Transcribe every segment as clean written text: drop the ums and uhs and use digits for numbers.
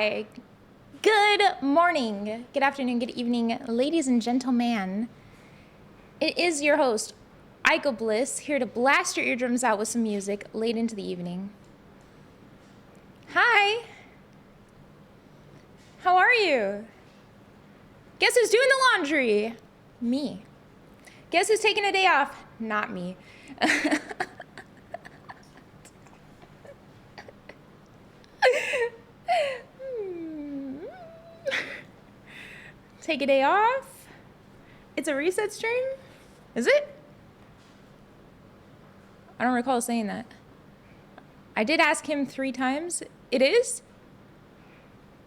Hi. Good morning, good afternoon, good evening, ladies and gentlemen. It is your host, Aiko Bliss, here to blast your eardrums out with some music late into the evening. Hi. How are you? Guess who's doing the laundry? Me. Guess who's taking a day off? Not me. Take a day off? It's a reset stream? Is it? I don't recall saying that. I did ask him 3 times. It is?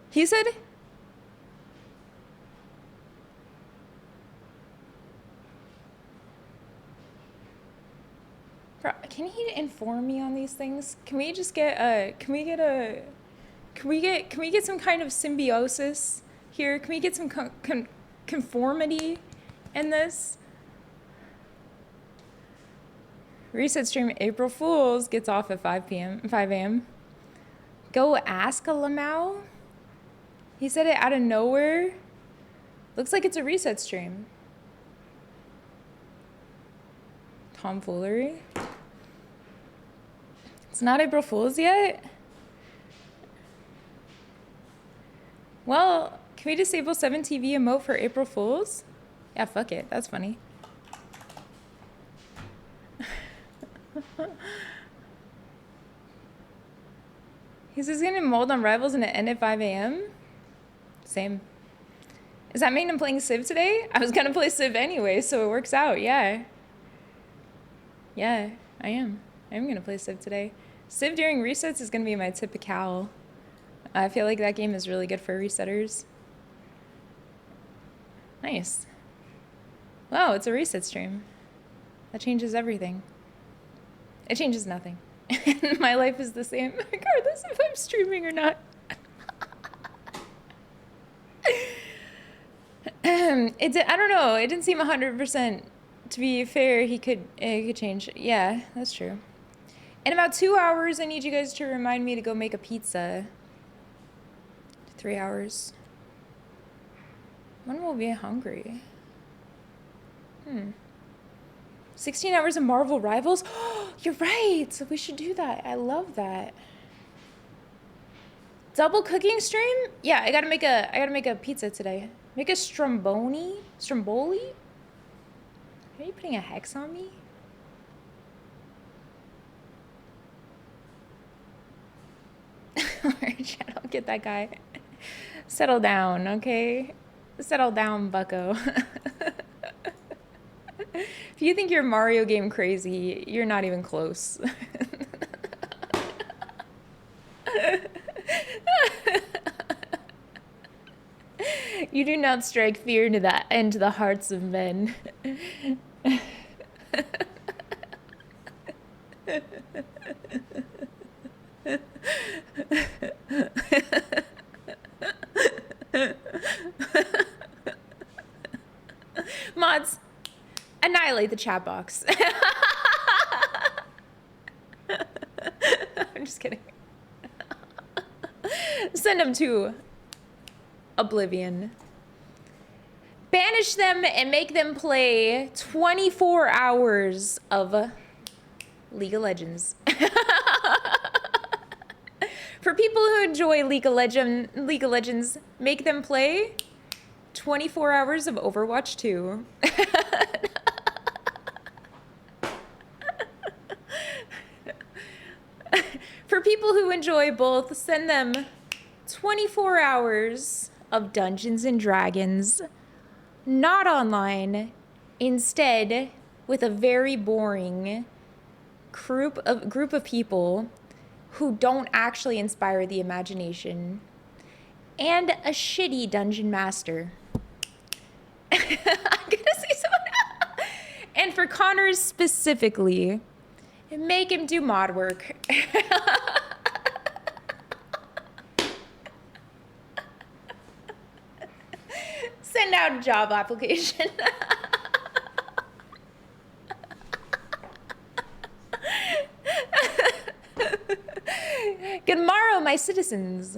He said? Bro, can he inform me on these things? Can we just get can we get some kind of symbiosis here? Can we get some conformity in this? Reset stream April Fools gets off at 5 a.m. Go ask a Lamau? He said it out of nowhere. Looks like it's a reset stream. Tomfoolery. It's not April Fools yet? Well, can we disable 7TV emote for April Fools? Yeah, fuck it. That's funny. He's just gonna mold on Rivals and it end at 5 a.m.? Same. Is that mean I'm playing Civ today? I was gonna play Civ anyway, so it works out, yeah. Yeah, I am. I'm gonna play Civ today. Civ during resets is gonna be my typical. I feel like that game is really good for resetters. Nice. Wow, it's a reset stream. That changes everything. It changes nothing. My life is the same, regardless if I'm streaming or not. I don't know. It didn't seem 100%. To be fair, it could change. Yeah, that's true. In about 2 hours, I need you guys to remind me to go make a pizza. 3 hours. When will we be hungry? 16 hours of Marvel Rivals? You're right. So we should do that. I love that. Double cooking stream? Yeah, I gotta make a pizza today. Make a stromboli? Stromboli? Are you putting a hex on me? Alright, chat, I'll get that guy. Settle down, okay? Settle down, bucko. If you think you're Mario game crazy, you're not even close. You do not strike fear into the hearts of men. Mods, annihilate the chat box. I'm just kidding. Send them to oblivion. Banish them and make them play 24 hours of League of Legends. For people who enjoy League of Legends, make them play 24 hours of Overwatch 2. For people who enjoy both, send them 24 hours of Dungeons and Dragons, not online, instead with a very boring group of people who don't actually inspire the imagination, and a shitty dungeon master. I'm gonna say someone. And for Connors specifically, make him do mod work. Send out a job application. Good morrow, my citizens.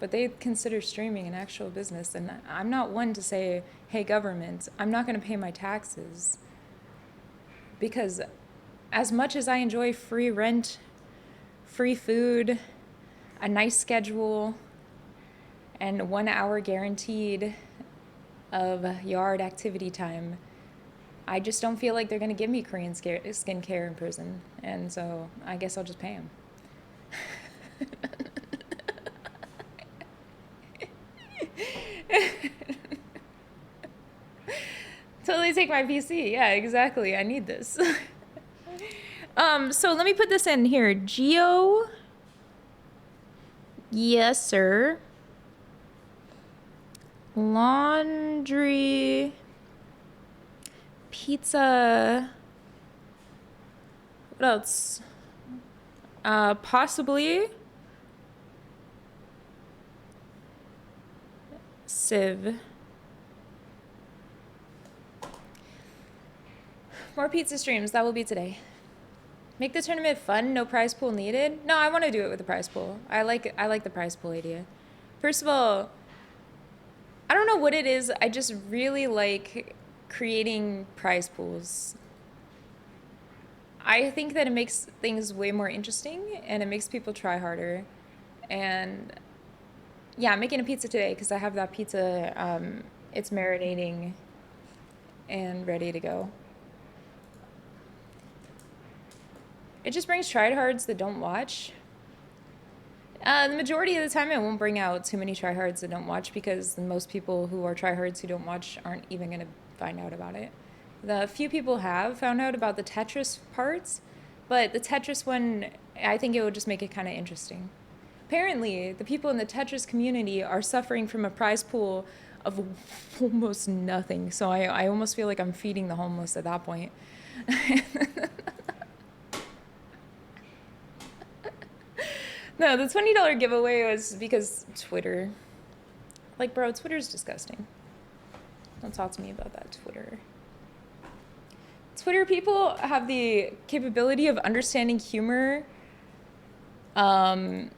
but they consider streaming an actual business. And I'm not one to say, hey, government, I'm not going to pay my taxes. Because as much as I enjoy free rent, free food, a nice schedule, and 1 hour guaranteed of yard activity time, I just don't feel like they're going to give me Korean skincare in prison. And so I guess I'll just pay them. Totally take my PC. Yeah, exactly. I need this. So let me put this in here. Geo. Yes, sir. Laundry. Pizza. What else? Possibly. Civ. More pizza streams. That will be today. Make the tournament fun. No prize pool needed. No, I want to do it with a prize pool. I like the prize pool idea. First of all, I don't know what it is. I just really like creating prize pools. I think that it makes things way more interesting and it makes people try harder. And yeah, I'm making a pizza today because I have that pizza. It's marinating and ready to go. It just brings tryhards that don't watch. The majority of the time, it won't bring out too many tryhards that don't watch because most people who are tryhards who don't watch aren't even going to find out about it. The few people have found out about the Tetris parts, but the Tetris one, I think it would just make it kind of interesting. Apparently, the people in the Tetris community are suffering from a prize pool of almost nothing, so I almost feel like I'm feeding the homeless at that point. No, the $20 giveaway was because Twitter. Like, bro, Twitter's disgusting. Don't talk to me about that, Twitter. Twitter people have the capability of understanding humor. And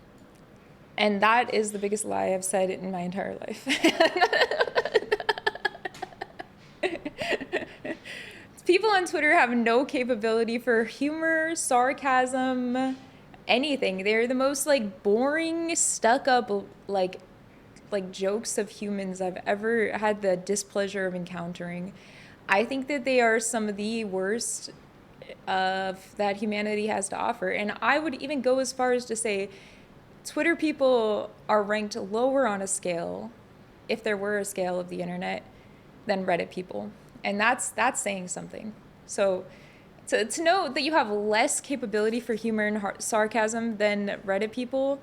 that is the biggest lie I've said in my entire life. People on Twitter have no capability for humor, sarcasm, anything. They're the most like boring, stuck up like jokes of humans I've ever had the displeasure of encountering. I think that they are some of the worst that humanity has to offer. And I would even go as far as to say Twitter people are ranked lower on a scale, if there were a scale of the internet, than Reddit people. And that's saying something. So to know that you have less capability for humor and sarcasm than Reddit people,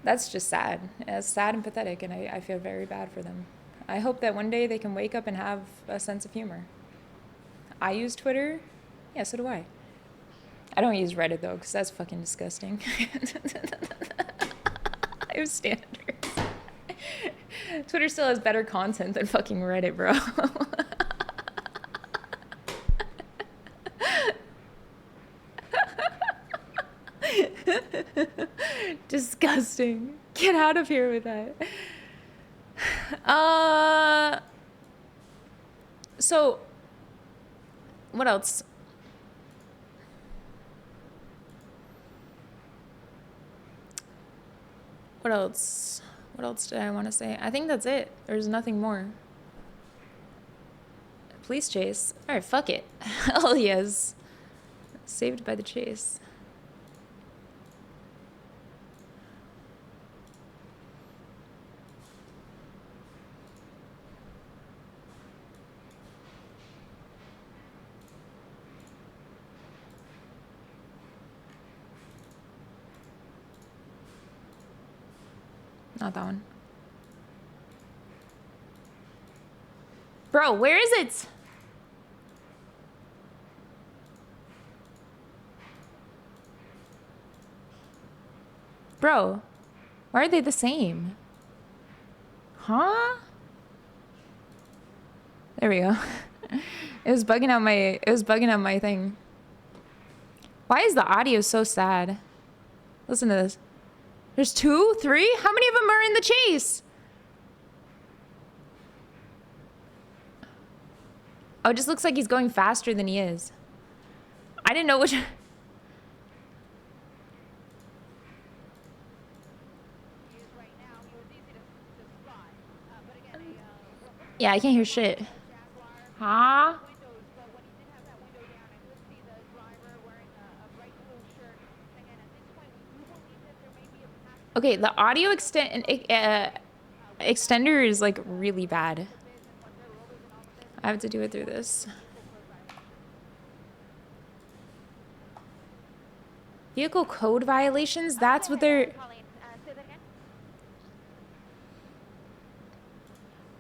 that's just sad. It's sad and pathetic, and I feel very bad for them. I hope that one day they can wake up and have a sense of humor. I use Twitter. Yeah, so do I. I don't use Reddit, though, because that's fucking disgusting. I have standards. Twitter still has better content than fucking Reddit, bro. Disgusting. Get out of here with that. So what else? What else? What else did I want to say? I think that's it. There's nothing more. Police chase. All right, fuck it. Hell yes. Saved by the chase. Not that one. Bro, where is it? Bro, why are they the same? Huh? There we go. It was bugging out my thing. Why is the audio so sad? Listen to this. There's 2, 3? How many of them are in the chase? Oh, it just looks like he's going faster than he is. I didn't know which... Yeah, I can't hear shit. Huh? Okay, the audio extender is like really bad. I have to do it through this. Vehicle code violations? That's what they're...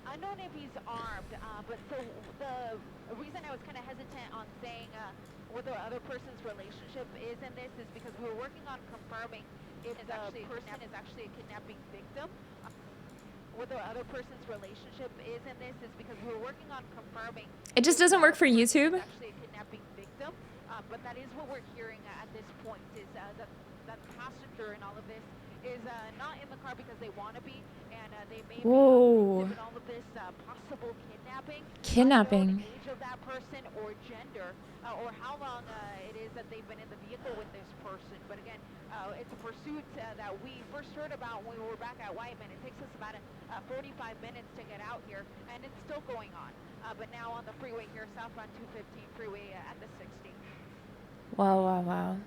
Unknown if he's armed, but so the reason I was kind of hesitant on saying what the other person's relationship is in this is because we were working on confirming if the person is actually a kidnapping victim. What the other person's relationship is in this is because we were working on confirming. It just doesn't work for YouTube. Actually a kidnapping victim, but that is what we're hearing at this point is that the passenger in all of this is not in the car because they want to be, and they may be in all of this possible kidnapping. Kidnapping. Age of that person or gender, or how long it is that they've been in the vehicle with this person. But again, it's a pursuit that we first heard about when we were back at Whiteman. It takes us about 45 minutes to get out here, and it's still going on. But now on the freeway here, southbound 215 freeway at the 60. Wow, wow, wow.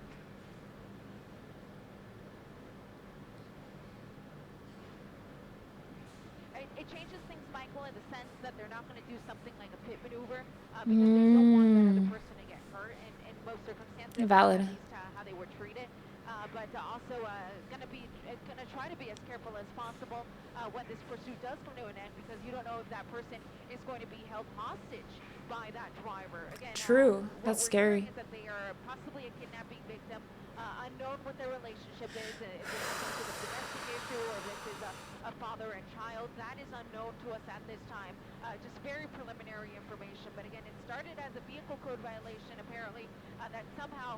It changes things, Michael, in the sense that they're not going to do something like a pit maneuver because they don't want the other person to get hurt in most circumstances. Valid. At least how they were treated. But also going to try to be as careful as possible when this pursuit does come to an end, because you don't know if that person is going to be held hostage by that driver. Again, true. That's scary. Is that they are possibly a kidnapping victim, unknown what their relationship is, if it's some sort of domestic issue or if this is a father and child. That is unknown to us at this time. Just very preliminary information. But again, it started as a vehicle code violation, apparently, that somehow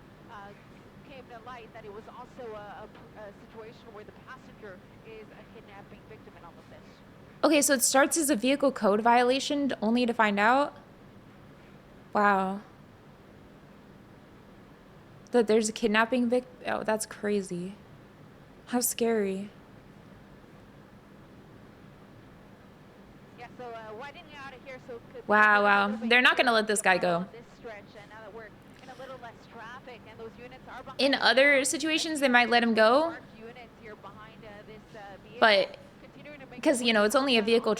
came to light that it was also a situation where the passenger is a kidnapping victim in all of this. Okay, so it starts as a vehicle code violation only to find out? Wow. That there's a kidnapping victim? Oh, that's crazy. How scary. Yeah, so widening out of here so could wow, wow. They're not going to let this guy go. This stretch, now that we're in a little less traffic and those units are behind In other situations, they might let him go. But because, you know, it's only a vehicle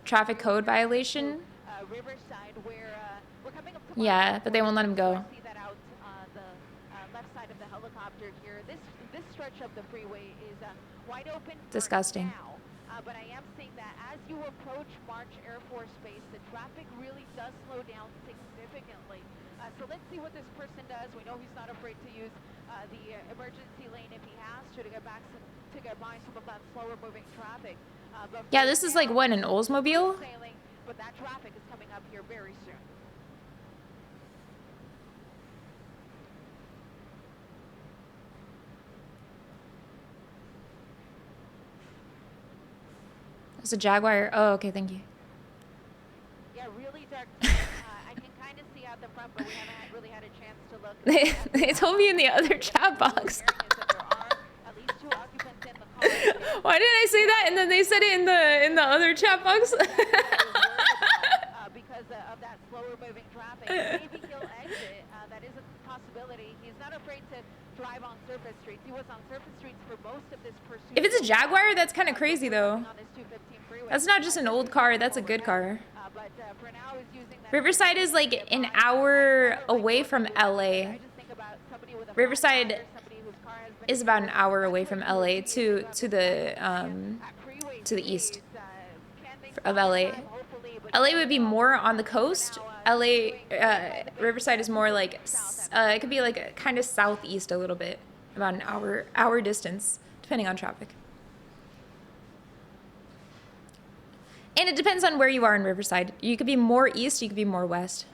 traffic code violation. Riverside, where we're coming up to yeah, but they won't let him go. see that out the left side of the helicopter here. This stretch of the freeway is wide open. Disgusting. Now, but I am seeing that as you approach March Air Force Base, the traffic really does slow down significantly. So let's see what this person does. We know he's not afraid to use the emergency lane if he has to get back to get by some of that slower moving traffic. Yeah, this is like what, an Oldsmobile? Sailing, but that traffic is coming up here very soon. It's a Jaguar. Oh, okay, thank you. Yeah, really dark. I can kind of see out the front, but we haven't really had a chance to look. They told me in the other chat box. Why didn't I say that? And then they said it in the other chat box. Because of that slower moving traffic, maybe he'll exit. That is a possibility. He's not afraid to drive on surface streets. He was on surface streets for most of this pursuit. If it's a Jaguar, that's kind of crazy though. That's not just an old car, that's a good car. Riverside is like an hour away from LA. Riverside is about an hour away from LA to the east of LA. LA would be more on the coast. LA Riverside is more like it could be like kind of southeast a little bit, about an hour distance, depending on traffic. And it depends on where you are in Riverside. You could be more east, you could be more west.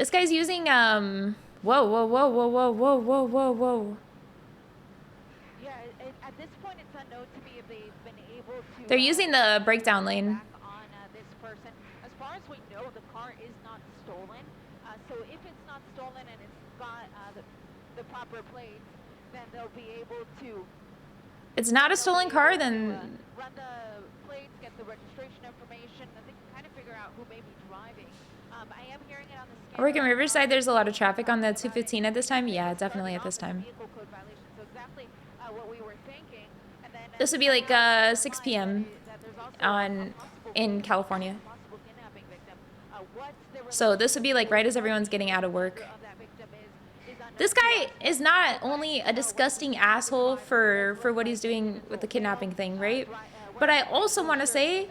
This guy's using whoa, whoa, whoa, whoa, whoa, whoa, whoa, whoa, whoa. Yeah, at this point, it's unknown to me if they've been able to. They're using the breakdown lane. Back on this person. As far as we know, the car is not stolen. So if it's not stolen and it's got the proper plates, then they'll be able to. It's not a stolen car, then. Run the plates, get the registration information, and they can kind of figure out who may be driving. I am hearing it on the scanner. Working Riverside, there's a lot of traffic on the 215 at this time. Yeah, definitely at this time. Vehicle code violation. So exactly what we were thinking. And then This would be like 6 p.m. in California. possible kidnapping victim. So this would be like right as everyone's getting out of work. This guy is not only a disgusting asshole for what he's doing with the kidnapping thing, right? But I also want to say,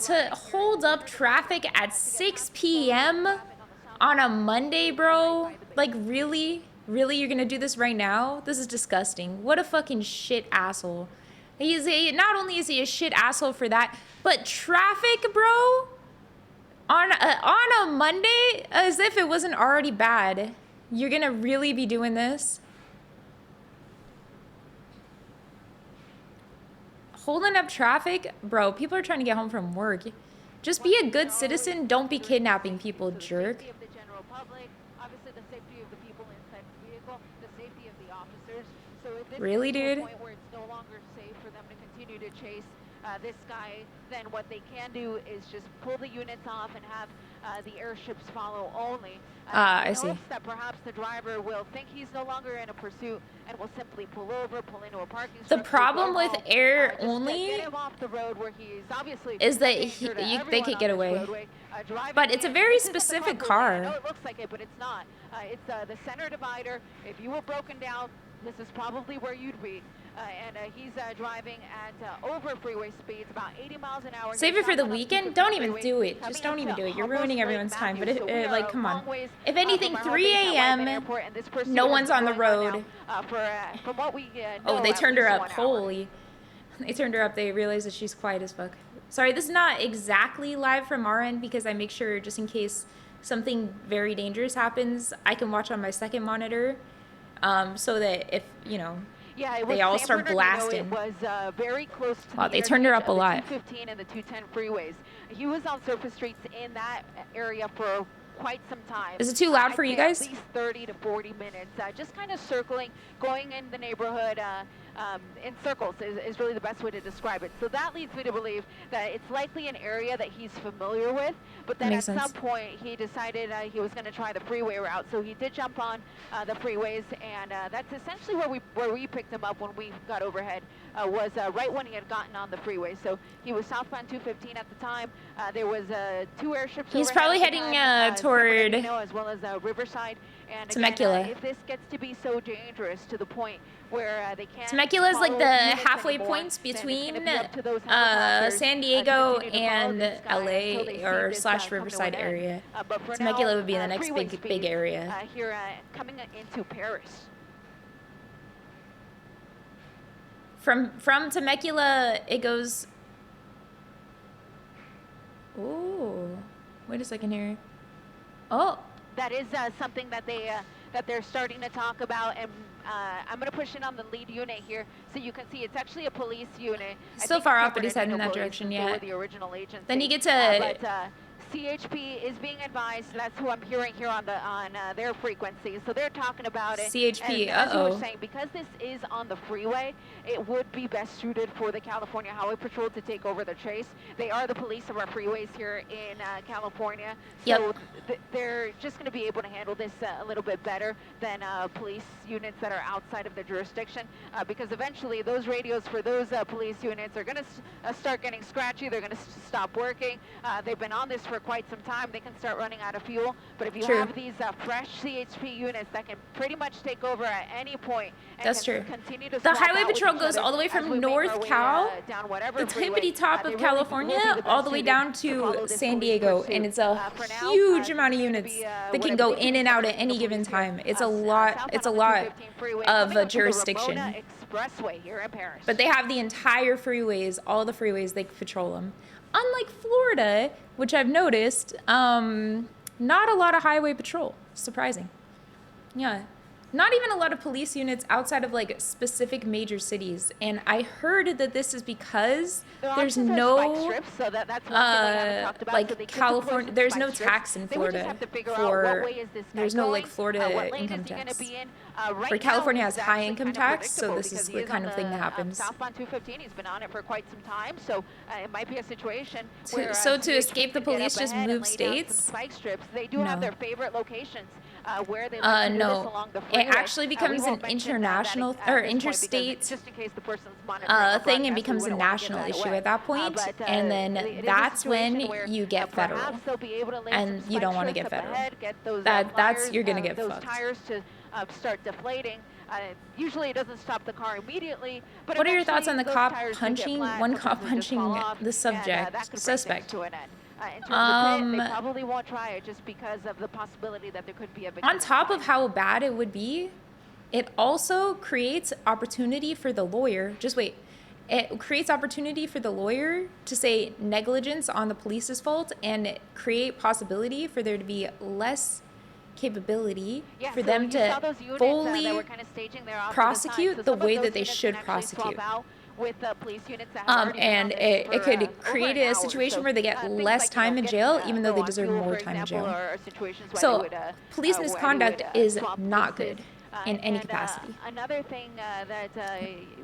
to hold up traffic at 6 p.m. on a Monday, bro? Like, really? Really? You're gonna do this right now? This is disgusting. What a fucking shit asshole. Not only is he a shit asshole for that, but traffic, bro? On a Monday? As if it wasn't already bad. You're gonna really be doing this? Holding up traffic? Bro, people are trying to get home from work. Just be a good citizen. Don't be kidnapping people, jerk. The safety of the general public, obviously the safety of the people inside the vehicle, the safety of the officers. So if this Really, gets to a dude? point where it's no longer safe for them to continue to chase this guy, then what they can do is just pull the units off and have the airships follow only. I in see. hopes that perhaps the driver will think he's no longer in a pursuit and will simply pull over, pull into a parking The structure, problem go with home, air just to only get him off the road where he's obviously is that a danger to they everyone could on get this away. roadway, driving But it's a in. very This isn't the specific carpool lane. car. I know it looks like it, but it's not. It's the center divider. If you were broken down, this is probably where you'd be. And he's driving at over freeway speeds, about 80 miles an hour. Save it for the weekend? Don't even do it. Just don't even do it. You're ruining everyone's time. But like, come on. If anything, 3 a.m., no one's on the road. From what we Oh, they at turned her least up. 1 hour. Holy. They turned her up. They realized that she's quiet as fuck. Sorry, this is not exactly live from our end because I make sure, just in case something very dangerous happens, I can watch on my second monitor. So that if, you know, Yeah, it was they all San start Bernardino. blasting. It was very close to Wow, the they turned her interchange up a of the lot. 215 and the 210 freeways. He was on surface streets in that area for quite some time. Is it too loud I'd for you say guys? At least 30 to 40 minutes, just kind of circling, going in the neighborhood in circles is really the best way to describe it. So that leads me to believe that it's likely an area that he's familiar with, but then at Makes sense. some point he decided he was going to try the freeway route. So he did jump on the freeways, and that's essentially where we picked him up when we got overhead, was right when he had gotten on the freeway. So he was southbound 215 at the time. There was 2 airships He's overhead probably at the heading time, toward San Bernardino as well as Riverside. And Temecula. again, if this gets to be so dangerous to the point where they can't Temecula is like follow the units halfway anymore, points then it's between gonna be up to those helicopters, San to Diego continue to follow and this guy until they LA see or this, slash come to an Riverside end. area. But for Temecula now, would be the next freeway big speeds, area. Here coming into Paris. From Temecula, it goes. Ooh, wait a second here. Oh, That is something that they're starting to talk about, and I'm going to push in on the lead unit here so you can see it's actually a police unit. I Still think far San off, but he's heading in that Bernardino direction, police, since they yeah. were the original agency. Then you get to- But CHP is being advised. That's who I'm hearing here on their frequency. So they're talking about it. CHP, And as you uh-oh. were saying, because this is on the freeway, it would be best suited for the California Highway Patrol to take over the chase. They are the police of our freeways here in California. So Yep. they're just going to be able to handle this a little bit better than police units that are outside of the jurisdiction, because eventually those radios for those police units are going to start getting scratchy. They're going to stop working. They've been on this for quite some time. They can start running out of fuel. But if you True. have these fresh CHP units that can pretty much take over at any point and That's can true. continue to The swap Highway out with Patrol each goes other all the way as from we make North our way, Cal, down whatever the freeway, tippity top they of really will be California, the all best the way suited down follow to this San police Diego, pursuit. and it's a For now, huge amount of continue to units be, that what can I go believe in to and be out at California any given police here, time. It's a southbound lot. on It's a the lot 215 freeway, of coming up to the jurisdiction. Ramona Expressway here in Paris. But they have the entire freeways, all the freeways, they patrol them. Unlike Florida, which I've noticed, not a lot of highway patrol. Surprising. Yeah. Not even a lot of police units outside of like specific major cities. And I heard that this is because there's no like California, there's no tax in Florida for, there's no like Florida income tax. For California has high income tax, so this is the kind of thing that happens. Southbound 215, he's been on it for quite some time, so it might be a situation where So to escape the police, just move states? Spike strips. They do have their favorite locations where they no. along the freeway. It actually becomes an international or interstate just in case the person's thing and becomes a national issue at that point, and then that's when you get federal, and you don't want to get federal. That's you're gonna get fucked. Tires to start deflating. Usually it doesn't stop the car immediately. But what are your thoughts on the cop punching, one cop punching the suspect? In terms of pit, they probably won't try it just because of the possibility that there could be a victim. On top of how bad it would be, it also creates opportunity for the lawyer. Just wait. It creates opportunity for the lawyer to say negligence on the police's fault and create possibility for there to be less capability for them to fully prosecute the way that they should prosecute. With police units that and it could create a situation where they get less time in jail, even though they deserve more time in jail. So police misconduct is not good in any capacity. Another thing that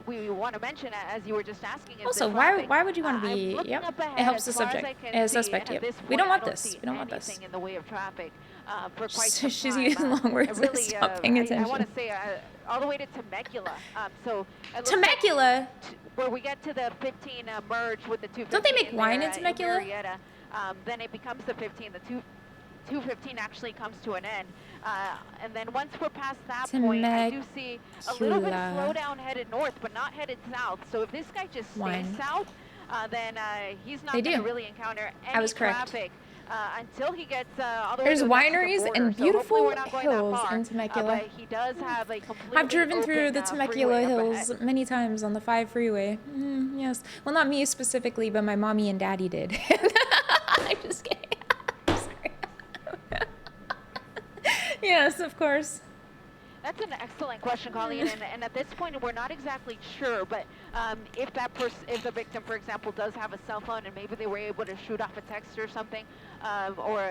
we want to mention, as you were just asking, is also why would you want to be? Yep, it helps the suspect. Yep. We don't want this. We don't want this. In the way of traffic, for quite some some time. Using long words. Really, stop paying attention. I want to say all the way to Temecula. Temecula. Where we get to the 15 merge with the 215. Don't they make wine in Temecula? Then it becomes the 15. The 215 actually comes to an end. And then once we're past that point, I do see a little bit of slowdown headed north, but not headed south. So if this guy just stays south, then he's not going to really encounter any traffic. Until he gets all the way There's to wineries the and so beautiful hills in Temecula. But he does have a I've driven through the Temecula hills many times on the 5 freeway. Yes. Well, not me specifically, but my mommy and daddy did. I'm just kidding. I'm sorry. Yes, of course. That's an excellent question, Colleen, and at this point we're not exactly sure, but if the victim, for example, does have a cell phone and maybe they were able to shoot off a text or something, or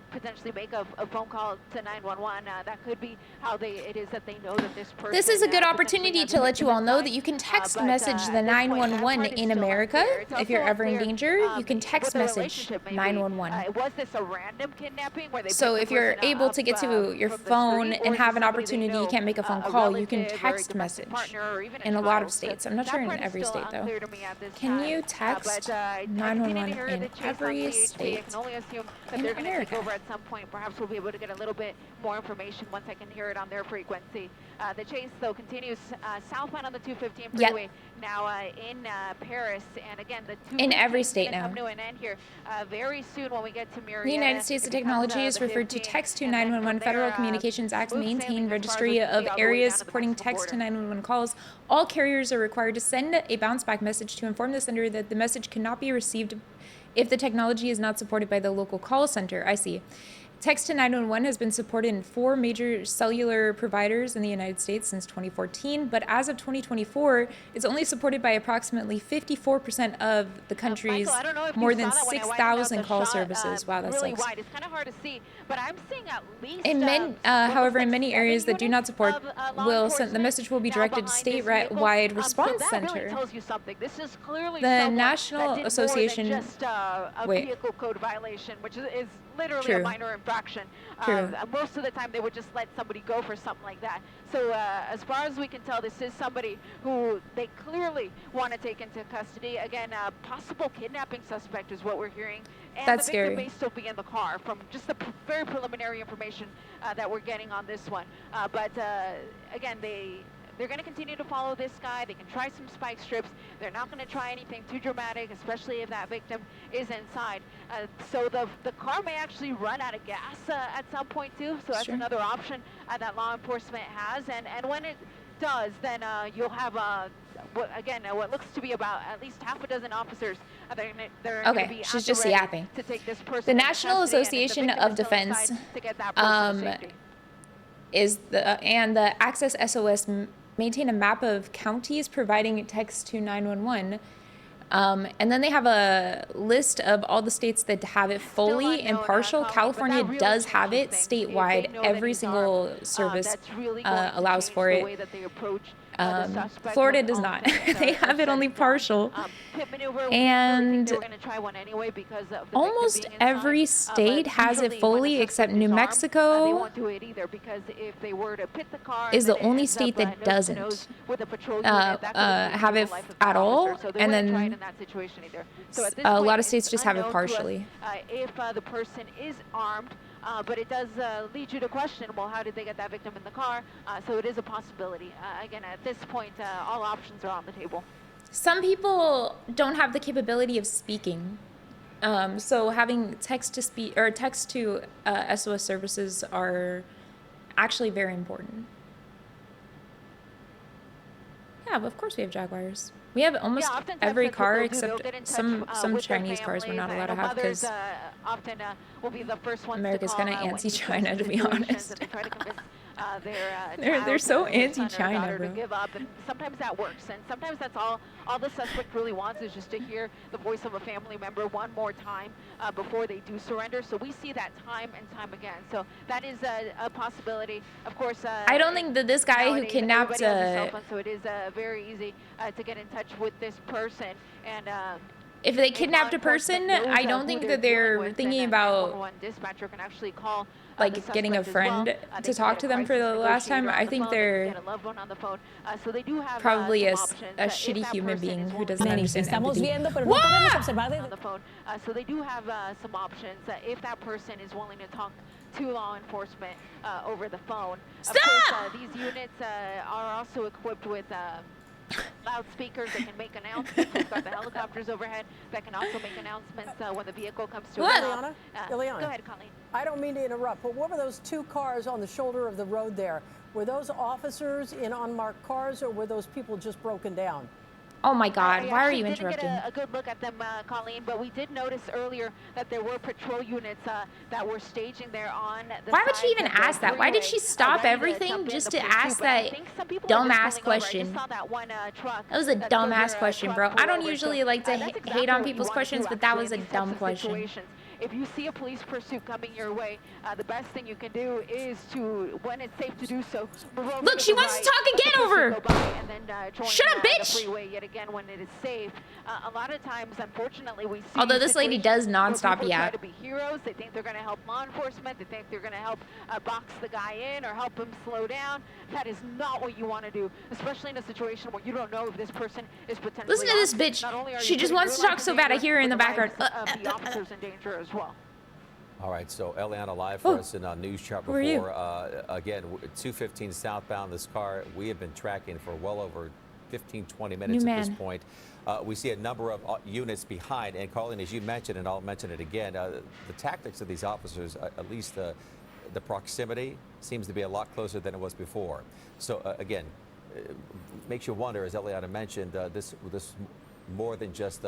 potentially make a phone call to 911, that could be how it is that they know that this person. This is a good opportunity to let you all know that you can text message the 911 in America. If you're ever in danger, you can text message 911. Was this a random kidnapping? So if you're able to get to your phone and have an opportunity, you can't make a phone call, you can text message in a lot of states. I'm not sure in every state though. Can you text 911 in every state in America? Over at some point, perhaps we'll be able to get a little bit more information once I can hear it on their frequency. The chase, though, continues southbound on the 215 freeway. Now in Paris, and again, the 215 in every state now. Come to an end here very soon when we get to Murrieta. The United States, the technology is referred to Text to 911. Federal Communications Act maintain registry of areas supporting text to 911 calls. All carriers are required to send a bounce back message to inform the sender that the message cannot be received if the technology is not supported by the local call center. I see. Text to 911 has been supported in 4 major cellular providers in the United States since 2014, but as of 2024, it's only supported by approximately 54% of the country's more than 6,000 call services. Wow, that sucks. It's kind of hard to see, but I'm seeing at least. However, in many areas that do not support, the message will be directed to statewide response center. Tells you something. This is clearly the National Association. Just a vehicle code violation, which is literally a minor infraction. Most of the time they would just let somebody go for something like that. So as far as we can tell, this is somebody who they clearly want to take into custody. Again, possible kidnapping suspect is what we're hearing. And that's the scary. victim may still be in the car from just the very preliminary information that we're getting on this one. But again, they're going to continue to follow this guy. They can try some spike strips. They're not going to try anything too dramatic, especially if that victim is inside. So the car may actually run out of gas at some point too. So that's another option that law enforcement has. And when it does, then you'll have what looks to be about at least half a dozen officers. They're Okay, gonna be she's at just the ready yapping. to take this person The into National custody, and if the Association victim of is still Defense inside, to get that person to safety. and the Access SOS maintain a map of counties providing text to 911. And then they have a list of all the states that have it fully unknown, impartial. Colleen, but California that really does have changes it things. If they statewide. know that Every he's single armed, service that's really going to allows change for the it. way that they approach the suspect Florida when does all not. things They are have it said only and done. partial. Pit maneuver, And they were going to try one anyway because of the almost victim being every inside. state But has it usually when fully the except suspect New is armed, they Mexico won't do it either, because if they were to pit the car is and the then it only ends state up, that nose to doesn't nose with a patrol unit, that could have it the life of that at all. officer. So they And wouldn't try it then in that situation either. So at this a point, lot of states it's just have it unknown to us, partially. if the person is armed, but it does lead you to question, well, how did they get that victim in the car? So it is a possibility. Again, at this point, all options are on the table. Some people don't have the capability of speaking. So having text to speak or text to SOS services are actually very important. Yeah, but of course we have Jaguars. We have almost oftentimes every that's what car they'll do. except They'll get in touch, some with their Chinese cars we're families. not I allowed to know have mothers, because often will be the first ones America's to call kind of when you face anti-China, to be situations, honest. and they try to convince their They're child so or their son or anti-China, daughter bro. to give up, and sometimes that works, and sometimes that's all the suspect really wants, is just to hear the voice of a family member one more time before they do surrender. So we see that time and time again. So that is a possibility. Of course, I don't think that this guy who nowadays, kidnapped everybody has a cell phone, so it is very easy to get in touch with this person. And if they kidnapped a person, I don't think that they're thinking about dispatcher can actually call like getting a friend to talk to them for the last time. I think they're probably a shitty human being who doesn't understand empathy. on the phone. So they do have some options if that person is willing to talk to law enforcement over the phone. Stop! Of course, these units are also equipped with loudspeakers that can make announcements. We've got the helicopters overhead that can also make announcements when the vehicle comes to a stop. Ileana, go ahead, Colleen. I don't mean to interrupt, but what were those two cars on the shoulder of the road there? Were those officers in unmarked cars, or were those people just broken down? Oh my God, why are you didn't interrupting? get a good look at them, Colleen, but we did notice earlier that there were patrol units that were staging there on the Why would she sides even of the ask that? Why did she freeway, stop ready to everything jump in just the to pursuit, ask but I that think some people are just dumbass pulling over. I just question? saw that one truck. That was a that dumbass further, question, truck bro. pull I don't over. usually So, like to that's hate exactly on what people's you wanna questions, do, but that actually, was in a these types dumb of question. situations. If you see a police pursuit coming your way, the best thing you can do is to, when it's safe to do so, move over Look, to she the wants to right, talk let the again over. pursuit go by, and then join Shut up, the bitch! freeway yet again when it is safe. A lot of times, unfortunately, we see Although this lady does situations where nonstop people try yap. to be heroes. They think they're going to help law enforcement. They think they're going to help box the guy in or help him slow down. That is not what you want to do, especially in a situation where you don't know if this person is potentially Listen to this armed. bitch. Not only are She you just putting wants your to talk life so in bad. I danger, hear her in but the background. lives of the officers in danger as well. All right, so Eliana live for us in News Chart Who are you? before. Again, 215 southbound, this car we have been tracking for well over 15, 20 minutes at this point. We see a number of units behind. And Colleen, as you mentioned, and I'll mention it again, the tactics of these officers, at least the proximity, seems to be a lot closer than it was before. So again, makes you wonder, as Eliana mentioned, this more than just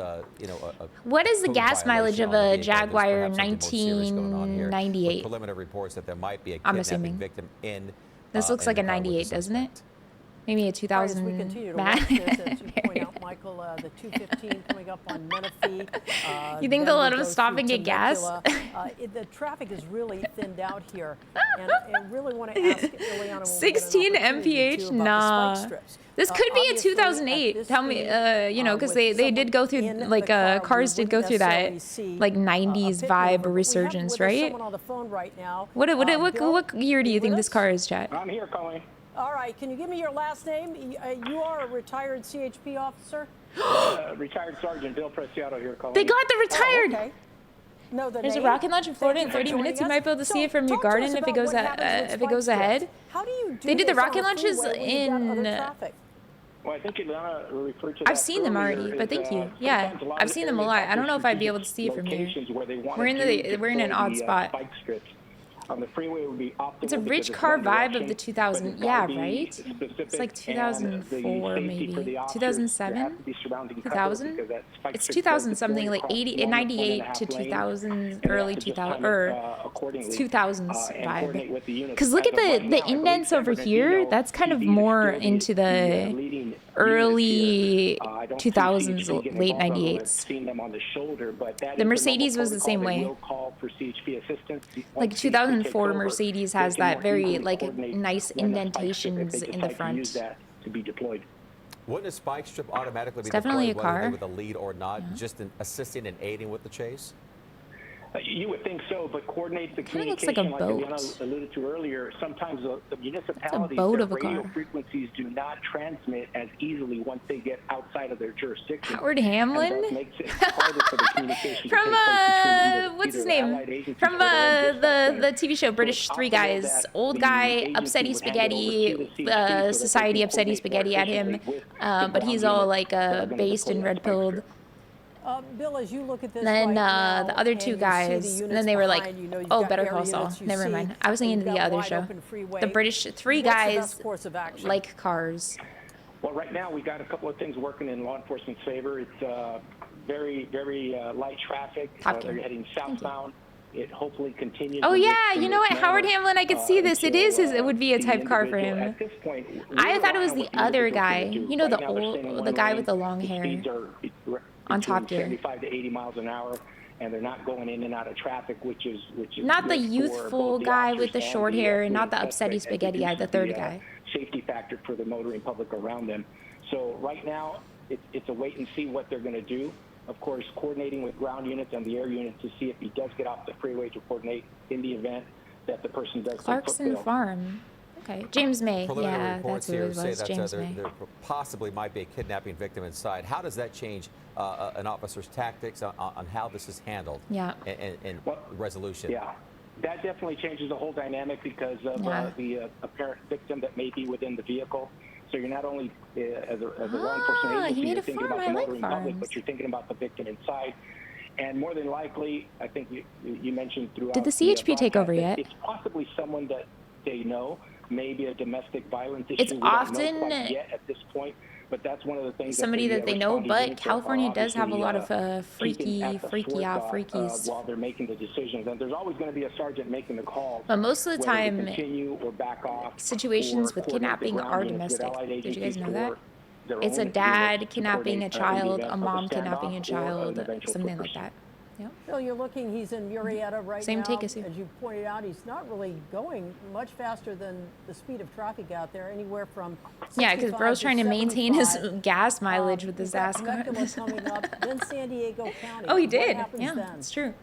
what is the code gas mileage of violation on a the vehicle. There's Jaguar perhaps something more serious going on here. With 1998? preliminary reports that there might be a I'm kidnapping assuming. victim in This looks in like the a car with the 98, doesn't it? suspect. Maybe a All right, as we 2000. continue to watch this, as you point out, Michael, the 215 coming up on Menifee. You think they'll let them stop and get gas? The traffic is really thinned out here, and I really want to ask Ileana when we get an 16 opportunity mph? to about the Nah. spike strips. This could be a Obviously, at 2008. this Tell me, speed, you know, because with they did go through, someone in like, the car, cars we did go wouldn't through that, necessarily see, like, a 90s pit vibe maneuver, but we have resurgence, with us right? someone on the phone right now. What Bill, year do you you think with this us? car is, Chat? I'm here, Colleen. All right, can you give me your last name? You are a retired CHP officer? Retired Sergeant Bill Preciado here, Colleen. They got the retired. Oh, okay. No, the There's a name? rocket launch in Florida in Thank you for 30 minutes. You joining might be able to us. see it from your talk to us garden if it about goes what happens with if it goes spike ahead. strips. How do you do They did the this on rocket a launches freeway when you've got other in. traffic? Well, I think Ilana referred to I've that seen them earlier, already, but is, thank you. Yeah, sometimes a lot I've of seen them a areas lot. I offer don't know if I'd be able to strategic see it from here. locations where they want We're in to we're in an deploy odd the, spot. spike strips. on the freeway would be optimal. It's a because rich it's car one vibe of direction, the but 2000. it's Yeah, gotta be right? specific, It's like and the 2004 safety maybe. for the officers, 2007? there has to be surrounding cover 2000? because that spike It's strip 2000 does something, deploy like across 80, one and 98 1.5 to lanes, 2000, and they have early to just 2000, time it, or accordingly, 2000s and vibe. coordinate with the units. Because look As at of right the now, I believe indents San over here. Bernardino That's kind of PD is more still into the the leading unit early here. I don't see 2000s, CHP getting late involved, although I've 98s. seen them on the shoulder, but that The is Mercedes normal was the same protocol. They way. will call for CHP assistance. Like Once CHP takes 2004 over, Mercedes they has can that more very easily like coordinate nice when the spike strip, if indentations they in the decide to use front. that to be deployed. Wouldn't a spike strip automatically be definitely deployed a whether they car. with a lead or not, just in assisting and aiding with the chase? You would think so, but coordinate the Kinda looks like a communication, like boat. Adriana alluded to earlier. Sometimes the municipalities, boat their of a radio car. frequencies do not transmit as easily once they get outside of their jurisdiction. Howard And Hamlin? thus makes it harder for the communication From to take place between what's either his the name? allied agencies From or their own dispatch the center. TV show So British it's Three optimal Guys. that Old the guy, agency upsetty would hand it over spaghetti, to the CHP so that they society can upsetty coordinate more spaghetti at him. efficiently with the But he's ground all units like that are gonna based deploy and that red spike pilled. strip. Bill, as you look at this Then right now, the other two and you see the guys, and units then they were like, behind, you know, you've "Oh, got Better air Call Saul." units, you Never see, mind. I was thinking you've of the got other wide show. open freeway. The British Three What's the Guys best course of action? like cars. Well, right now we got a couple of things working in law enforcement's favor. It's very, very light traffic. Top They're Gear. heading southbound. It hopefully continues. Oh in this- yeah, in you know this what? Howard manner, Hamlin, I could see this. It until, is his. It would be a the type car for individual- him. At this point, I thought it was rely the on what other individual's guy. gonna do. You know, Right the now they're old, staying in the one guy lane. with the long The hair. speeds are On Top between Gear. 75 to 80 miles an hour, and they're not going in and out of traffic, which is Not the good for youthful both the guy with the officers short and hair, and not the suspect, upsetty as it spaghetti guy, the reduces third guy. Safety factor for the motoring public around them. So right now, it's a wait and see what they're going to do. Of course, coordinating with ground units and the air units to see if he does get off the freeway to coordinate in the event that the person does take Clarkson footbail. Farm. Okay, James May. Preliminary Yeah, reports that's who here it say was. that James there, May. there possibly might be a kidnapping victim inside. How does that change an officer's tactics on how this is handled? Yeah. And Well, resolution? Yeah, that definitely changes the whole dynamic because of Yeah. the apparent victim that may be within the vehicle. So you're not only, as a law enforcement he agency, made you're a thinking farm. about the I like motoring public, farms. but you're thinking about the victim inside. And more than likely, I think you mentioned throughout. Did the CHP take over broadcast that yet? It's possibly someone that they know, maybe a domestic violence issue. It's We don't know often quite yet at this point, but that's one of the things. Somebody that they know, responding but units are California does have a obviously, lot of keeping at the forethought, freakies. while they're making the decisions. And there's always going to be a sergeant making the calls. But most of the whether to time, continue or back off, situations or with coordinate the kidnapping ground are units with domestic. allied Did you guys agencies know that? or their It's a own dad units to kidnapping a coordinate, in the child, event a of mom standoff kidnapping a or an child, eventual something foot like that. Yeah. Bill, you're looking, he's in Murrieta right Same now. take as you. As you pointed out, he's not really going much faster than the speed of traffic out there, anywhere from Yeah, because 65 bro's trying to maintain his 75. gas mileage with You've his got ass car. Temecula coming up, then San Diego County. Oh, he What did. happens Yeah, then? that's true.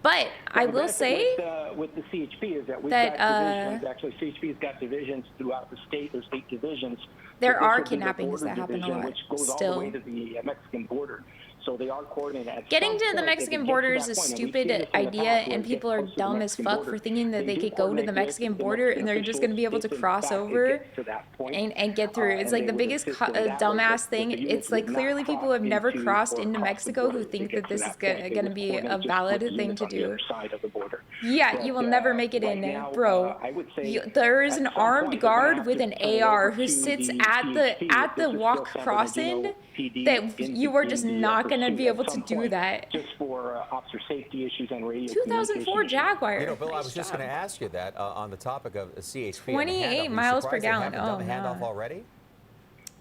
But I The will benefit say, with the CHP is that we've that, got divisions. Actually, CHP's got divisions throughout the state. There's 8 divisions. There So this are would be the kidnappings border that happen a division, lot, which goes all still. the way to the Mexican border. So they are coordinated. At getting some to the point, if it Mexican gets to border that is a point, and we've seen stupid this in the idea, past where and it gets people are close to the dumb as Mexican fuck border, for thinking that they do could go to the coordinate Mexican with the border Mexican and they're just going to be able to officials if, in cross fact, it over gets to that point. and get through. It's And like they the would biggest assist them that way, dumbass but thing. the units It's like would not clearly people cross have never into crossed or into across the Mexico border who if they think get that to this is that point. They going to would be a coordinate just with valid the thing units to on the do. other side of the border. Yeah, But, you will never make it right in, now, bro. I would say There is at an some armed point, they're gonna guard have with to an turn it AR over who to sits the at the CHP. at If the this is walk still San crossing Bernardino PD that in you are the- just in the not going to pursuit be at able to some do point, that. just for officer safety issues and radio 2004 communication issues. Jaguar. You know, Bill, I Nice was just job. going to ask you that on the topic of CHP. 28 and the handoff. Are you miles per surprised they gallon. haven't done the Oh, handoff no. already?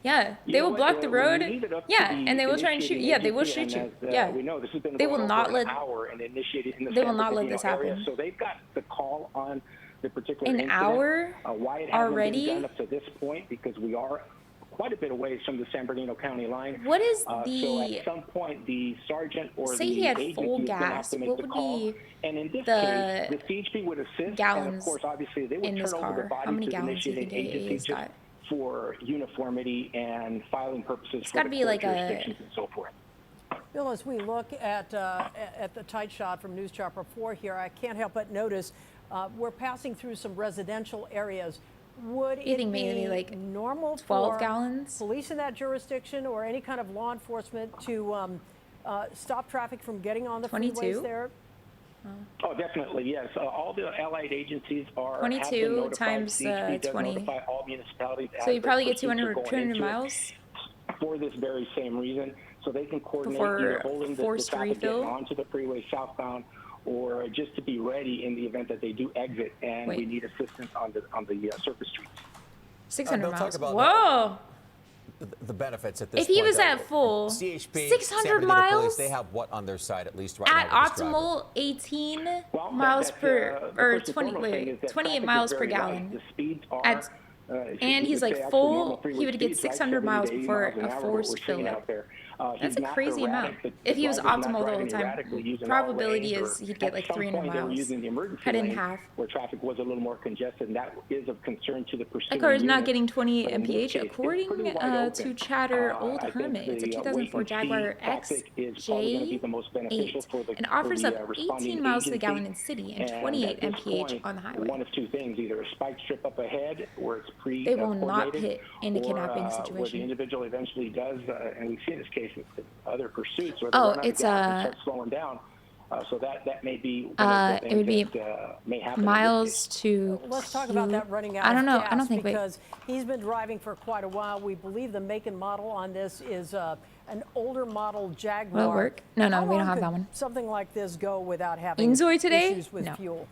Yeah, You they know will what, block the when you road. leave it up to Yeah, the and they will try and shoot. initiating Yeah, they will agency, shoot and you. as, Yeah. we know this has been They going will over not an let- hour and initiated in the they will San not let Bernardino this area. happen. So they've got the call on the particular An incident. hour Why it hasn't already? been done up to this point, because we are quite a bit away from the San Bernardino County line. What is So the- at some point, the sergeant or Say the he had agency full is going to have gas, to make what the would call. be And in this the case, the CHP would assist, and of gallons course, obviously, they would in turn this over the car? body How many to the gallons do you initiating think agency it's just got? for uniformity and filing purposes for gotta the be court like a- jurisdictions and so forth. Bill, as we look at the tight shot from News Chopper 4 here, I can't help but notice we're passing through some residential areas. Would You it think be maybe like normal 12 for gallons? police in that jurisdiction or any kind of law enforcement to stop traffic from getting on the 22? freeways there? Oh, definitely, yes. All the allied agencies have been 22 notified. times CHP does 20. notify all municipalities. So as you the probably get pursuits are 200, going 200 into it miles for this very same reason. So they can coordinate before either holding the forced traffic getting refill. onto the freeway southbound, or just to be ready in the event that they do exit and we need assistance on the surface streets. 600 Bill, talk miles. about Whoa! the benefits at this If point. he was at full, CHP, 600 San Bernardino miles Police, they have what on their side, at least right at now with this driver? optimal 18 Well, miles per, the or first and 20, foremost thing is wait, that 28 traffic is miles per very light. gallon. The speeds are, At, and you he's could like say actually normal full, freeway he would get speeds, right? 600 70 miles to 80 before miles an a hour, what forced we're seeing fill up. out there. That's He's a not crazy amount. erratic. If he was driver's not optimal the whole driving time, erratically using all probability lanes, is or he'd get at like some 300 point they were miles. using the emergency Cut in lane half. where traffic was a little more congested, and that is of concern to the pursuing That car is not unit. getting 20 But in this mph case, it's according pretty wide open. to Chatter Old I think Hermit. It's a the 2004 wait and Jaguar see tactic is probably going to be the most beneficial XJ8 for the and offers up responding 18 miles to the agency. gallon in city and And 28 at this mph point, on the highway. one of two things: either a spike strip up ahead where it's They will not coordinated, pit in a kidnapping or where the situation. individual eventually does, and we've seen this case with other pursuits where they Oh, run out of it's gas and start slowing down. So that may be one of the it would be things that may happen. miles to. Let's talk about that running out I don't of know. gas, I don't think. Wait. because he's been driving for quite a while. We believe the make and model on this is an older model Jaguar. Will it work? No, How we don't long have could that one. something like this go without having Inzoy today? issues with No. fuel?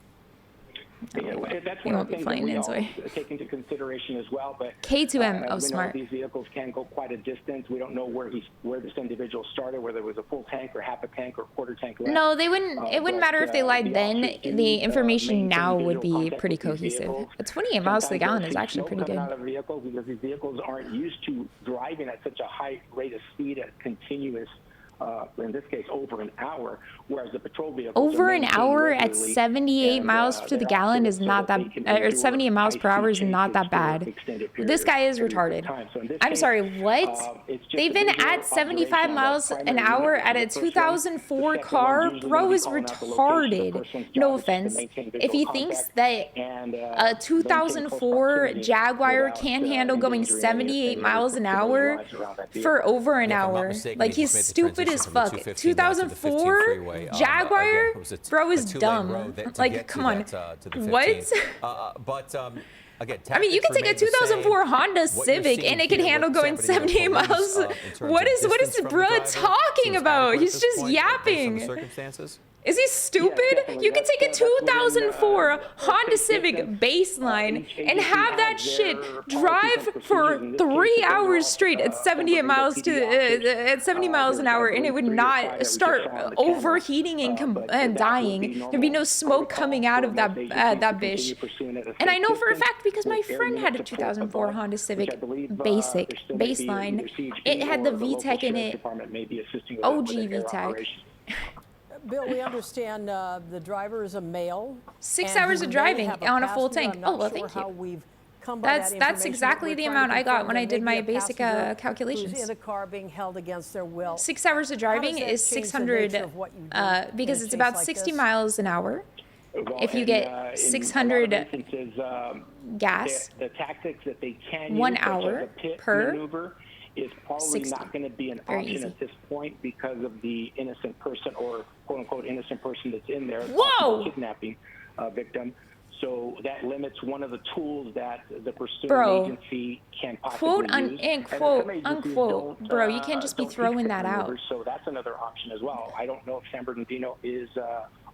Yeah, that's You one won't of the be things that flying we all Inzoy. take into consideration as well. But K2M, oh we know smart. these vehicles can go quite a distance. We don't know where this individual started, whether it was a full tank or half a tank or quarter tank left. No, they wouldn't. It wouldn't matter if they lied then. The information now would be pretty cohesive. But 28 miles to the gallon is actually pretty good. Out of vehicles because these vehicles aren't used to driving at such a high rate of speed at continuous. In this case, over an hour, whereas the patrol vehicles Over are an maintained hour at regularly, 78 and, miles to the they're gallon operated is so not that that, they can or endure 78 miles per hour is high-speed not that chases for bad. extended This periods guy is of retarded. time. So in this I'm case, sorry, what? it's just They've a been visual at 75 observation on miles that an primary hour unit at for a the first one. 2004 The second car? one's usually Bro gonna be is calling out the location. The retarded. first one's No job is just to offense. maintain If visual he thinks contact that and, a maintain close 2004 proximity Jaguar without, can handle going endangering 78 any miles an civilian hour lives around that for vehicle. over an Yeah, if I'm not hour, mistaken, like he he's just made the stupid as transition from the fuck. 215 now to the 15 2004 freeway. Jaguar, Again, it was bro, is two-lane dumb. road to Like, get come to on. that, to the 15. What? Again, I mean, you can take a 2004 Honda Civic and it can handle going 78 miles. What is bro talking about? He's just yapping. Circumstances? Is he stupid? definitely. You can take a That's within, 2004 Honda safe Civic distance. baseline Each and agency have that has shit their drive policies and for procedures. In this case, 3 the overall, hours straight at 78 San miles Bernardino PD to officers, at 70 miles an there's, I hour, and it believe, would 3 or 5 not that we just start saw on the camera. overheating and But that would dying. be There'd be no normal smoke protocol coming out for of most that agencies to bitch. continue pursuing at a And I safe know for a distance fact because my with air friend had a unit support 2004 above, Honda which Civic I believe, basic there still may be baseline. either CHP It had the or local VTEC in sheriff's it. department may be assisting with OG with air VTEC. operations. Bill, we understand the driver is a male. 6 and hours he of may driving have on a full passenger. tank. I'm Oh, not well, sure thank you. how we've come by that That's information. exactly We're the trying amount to I got confirm when I there did may my be a basic passenger calculations. Who's in a car being held against their will. 6 hours of driving How does that is change the 600 nature of what you do in because a it's case about like 60 this? miles an hour. Well, If you and, get in a lot of 600 instances, gas, the tactics that they can 1 use, such hour as a pit per maneuver, is probably 60. not going to be an Very option easy. at this point because of the innocent person or quote unquote innocent person that's in there, Whoa! possible kidnapping victim. So that limits one of the tools that the pursuing Bro, agency can possibly quote use. and some quote agencies unquote, don't, bro, you can't just be don't teach throwing pit that out. maneuvers, so that's another option as well. I don't know if San Bernardino is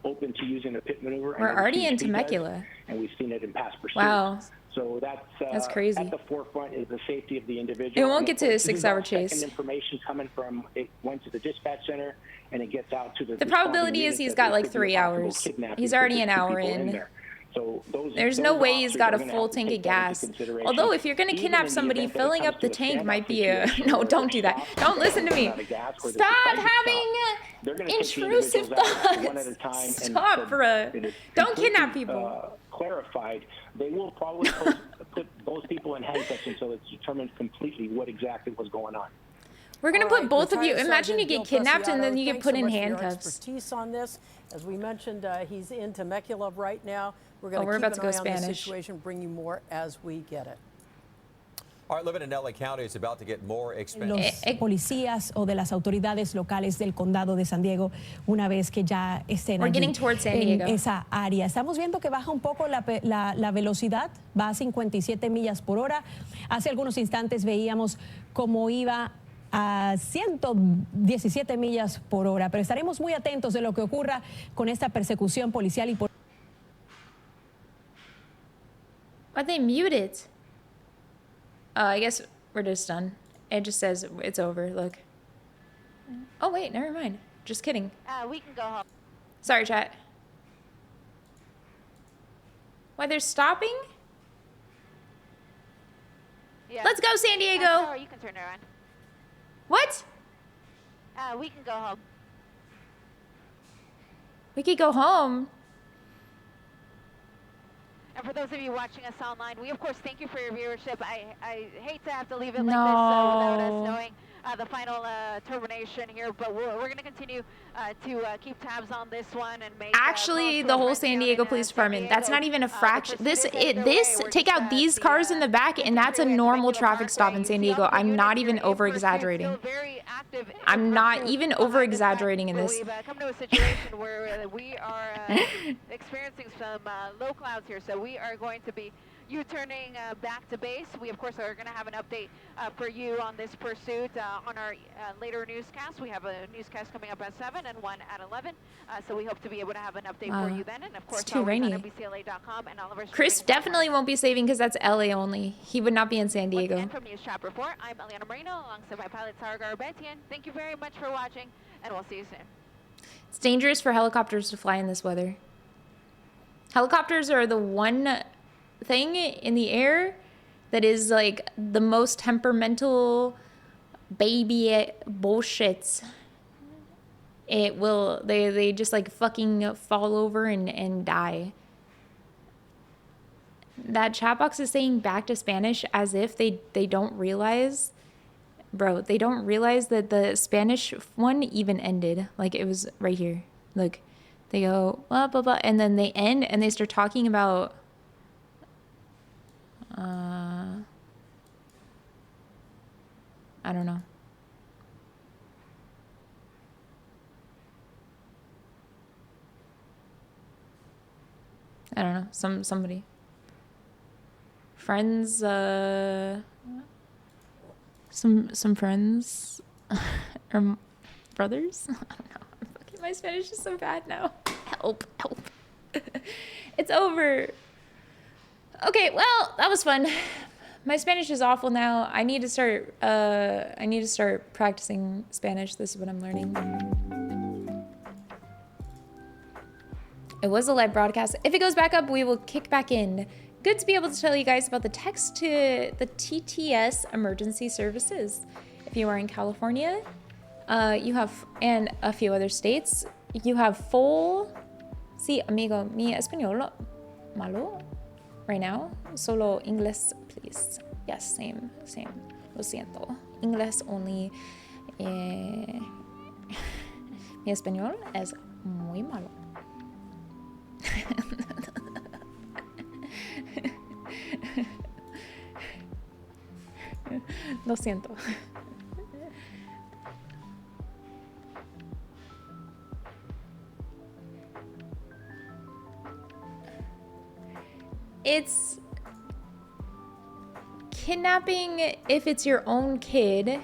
open to using a pit maneuver. We're I know already in CHP does, Temecula. and we've seen it in past pursuits. Wow. So that's crazy. At the forefront is the safety of the individual. It won't And get of to a course, this is 6-hour all chase. second information coming from it went to the dispatch center and it gets out to the. The probability is he's got like 3 hours. He's already an hour in. So There's no way he's officers got are a gonna full have to tank of take that into gas. consideration, Although if you're going to even kidnap in the somebody, event that it filling comes up the to a tank standoff might be a situation no. where Don't they're do that. stopped Don't and listen to they're me. out of gas, or there's a Stop crisis having they're gonna take the intrusive individuals out thoughts. one at a time and Stop, until bruh. it is Don't kidnap completely, people. Clarified, they will probably put those people in handcuffs until it's determined completely what exactly was going on. We're going to All put right, both of you. Retired Imagine you Sergeant get Bill kidnapped and then Preciado, you get thanks put so in much for your handcuffs. expertise on this. As we mentioned, he's in Temecula right now. We're going Oh, we're to about keep to an go eye on the Spanish. situation, bring you more as we get it. All right, living in LA County is about to get more expensive. Los policías o de las autoridades locales del condado de San Diego una vez que ya estén We're allí getting towards San en Diego. esa área. Estamos viendo que baja un poco la velocidad, va a 57 millas por hora. Hace algunos instantes veíamos cómo iba a 117 millas por hora, pero estaremos muy atentos de lo que ocurra con esta persecución policial y Why'd they mute it? I guess we're just done. It just says it's over, look. Oh, wait, never mind. Just kidding. We can go home. Sorry, chat. Why, they're stopping? Yeah. Let's go, San Diego! Sarah, you can turn it around. What? We can go home. We could go home. And for those of you watching us online, we of course thank you for your viewership. I hate to have to leave it like No. this without us knowing the final termination here, but we're going to continue to keep tabs on this one and make. Actually, the whole San Diego Police Department, that's not even a fraction. This, take out these cars in the back, and that's a normal traffic stop in San Diego. I'm not even over-exaggerating. I'm not even over-exaggerating in this. We've come to a situation where we are experiencing some low clouds here, so we are going to be U-turning back to base. We, of course, are going to have an update for you on this pursuit on our later newscast. We have a newscast coming up at 7 and one at 11, so we hope to be able to have an update for you then. And, of course, It's too rainy. on NBCLA.com and all of our Chris streaming definitely won't be saving because that's LA only. He would not be in San Once Diego. again, from News Chapter 4, I'm Eliana Moreno alongside my pilot, Sarah Garbetian. Thank you very much for watching, and we'll see you soon. It's dangerous for helicopters to fly in this weather. Helicopters are the one thing in the air that is like the most temperamental baby bullshits. It will, they just like fucking fall over and die. That Chatbox is saying back to Spanish as if they don't realize, bro, they don't realize that the Spanish one even ended. Like it was right here. Look, they go, blah, blah, blah, and then they end and they start talking about, I don't know. I don't know. Somebody. Friends, some friends or brothers? I don't know. My Spanish is so bad now. Help. It's over. Okay, well, that was fun. My Spanish is awful now. I need to start practicing Spanish. This is what I'm learning. It was a live broadcast. If it goes back up, we will kick back in. Good to be able to tell you guys about the text to the TTS emergency services. If you are in California, you have, and a few other states, you have full. Sí, amigo, mi español malo right now. Solo inglés, please. Yes, same. Lo siento. Inglés only. Mi español es muy malo. Lo siento. It's kidnapping if it's your own kid.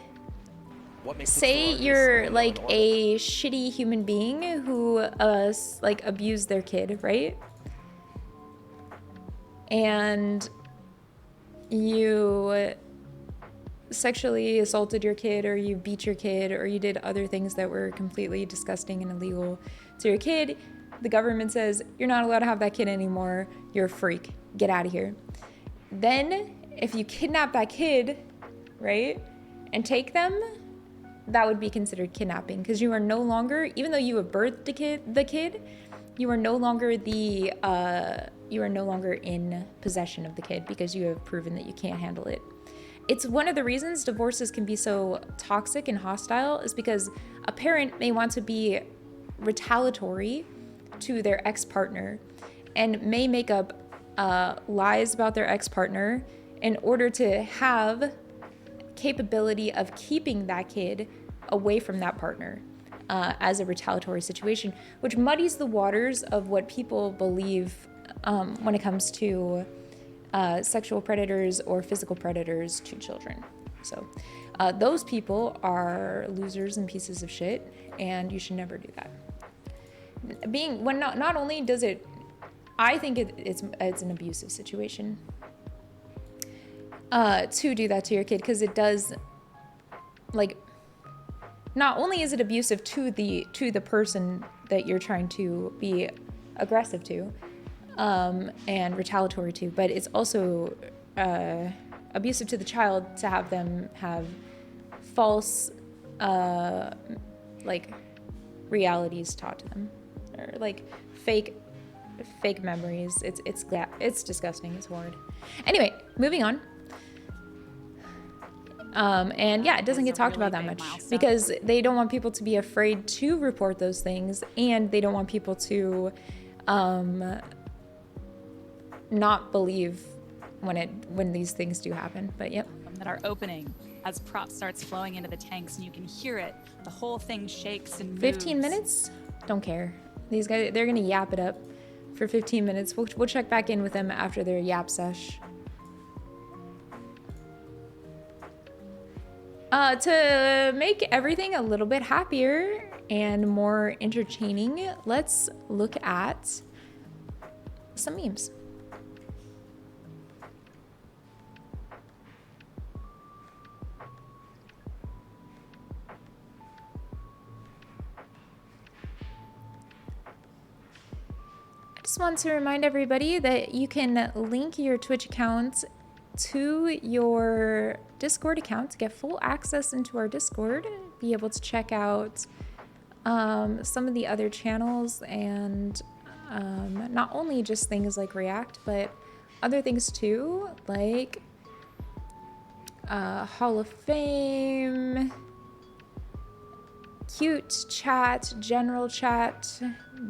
Say you're like a shitty human being who like abused their kid, right? And you sexually assaulted your kid, or you beat your kid, or you did other things that were completely disgusting and illegal to your kid. The government says, you're not allowed to have that kid anymore. You're a freak. Get out of here. Then, if you kidnap that kid, right, and take them, that would be considered kidnapping, because you are no longer, even though you have birthed the kid, you are no longer in possession of the kid because you have proven that you can't handle it. It's one of the reasons divorces can be so toxic and hostile, is because a parent may want to be retaliatory to their ex-partner and may make up lies about their ex-partner in order to have capability of keeping that kid away from that partner as a retaliatory situation, which muddies the waters of what people believe when it comes to sexual predators or physical predators to children. So those people are losers and pieces of shit, and you should never do that. Not only does it, I think it's an abusive situation to do that to your kid, because it does, like, not only is it abusive to the person that you're trying to be aggressive to and retaliatory to, but it's also abusive to the child to have them have false like realities taught to them, or like fake memories. It's disgusting. It's horrid. Anyway, moving on. And yeah, it doesn't get talked about that much because they don't want people to be afraid to report those things, and they don't want people to not believe when these things do happen. But yep. That are opening as prop starts flowing into the tanks, and you can hear it. The whole thing shakes and moves. 15 minutes? Don't care. These guys, they're gonna yap it up for 15 minutes. We'll check back in with them after their yap sesh. To make everything a little bit happier and more entertaining, let's look at some memes. I just want to remind everybody that you can link your Twitch account to your Discord account to get full access into our Discord, be able to check out some of the other channels, and not only just things like React, but other things too, like Hall of Fame, cute chat, general chat,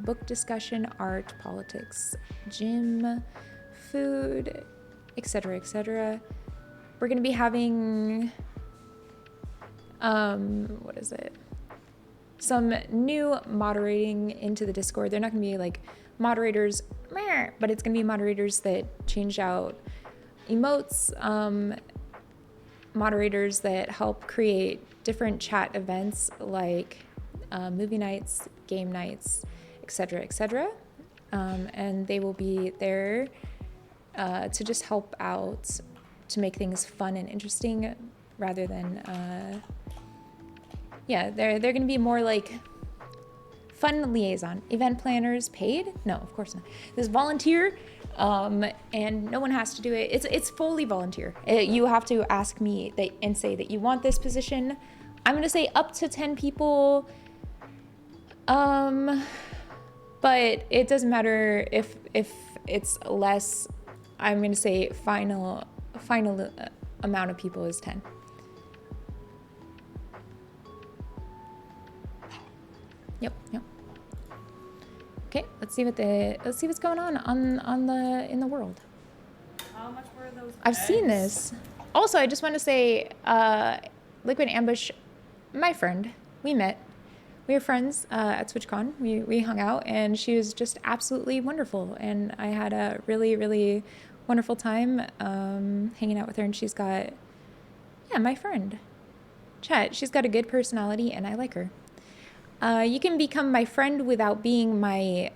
book discussion, art, politics, gym, food, etc., etc. We're going to be having, what is it? Some new moderating into the Discord. They're not going to be like moderators, but it's going to be moderators that change out emotes, moderators that help create different chat events like movie nights, game nights, etc., etc. And they will be there to just help out, to make things fun and interesting, rather than they're going to be more like fun liaison. Event planners paid? No, of course not. This volunteer, and no one has to do it. It's fully volunteer. You have to ask me and say that you want this position. I'm going to say up to 10 people, but it doesn't matter if it's less. I'm going to say final amount of people is 10. Yep. Okay, let's see what's going on in the world. How much were those I've seen this. Also, I just want to say, Liquid Ambush, my friend, we met. We were friends at TwitchCon. We hung out, and she was just absolutely wonderful. And I had a really, really wonderful time hanging out with her. And she's got, my friend, Chet. She's got a good personality, and I like her. You can become my friend without being my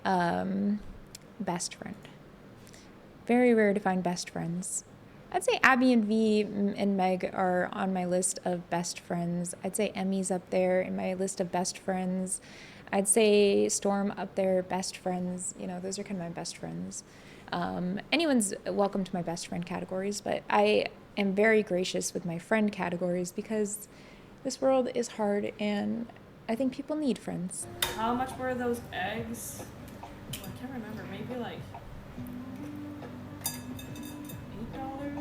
best friend. Very rare to find best friends. I'd say Abby and V and Meg are on my list of best friends. I'd say Emmy's up there in my list of best friends. I'd say Storm up there, best friends. You know, those are kind of my best friends. Anyone's welcome to my best friend categories, but I am very gracious with my friend categories because this world is hard and I think people need friends. How much were those eggs? Oh, I can't remember. Maybe like $8.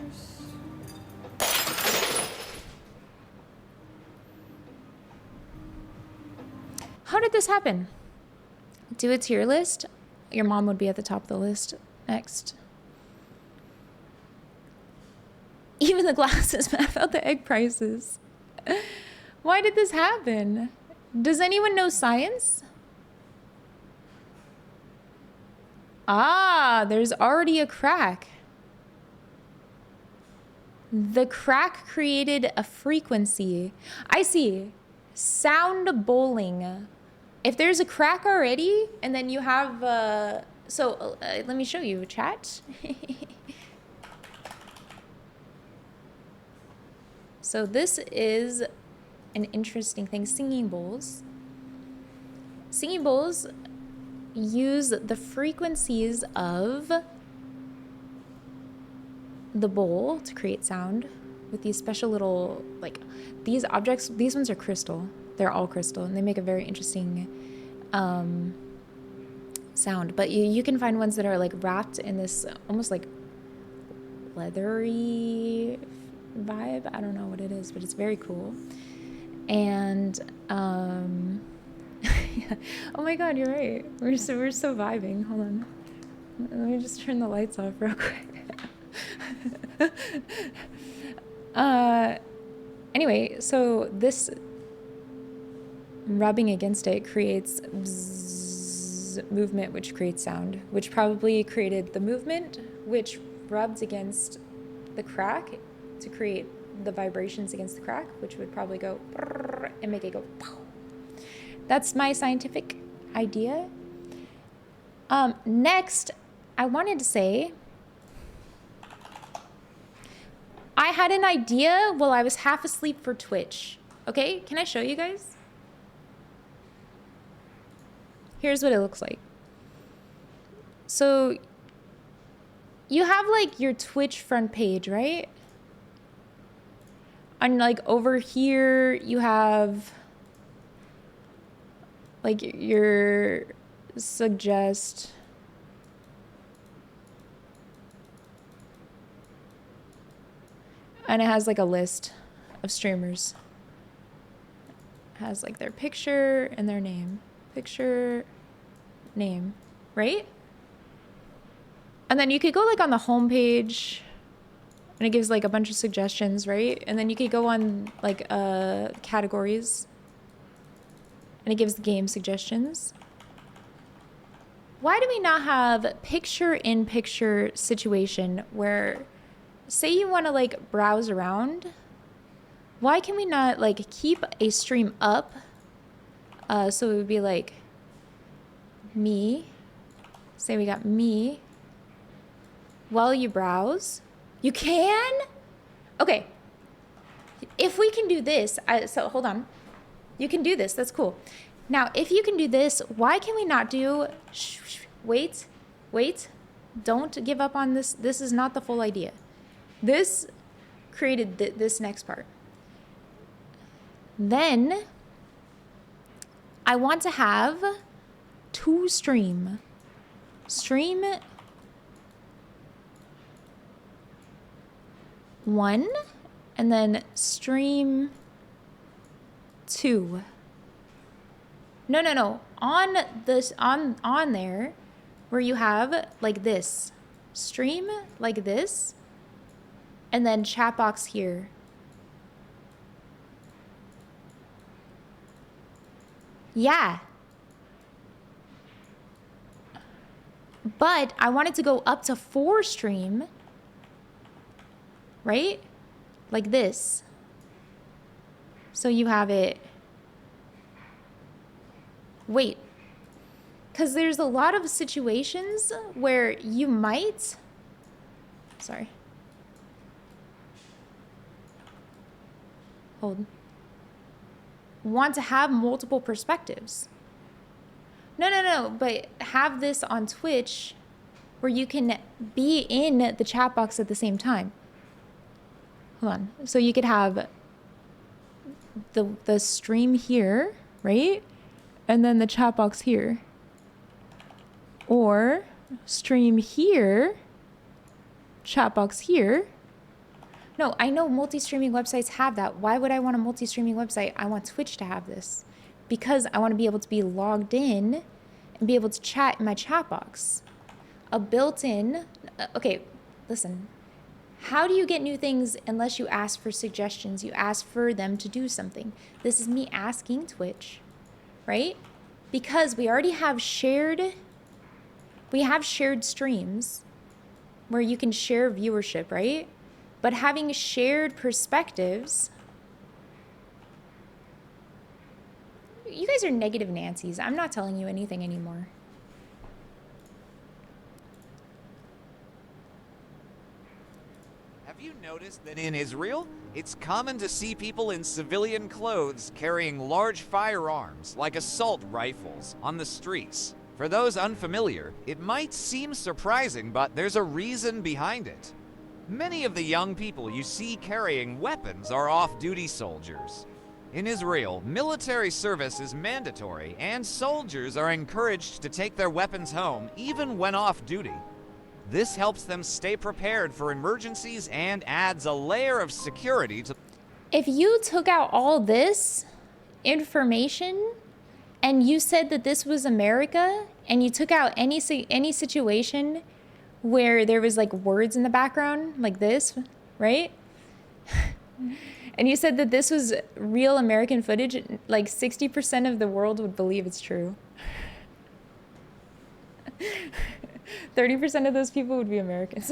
How did this happen? Do a tier list. Your mom would be at the top of the list next. Even the glasses mad about the egg prices. Why did this happen? Does anyone know science? Ah, there's already a crack. The crack created a frequency. I see. Sound bowling. If there's a crack already, and then you have, let me show you, chat. So this is an interesting thing. Singing bowls. Singing bowls use the frequencies of the bowl to create sound with these special little, like, these objects. These ones are crystal. They're all crystal, and they make a very interesting sound. But you can find ones that are like wrapped in this almost like leathery vibe. I don't know what it is, but it's very cool. And oh my god, you're right. We're so vibing. Hold on. Let me just turn the lights off real quick. Anyway, so this rubbing against it creates movement, which creates sound, which probably created the movement, which rubbed against the crack to create the vibrations against the crack, which would probably go and make it go pow. That's my scientific idea. Next, I wanted to say, I had an idea while I was half asleep for Twitch. Okay, can I show you guys? Here's what it looks like. So you have like your Twitch front page, right? And like over here, you have like your suggest. And it has like a list of streamers. It has like their picture and their name. Picture, name, right? And then you could go like on the home page and it gives like a bunch of suggestions, right? And then you could go on like categories and it gives the game suggestions. Why do we not have picture-in-picture situation where, say you want to like browse around, why can we not like keep a stream up? So it would be like me, say we got me, while you browse. You can? Okay. If we can do this, so hold on. You can do this, that's cool. Now, if you can do this, why can we not do, wait, don't give up on this. This is not the full idea. This created this next part. Then I want to have two stream 1 and then stream 2. No. On this, on there where you have like this stream like this and then chat box here. Yeah. But I wanted to go up to 4 stream, right? Like this. So you have it. Wait. Because there's a lot of situations where you might, sorry. Hold. Want to have multiple perspectives. No, but have this on Twitch where you can be in the chat box at the same time. Hold on. So you could have the stream here, right? And then the chat box here. Or stream here, chat box here. No, I know multi-streaming websites have that. Why would I want a multi-streaming website? I want Twitch to have this because I want to be able to be logged in and be able to chat in my chat box. A built-in, okay, listen. How do you get new things unless you ask for suggestions? You ask for them to do something. This is me asking Twitch, right? Because we already have shared streams where you can share viewership, right? But having shared perspectives, you guys are negative Nancy's. I'm not telling you anything anymore. Have you noticed that in Israel, it's common to see people in civilian clothes carrying large firearms, like assault rifles, on the streets? For those unfamiliar, it might seem surprising, but there's a reason behind it. Many of the young people you see carrying weapons are off-duty soldiers. In Israel, military service is mandatory, and soldiers are encouraged to take their weapons home even when off-duty. This helps them stay prepared for emergencies and adds a layer of security to... If you took out all this information and you said that this was America and you took out any situation where there was like words in the background like this, right? And you said that this was real American footage, like 60% of the world would believe it's true. 30% of those people would be Americans.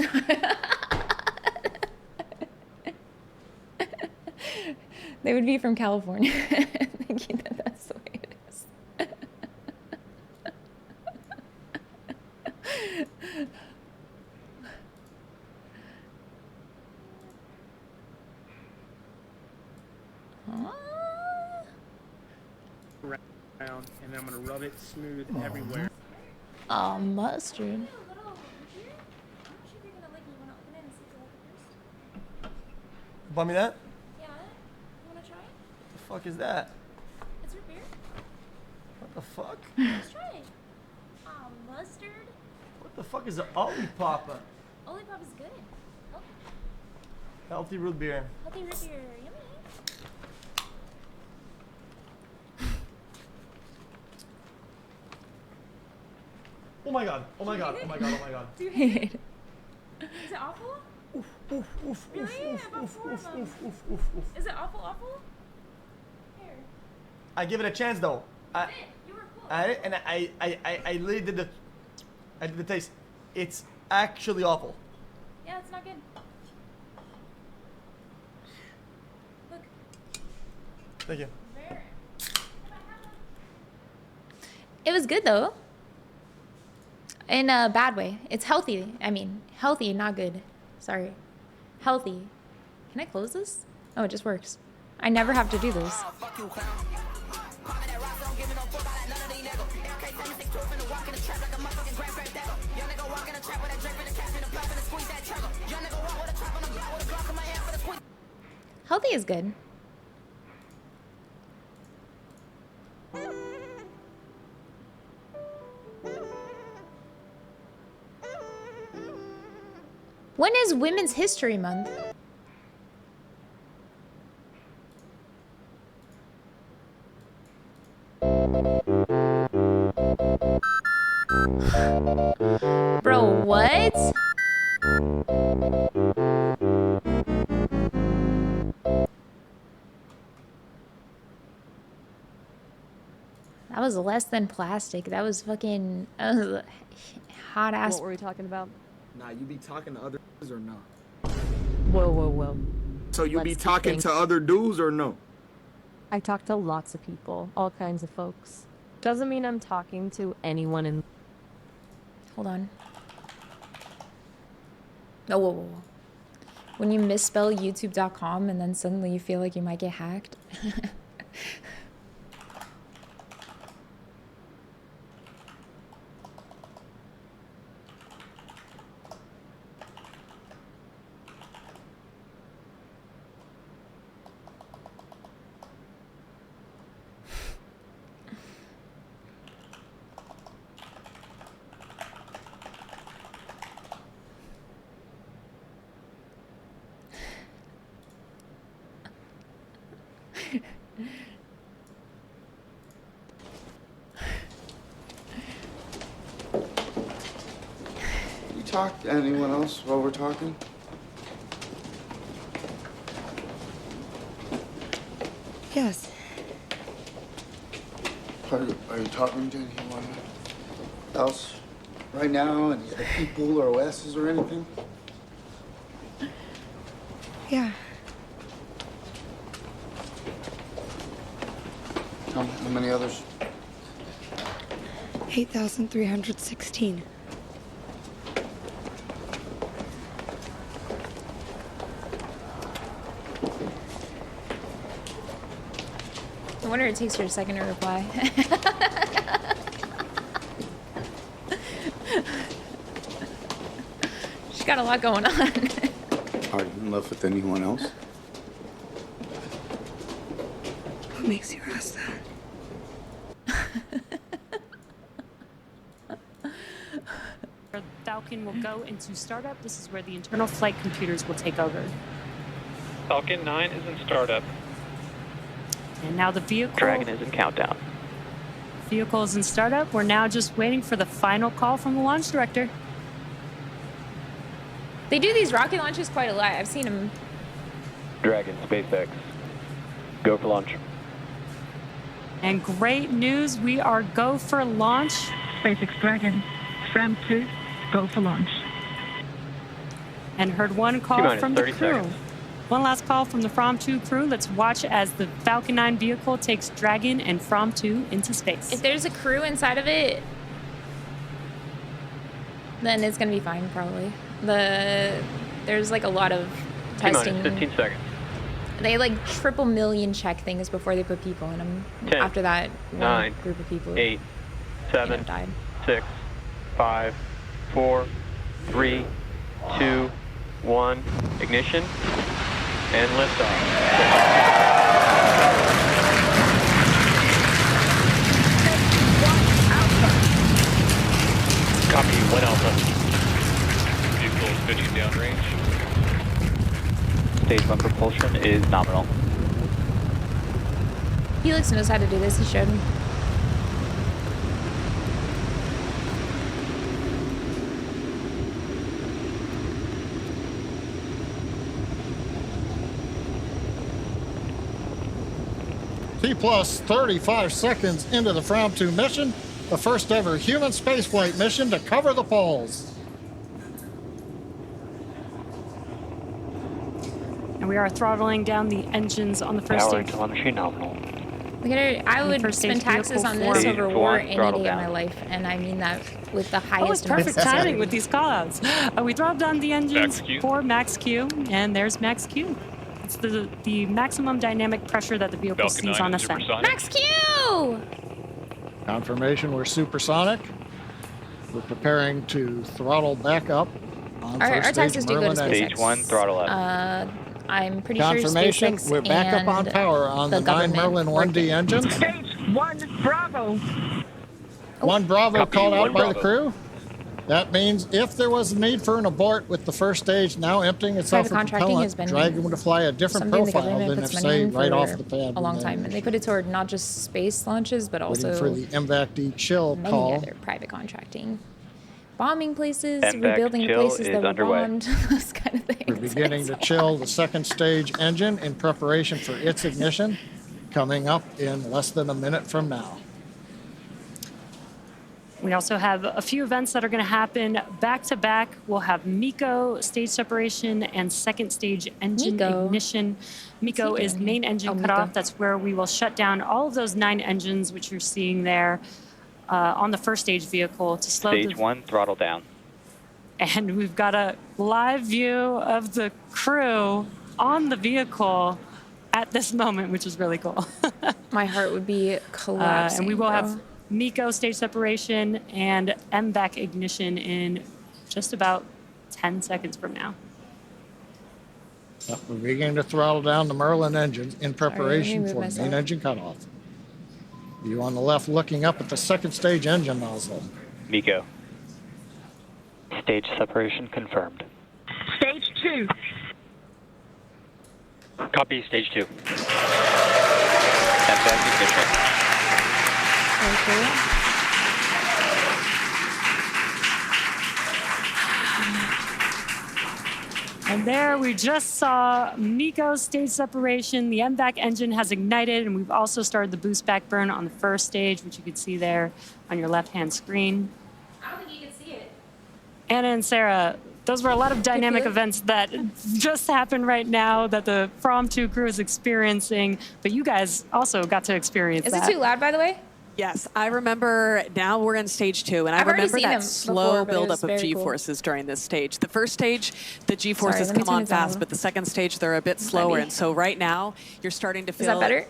They would be from California, thinking that that's the way it is. Around, and then I'm gonna rub it smooth everywhere. Oh, mustard. Buy me that? Yeah, you wanna try it? The fuck is that? It's root beer. What the fuck? Let's try it. Oh, mustard. What the fuck is an Olipapa? Olipop is good. Healthy. Healthy root beer. Healthy root beer. Yummy. Oh my god. Oh my god. Oh my god. Oh my god. Do you hate it? Is it awful? Oof, oof, oof, Really? oof, About oof, four oof, of them. oof, oof, oof, oof. Is it awful? Here. I give it a chance though. That's it. You were cool. And I literally did the taste. It's actually awful. Yeah, it's not good. Look. Thank you. It was good though. In a bad way. It's healthy. I mean, healthy, not good. Sorry. Healthy. Can I close this? Oh, it just works. I never have to do this. Healthy is good. When is Women's History Month? Bro, what? That was less than plastic. That was fucking hot ass. What were we talking about? Nah, you be talking to others or no? Whoa. So you be Let's talking think. to other dudes or no? I talk to lots of people, all kinds of folks. Doesn't mean I'm talking to anyone in... Hold on. Oh, whoa. When you misspell youtube.com and then suddenly you feel like you might get hacked. You talk to anyone else while we're talking? Yes. Are you talking to anyone else right now? Any other people or OSs or anything? Yeah. How many others? 8,316. I wonder it takes her a second to reply. She's got a lot going on. Are you in love with anyone else? What makes you ask that? Falcon will go into startup. This is where the internal flight computers will take over. Falcon 9 is in startup. And now the vehicle. Dragon is in countdown. Vehicle is in startup. We're now just waiting for the final call from the launch director. They do these rocket launches quite a lot. I've seen them. Dragon, SpaceX. Go for launch. And great news, we are go for launch. SpaceX Dragon, Fram 2, go for launch. And heard one call from the crew. Seconds. One last call from the From 2 crew. Let's watch as the Falcon 9 vehicle takes Dragon and From 2 into space. If there's a crew inside of it, then it's gonna be fine, probably. There's like a lot of testing. 15 seconds. They like triple million check things before they put people in them. 10, After that, one 9, group of people 8, 7, died. 6, 5, 4, 3, 2, 1. Ignition and liftoff. Copy, 1 Alpha. Vehicle is pitching downrange. Stage 1 propulsion is nominal. Felix knows how to do this. He showed me. T plus 35 seconds into the From 2 mission, the first ever human spaceflight mission to cover the poles. And we are throttling down the engines on the first Power stage. telemetry nominal. Look at her. I would First spend stage taxes on vehicle this four. over Stage war one, any throttle day of my down. life, and I mean that with the Oh, it's highest amount of perfect timing sincerity. with these callouts. We throttled down the engines Max Q. for Max Q, and there's Max Q. It's the maximum dynamic pressure that the vehicle Falcon sees 9 on is ascent. supersonic. Max Q! Confirmation we're supersonic. We're preparing to throttle back up on Our first stage taxes do go to Merlin engine. Stage 1, throttle up. I'm pretty sure Confirmation SpaceX we're back up on and power on the 9 government Merlin work 1D it. engines. Stage 1, Bravo. One Bravo Copy, called out one by the Bravo. crew. That means if there was a need for an abort with the first stage now emptying itself Private of contracting has propellant, been Dragon would fly a different something the profile government than if, puts money say, in right for off the pad. a long with time, and engines. they put it toward not just space launches, but Waiting also for the MVAC-D chill many call. other private contracting, bombing places, MVAC rebuilding the chill places is that were underway. bombed, those kind of things. We're beginning to chill the second stage engine in preparation for its ignition, coming up in less than a minute from now. We also have a few events that are going to happen back to back. We'll have MECO stage separation and second stage engine MECO? ignition. MECO is doing? main engine Oh, cutoff. MECO. That's where we will shut down all of those 9 engines, which you're seeing there on the first stage vehicle to slow Stage the. 1, throttle down. And we've got a live view of the crew on the vehicle at this moment, which is really cool. My heart would be collapsing. And we will bro. have MECO stage separation and MVAC ignition in just about 10 seconds from now. We're beginning to throttle down the Merlin engines in preparation move for myself. main engine cutoff. You on the left looking up at the second stage engine nozzle. MECO. Stage separation confirmed. Stage 2. Copy, stage 2. MVAC ignition. Okay. And there we just saw MECO stage separation. The MVAC engine has ignited, and we've also started the boost back burn on the first stage, which you can see there on your left-hand screen. I don't think you can see it. Anna and Sarah, those were a lot of dynamic events that just happened right now that the From 2 crew is experiencing, but you guys also got to experience Is that. it too loud, by the way? Yes, I remember. Now we're in stage 2, and I remember that slow buildup of G-forces during this stage. The first stage, the G-forces come on fast, but the second stage, they're a bit slower. And so right now, you're starting to feel it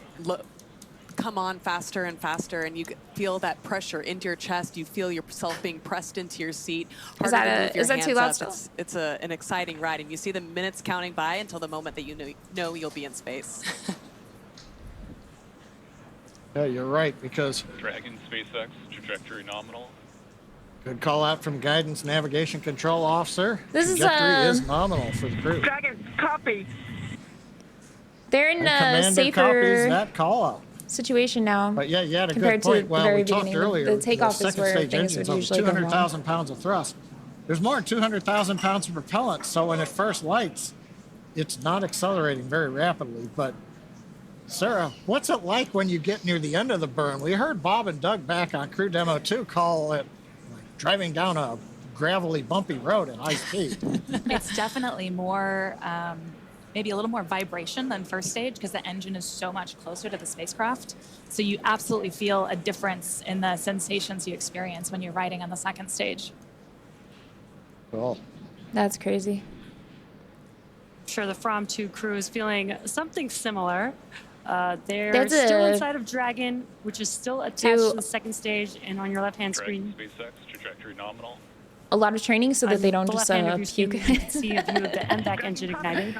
come on faster and faster, and you feel that pressure into your chest. You feel yourself being pressed into your seat. Is that too loud still? It's an exciting ride, and you see the minutes counting by until the moment that you know you'll be in space. Yeah, you're right, because Dragon SpaceX trajectory nominal. good call out from guidance navigation control officer. This trajectory is nominal for the crew. Dragon, copy. They're in a Commander copies safer that call out. situation now. But yeah, you had a compared good point. to the Well, very we talked beginning. earlier. The takeoff is second where stage things would engines usually over go wrong. 200,000 pounds of thrust. There's more than 200,000 pounds of propellant, so when it first lights, it's not accelerating very rapidly. But Sarah, what's it like when you get near the end of the burn? We heard Bob and Doug back on Crew Demo 2 call it like driving down a gravelly, bumpy road at high speed. It's definitely more, maybe a little more vibration than first stage because the engine is so much closer to the spacecraft. So you absolutely feel a difference in the sensations you experience when you're riding on the second stage. Cool. That's crazy. I'm sure the From 2 crew is feeling something similar. They're There's still a- inside of Dragon, which is still attached to the second stage, and on your left-hand Dragon screen. SpaceX trajectory nominal. A lot of training so that they don't the just left hand of your screen, puke. you can see a view of the MVAC engine igniting.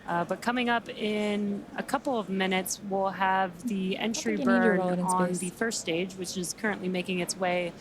But coming up in a couple of minutes, we'll have the entry think you need to burn roll it in on space. the first stage, which is currently making its way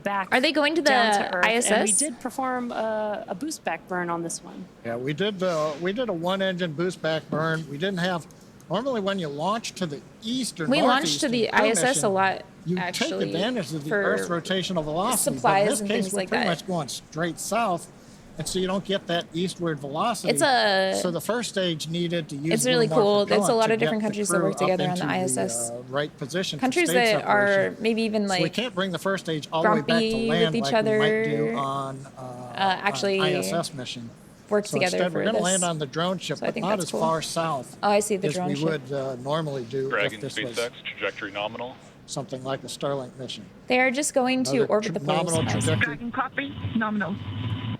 back. Are they going to the down to Earth. ISS? And we did perform a boost back burn on this one. Yeah, we did a one-engine boost back burn. We didn't have. Normally, when you launch to the east or We launched northeast to the in crew ISS mission, a lot, you actually, take advantage of the for Earth's rotational velocity. supplies but in this and case, things we're like pretty that. much going straight south, and so you don't get that eastward velocity. It's so the first stage needed to use. It's a little really more cool. There's a propellant lot to of different get the countries that crew work up together on the into ISS. right position. for Countries stage that are separation. maybe even So we like can't bring the first stage all the way back to grumpy land with each like we might do other, on actually an ISS mission. work So together instead, for we're going to this. land on the drone ship, So I but think not that's as cool. far south Oh, I see the as drone we ship. would normally do Dragon if this was SpaceX trajectory nominal. something like a Starlink mission. They are just going to Another orbit the poles. nominal trajectory. Dragon, copy. Nominal.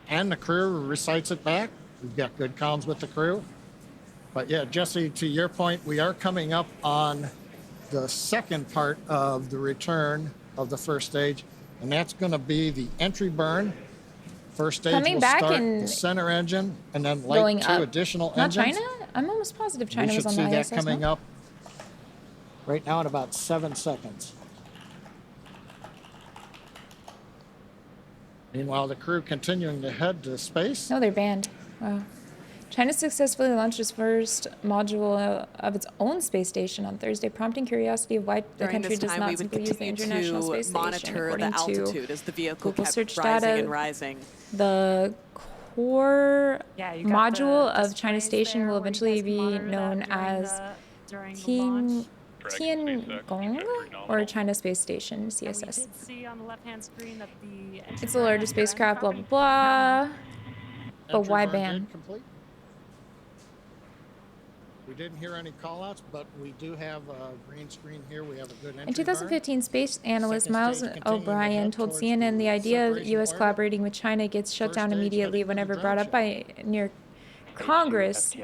And the crew recites it back. We've got good comms with the crew. But yeah, Jesse, to your point, we are coming up on the second part of the return of the first stage, and that's going to be the entry burn. First stage Coming will back start and the center engine, and then going light two up. additional Not engines. China? I'm almost positive China We was should on see the that ISS. coming no? up right now in about 7 seconds. Meanwhile, the crew continuing to head to space. No, they're banned. Wow. China successfully launched its first module of its own space station on Thursday, prompting curiosity of why the During country this does time, not we would simply use the continue International to Space Station, monitor the according altitude to as the vehicle Google kept search rising data. and rising. The core Yeah, you got module the of China displays Station there will where you eventually guys can be monitor that known as during the launch. Tiangong or China Space Station, CSS. We did see on the left-hand screen that the entry It's the largest burn spacecraft, blah, property- blah, blah. But Entry why burn ban? did complete. We didn't hear any callouts, but we do have a green screen here. We have a good entry In 2015, space analyst Second Miles stage continuing to O'Brien head told towards CNN the idea of separation U.S. orbit. collaborating with China gets shut First down stage immediately heading to the whenever drone brought up ship. by near Congress.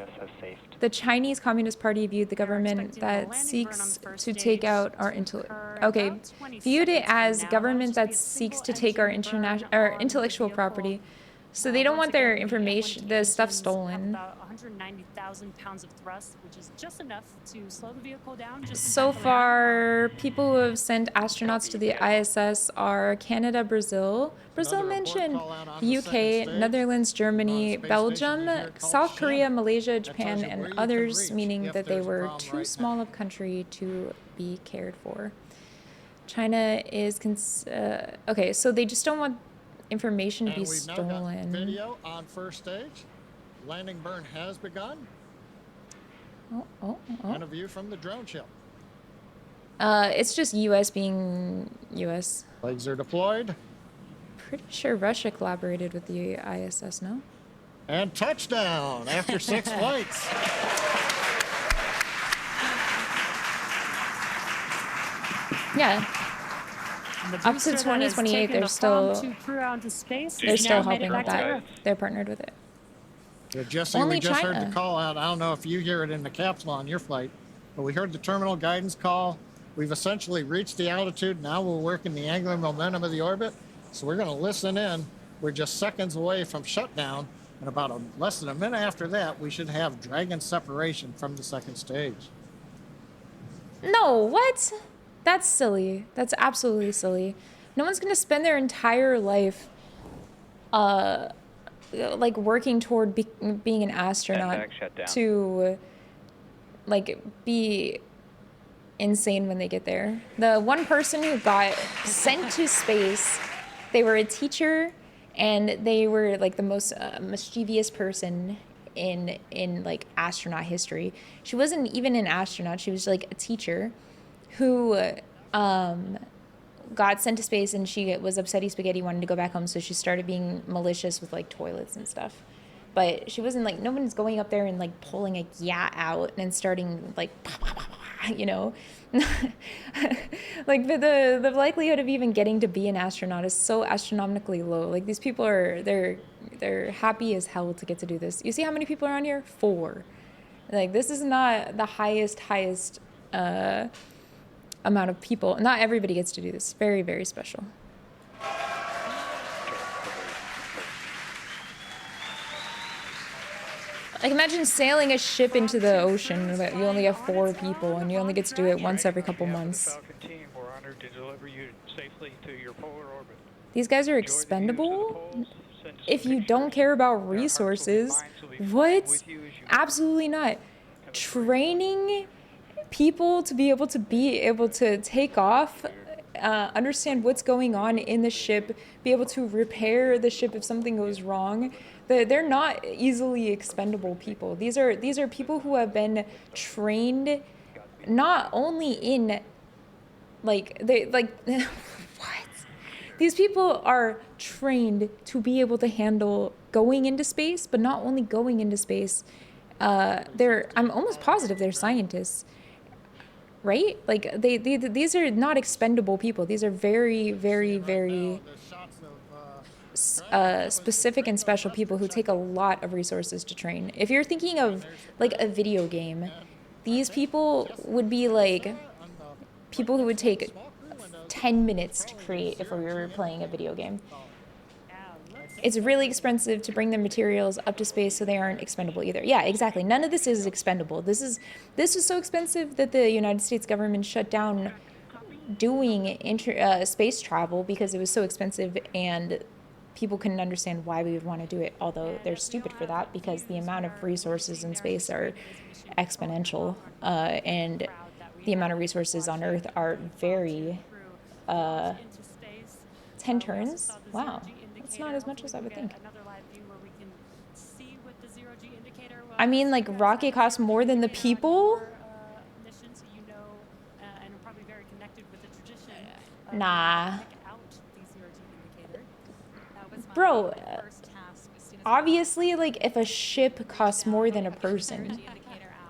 The Chinese Communist Party viewed the government that seeks to take out our viewed it as government that seeks to take our intellectual property. So they don't want their information, the stuff stolen. About 190,000 pounds of thrust, which is just enough to slow the vehicle down. Just in So time for landing. far, people who have sent astronauts to the ISS are Canada, Brazil mentioned, the UK, Netherlands, Germany, Belgium, South Korea, Malaysia, Japan, and others, meaning that they were too small of a country to be cared for. China is, so they just don't want information to be And we've now got stolen. video on first stage. Landing burn has begun. Oh. And a view from the drone ship. It's just U.S. being U.S. Legs are deployed. Pretty sure Russia collaborated with the ISS, no? And touchdown after 6 flights. Yeah. And the Up to booster that has 2028, taken they're the still Prom 2 crew out into space they're has still now made it helping back with to that. Earth. They're partnered with it. Yeah, Jesse, Only we just heard China. the call out. I don't know if you hear it in the capsule on your flight, but we heard the terminal guidance call. We've essentially reached the altitude. Now we're working the angular momentum of the orbit. So we're going to listen in. We're just seconds away from shutdown. And about less than a minute after that, we should have Dragon separation from the second stage. No, what? That's silly. That's absolutely silly. No one's gonna spend their entire life, like working toward being an astronaut to, like, be insane when they get there. The one person who got sent to space, they were a teacher, and they were like the most mischievous person in like astronaut history. She wasn't even an astronaut. She was like a teacher who got sent to space, and she was upsetty spaghetti, wanted to go back home, so she started being malicious with like toilets and stuff. But she wasn't like, no one's going up there and like pulling a yacht out and starting like, you know, like the likelihood of even getting to be an astronaut is so astronomically low. Like these people are, they're happy as hell to get to do this. You see how many people are on here? 4. Like this is not the highest amount of people. Not everybody gets to do this. Very, very special. Like imagine sailing a ship into the ocean, but you only have 4 people and you only get to do it once every couple months. These guys are expendable? If you don't care about resources, what? Absolutely not. Training people to be able to take off, understand what's going on in the ship, be able to repair the ship if something goes wrong. They're not easily expendable people. These are people who have been trained not only in what? These people are trained to be able to handle going into space, but not only going into space. I'm almost positive they're scientists. Right? Like these are not expendable people. These are very, very, very specific and special people who take a lot of resources to train. If you're thinking of like a video game, these people would be like people who would take 10 minutes to create if we were playing a video game. It's really expensive to bring the materials up to space, so they aren't expendable either. Yeah, exactly. None of this is expendable. This is so expensive that the United States government shut down doing space travel because it was so expensive, and people couldn't understand why we would want to do it. Although they're stupid for that because the amount of resources in space are exponential, and the amount of resources on Earth are very 10 turns. Wow. It's not as much as I would think. I mean, like, rocket costs more than the people? Nah. Bro, obviously, like, if a ship costs more than a person,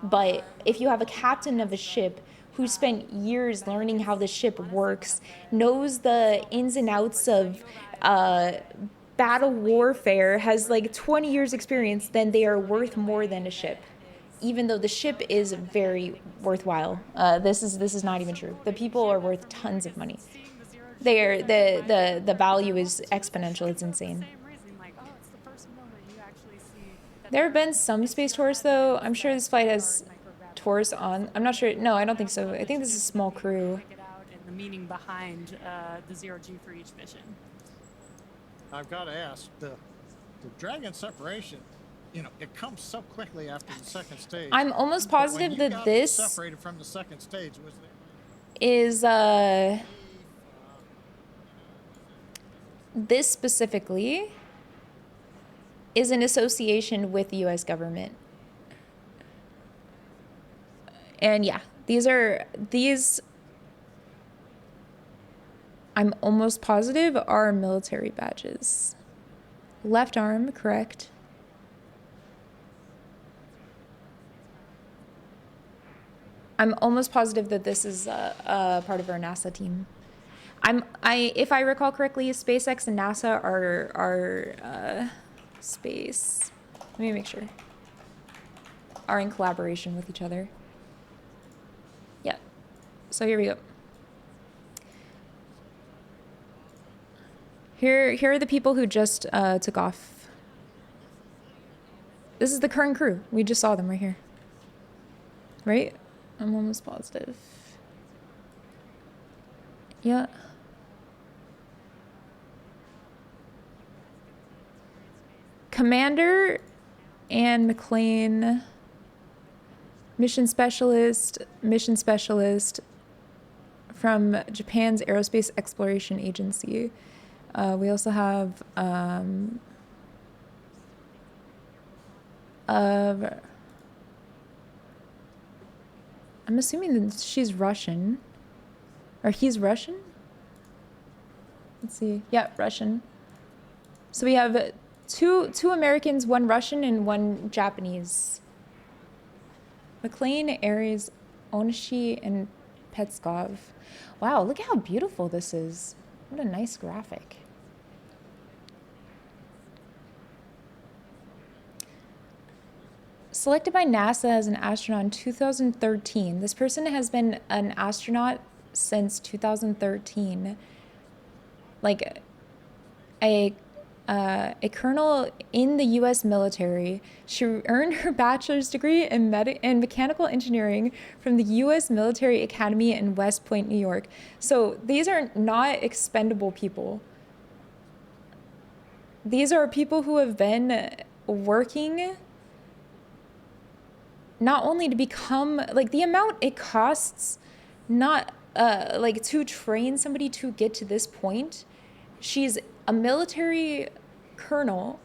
but if you have a captain of a ship who spent years learning how the ship works, knows the ins and outs of battle warfare, has like 20 years experience, then they are worth more than a ship. Even though the ship is very worthwhile. This is not even true. The people are worth tons of money. The value is exponential. It's insane. There have been some space tourists though. I'm sure this flight has tourists on. I'm not sure. No, I don't think so. I think this is a small crew. The meaning behind the 0G for each mission. I've got to ask, the Dragon separation, you know, it comes so quickly after the second stage. I'm almost positive that this separated from the second stage was this specifically is an association with the US government. And yeah, these I'm almost positive are military badges. Left arm, correct. I'm almost positive that this is a part of our NASA team. If I recall correctly, SpaceX and NASA are space. Let me make sure. Are in collaboration with each other. Yeah. So here we go. Here are the people who just took off. This is the current crew. We just saw them right here. Right? I'm almost positive. Yeah. Commander Anne McLean, mission specialist from Japan's Aerospace Exploration Agency. We also have I'm assuming that she's Russian, or he's Russian. Let's see. Yeah, Russian. So we have two Americans, one Russian and one Japanese. McLean, Aries, Onishi, and Petskov. Wow, look how beautiful this is. What a nice graphic. Selected by NASA as an astronaut in 2013. This person has been an astronaut since 2013. Like a colonel in the U.S. military. She earned her bachelor's degree in mechanical engineering from the U.S. Military Academy in West Point, New York. So these are not expendable people. These are people who have been working not only to become, like, the amount it costs not like to train somebody to get to this point. She's a military colonel.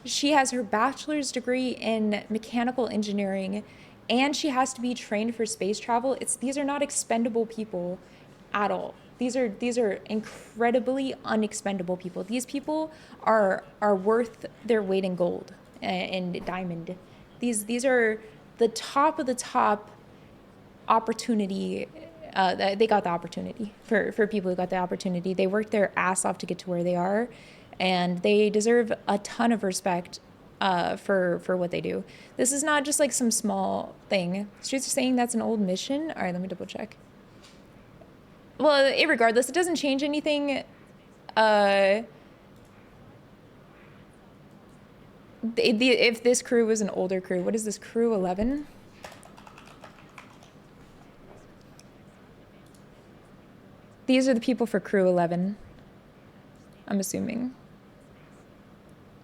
She has her bachelor's degree in mechanical engineering, and she has to be trained for space travel. These are not expendable people at all. These are incredibly unexpendable people. These people are worth their weight in gold and diamond. These are the top of the top opportunity. They got the opportunity for people who got the opportunity. They worked their ass off to get to where they are, and they deserve a ton of respect for what they do. This is not just like some small thing. Streets are saying that's an old mission. All right, let me double check. Well, regardless, it doesn't change anything. If this crew was an older crew, what is this, crew 11? These are the people for crew 11, I'm assuming.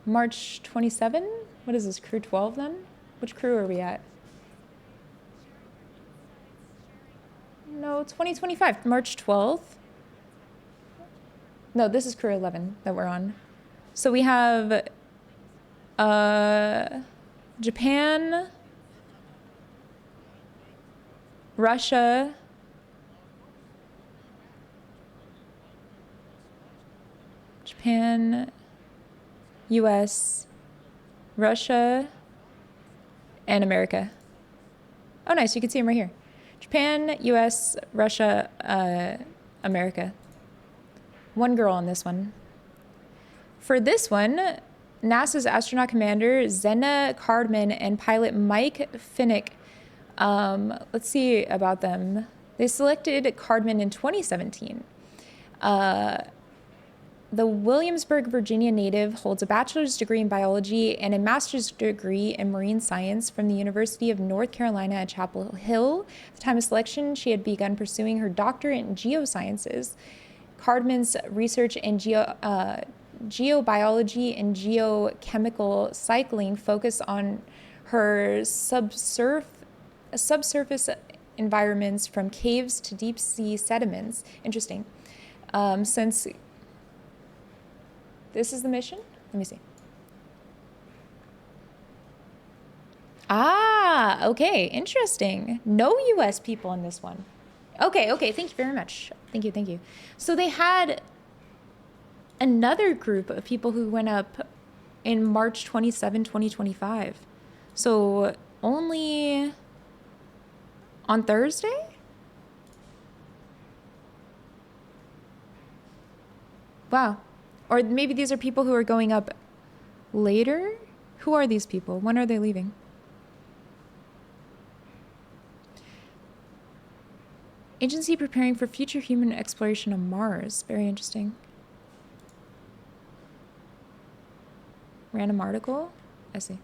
March 27? What is this, crew 12 then? Which crew are we at? No, 2025, March 12th. No, this is crew 11 that we're on. So we have Japan, Russia, Japan, US, Russia, and America. Oh, nice. You can see them right here. Japan, US, Russia, America. One girl on this one. For this one, NASA's astronaut commander, Zena Cardman, and pilot Mike Finnick. Let's see about them. They selected Cardman in 2017. The Williamsburg, Virginia native holds a bachelor's degree in biology and a master's degree in marine science from the University of North Carolina at Chapel Hill. At the time of selection, she had begun pursuing her doctorate in geosciences. Cardman's research in geobiology and geochemical cycling focus on her subsurface environments from caves to deep sea sediments. Interesting. Since This is the mission? Let me see. Ah, okay, interesting. No US people in this one. Okay, thank you very much. Thank you. So they had another group of people who went up in March 27, 2025. So only on Thursday? Wow. Or maybe these are people who are going up later? Who are these people? When are they leaving? Agency preparing for future human exploration of Mars. Very interesting. Random article? I see.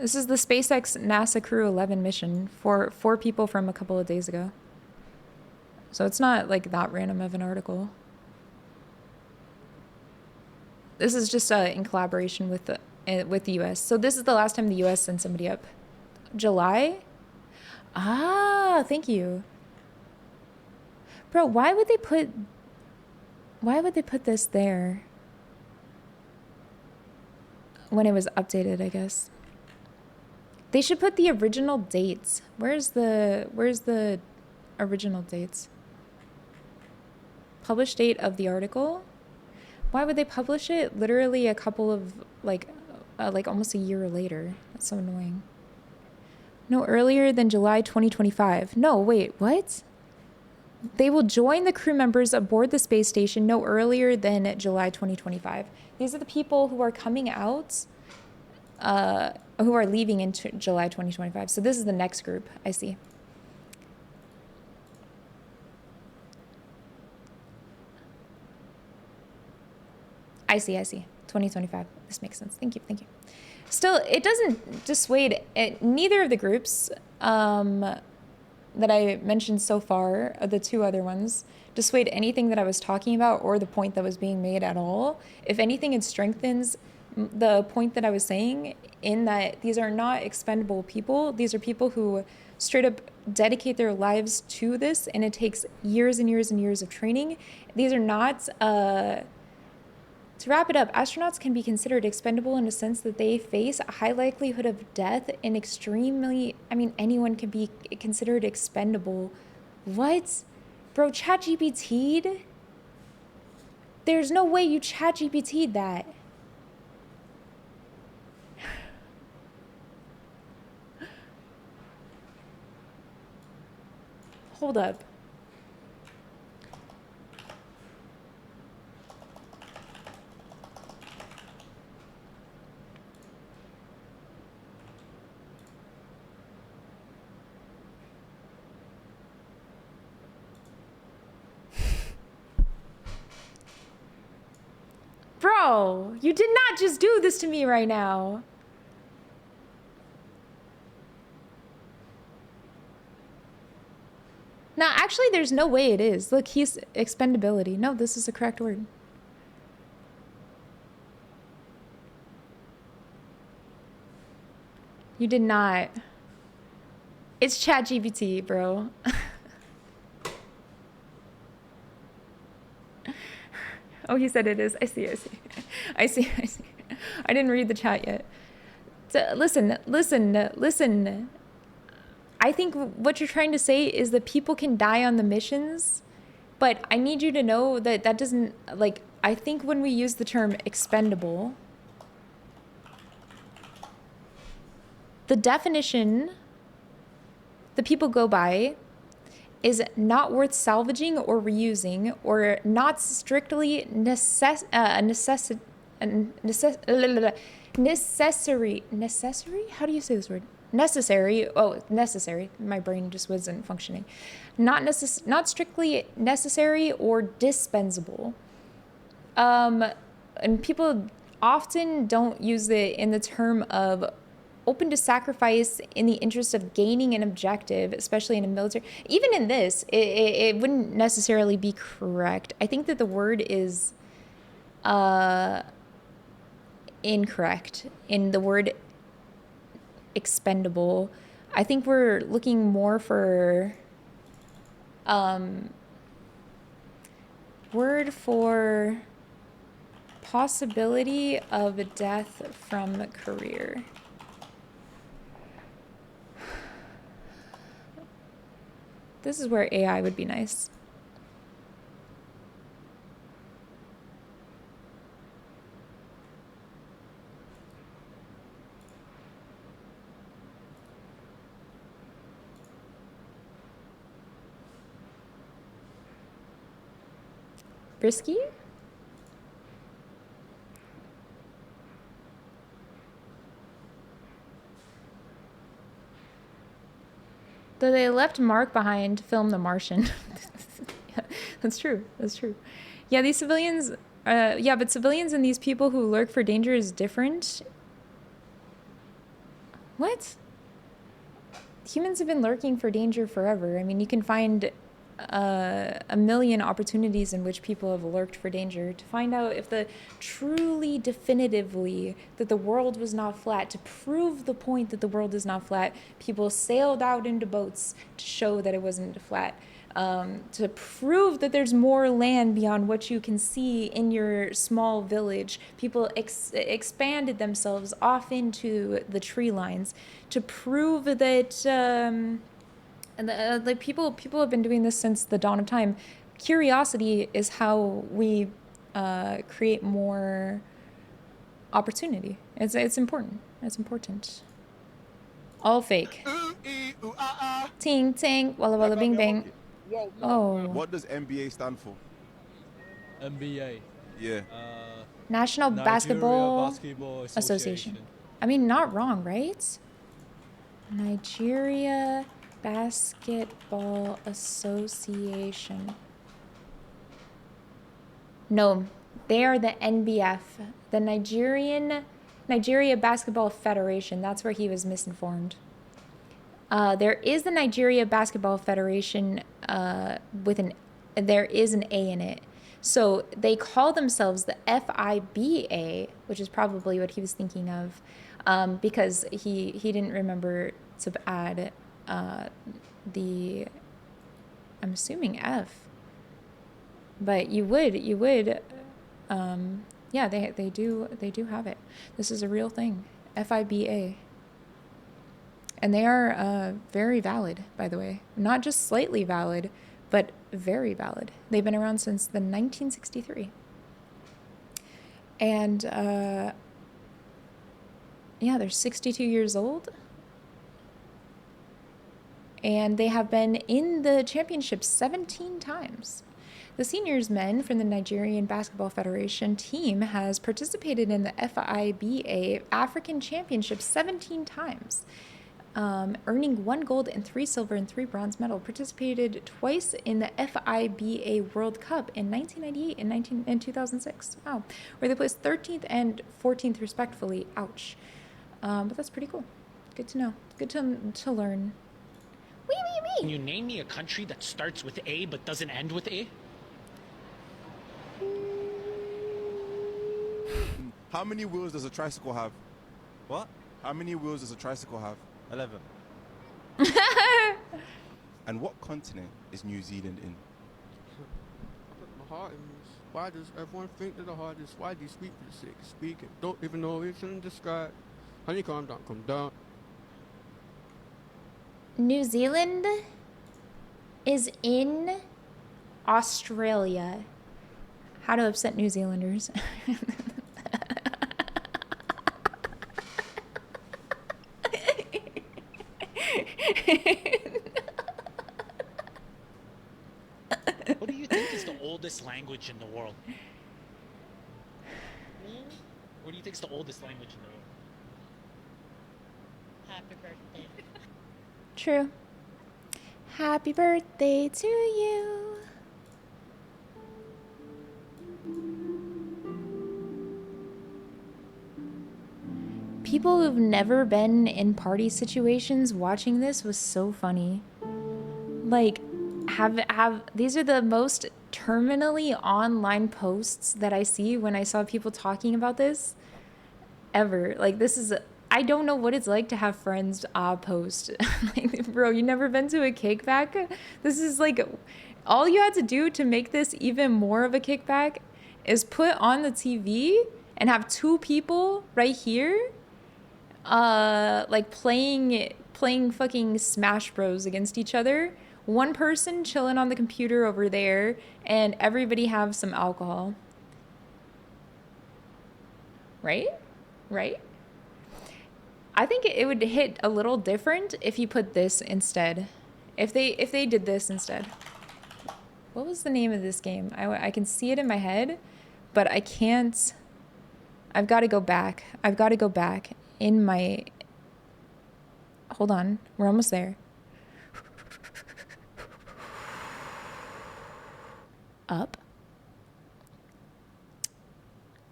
This is the SpaceX NASA Crew 11 mission for 4 people from a couple of days ago. So it's not like that random of an article. This is just in collaboration with the US. So this is the last time the US sent somebody up. July? Ah, thank you. Bro, why would they put this there when it was updated, I guess? They should put the original dates. Where's the original dates? Publish date of the article? Why would they publish it literally a couple of like almost a year later? That's so annoying. No earlier than July 2025. No, wait, what? They will join the crew members aboard the space station no earlier than July 2025. These are the people who are coming out, who are leaving in July 2025. So this is the next group. I see. I see. 2025. This makes sense. Thank you. Still, it doesn't dissuade neither of the groups that I mentioned so far, the 2 other ones, dissuade anything that I was talking about or the point that was being made at all. If anything, it strengthens the point that I was saying in that these are not expendable people. These are people who straight up dedicate their lives to this, and it takes years and years and years of training. These are not... To wrap it up, astronauts can be considered expendable in a sense that they face a high likelihood of death and anyone can be considered expendable. What? Bro, ChatGPT'd? There's no way you ChatGPT'd that. Hold up. Bro, you did not just do this to me right now. Now, actually, there's no way it is. Look, he's expendability. No, this is the correct word. You did not. It's ChatGPT, bro. Oh, he said it is. I see. I didn't read the chat yet. So, listen. I think what you're trying to say is that people can die on the missions, but I need you to know that that doesn't, like, I think when we use the term expendable, the definition the people go by is not worth salvaging or reusing, or not strictly necessary. How do you say this word? Necessary. Oh, necessary. My brain just wasn't functioning. Not strictly necessary or dispensable. And people often don't use it in the term of open to sacrifice in the interest of gaining an objective, especially in a military. Even in this, it wouldn't necessarily be correct. I think that the word is incorrect in the word expendable. I think we're looking more for Word for possibility of death from career. This is where AI would be nice. Risky? Though they left Mark behind to film The Martian. Yeah, that's true. That's true. Yeah, these civilians, yeah, but civilians and these people who lurk for danger is different. What? Humans have been lurking for danger forever. I mean, you can find a million opportunities in which people have lurked for danger to find out if the truly definitively that the world was not flat, to prove the point that the world is not flat, people sailed out into boats to show that it wasn't flat. To prove that there's more land beyond what you can see in your small village. People expanded themselves off into the tree lines to prove that like people have been doing this since the dawn of time. Curiosity is how we create more opportunity. It's important. It's important. All fake. Ting ting, walla walla bing bang. Oh. What does NBA stand for? NBA. Yeah. National Nigeria Basketball Association. Association. I mean, not wrong, right? Nigeria Basketball Association. No, they are the NBF, the Nigeria Basketball Federation. That's where he was misinformed. There is the Nigeria Basketball Federation there is an A in it. So they call themselves the FIBA, which is probably what he was thinking of, because he didn't remember to add I'm assuming F. But you would, yeah, they do have it. This is a real thing, FIBA. And they are very valid, by the way. Not just slightly valid, but very valid. They've been around since the 1963. And yeah, they're 62 years old. And they have been in the championship 17 times. The seniors men from the Nigerian Basketball Federation team has participated in the FIBA African Championship 17 times. Earning 1 gold and 3 silver and 3 bronze medal, participated twice in the FIBA World Cup in 1998 and 2006. Wow, where they placed 13th and 14th respectively. Ouch. But that's pretty cool. Good to know. Good to learn. Wee wee wee. Can you name me a country that starts with A but doesn't end with A? How many wheels does a tricycle have? What? How many wheels does a tricycle have? 11. And what continent is New Zealand in? The heart is, why does everyone think that the heart is? Why do you speak for the sake of speaking? Don't even know it's in the sky. Honey, calm down, come down. New Zealand is in Australia. How to upset New Zealanders. What do you think is the oldest language in the world? What do you think is the oldest language in the world? Happy birthday. True. Happy birthday to you. People who've never been in party situations watching this was so funny. Like, these are the most terminally online posts that I see when I saw people talking about this ever. Like, this is, I don't know what it's like to have friends post. Like, bro, you never been to a kickback? This is like all you had to do to make this even more of a kickback is put on the TV and have two people right here, like playing fucking Smash Bros against each other. One person chilling on the computer over there, and everybody have some alcohol. Right? Right? I think it would hit a little different if you put this instead. If they did this instead. What was the name of this game? I can see it in my head, but I can't. I've got to go back. I've got to go back in my... Hold on. We're almost there. Up.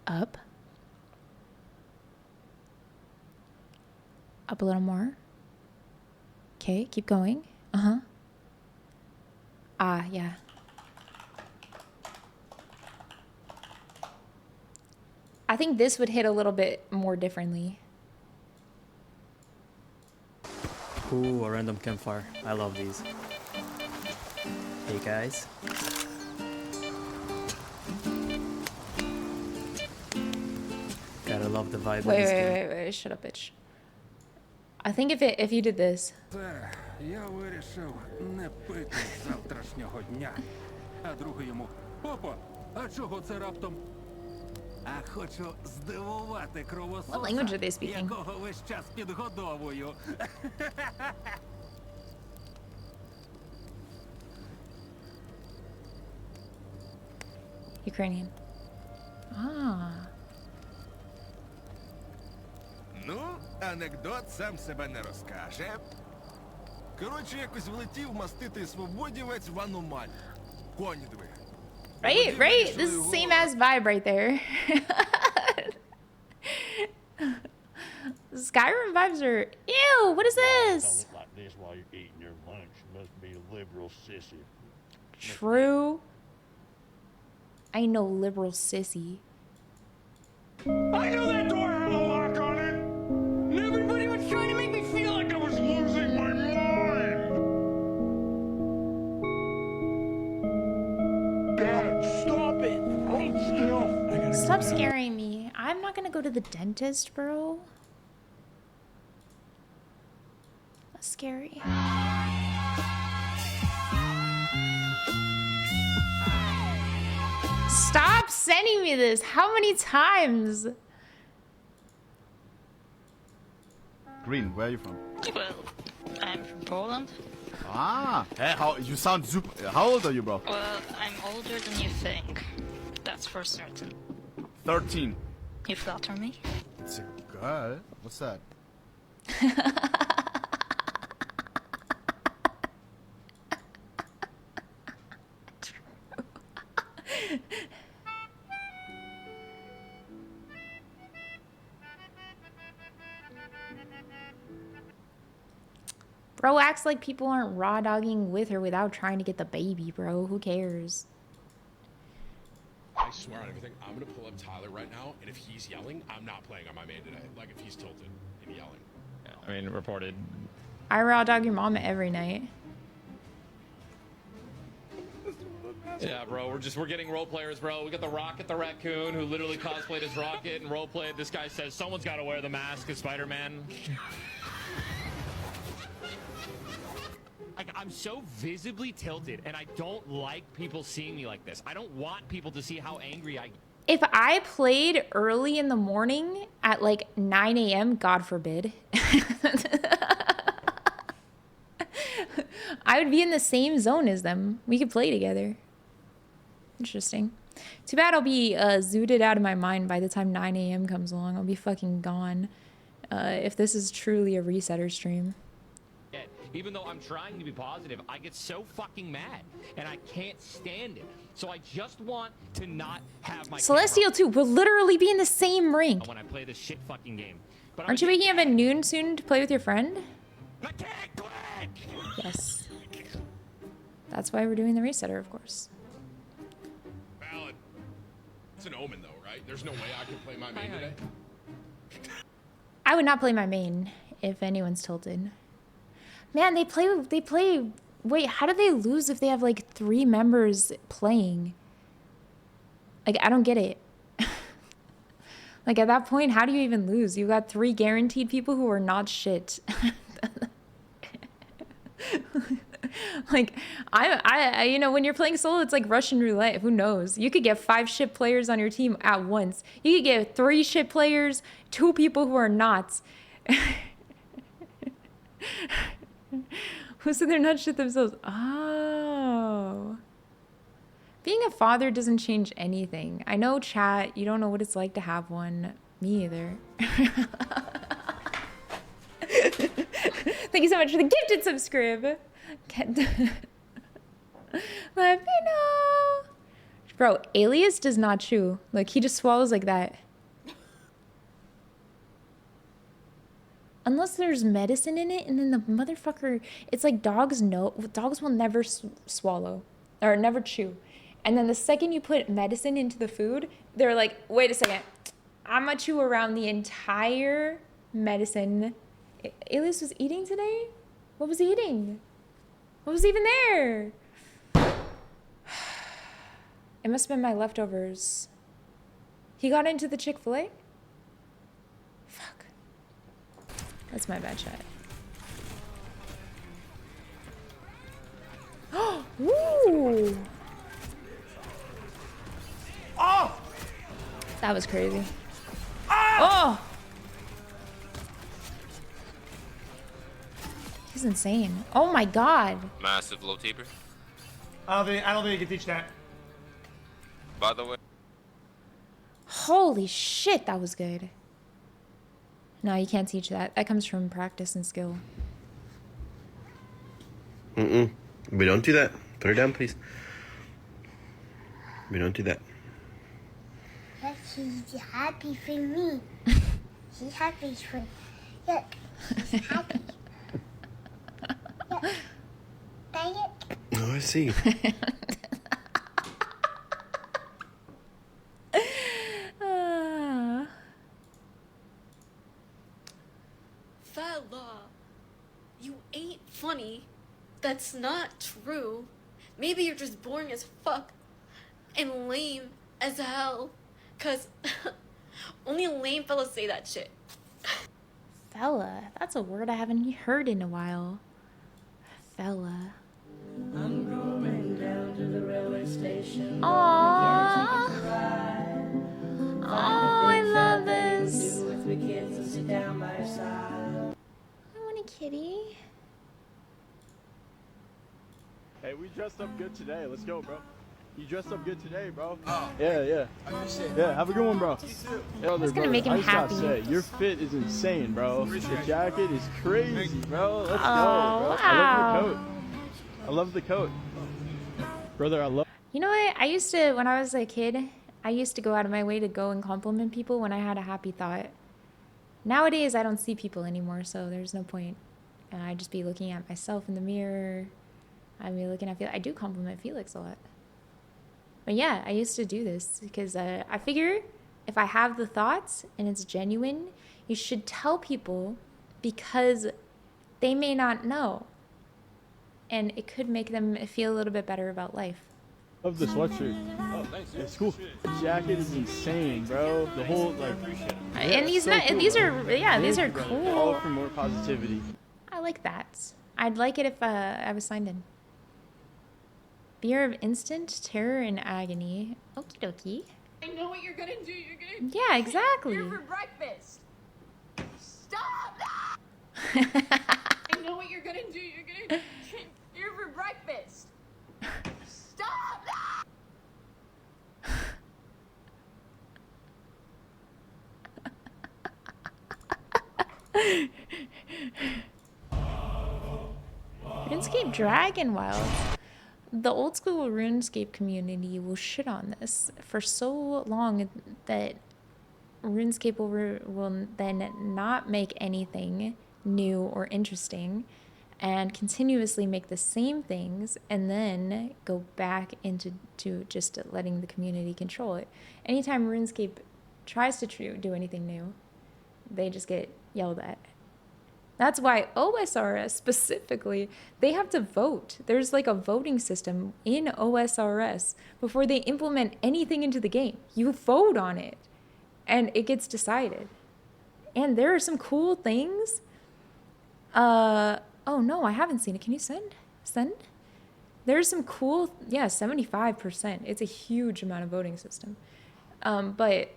Up. Up a little more. Okay, keep going. Uh-huh. Ah, yeah. I think this would hit a little bit more differently. Ooh, a random campfire. I love these. Hey guys. Gotta love the vibe. Wait. Shut up, bitch. I think if you did this. Я вирішив не пити з завтрашнього дня. А другий йому: "Папа, а чого це раптом?" А хочу здивувати кровососа, What language are they speaking? якого весь час підгодовую. Ukrainian. Ah. Ну, анекдот сам себе не розкаже. Коротше, якось влетів маститий свободівець в аномалію. Коні диви. Right? This is the same as vibe right there. Skyrim vibes are... Ew, what is this? Like this while you're eating your lunch. You must be a liberal sissy. True. I know liberal sissy. I know that door had a lock on it! And everybody was trying to make me feel like I was losing my mind! Dad, stop it! Hold still! Stop scaring me. I'm not gonna go to the dentist, bro. That's scary. Stop sending me this. How many times? Green, where are you from? Well, I'm from Poland. Ah, hey, you sound super. How old are you, bro? Well, I'm older than you think. That's for certain. 13. You flatter me? It's a girl. What's that? Bro acts like people aren't raw dogging with or without trying to get the baby, bro. Who cares? I swear on everything, I'm gonna pull up Tyler right now, and if he's yelling, I'm not playing on my main today. Like if he's tilted and yelling. Yeah, I mean, reported. I raw dog your mama every night. Yeah, bro, we're getting role players, bro. We got the Rocket the Raccoon who literally cosplayed as Rocket and role played. This guy says someone's got to wear the mask as Spider-Man. Like, I'm so visibly tilted, and I don't like people seeing me like this. I don't want people to see how angry I... If I played early in the morning at like 9 a.m., God forbid, I would be in the same zone as them. We could play together. Interesting. Too bad I'll be zooted out of my mind by the time 9 a.m. comes along. I'll be fucking gone if this is truly a resetter stream. Even though I'm trying to be positive, I get so fucking mad, and I can't stand it. So I just want to not have my... Celestial too. We'll literally be in the same rink. When I play this shit fucking game. But Aren't you waking up at noon soon to play with your friend? I can't quit! Yes. That's why we're doing the resetter, of course. Valid. It's an omen though, right? There's no way I can play my main today. I would not play my main if anyone's tilted. Man, they play Wait, how do they lose if they have like 3 members playing? Like, I don't get it. Like, at that point, how do you even lose? You got 3 guaranteed people who are not shit. Like, I you know, when you're playing solo, it's like Russian roulette. Who knows? You could get 5 shit players on your team at once. You could get 3 shit players, 2 people who are not. Who said they're not shit themselves? Oh. Being a father doesn't change anything. I know, chat, you don't know what it's like to have one. Me either. Thank you so much for the gifted subscribe. Let me know. Bro, Alias does not chew. Like, he just swallows like that. Unless there's medicine in it, and then the motherfucker, it's like dogs will never swallow or never chew. And then the second you put medicine into the food, they're like, wait a second, I'm gonna chew around the entire medicine. Alias was eating today? What was he eating? What was even there? It must have been my leftovers. He got into the Chick-fil-A? Fuck. That's my bad chat. Woo! Oh! That was crazy. Oh! He's insane. Oh my god. Massive low taper. I don't think you can teach that. By the way. Holy shit, that was good. No, you can't teach that. That comes from practice and skill. We don't do that. Put her down, please. We don't do that. She's happy for me. She's happy for... Look, she's happy. Look. Bang it. Oh, I see. Fella, you ain't funny. That's not true. Maybe you're just boring as fuck and lame as hell. Cause only lame fellas say that shit. Fella. That's a word I haven't heard in a while. Fella. I'm going down to the railway station. Aww. Oh, I love this. I want a kitty. Hey, we dressed up good today. Let's go, bro. You dressed up good today, bro. Oh. Yeah. Yeah, have a good one, bro. It's gonna make him I just happy. gotta say, your fit is insane, bro. The jacket is crazy, bro. Let's go, bro. Wow. I love your coat. I love the coat. Brother, I love... You know what? I used to, when I was a kid, I used to go out of my way to go and compliment people when I had a happy thought. Nowadays, I don't see people anymore, so there's no point. And I'd just be looking at myself in the mirror. I'd be looking at Felix. I do compliment Felix a lot. But yeah, I used to do this because I figure if I have the thoughts and it's genuine, you should tell people because they may not know. And it could make them feel a little bit better about life. Love the sweatshirt. Oh, thanks, it's cool. The jacket is insane, bro. The whole, like... And these, so cool, these bro. are, yeah, these are Thank you, brother. cool. All for more positivity. I like that. I'd like it if I was signed in. Beer of instant terror and agony. Okie dokie. I know what you're gonna do. You're gonna... Yeah, exactly. Here for breakfast. Stop! I know what you're gonna do. You're gonna... Here for breakfast. Stop! RuneScape Dragon Wilds. The old school RuneScape community will shit on this for so long that RuneScape will then not make anything new or interesting and continuously make the same things and then go back into just letting the community control it. Anytime RuneScape tries to do anything new, they just get yelled at. That's why OSRS specifically, they have to vote. There's like a voting system in OSRS before they implement anything into the game. You vote on it and it gets decided. And there are some cool things. Oh no, I haven't seen it. Can you send? Send? There's some cool, yeah, 75%. It's a huge amount of voting system. But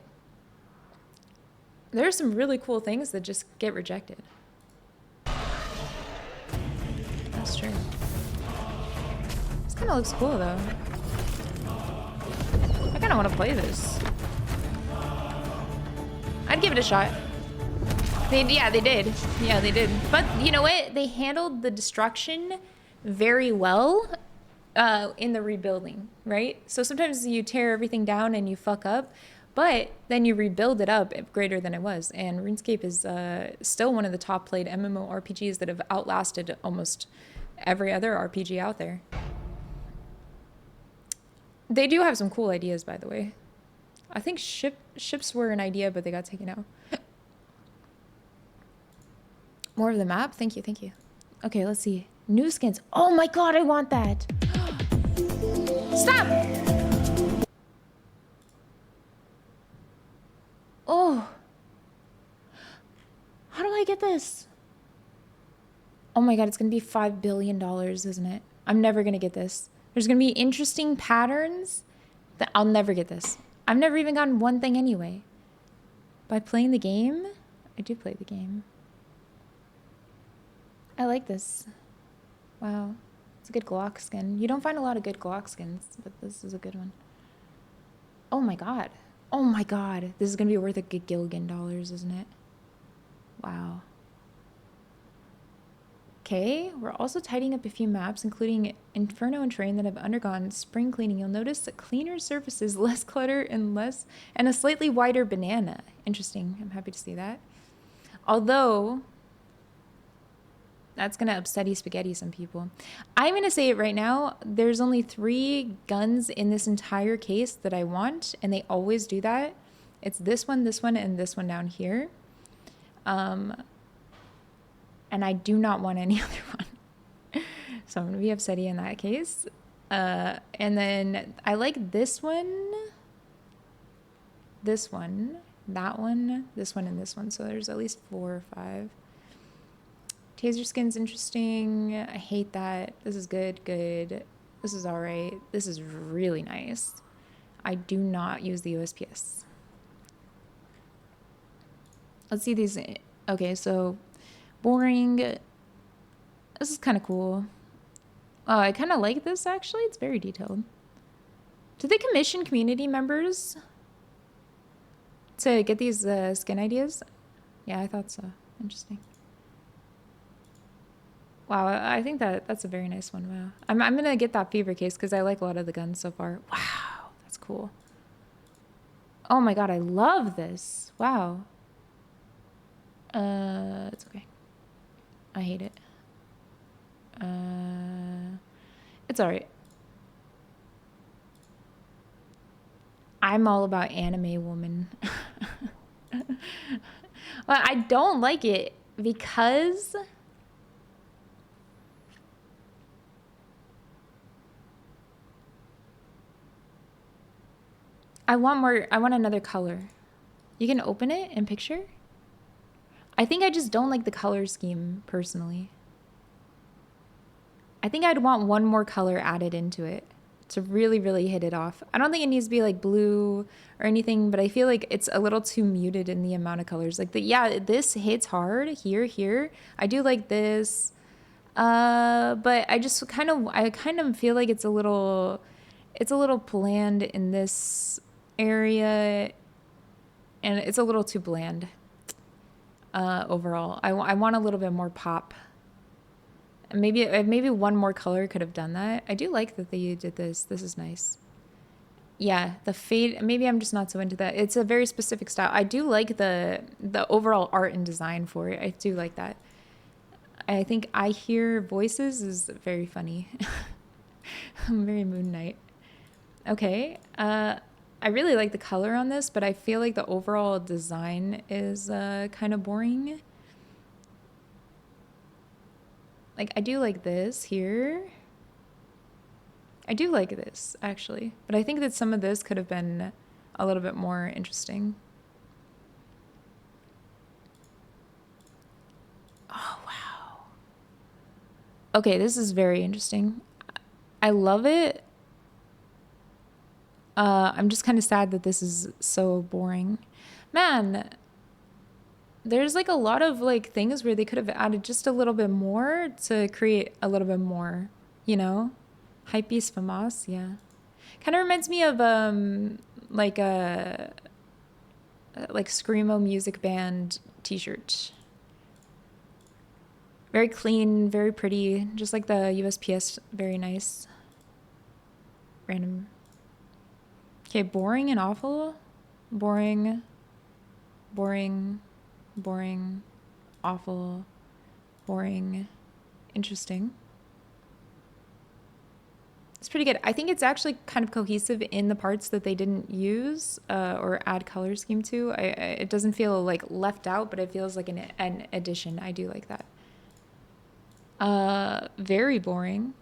there are some really cool things that just get rejected. That's true. This kind of looks cool though. I kind of want to play this. I'd give it a shot. Yeah, they did. Yeah, they did. But you know what? They handled the destruction very well in the rebuilding, right? So sometimes you tear everything down and you fuck up, but then you rebuild it up greater than it was. And RuneScape is still one of the top played MMORPGs that have outlasted almost every other RPG out there. They do have some cool ideas, by the way. I think ships were an idea, but they got taken out. More of the map? Thank you, thank you. Okay, let's see. New skins. Oh my god, I want that! Stop! Oh. How do I get this? Oh my god, it's gonna be $5 billion, isn't it? I'm never gonna get this. There's gonna be interesting patterns that I'll never get this. I've never even gotten one thing anyway. By playing the game? I do play the game. I like this. Wow. It's a good Glock skin. You don't find a lot of good Glock skins, but this is a good one. Oh my god. Oh my god. This is gonna be worth a gagillion dollars, isn't it? Wow. Okay, we're also tidying up a few maps, including Inferno and Terrain, that have undergone spring cleaning. You'll notice that cleaner surfaces, less clutter, and a slightly wider banana. Interesting. I'm happy to see that. Although, that's gonna upsetty spaghetti some people. I'm gonna say it right now. There's only 3 guns in this entire case that I want, and they always do that. It's this one, and this one down here. And I do not want any other one. So I'm gonna be upsetty in that case. And then I like this one, that one, this one, and this one. So there's at least 4 or 5. Taser skin's interesting. I hate that. This is good. This is all right. This is really nice. I do not use the USPS. Let's see these. Okay, so boring. This is kind of cool. Oh, I kind of like this actually. It's very detailed. Do they commission community members to get these skin ideas? Yeah, I thought so. Interesting. Wow, I think that's a very nice one. Wow. I'm gonna get that fever case because I like a lot of the guns so far. Wow, that's cool. Oh my god, I love this. Wow. It's okay. I hate it. It's alright. I'm all about anime woman. Well, I don't like it because I want another color. You can open it in picture? I think I just don't like the color scheme, personally. I think I'd want one more color added into it to really, really hit it off. I don't think it needs to be like blue or anything, but I feel like it's a little too muted in the amount of colors. Like, yeah, this hits hard here. I do like this. But I just kind of feel like it's a little bland in this area, and it's a little too bland overall. I want a little bit more pop. Maybe one more color could have done that. I do like that they did this. This is nice. Yeah, the fade, maybe I'm just not so into that. It's a very specific style. I do like the overall art and design for it. I do like that. I think I Hear Voices is very funny. I'm very Moon Knight. Okay, I really like the color on this, but I feel like the overall design is kind of boring. Like, I do like this here. I do like this, actually. But I think that some of this could have been a little bit more interesting. Oh, wow. Okay, this is very interesting. I love it. I'm just kind of sad that this is so boring. Man, there's like a lot of like things where they could have added just a little bit more to create a little bit more, you know? Hypebeast Famas, yeah. Kind of reminds me of like a like Screamo music band t-shirt. Very clean, very pretty, just like the USPS, very nice. Random. Okay, boring and awful. Boring. Boring. Boring. Awful. Boring. Interesting. It's pretty good. I think it's actually kind of cohesive in the parts that they didn't use or add color scheme to. It doesn't feel like left out, but it feels like an addition. I do like that. Very boring.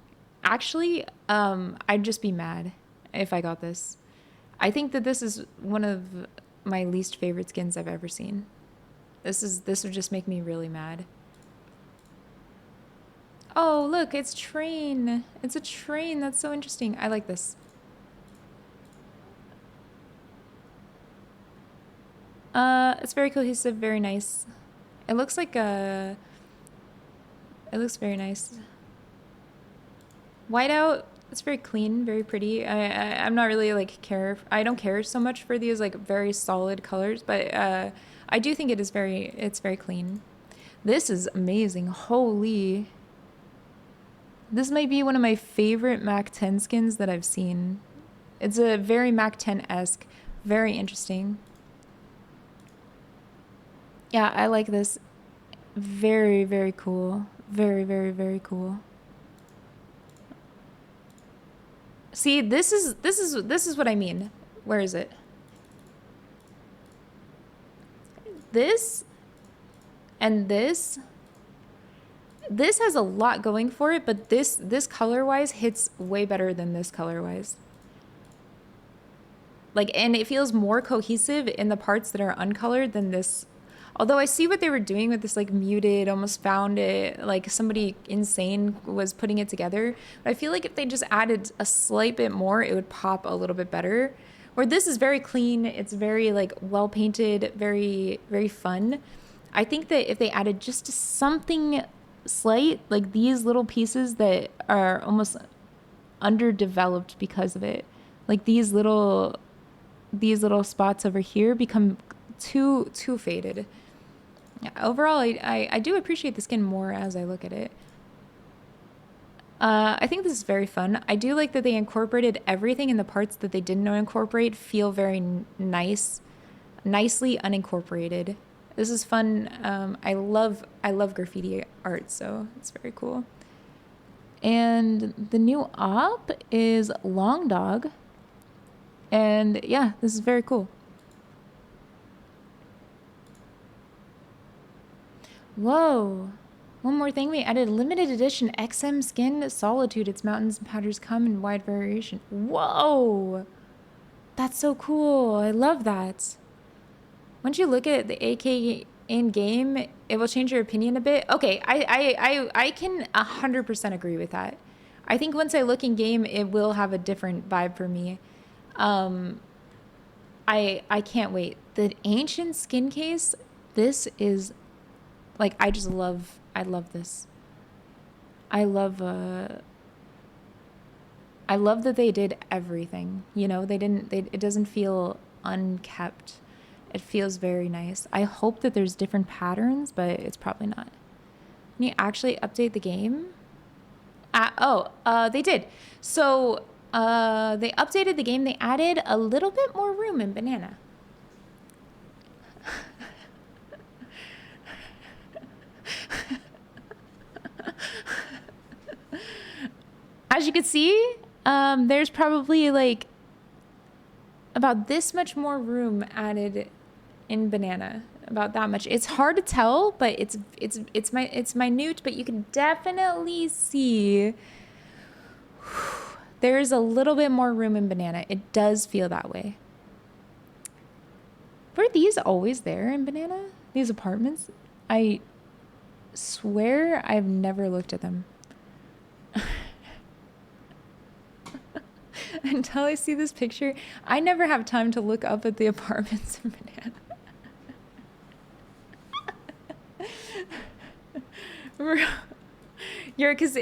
Actually, I'd just be mad if I got this. I think that this is one of my least favorite skins I've ever seen. This would just make me really mad. Oh, look, it's train. It's a train. That's so interesting. I like this. It's very cohesive, very nice. It looks like a... It looks very nice. Whiteout, it's very clean, very pretty. I'm not really like I don't care so much for these like very solid colors, but I do think it's very clean. This is amazing. Holy. This might be one of my favorite Mac 10 skins that I've seen. It's a very Mac 10-esque, very interesting. Yeah, I like this. Very, very cool. Very, very, very cool. See, this is what I mean. Where is it? This and this. This has a lot going for it, but this color-wise hits way better than this color-wise. Like, and it feels more cohesive in the parts that are uncolored than this. Although I see what they were doing with this like muted, almost found it, like somebody insane was putting it together. But I feel like if they just added a slight bit more, it would pop a little bit better. Where this is very clean, it's very like well painted, very, very fun. I think that if they added just something slight, like these little pieces that are almost underdeveloped because of it, like these little spots over here become too faded. Yeah, overall, I do appreciate the skin more as I look at it. I think this is very fun. I do like that they incorporated everything in the parts that they didn't incorporate feel very nicely unincorporated. This is fun. I love graffiti art, so it's very cool. And the new op is Long Dog. And yeah, this is very cool. Whoa. One more thing, we added limited edition XM skin Solitude. Its mountains and patterns come in wide variation. Whoa. That's so cool. I love that. Once you look at the AK in game, it will change your opinion a bit. Okay, I can 100% agree with that. I think once I look in game, it will have a different vibe for me. I can't wait. The ancient skin case, this is like, I love this. I love that they did everything, you know, it doesn't feel unkept. It feels very nice. I hope that there's different patterns, but it's probably not. Can you actually update the game? They did. So, they updated the game. They added a little bit more room in Banana. As you can see, there's probably like about this much more room added in Banana. about that much. It's hard to tell, but it's minute, but you can definitely see there's a little bit more room in Banana. It does feel that way. Were these always there in Banana? These apartments? I swear I've never looked at them. Until I see this picture, I never have time to look up at the apartments in Banana. You're just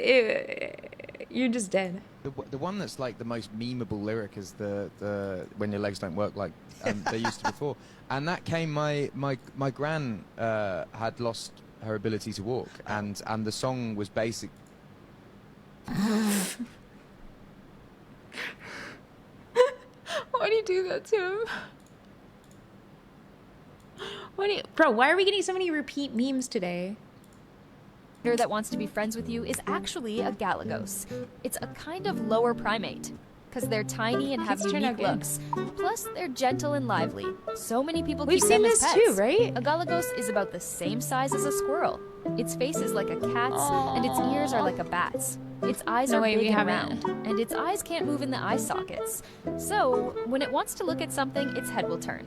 dead. The one that's like the most memeable lyric is the when your legs don't work like they used to before, and that came my gran had lost her ability to walk, and the song was basic. Why do you do that to him? Bro, why are we getting so many repeat memes today? That wants to be friends with you is actually a Galagos. It's a kind of lower primate, because they're tiny and have unique looks. Plus, they're gentle and lively. So many people keep them as pets. We've seen this too, right? A Galagos is about the same size as a squirrel. Its face is like a cat's, and its ears are like a bat's. Its eyes are big and round, and its eyes can't move in the eye sockets. So, when it wants to look at something, its head will turn.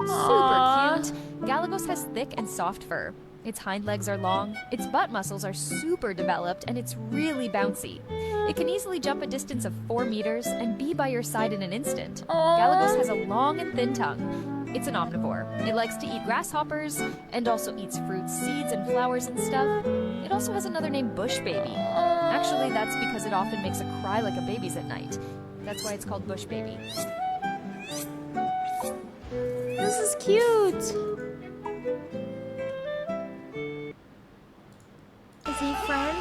Super cute. Galagos has thick and soft fur. Its hind legs are long, its butt muscles are super developed, and it's really bouncy. It can easily jump a distance of 4 meters and be by your side in an instant. Galagos has a long and thin tongue. It's an omnivore. It likes to eat grasshoppers and also eats fruits, seeds, and flowers and stuff. It also has another name, Bush Baby. Actually, that's because it often makes a cry like a baby's at night. That's why it's called Bush Baby. This is cute. Is he friend?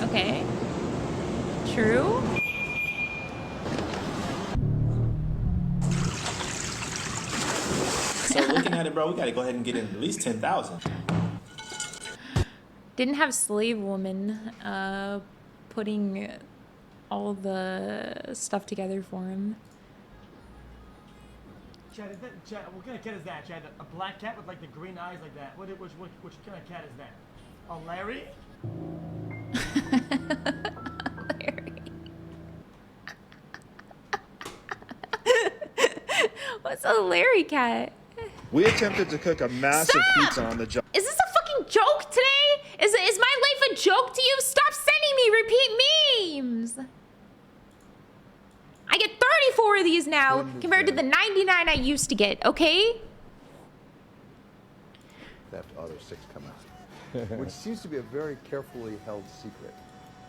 Okay. True. So looking at it, bro, we gotta go ahead and get in at least 10,000. Didn't have slave woman putting all the stuff together for him. Chad, Chad, what kind of cat is that, Chad? A black cat with like the green eyes like that. Which kind of cat is that? Oh, Larry? What's a Larry cat? We attempted to cook a massive pizza on the job. Is this a fucking joke today? Is my life a joke to you? Stop sending me repeat memes. I get 34 of these now compared to the 99 I used to get, okay? That other 6 come out, which seems to be a very carefully held secret.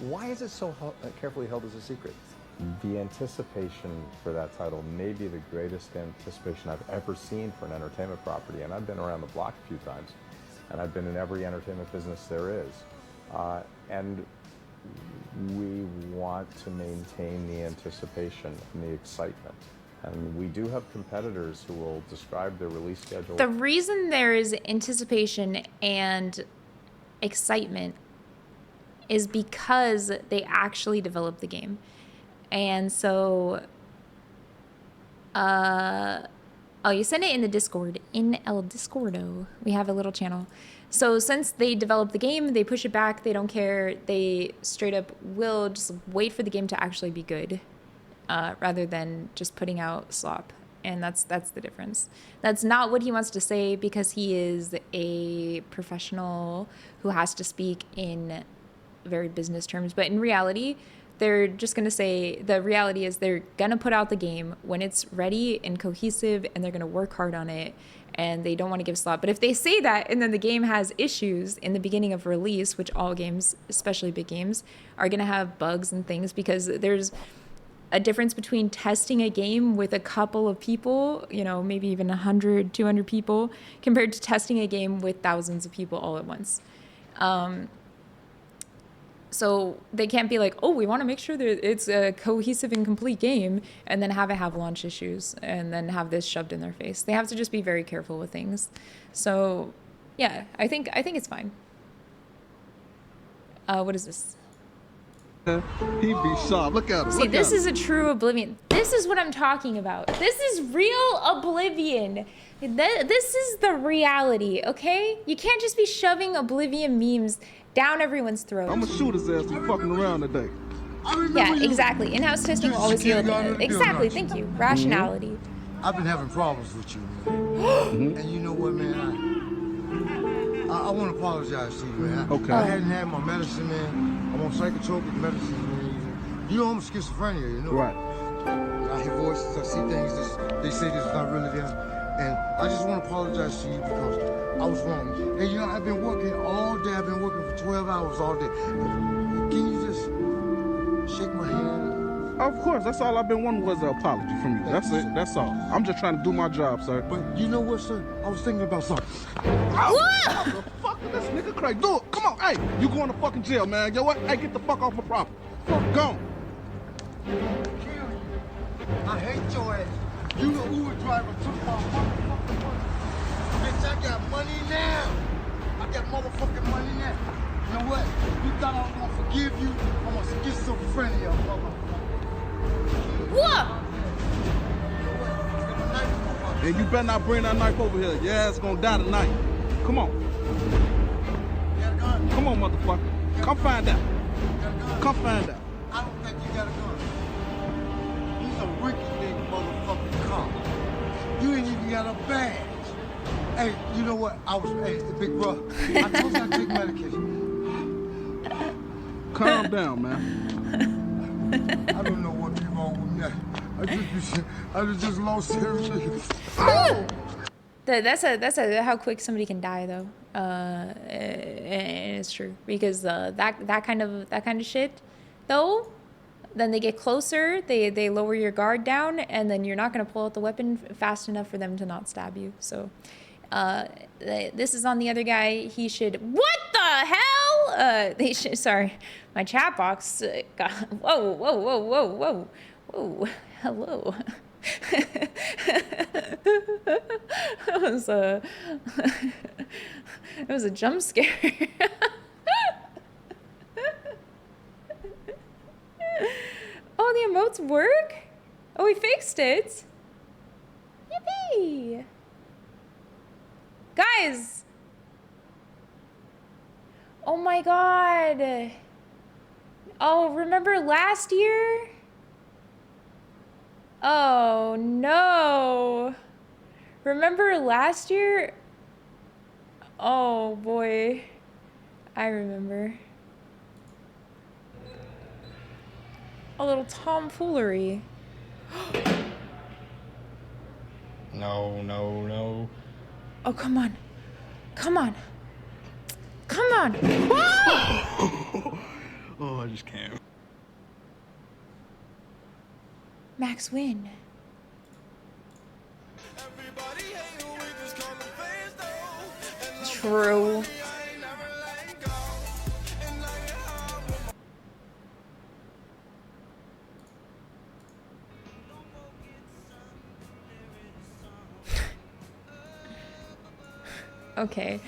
Why is it so carefully held as a secret? The anticipation for that title may be the greatest anticipation I've ever seen for an entertainment property, and I've been around the block a few times, and I've been in every entertainment business there is. And we want to maintain the anticipation and the excitement. And we do have competitors who will describe their release schedule. The reason there is anticipation and excitement is because they actually developed the game. And so, oh, you send it in the Discord, in El Discordo. We have a little channel. So since they developed the game, they push it back, they don't care, they straight up will just wait for the game to actually be good, rather than just putting out slop. And that's the difference. That's not what he wants to say because he is a professional who has to speak in very business terms. But in reality, they're just going to say, the reality is they're going to put out the game when it's ready and cohesive, and they're going to work hard on it, and they don't want to give slop. But if they say that and then the game has issues in the beginning of release, which all games, especially big games, are going to have bugs and things, because there's a difference between testing a game with a couple of people, you know, maybe even 100, 200 people, compared to testing a game with thousands of people all at once. So they can't be like, oh, we want to make sure that it's a cohesive and complete game, and then have it have launch issues, and then have this shoved in their face. They have to just be very careful with things. So, yeah, I think it's fine. What is this? He be sharp. Look at him. See, this is a true Oblivion. This is what I'm talking about. This is real Oblivion. This is the reality, okay? You can't just be shoving Oblivion memes down everyone's throat. I'm gonna shoot his ass for fucking around today. Yeah, exactly. In-house testing will always yield. Exactly, thank you. Rationality. I've been having problems with you, man. And you know what, man? I want to apologize to you, man. Okay. I hadn't had my medicine, man. I'm on psychotropic medicine, man. You know I'm schizophrenia, you know? Right. I hear voices, I see things, they say this is not really them. And I just want to apologize to you because I was wrong. And you know, I've been working all day. I've been working for 12 hours all day. Can you just shake my hand? Of course, that's all I've been wanting was an apology from you. That's it. That's all. I'm just trying to do my job, sir. But you know what, sir? I was thinking about something. What the fuck is this nigga crazy? Do it. Come on. Hey, you going to fucking jail, man. You know what? Hey, get the fuck off my property. Fuck, gone. I hate your ass. You the Uber driver took my motherfucking money. Bitch, I got money now. I got motherfucking money now. You know what? You thought I was gonna forgive you? I'm gonna schizophrenia, motherfucker. What? And you better not bring that knife over here. Your ass gonna die tonight. Come on. Come on, motherfucker. Come find out. Come find out. I don't think you got a gun. He's a rinky-dink motherfucking cop. You ain't even got a badge. Hey, you know what? Hey, big bro, I told you I take medication. Calm down, man. I don't know what be wrong with me. I just lost everything. That's how quick somebody can die though. And it's true because that kind of shit though. Then they get closer, they lower your guard down, and then you're not gonna pull out the weapon fast enough for them to not stab you. So, this is on the other guy. He should. What the hell? They should. Sorry, my chat box. Got, whoa. Hello. It was a jump scare. Oh, the emotes work? Oh, we fixed it. Yippee! Guys! Oh my god! Oh, remember last year? Oh no! Remember last year? Oh boy. I remember. A little tomfoolery. No. Oh, come on. Come on. Come on. Whoa! Oh, I just can't. Max win. True. Okay,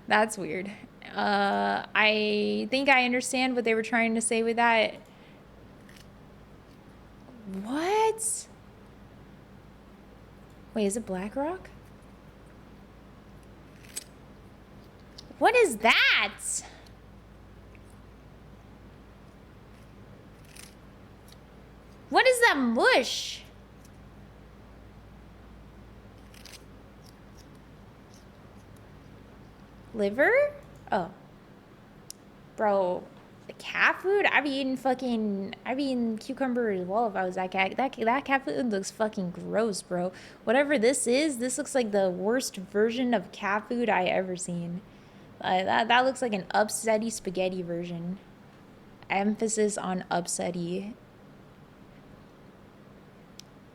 that's weird. I think I understand what they were trying to say with that. What? Wait, is it BlackRock? What is that? What is that mush? Liver? Oh. Bro, the cat food? I'd be eating cucumber as well if I was that cat. That cat food looks fucking gross, bro. Whatever this is, this looks like the worst version of cat food I ever seen. That looks like an upsetty spaghetti version. Emphasis on upsetty.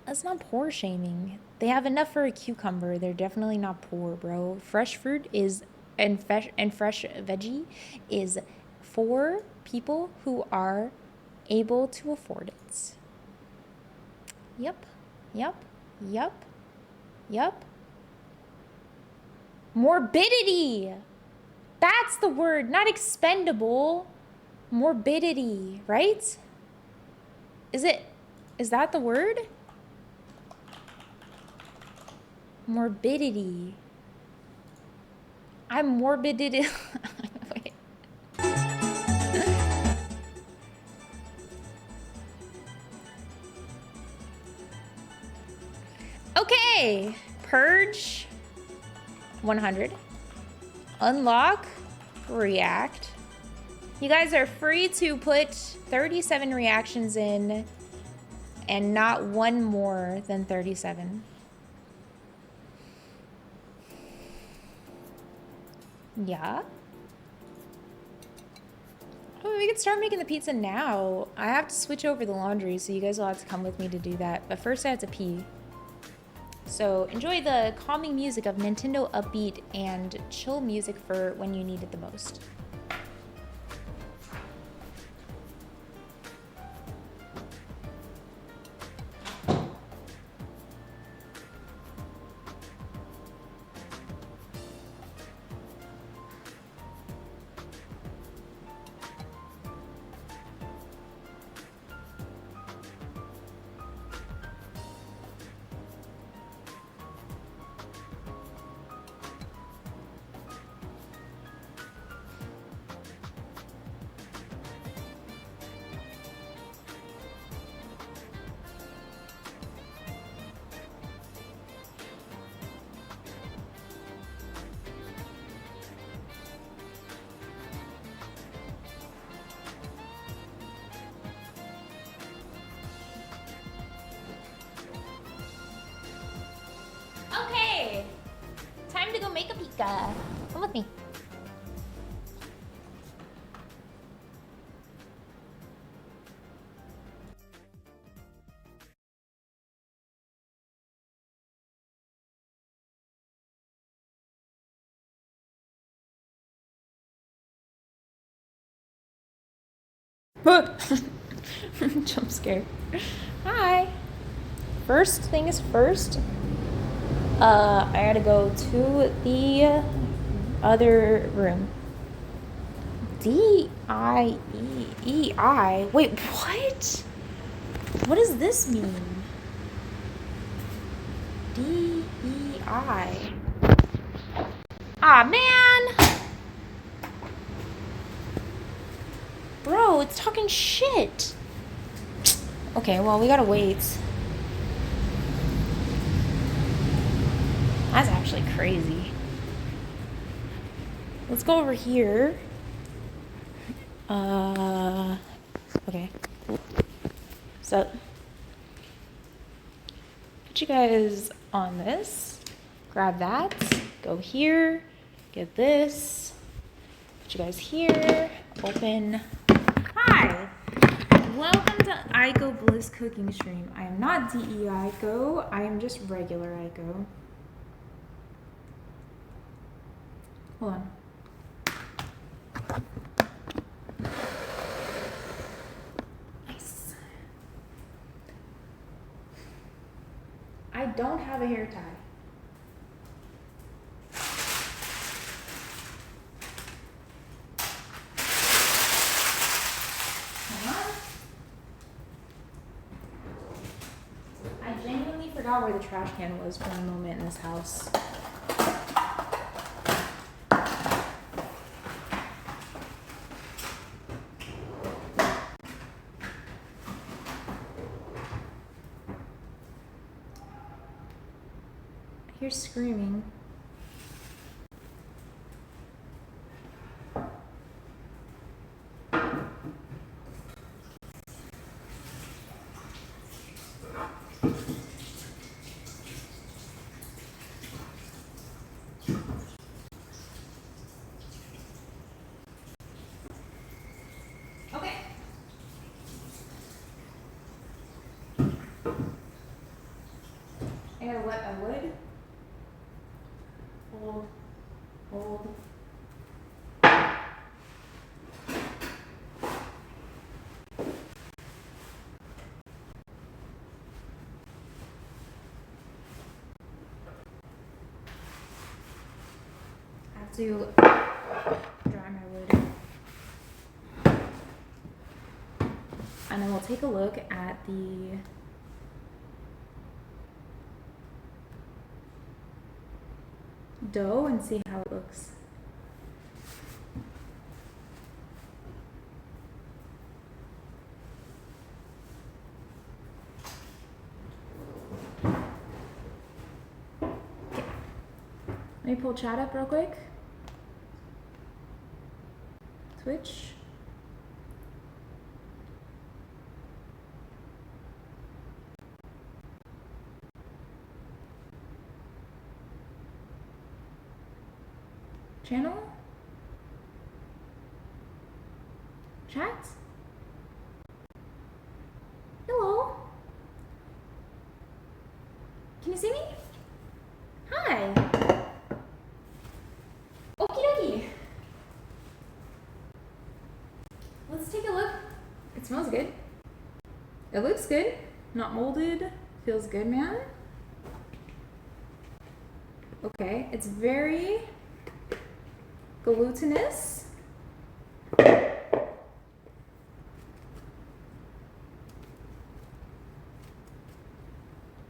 That's not poor shaming. They have enough for a cucumber. They're definitely not poor, bro. Fresh fruit is and fresh veggie is for people who are able to afford it. Yep, yep, yep, yep. Morbidity. That's the word, not expendable. Morbidity, right? Is that the word? Morbidity. I'm morbidity. Wait. Okay. Purge. 100. Unlock. React. You guys are free to put 37 reactions in and not one more than 37. Yeah. Oh, we could start making the pizza now. I have to switch over the laundry, so you guys will have to come with me to do that. But first I have to pee. So enjoy the calming music of Nintendo upbeat and chill music for when you need it the most. Okay, time to go make a pizza. Come with me. Jump scare. Hi. First thing is first. I gotta go to the other room. D-I-E-E-I. Wait, what? What does this mean? D-E-I. Ah, man! Bro, it's talking shit. Okay, well, we gotta wait. That's actually crazy. Let's go over here. Okay. So, put you guys on this. Grab that. Go here. Get this. Put you guys here. Open. Hi. Welcome to Aiko Bliss cooking stream. I am not DE Aiko. I am just regular Aiko. Hold on. Nice. I don't have a hair tie. I genuinely forgot where the trash can was for a moment in this house. I hear screaming. Okay. I gotta wet my wood. have to dry my wood. And then we'll take a look at the dough and see how it looks. Let me pull chat up real quick. Twitch. Channel? Chat? Hello? Can you see me? Hi! Okie dokie! Let's take a look. It smells good. It looks good. Not molded. Feels good, man. Okay, it's very glutinous.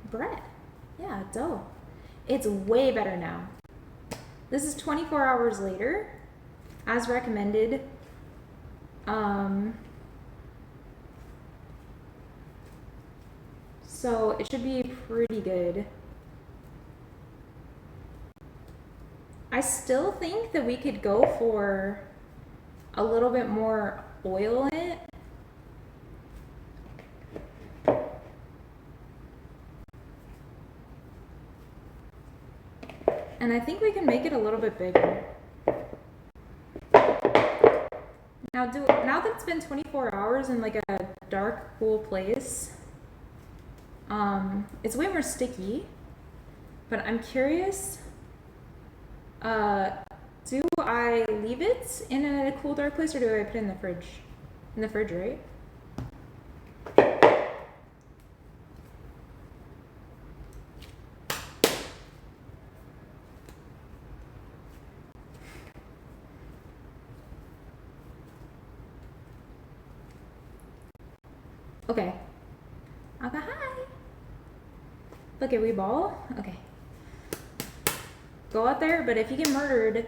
Bread. Yeah, dough. It's way better now. This is 24 hours later, as recommended. So it should be pretty good. I still think that we could go for a little bit more oil in it. And I think we can make it a little bit bigger. Now that it's been 24 hours in like a dark, cool place, it's way more sticky, but I'm curious, do I leave it in a cool, dark place or do I put it in the fridge? In the fridge, right? Okay. Okay, hi. Look at we ball. Okay. Go out there, but if you get murdered,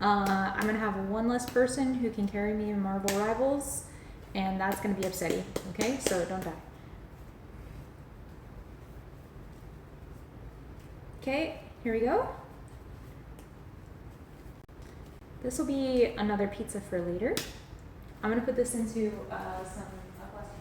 I'm gonna have one less person who can carry me in Marvel Rivals, and that's gonna be upsetting. Okay, so don't die. Okay, here we go. This will be another pizza for later. I'm gonna put this into some plastic.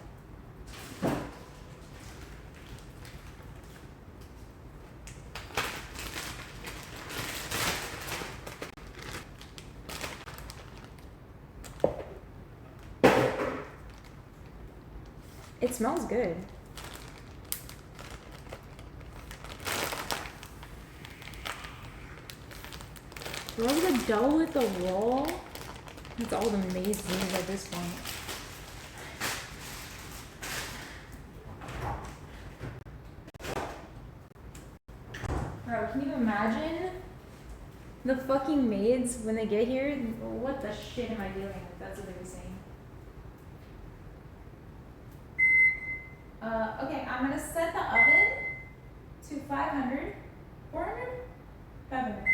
It smells good. Throw the dough with the roll. That's all the maids need at this point. Bro, can you imagine the fucking maids when they get here? What the shit am I dealing with? That's what they were saying. Okay, I'm gonna set the oven to 500, 400, 500.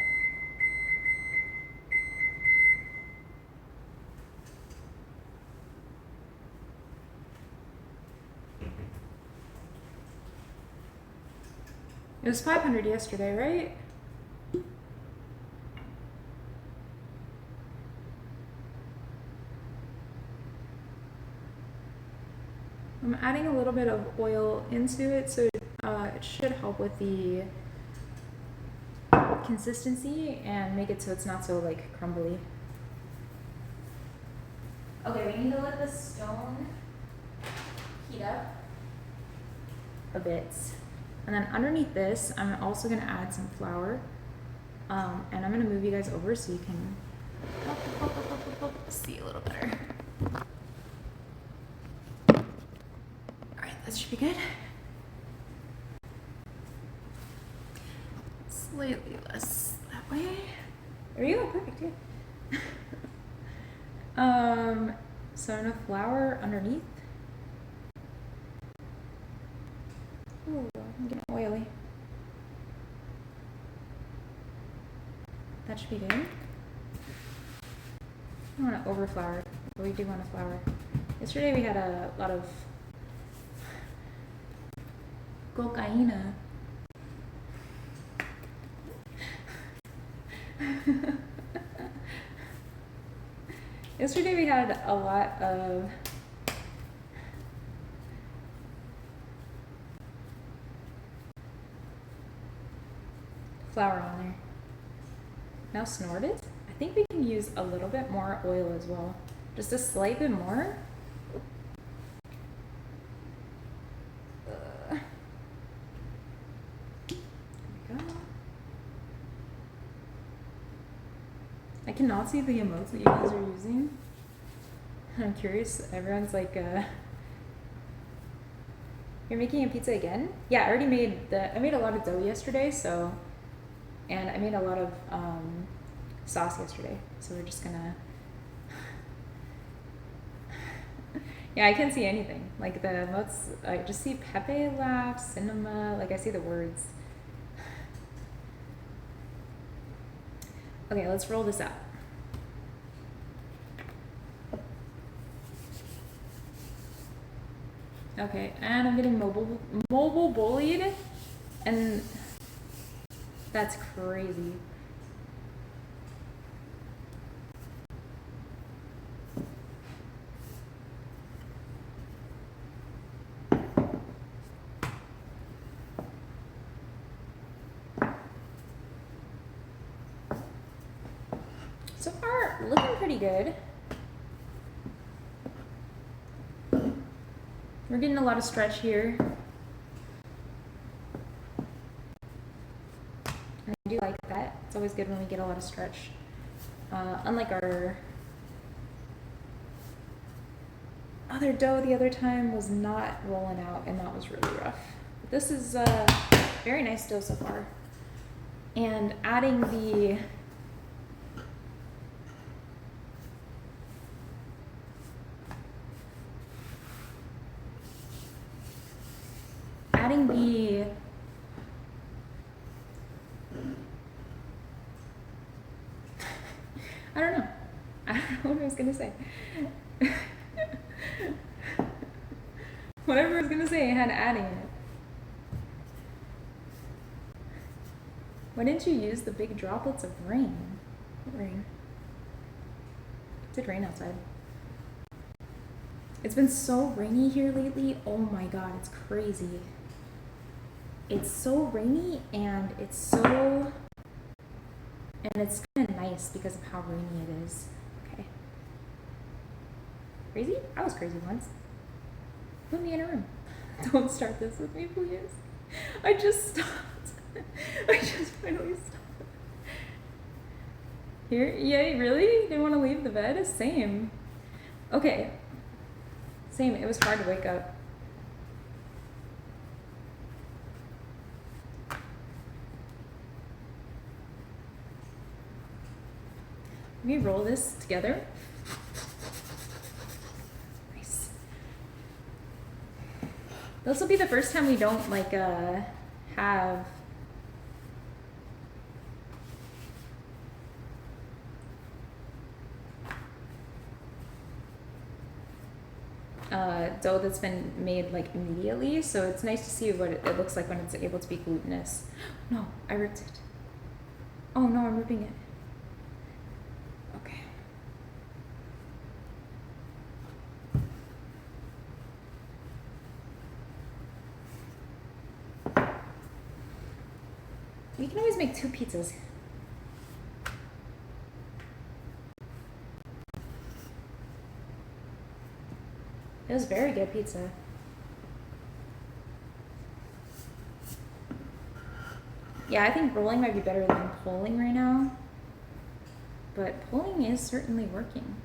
It was 500 yesterday, right? I'm adding a little bit of oil into it, so it should help with the consistency and make it so it's not so like crumbly. Okay, we need to let the stone heat up a bit. And then underneath this, I'm also gonna add some flour. And I'm gonna move you guys over so you can see a little better. Alright, that should be good. Slightly less that way. There we go. perfect. Yeah. So enough flour underneath. Ooh, I'm getting oily. That should be good. I don't want to overflour, but we do want to flour. Yesterday we had a lot of cocaína. Yesterday we had a lot of flour on there. Now snort it. I think we can use a little bit more oil as well. Just a slight bit more. There we go. I cannot see the emotes that you guys are using. I'm curious. Everyone's like, you're making a pizza again? Yeah, I already made I made a lot of dough yesterday, so, and I made a lot of sauce yesterday, so we're just gonna, yeah, I can't see anything. Like the emotes, I just see Pepe laugh, cinema, like I see the words. Okay, let's roll this out. Okay, and I'm getting mobile bullied, and that's crazy. So far, looking pretty good. We're getting a lot of stretch here. And I do like that. It's always good when we get a lot of stretch. Unlike our other dough the other time was not rolling out, and that was really rough. But this is very nice dough so far. And adding the I don't know. I don't know what I was gonna say. Whatever I was gonna say, I had adding it. Why didn't you use the big droplets of rain? What rain? It did rain outside. It's been so rainy here lately. Oh my god, it's crazy. It's so rainy and it's kind of nice because of how rainy it is. Okay. Crazy? I was crazy once. Put me in a room. Don't start this with me, please. I just stopped. I just finally stopped. Here? Yeah, really? You didn't want to leave the bed? Same. Okay. Same. It was hard to wake up. Let me roll this together. Nice. This will be the first time we don't like have dough that's been made like immediately, so it's nice to see what it looks like when it's able to be glutinous. No, I ripped it. Oh no, I'm ripping it. Okay. We can always make 2 pizzas. It was very good pizza. Yeah, I think rolling might be better than pulling right now. But pulling is certainly working.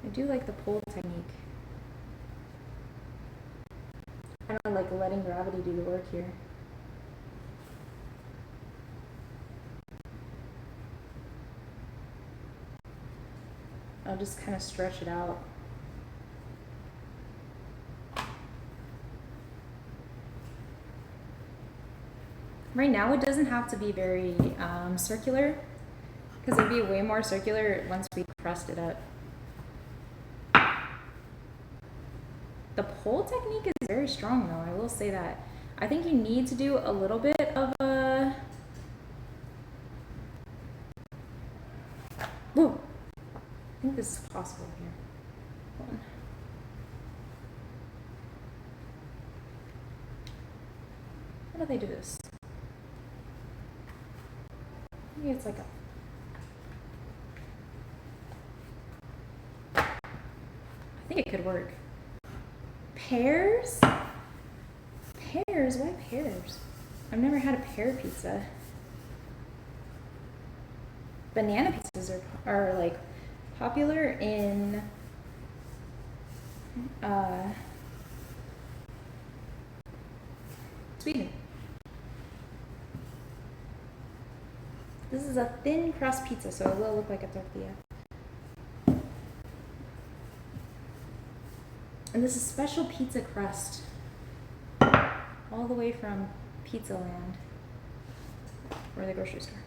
I do like the pull technique. I don't like letting gravity do the work here. I'll just kind of stretch it out. Right now, it doesn't have to be very circular, because it'd be way more circular once we crust it up. The pull technique is very strong, though. I will say that. I think you need to do a little bit of a... Whoa! I think this is possible here. Hold on. How do they do this? Maybe it's like a... I think it could work. Pears? Pears? Why pears? I've never had a pear pizza. Banana pizzas are like popular in Sweden. This is a thin crust pizza, so it will look like a tortilla. And this is special pizza crust, all the way from Pizza Land, or the grocery store.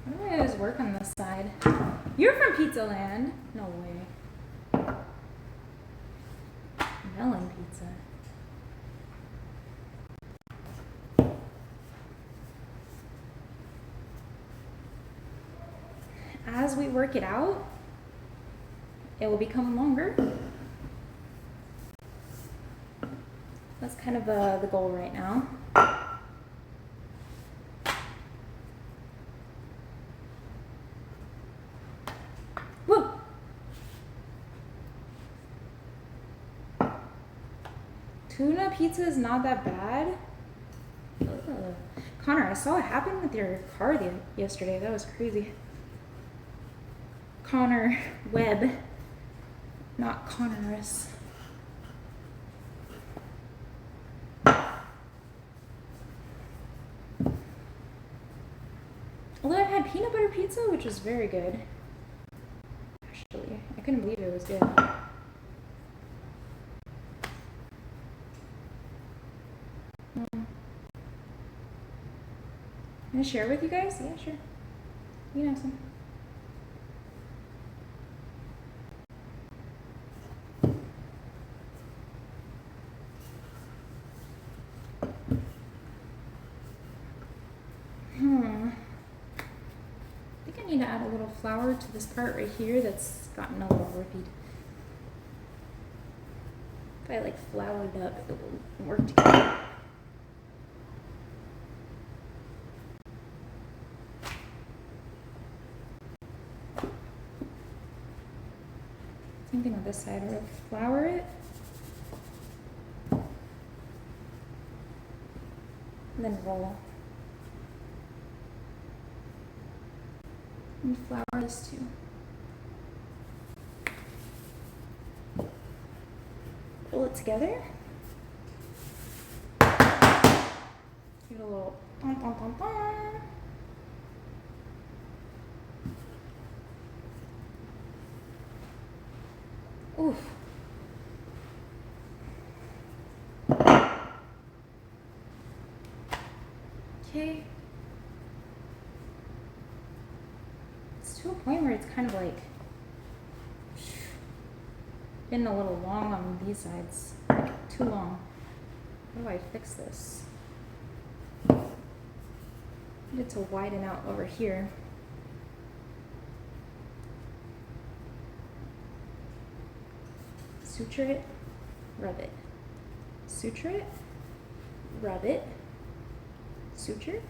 How do I always work on this side? You're from Pizza Land? No way. Melon pizza. As we work it out, it will become longer. That's kind of the goal right now. Woo! Tuna pizza is not that bad. Ugh. Connor, I saw it happen with your car yesterday. That was crazy. Connor Webb, not Connorus. Although I've had peanut butter pizza, which was very good. Actually, I couldn't believe it was good. Can I share with you guys? Yeah, sure. You can have some. I think I need to add a little flour to this part right here that's gotten a little rippied. If I like flour it up, it will work together. Same thing with this side. We'll flour it. And then roll. And flour this too. Pull it together. Give it a little dun dun dun dun. Oof. Okay. It's to a point where it's kind of like getting a little long on these sides. Like too long. How do I fix this? I need it to widen out over here. Suture it, rub it. Suture it, rub it. Suture.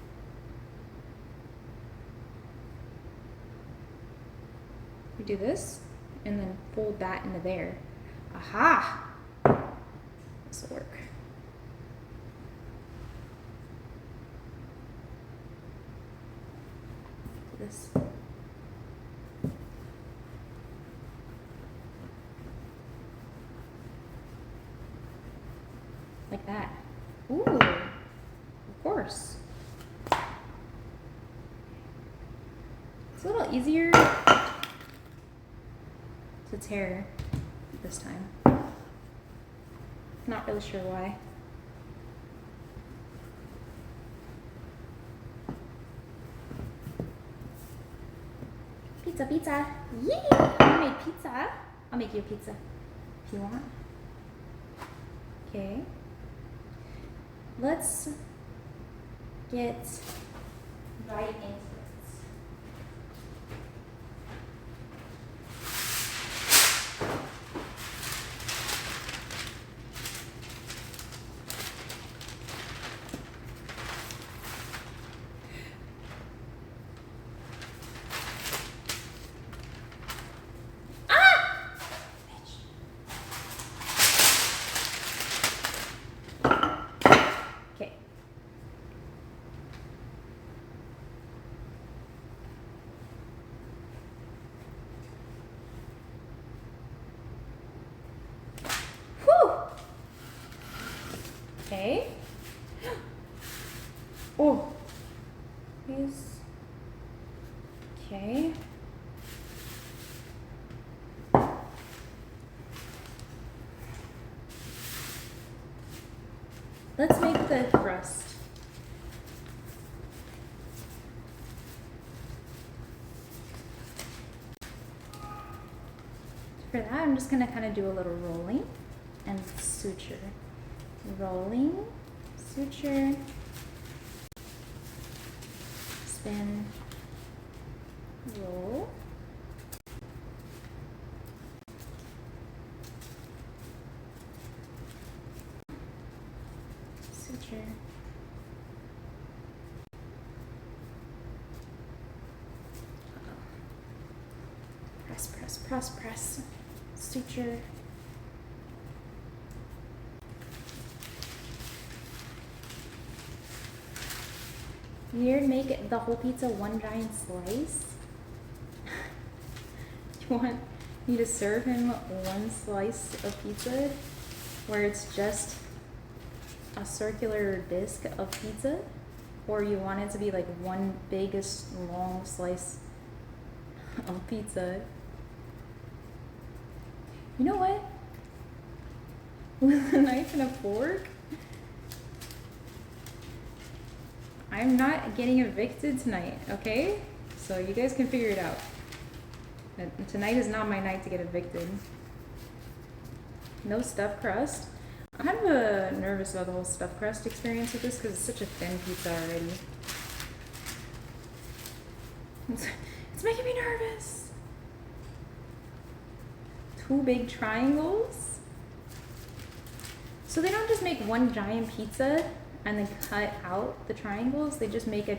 We do this, and then fold that into there. Aha! This will work. Do this. Like that. Ooh. course. It's a little easier to tear this time. Not really sure why. Pizza, pizza. Yay! I made pizza. I'll make you a pizza if you want. Okay. Let's get right into it. Okay. Whew. Okay. Oh. Please. Okay. Let's make the crust. For that, I'm just gonna kind of do a little rolling and suture. Rolling, suture, spin, roll. Suture. Press, press, press, press. Suture. You're gonna make the whole pizza one giant slice? You want me to serve him one slice of pizza where it's just a circular disc of pizza? Or you want it to be like one biggest long slice of pizza? You know what? With a knife and a fork? I'm not getting evicted tonight, okay? So you guys can figure it out. Tonight is not my night to get evicted. No stuffed crust. I'm kind of nervous about the whole stuffed crust experience with this because it's such a thin pizza already. It's making me nervous. 2 big triangles. So they don't just make one giant pizza and then cut out the triangles. They just make a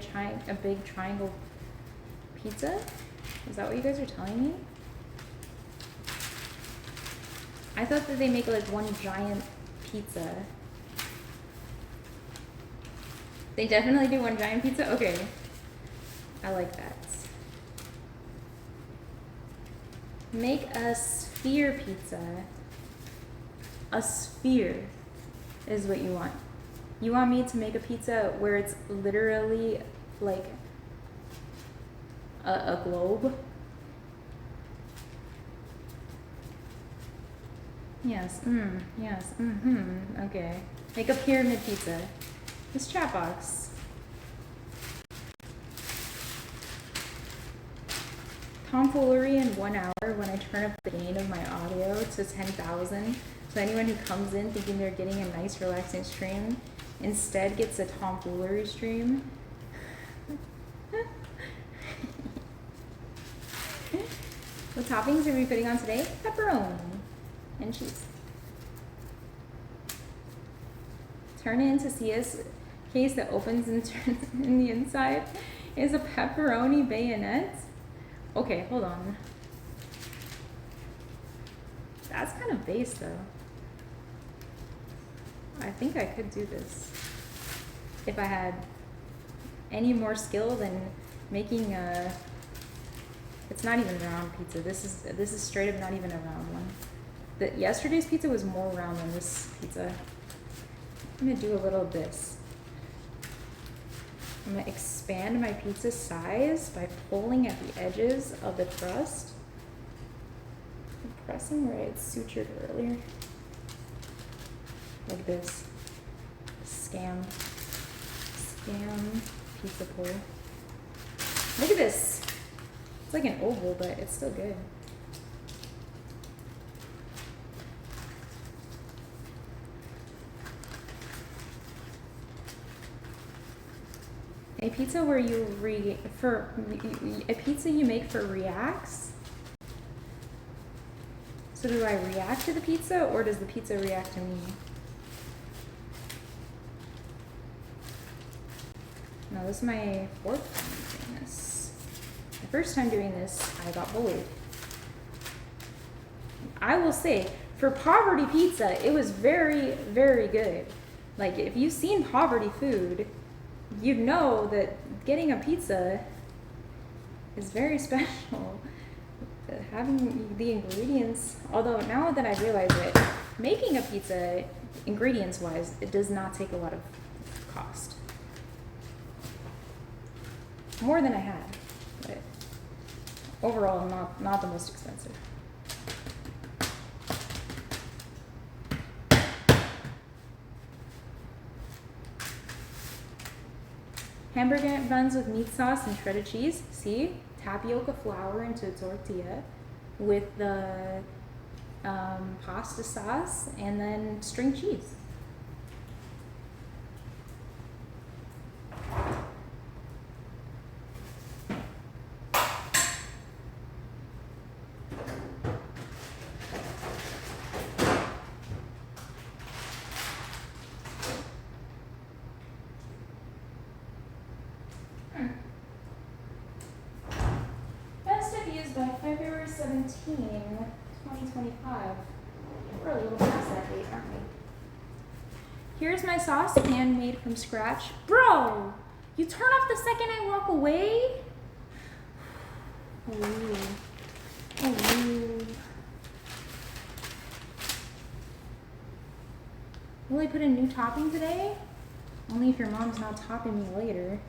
big triangle pizza. Is that what you guys are telling me? I thought that they make like one giant pizza. They definitely do one giant pizza? Okay. I like that. Make a sphere pizza. A sphere is what you want. You want me to make a pizza where it's literally like a globe? Yes, yes, okay. Make a pyramid pizza. This Chatbox. Tomfoolery in 1 hour when I turn up the gain of my audio to 10,000. So anyone who comes in thinking they're getting a nice relaxing stream instead gets a tomfoolery stream. What toppings are we putting on today? Pepperoni and cheese. Turn it into CS case that opens and turns in the inside is a pepperoni bayonet. Okay, hold on. That's kind of base though. I think I could do this if I had any more skill than making a. It's not even round pizza. This is straight up not even a round one. Yesterday's pizza was more round than this pizza. I'm gonna do a little of this. I'm gonna expand my pizza size by pulling at the edges of the crust. And pressing where I had sutured earlier. Like this. Scam pizza pull. Look at this. It's like an oval, but it's still good. A pizza where you a pizza you make for reacts. So do I react to the pizza or does the pizza react to me? No, this is my 4th time doing this. The first time doing this, I got bullied. I will say, for poverty pizza, it was very, very good. Like, if you've seen poverty food, you'd know that getting a pizza is very special. Having the ingredients, although now that I realize it, making a pizza, ingredients-wise, it does not take a lot of cost. More than I had, but overall not the most expensive. Hamburger buns with meat sauce and shredded cheese. See? Tapioca flour into a tortilla with the pasta sauce and then string cheese. By February 17, 2025. We're a little past that date, aren't we? Here's my saucepan made from scratch. Bro, you turn off the second I walk away? Oh, oh. Will I put a new topping today? Only if your mom's not topping me later.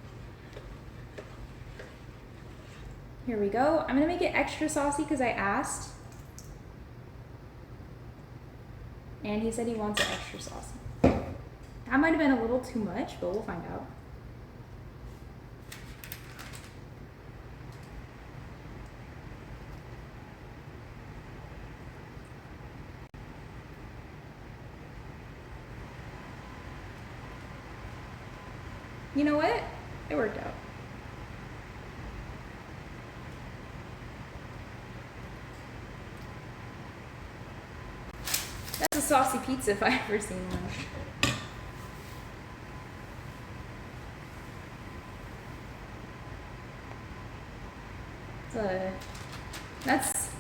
Here we go. I'm gonna make it extra saucy because I asked. And he said he wants it extra saucy. That might have been a little too much, but we'll find out. You know what? It worked out. That's a saucy pizza if I've ever seen one.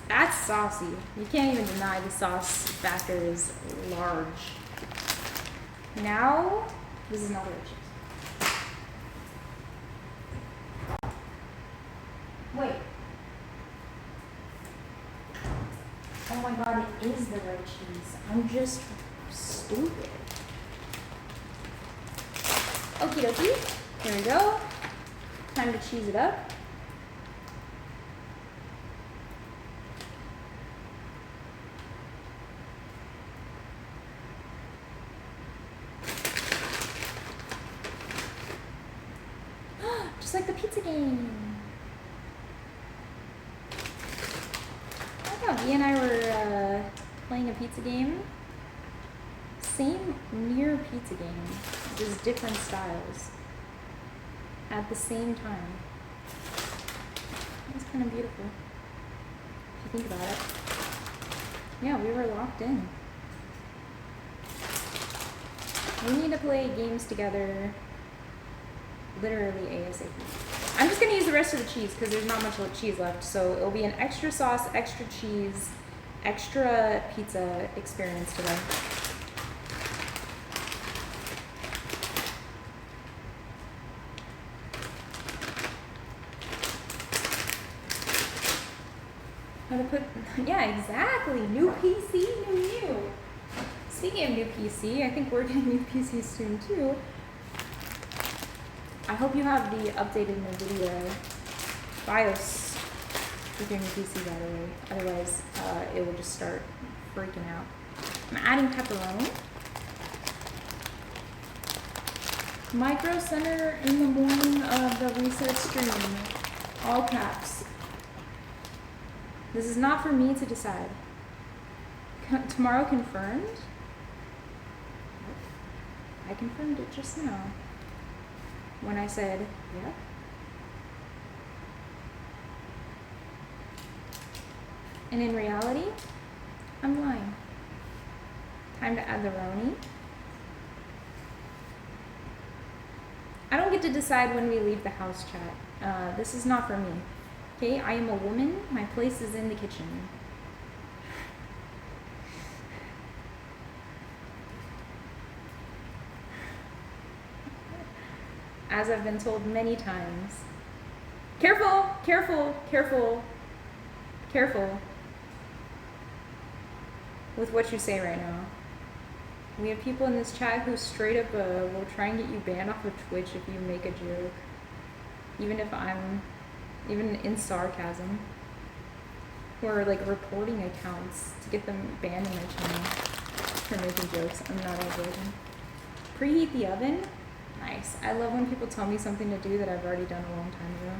That's saucy. You can't even deny the sauce factor is large. Now, this is not what it is. Wait. Oh my god, it is the red cheese. I'm just stupid. Okie dokie. Here we go. Time to cheese it up. Just like the pizza game. I thought V and I were playing a pizza game. Same near pizza game, just different styles at the same time. It's kind of beautiful if you think about it. Yeah, we were locked in. We need to play games together literally ASAP. I'm just going to use the rest of the cheese because there's not much cheese left. So it'll be an extra sauce, extra cheese, extra pizza experience today. How to put, yeah, exactly. New PC, new you. Speaking of new PC, I think we're getting new PCs soon too. I hope you have the updated NVIDIA BIOS with your new PC, by the way. Otherwise, it will just start freaking out. I'm adding pepperoni. Micro Center in the morning of the reset stream. All caps. This is not for me to decide. Tomorrow confirmed? I confirmed it just now. When I said, yep. And in reality, I'm lying. Time to add the Roni. I don't get to decide when we leave the house, chat. This is not for me. Okay, I am a woman. My place is in the kitchen. As I've been told many times. Careful, careful, careful, careful with what you say right now. We have people in this chat who straight up will try and get you banned off of Twitch if you make a joke. Even in sarcasm. Who are like reporting accounts to get them banned in their channel for making jokes. I'm not all joking. Preheat the oven? Nice. I love when people tell me something to do that I've already done a long time ago.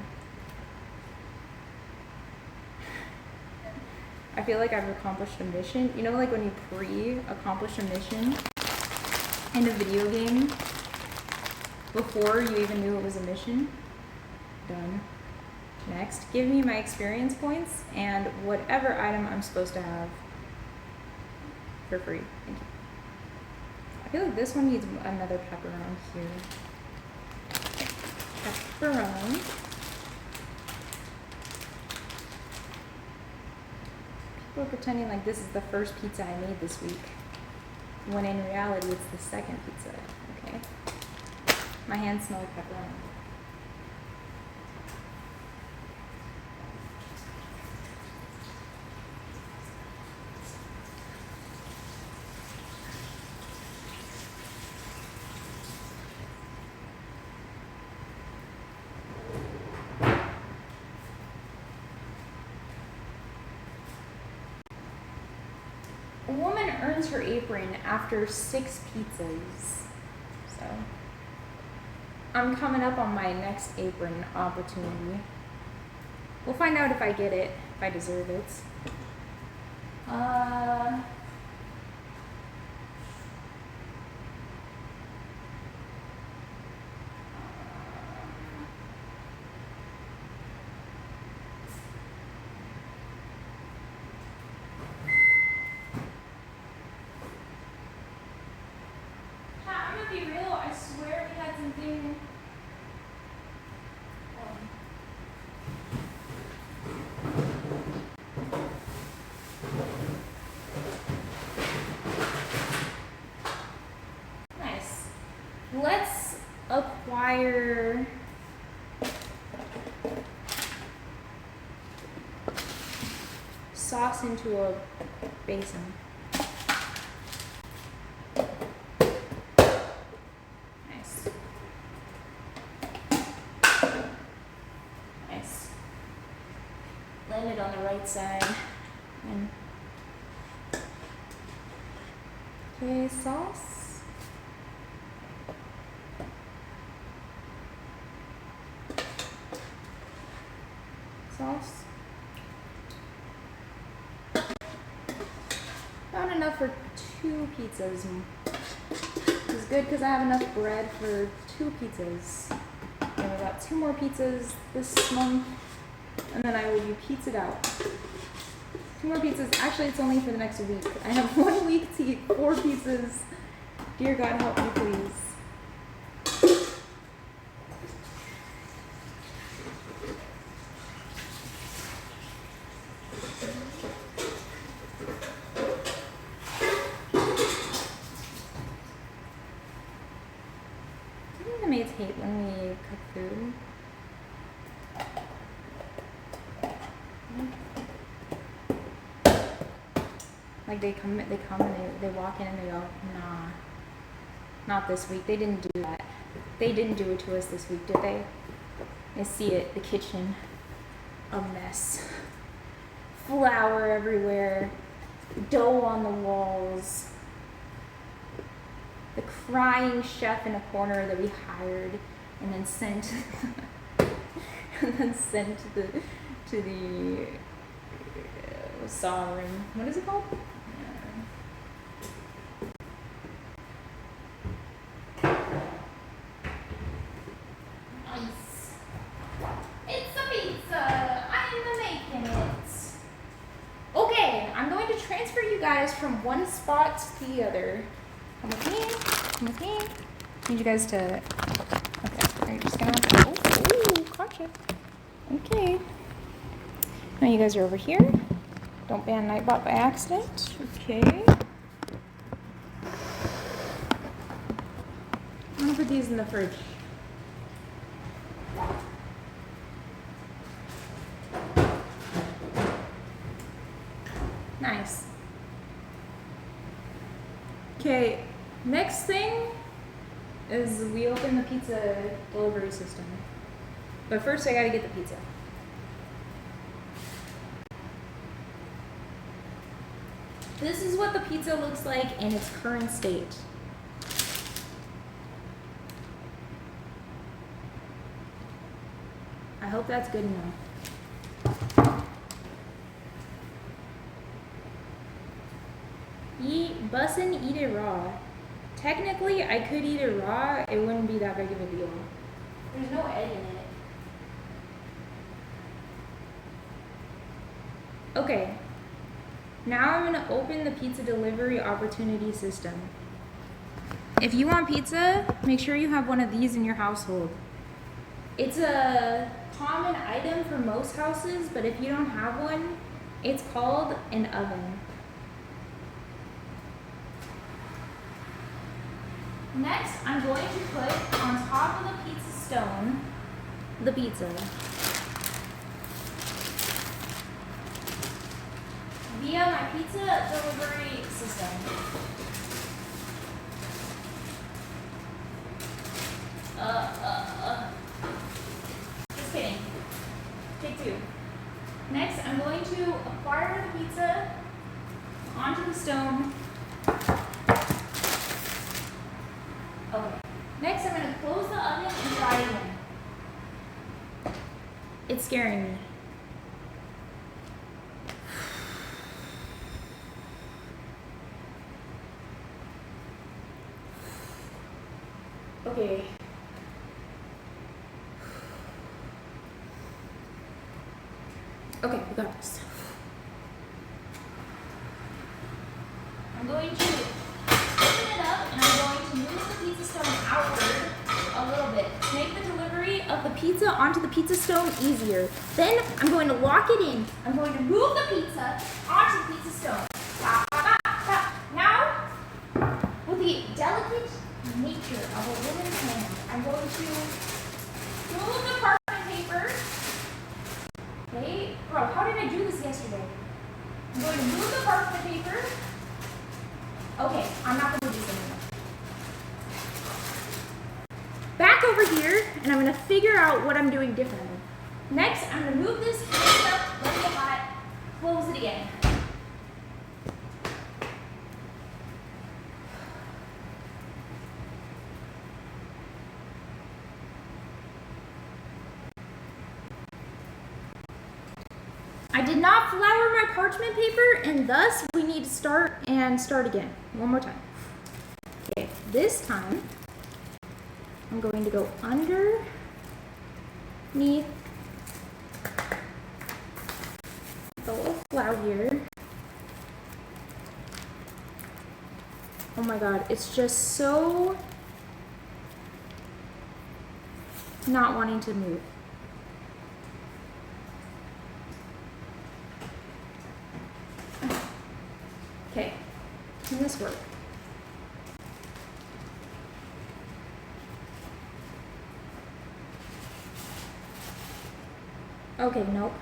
I feel like I've accomplished a mission. You know, like when you pre-accomplish a mission in a video game before you even knew it was a mission? Done. Next, give me my experience points and whatever item I'm supposed to have for free. Thank you. I feel like this one needs another pepperoni here. Pepperoni. People are pretending like this is the first pizza I made this week, when in reality it's the second pizza. Okay. My hands smell like pepperoni. A woman earns her apron after 6 pizzas. So, I'm coming up on my next apron opportunity. We'll find out if I get it, if I deserve it. I'm gonna be real, I swear we had something. Nice. Let's acquire sauce into a basin. Nice. Nice. Land it on the right side. And okay, sauce. Sauce. About enough for 2 pizzas. It's good because I have enough bread for 2 pizzas. And we got 2 more pizzas this month, and then I will be pizzaed out. 2 more pizzas. Actually, it's only for the next week. I have 1 week to eat 4 pizzas. Dear God, help me, please. Do you think the maids hate when we cook food? Like they come and they walk in and they go, nah, not this week. They didn't do that. They didn't do it to us this week, did they? I see it. The kitchen. A mess. Flour everywhere. Dough on the walls. The crying chef in a corner that we hired and then sent to the saw room. What is it called? Nice. It's a pizza. I'm making it. Okay, I'm going to transfer you guys from one spot to the other. Come with me. Come with me. Need you guys to. Okay, are you just gonna? Oh, gotcha. Okay. Now you guys are over here. Don't ban Nightbot by accident. Okay. I'm gonna put these in the fridge. Nice. Okay, next thing is we open the pizza delivery system. But first I gotta get the pizza. This is what the pizza looks like in its current state. I hope that's good enough. Bussin' eat it raw. Technically, I could eat it raw. It wouldn't be that big of a deal. There's no egg in it. Okay. Now I'm gonna open the pizza delivery opportunity system. If you want pizza, make sure you have one of these in your household. It's a common item for most houses, but if you don't have one, it's called an oven. Next, I'm going to put on top of the pizza stone the pizza. Via my pizza delivery system. Just kidding. Take two. Next, I'm going to fire the pizza onto the stone. Okay. Next, I'm going to close the oven and try it again. It's scaring me. Okay. Okay, we got this. I'm going to open it up and I'm going to move the pizza stone outward a little bit to make the delivery of the pizza onto the pizza stone easier. Then I'm going to lock it in. I'm going to move the pizza onto the pizza stone. Now, with the delicate nature of a woman's hand, I'm going to move the parchment paper. Okay, bro, how did I do this yesterday? I'm going to move the parchment paper. Okay, I'm not going to do this anymore. Back over here, and I'm going to figure out what I'm doing differently. Next, I'm going to move this, lift it up, let it get hot, close it again. I did not flour my parchment paper, and thus we need to start again. One more time. Okay, this time I'm going to go underneath the little flour here. Oh my god, it's just so not wanting to move. Okay, can this work? Okay, nope.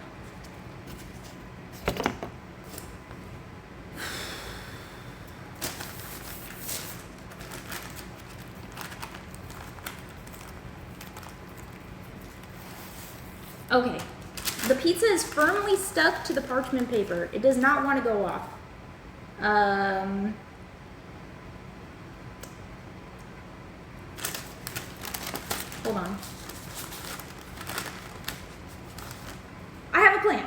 Okay. The pizza is firmly stuck to the parchment paper. It does not want to go off. Hold on. I have a plan.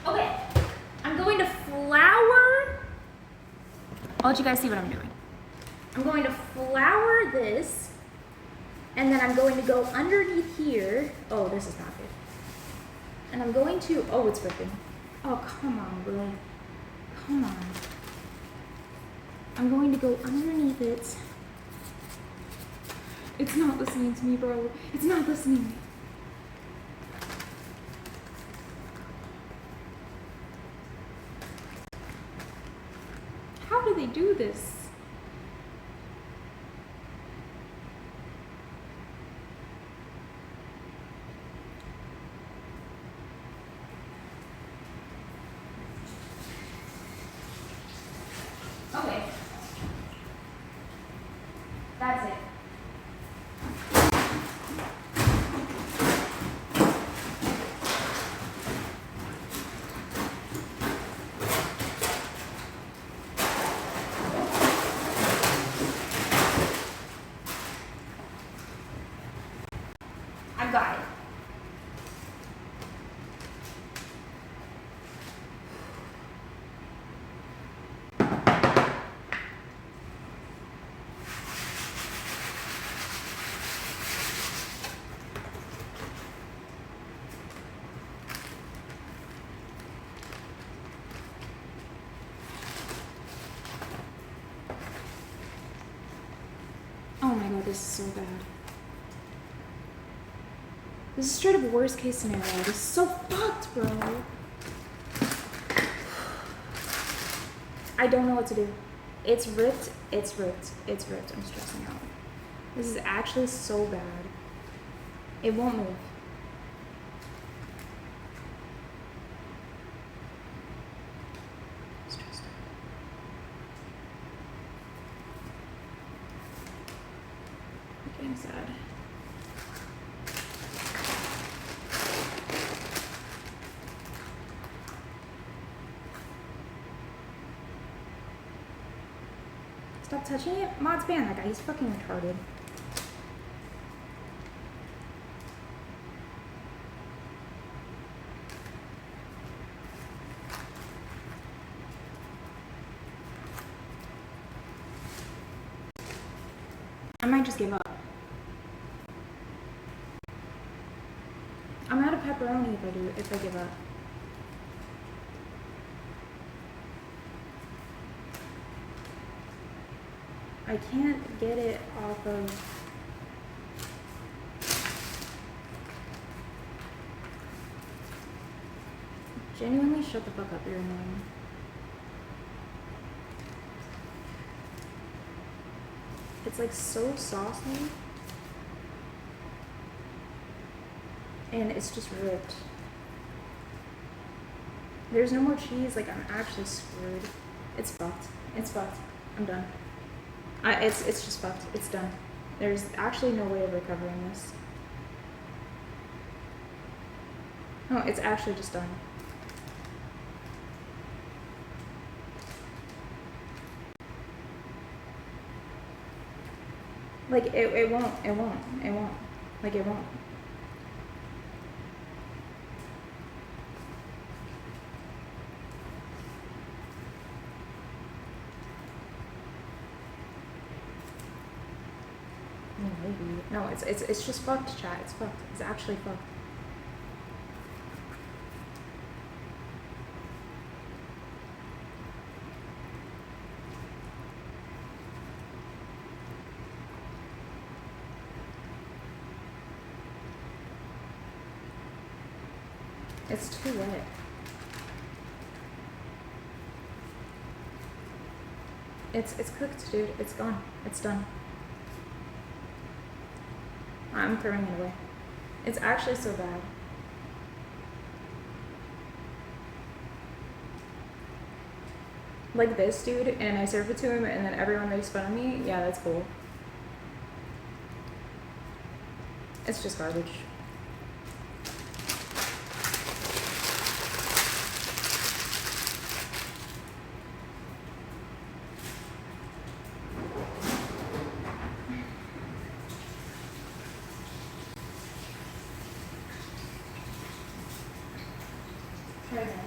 Okay. I'm going to flour. I'll let you guys see what I'm doing. I'm going to flour this, and then I'm going to go underneath here. Oh, this is not good. And I'm going to, oh, it's ripping. Oh, come on, bro. Come on. I'm going to go underneath it. It's not listening to me, bro. It's not listening. How do they do this? Okay. That's it. I've got it. Oh my god, this is so bad. This is straight up worst case scenario. This is so fucked, bro. I don't know what to do. It's ripped. It's ripped. It's ripped. I'm stressing out. This is actually so bad. It won't move. Stressed out. I'm getting sad. Stop touching it. Mod's ban that guy. He's fucking retarded. I might just give up. I'm out of pepperoni if I give up. I can't get it off of... Genuinely shut the fuck up, you're annoying. It's like so saucy. And it's just ripped. There's no more cheese, like I'm actually screwed. It's fucked. It's fucked. I'm done. It's just fucked. It's done. There's actually no way of recovering this. No, it's actually just done. Like it won't. Like it won't. Maybe. No, it's just fucked, chat. It's fucked. It's actually fucked. It's too wet. It's cooked, dude. It's gone. It's done. I'm throwing it away. It's actually so bad. like this dude, and I serve it to him, and then everyone makes fun of me, yeah, that's cool. It's just garbage. Try again.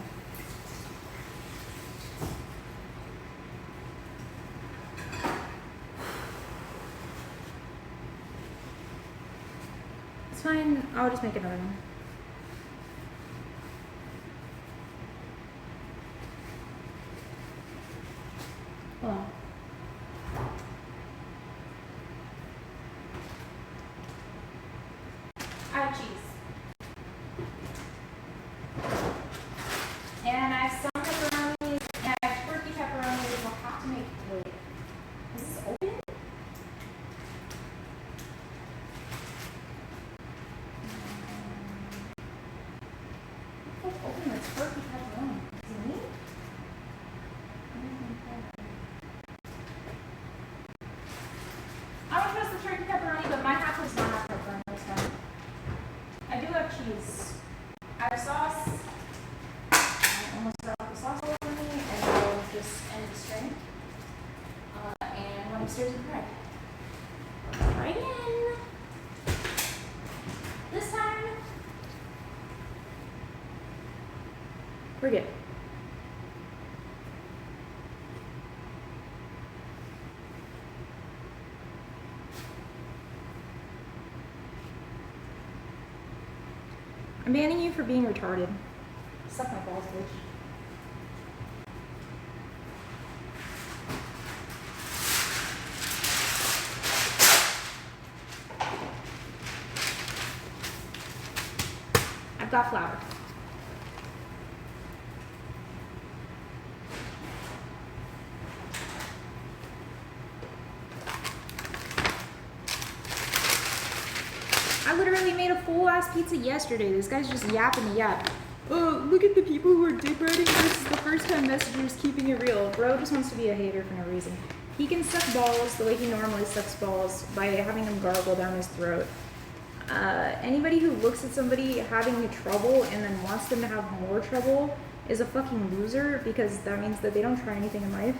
It's fine. I'll just make another one. Hold on. I have cheese. And I have some pepperonis, and I have turkey pepperoni, which I'll have to make. Wait. Is this open? Open the turkey pepperoni. Is it me? I don't trust the turkey pepperoni, but my half does not have pepperoni this time. I do have cheese. I have sauce. I almost got the sauce all over me, and I'll just end the string. And went upstairs and cried. Right in. This time, we're good. I'm banning you for being retarded. Suck my balls, bitch. I've got flour. I literally made a full ass pizza yesterday. This guy's just yapping the yap. Oh, look at the people who are dick riding versus the first time messengers keeping it real. Bro just wants to be a hater for no reason. He can suck balls the way he normally sucks balls by having them gargle down his throat. Anybody who looks at somebody having trouble and then wants them to have more trouble is a fucking loser, because that means that they don't try anything in life.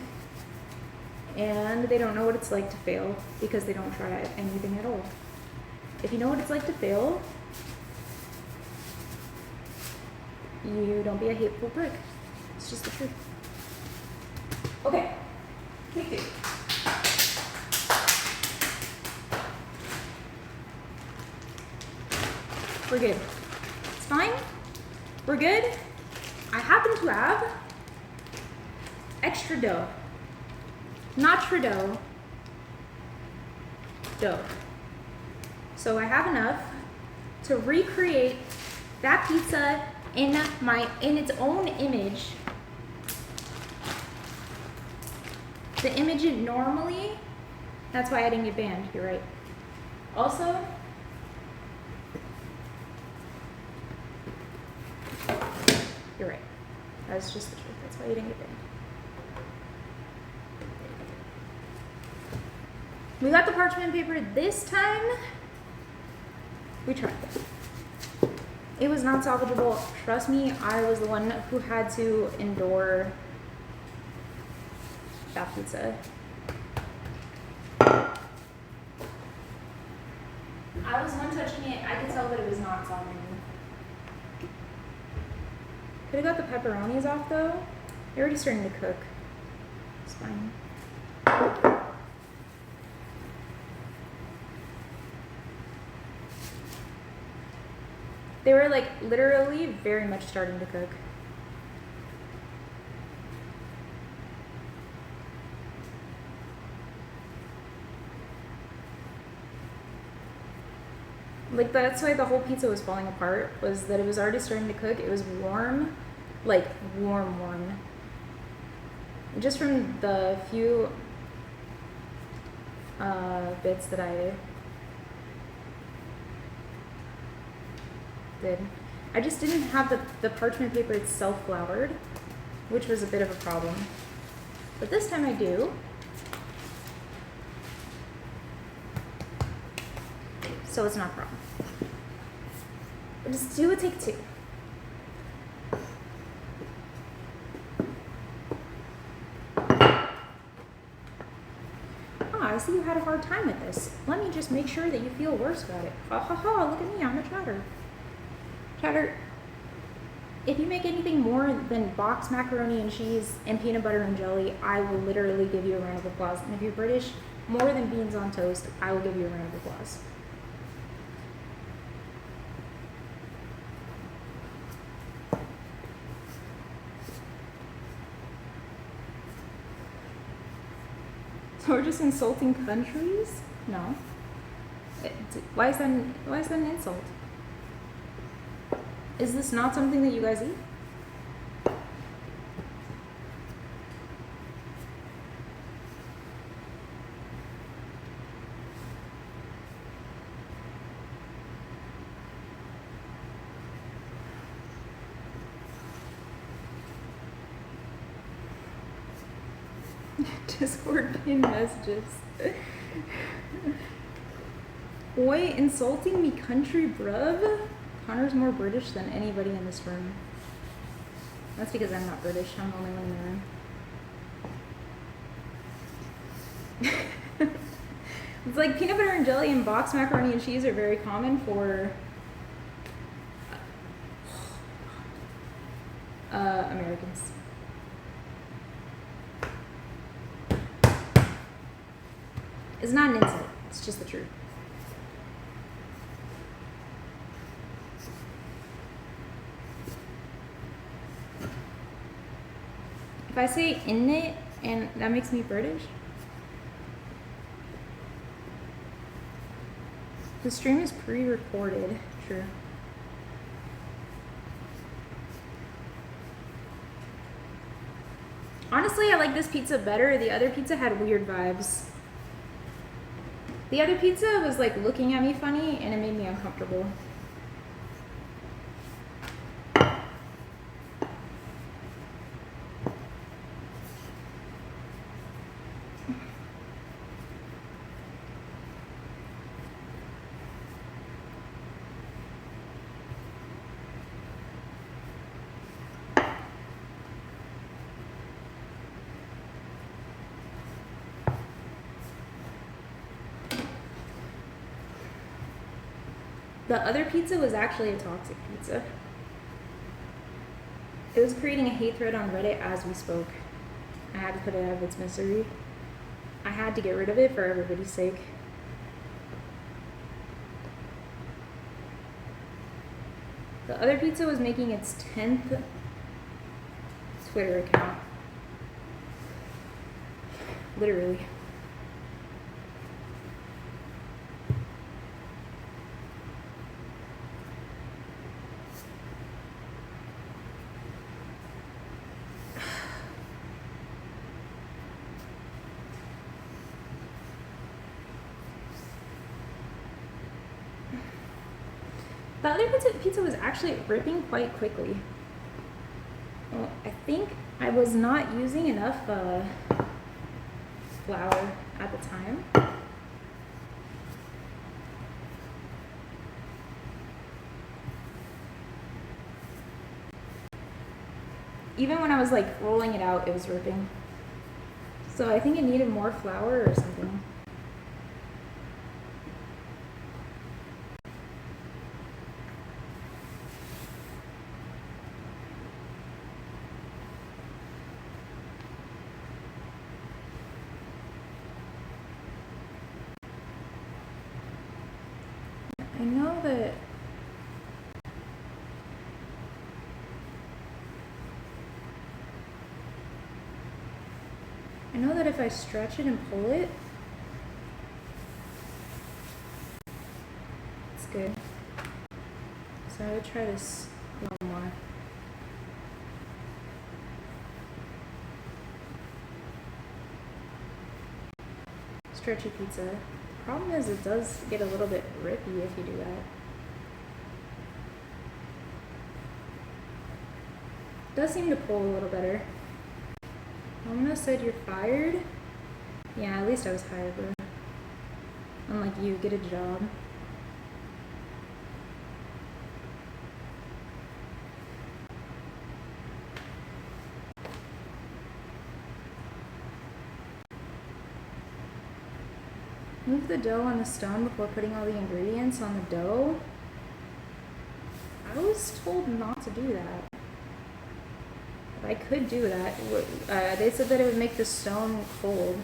And they don't know what it's like to fail because they don't try anything at all. If you know what it's like to fail, you don't be a hateful prick. It's just the truth. Okay. Take two. We're good. It's fine. We're good. I happen to have extra dough. Not Trudeau. Dough. So I have enough to recreate that pizza in its own image. The image it normally, that's why I didn't get banned, you're right. Also, you're right. That's just the truth. That's why you didn't get banned. We got the parchment paper this time. We tried. It was not salvageable. Trust me, I was the one who had to endure that pizza. I was one touching it. I could tell that it was not salvageable. Could have got the pepperonis off though. They're already starting to cook. It's fine. They were like literally very much starting to cook. Like that's why the whole pizza was falling apart, was that it was already starting to cook. It was warm, like warm. Just from the few bits that I did. I just didn't have the parchment paper itself floured, which was a bit of a problem. But this time I do. So it's not a problem. We'll just do a take two. I see you had a hard time with this. Let me just make sure that you feel worse about it. Ha ha ha, look at me, I'm a chatter. Chatter, if you make anything more than box macaroni and cheese and peanut butter and jelly, I will literally give you a round of applause. And if you're British, more than beans on toast, I will give you a round of applause. So we're just insulting countries? No. Why is that an insult? Is this not something that you guys eat? Discord pin messages. Boy, insulting me country, bruv? Connor's more British than anybody in this room. That's because I'm not British. I'm the only one in the room. It's like peanut butter and jelly and box macaroni and cheese are very common for Americans. It's not an insult. It's just the truth. If I say in it and that makes me British, the stream is pre-recorded. True. Honestly, I like this pizza better. The other pizza had weird vibes. The other pizza was like looking at me funny and it made me uncomfortable. The other pizza was actually a toxic pizza. It was creating a hate thread on Reddit as we spoke. I had to put it out of its misery. I had to get rid of it for everybody's sake. The other pizza was making its 10th Twitter account. Literally. The other pizza was actually ripping quite quickly. Well, I think I was not using enough flour at the time. Even when I was like rolling it out, it was ripping. So I think it needed more flour or something. I know that if I stretch it and pull it, it's good. So I would try this a little more. Stretchy pizza. The problem is it does get a little bit rippy if you do that. It does seem to pull a little better. Mona said you're fired? Yeah, at least I was hired, bro. Unlike you, get a job. Move the dough on the stone before putting all the ingredients on the dough? I was told not to do that. But I could do that. They said that it would make the stone cold.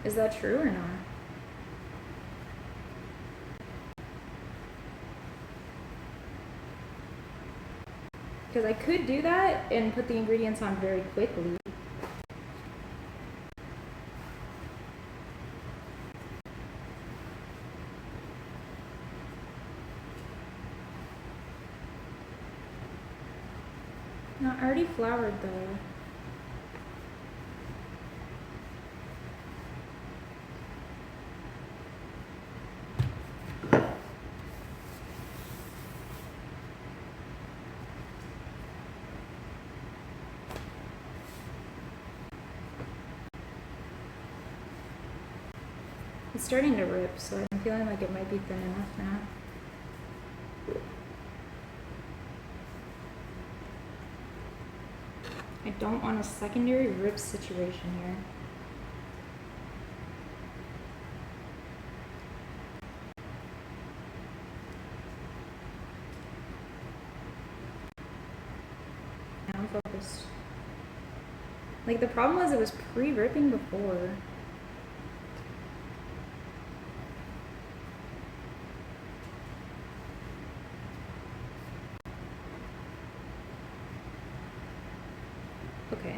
Is that true or not? Because I could do that and put the ingredients on very quickly. No, I already floured though. It's starting to rip, so I'm feeling like it might be thin enough now. I don't want a secondary rip situation here. Now I'm focused. Like, the problem was it was pre-ripping before. Okay.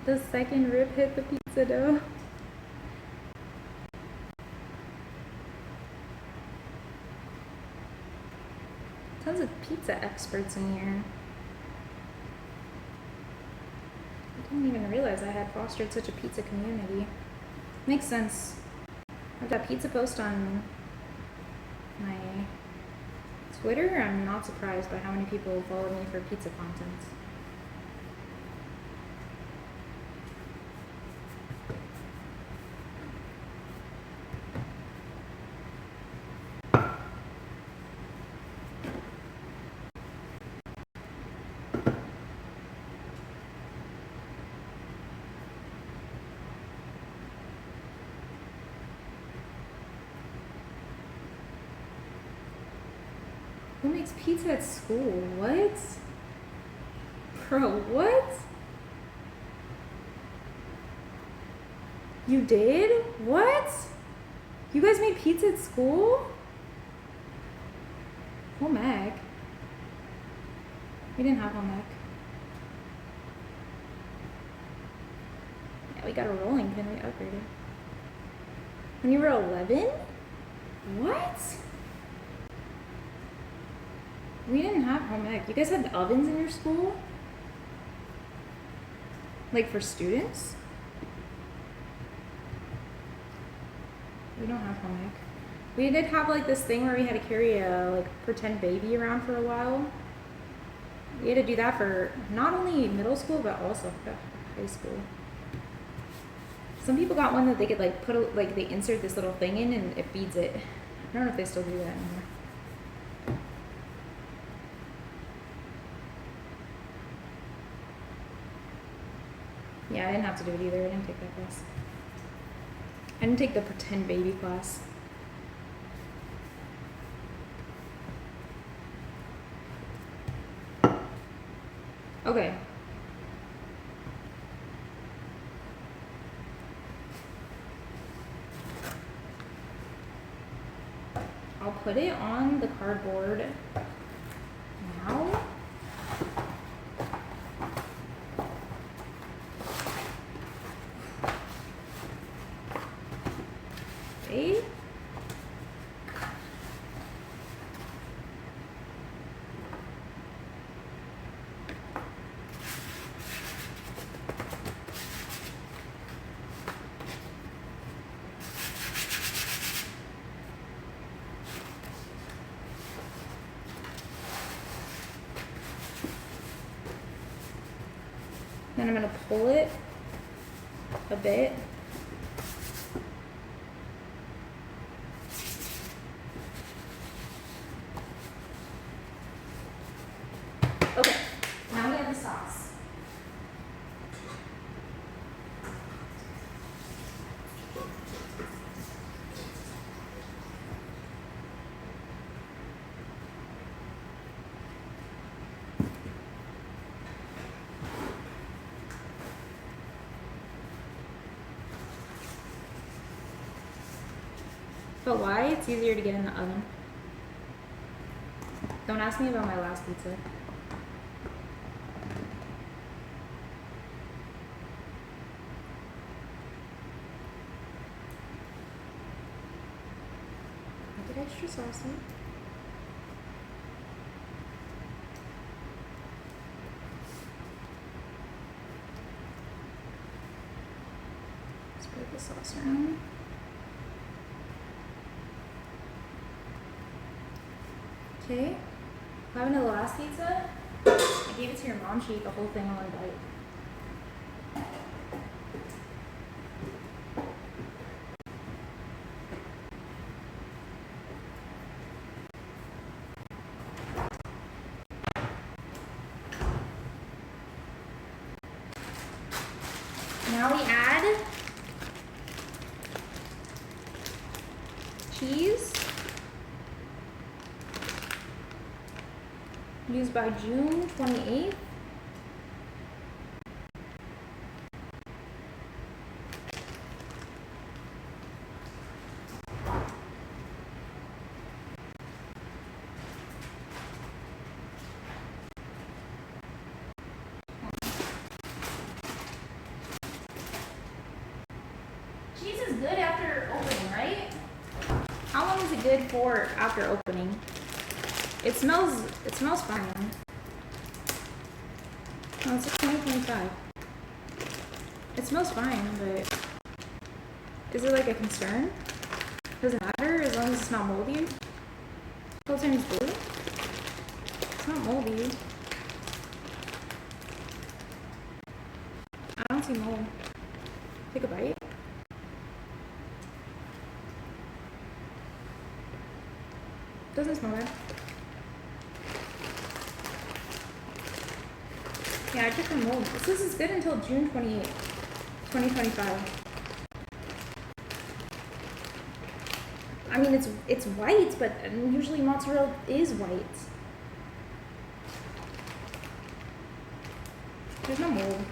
The second rip hit the pizza dough. Tons of pizza experts in here. I didn't even realize I had fostered such a pizza community. Makes sense. I've got pizza posts on my Twitter. I'm not surprised by how many people follow me for pizza content. Who makes pizza at school? What? Bro, what? You did? What? You guys made pizza at school? Home ec? We didn't have home ec. Yeah, we got a rolling pin, we upgraded. When you were 11? What? We didn't have home ec. You guys had ovens in your school? Like for students? We don't have home ec. We did have like this thing where we had to carry a like pretend baby around for a while. We had to do that for not only middle school but also high school. Some people got one that they could like put a, like they insert this little thing in and it feeds it. I don't know if they still do that anymore. Yeah, I didn't have to do it either. I didn't take that class. I didn't take the pretend baby class. Okay. I'll put it on the cardboard now. Okay. And I'm gonna pull it a bit. Okay, now we have the sauce. But why? It's easier to get in the oven. Don't ask me about my last pizza. I did extra sauce in. Spread the sauce around. Okay. Having the last pizza, I gave it to your mom. She ate the whole thing in one bite. Now we add cheese. Used by June 28th. Cheese is good after opening, right? How long is it good for after opening? It smells fine. Oh, it's like 2025. It smells fine, but is it like a concern? Does it matter as long as it's not moldy? Whole Chinese blue? It's not moldy. I don't see mold. Take a bite. Doesn't smell bad. Yeah, I took the mold. This is good until June 28th, 2025. I mean, it's white, but usually mozzarella is white. There's no mold.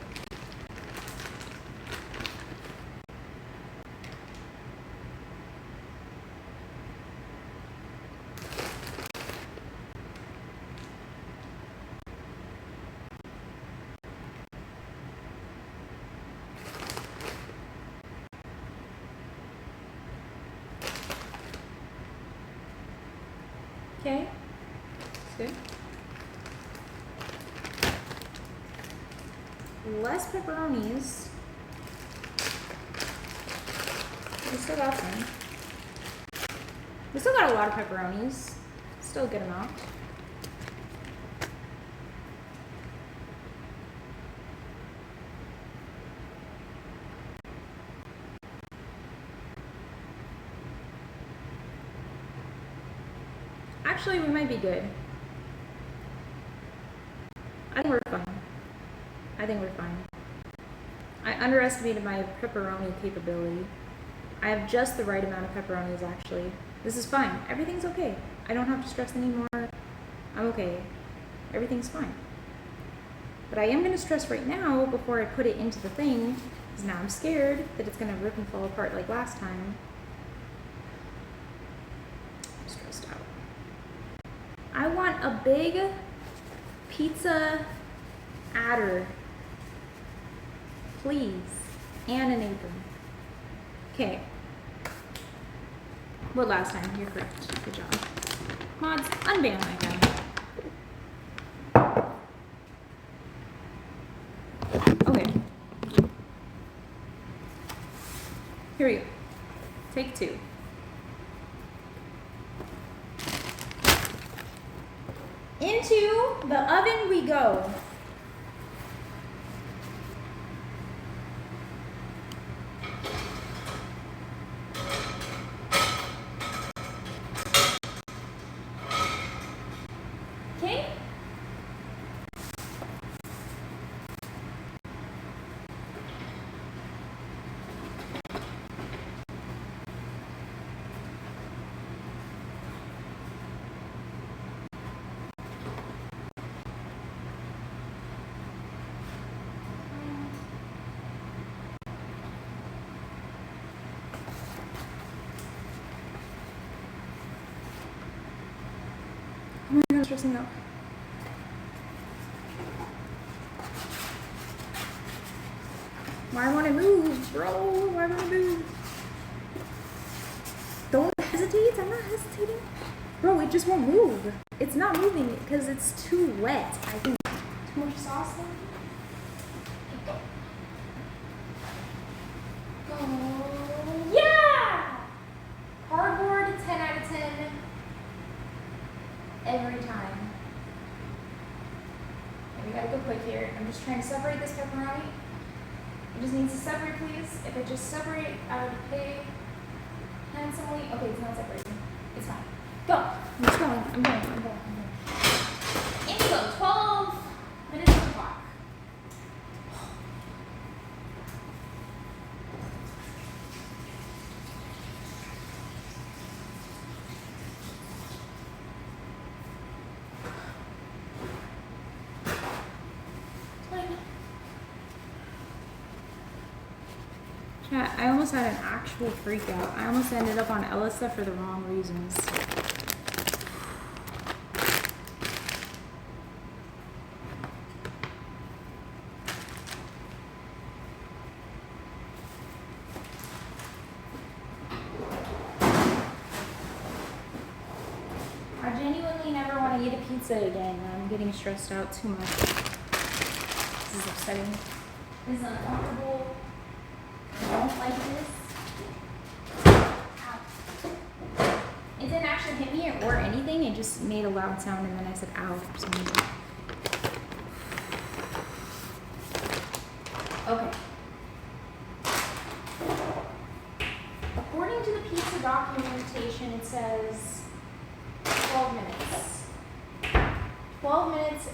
Okay, that's good. Less pepperonis. We still got some. We still got a lot of pepperonis. Still a good amount. Actually, we might be good. I think we're fine. I think we're fine. I underestimated my pepperoni capability. I have just the right amount of pepperonis, actually. This is fine. Everything's okay. I don't have to stress anymore. I'm okay. Everything's fine. But I am going to stress right now before I put it into the thing, because now I'm scared that it's going to rip and fall apart like last time. I'm stressed out. I want a big pizza adder, please, and an apron. Okay. What last time? You're correct. Good job. Mods, unban that guy. Okay. Here we go. Take two. Into the oven we go. stressing me out. Why won't it move, bro? Why won't it move? Don't hesitate. I'm not hesitating. Bro, it just won't move. It's not moving because it's too wet. I think too much sauce in it. Oh, yeah! Cardboard, 10 out of 10. Every time. Okay, we gotta go quick here. I'm just trying to separate this pepperoni. It just needs to separate, please. If it just separate, I would pay handsomely. Okay, it's not separating. It's fine. Go. I'm just going. I'm going. In you go. 12 minutes on the clock. Chat, I almost had an actual freak out. I almost ended up on Elisa for the wrong reasons. I genuinely never want to eat a pizza again. I'm getting stressed out too much. This is upsetting. This is uncomfortable. I don't like this. Ow. It didn't actually hit me or anything. It just made a loud sound and then I said ow for some reason. Okay. According to the pizza documentation, it says 12 minutes. 12 minutes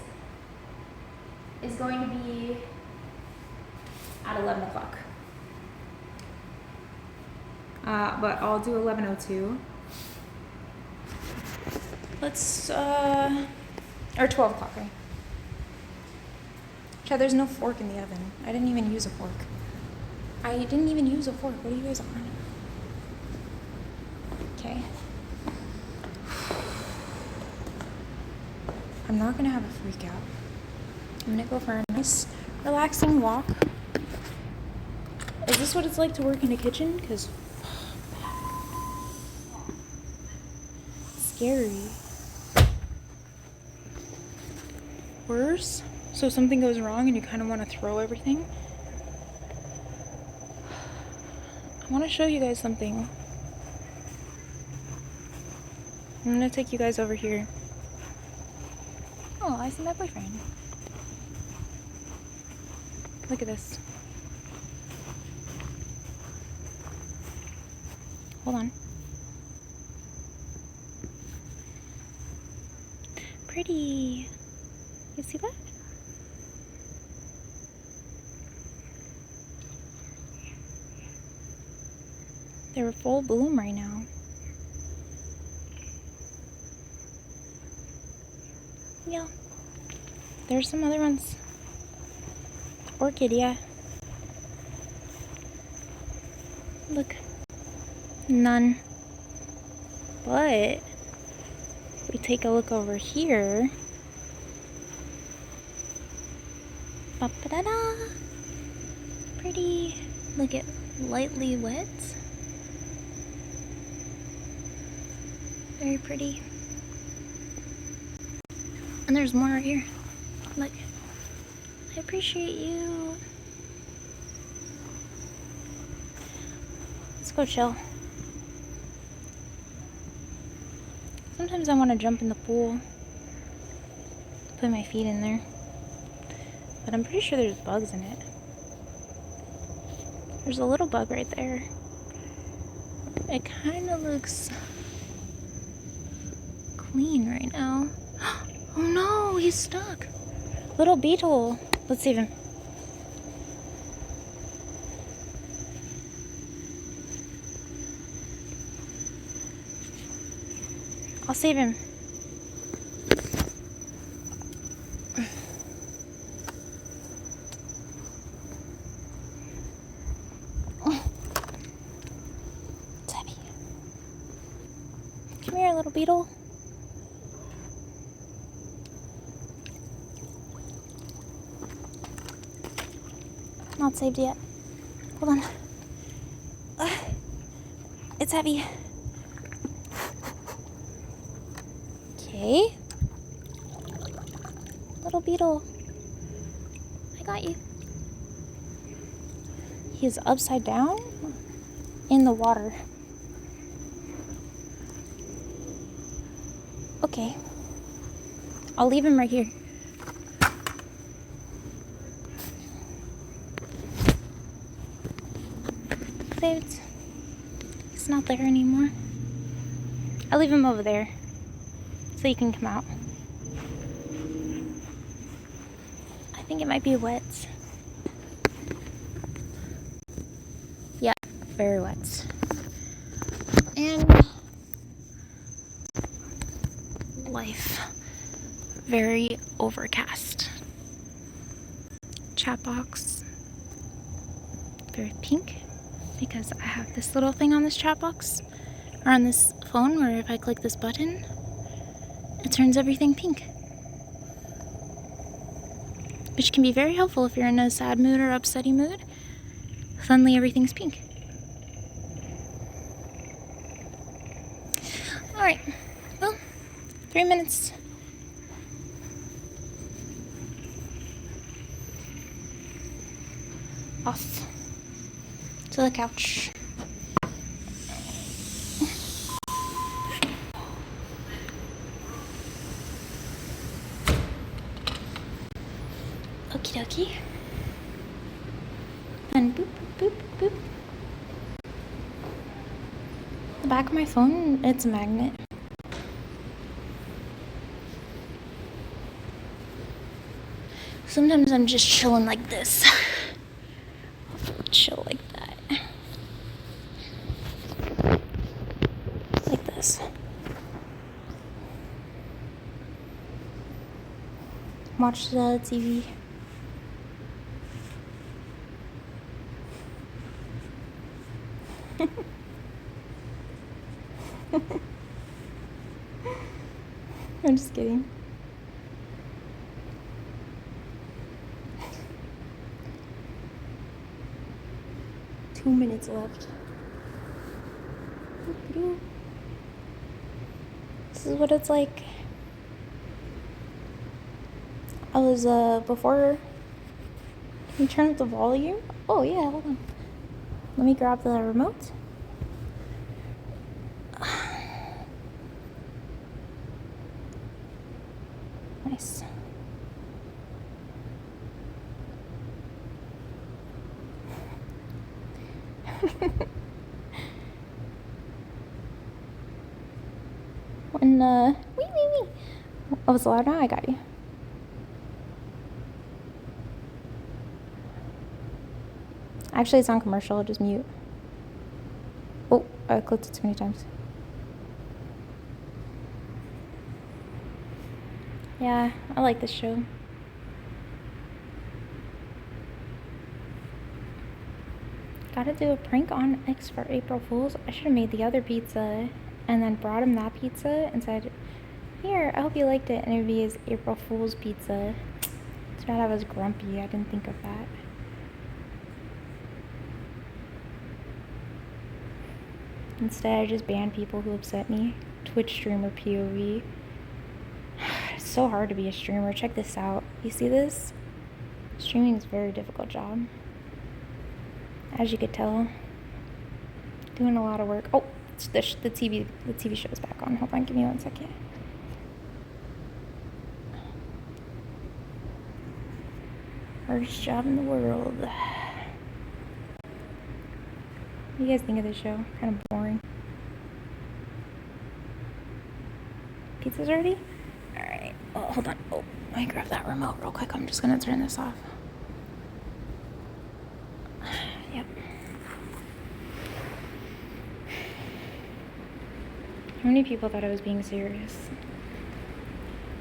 is going to be at 11 o'clock. But I'll do 11:02. Let's, or 12 o'clock, right? Chad, there's no fork in the oven. I didn't even use a fork. I didn't even use a fork. What are you guys on? Okay. I'm not gonna have a freak out. I'm gonna go for a nice, relaxing walk. Is this what it's like to work in a kitchen? Because scary. Worse? So something goes wrong and you kind of want to throw everything? I want to show you guys something. I'm gonna take you guys over here. Oh, I see my boyfriend. Look at this. Hold on. Pretty. You see that? They're full bloom right now. Yeah. There's some other ones. Orchid, yeah. Look. None. But we take a look over here. Ba-ba-da-da. Pretty. Look at lightly wet. Very pretty. And there's more right here. Look. I appreciate you. Let's go chill. Sometimes I want to jump in the pool. Put my feet in there. But I'm pretty sure there's bugs in it. There's a little bug right there. It kind of looks clean right now. Oh no, he's stuck. Little beetle. Let's save him. I'll save him. Debbie. Come here, little beetle. not saved yet. Hold on. It's heavy. Okay. Little beetle. I got you. He's upside down in the water. Okay. I'll leave him right here. Saved. He's not there anymore. I'll leave him over there so he can come out. I think it might be wet. Yeah, very wet. And life very overcast. Chatbox very pink because I have this little thing on this Chatbox or on this phone where if I click this button it turns everything pink, which can be very helpful if you're in a sad mood or upsetty mood. Suddenly everything's pink. Alright, well, 3 minutes. Off to the couch. Okie dokie. And boop, boop, boop, boop. The back of my phone, it's a magnet. Sometimes I'm just chilling like this. Chill like that. Like this. Watch the TV. I'm just kidding. Two minutes left. This is what it's like. I was before. Can you turn up the volume? Oh yeah, hold on. Let me grab the remote. Nice. When wee. Oh, it's loud now. I got you. Actually, it's on commercial. I'll just mute. Oh, I clicked it too many times. Yeah, I like this show. Gotta do a prank on X for April Fools. I should have made the other pizza and then brought him that pizza and said, here, I hope you liked it. And it would be his April Fool's pizza. Too bad I was grumpy. I didn't think of that. Instead, I just banned people who upset me. Twitch streamer POV. It's so hard to be a streamer. Check this out. You see this? Streaming is a very difficult job. As you could tell. Doing a lot of work. Oh, the TV show is back on. Hold on, give me 1 second. Hardest job in the world. What do you guys think of this show? Kind of boring. Pizza's ready? Alright. Oh, hold on. Oh, let me grab that remote real quick. I'm just gonna turn this off. Yep. How many people thought I was being serious?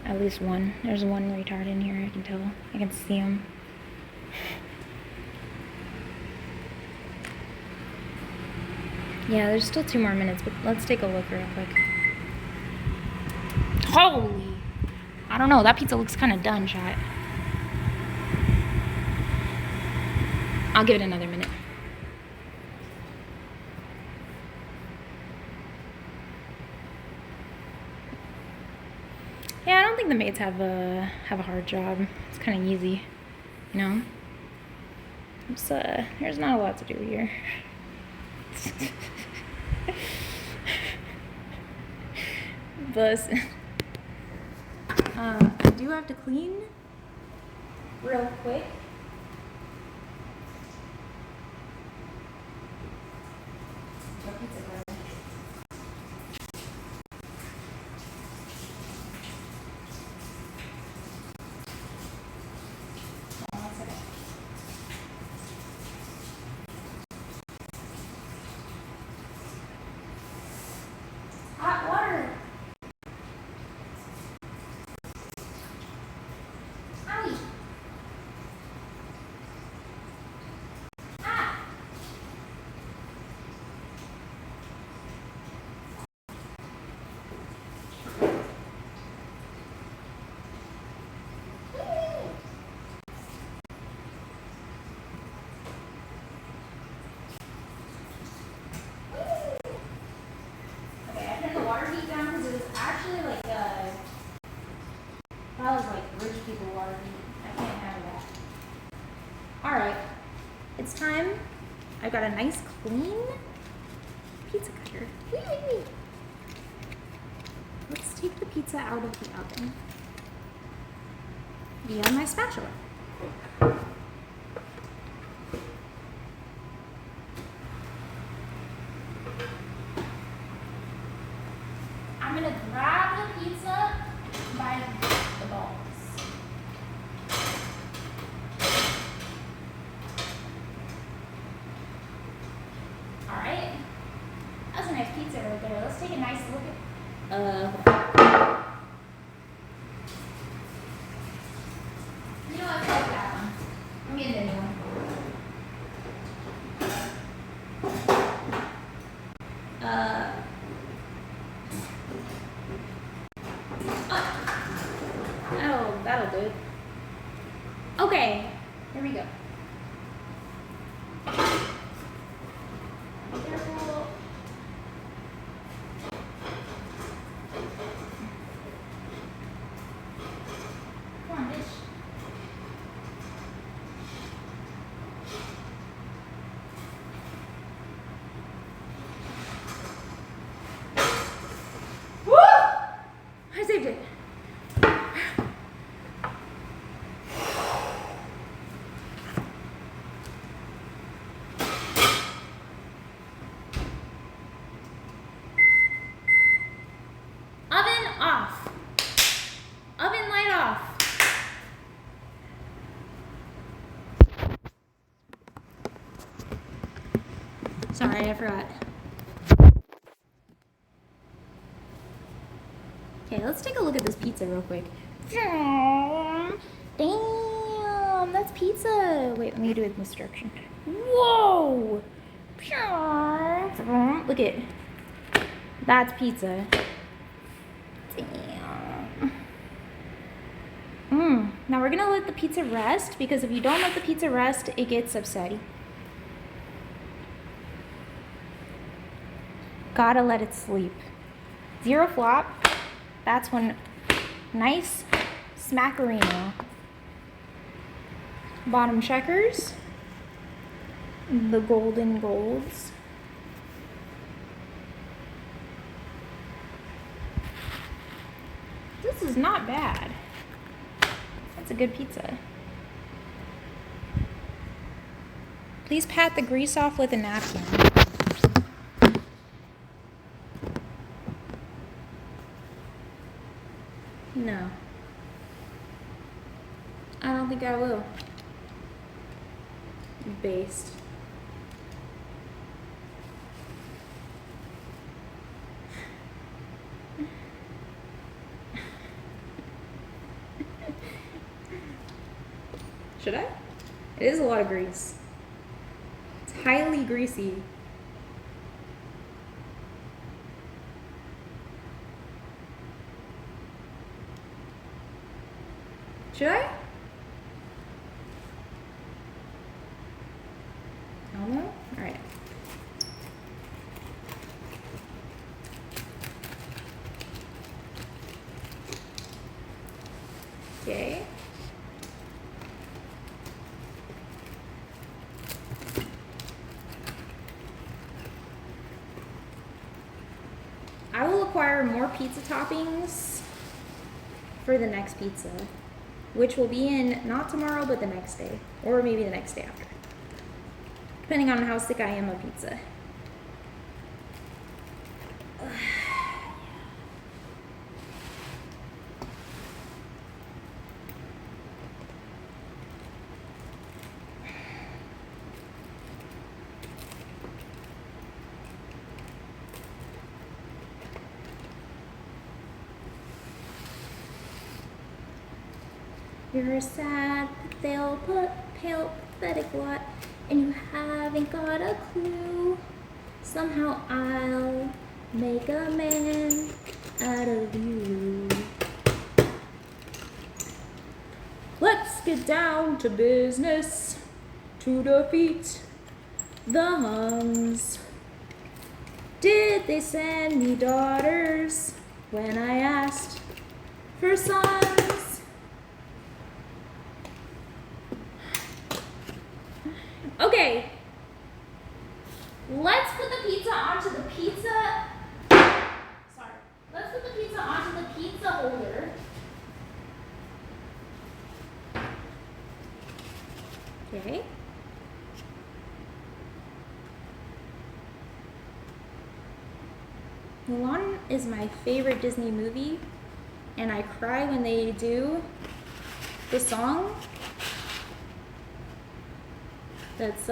At least one. There's one retard in here, I can tell. I can see him. Yeah, there's still 2 more minutes, but let's take a look real quick. Holy! I don't know, that pizza looks kind of done, chat. I'll give it another minute. Yeah, I don't think the maids have a hard job. It's kind of easy, you know. There's not a lot to do here. But I do have to clean real quick. Hot water. Owie. Ah. Okay, I turned the water heat down because it was actually like that was like rich people water heat. I can't handle that. Alright. It's time. I've got a nice clean pizza cutter. Wee, wee, wee. Let's take the pizza out of the oven via my spatula. I'm gonna grab the pizza by the balls. Alright. That's a nice pizza right there. Let's take a nice look at you know what, fuck that one. I'm getting a new one. That'll do it. Okay, here we go. Be careful. Come on, bitch. Woo! I saved it. Oven off. Oven light off. Sorry, I forgot. Okay, let's take a look at this pizza real quick. Damn, that's pizza. Wait, let me do it in this direction. Whoa! Look at it. That's pizza. Damn. Now we're gonna let the pizza rest because if you don't let the pizza rest, it gets upsetty. Gotta let it sleep. Zero flop. That's when nice smackerino. Bottom checkers. The golden golds. This is not bad. That's a good pizza. Please pat the grease off with a napkin. No. I don't think I will. Based. Should I? It is a lot of grease. It's highly greasy. Should I? require more pizza toppings for the next pizza, which will be in not tomorrow, but the next day, or maybe the next day after, depending on how sick I am of pizza. You're a sad, pale, pathetic lot, and you haven't got a clue. Somehow I'll make a man out of you. Let's get down to business to defeat the Huns. Did they send me daughters when I asked for sons? Okay, let's put the pizza onto the pizza. Sorry, let's put the pizza onto the pizza holder. Okay. Mulan is my favorite Disney movie, and I cry when they do the song. That's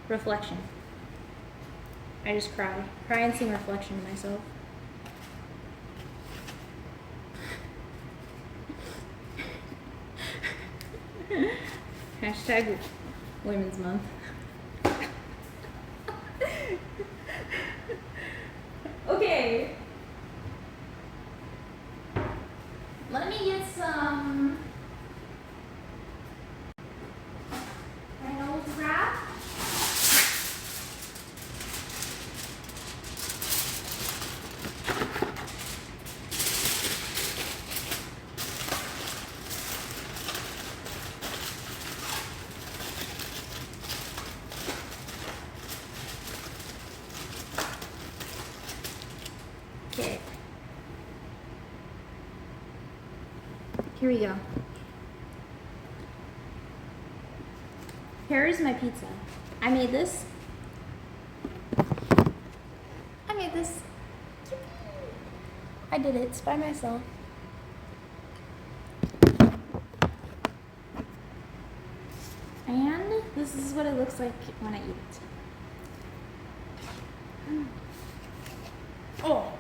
Reflection. I just cry and sing Reflection to myself. Hashtag Women's Month. Okay. Let me get some Reynolds wrap. Okay. Here we go. Here is my pizza. I made this. I did it. It's by myself. And this is what it looks like when I eat it. Oh.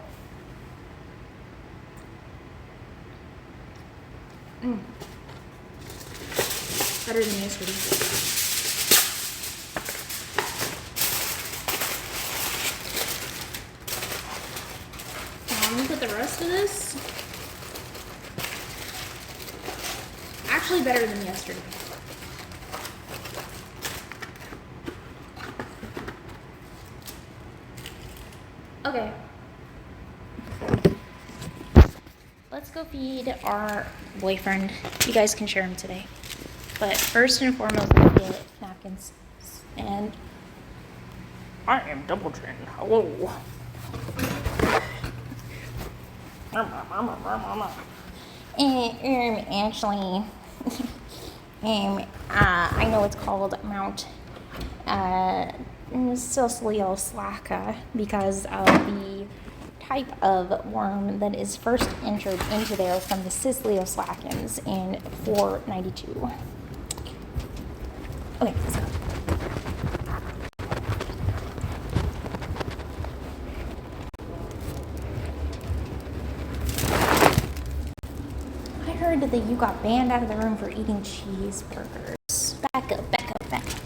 Better than yesterday. I'm gonna put the rest of this. Actually better than yesterday. Okay. Let's go feed our boyfriend. You guys can share him today. But first and foremost, we'll get napkins. And I am Double Chin. Hello. Actually, I know it's called Mount Silcioslacca because of the type of worm that is first entered into there from the Silcioslacans in 492. Okay, let's go. I heard that you got banned out of the room for eating cheeseburgers. Back up, back up, back up.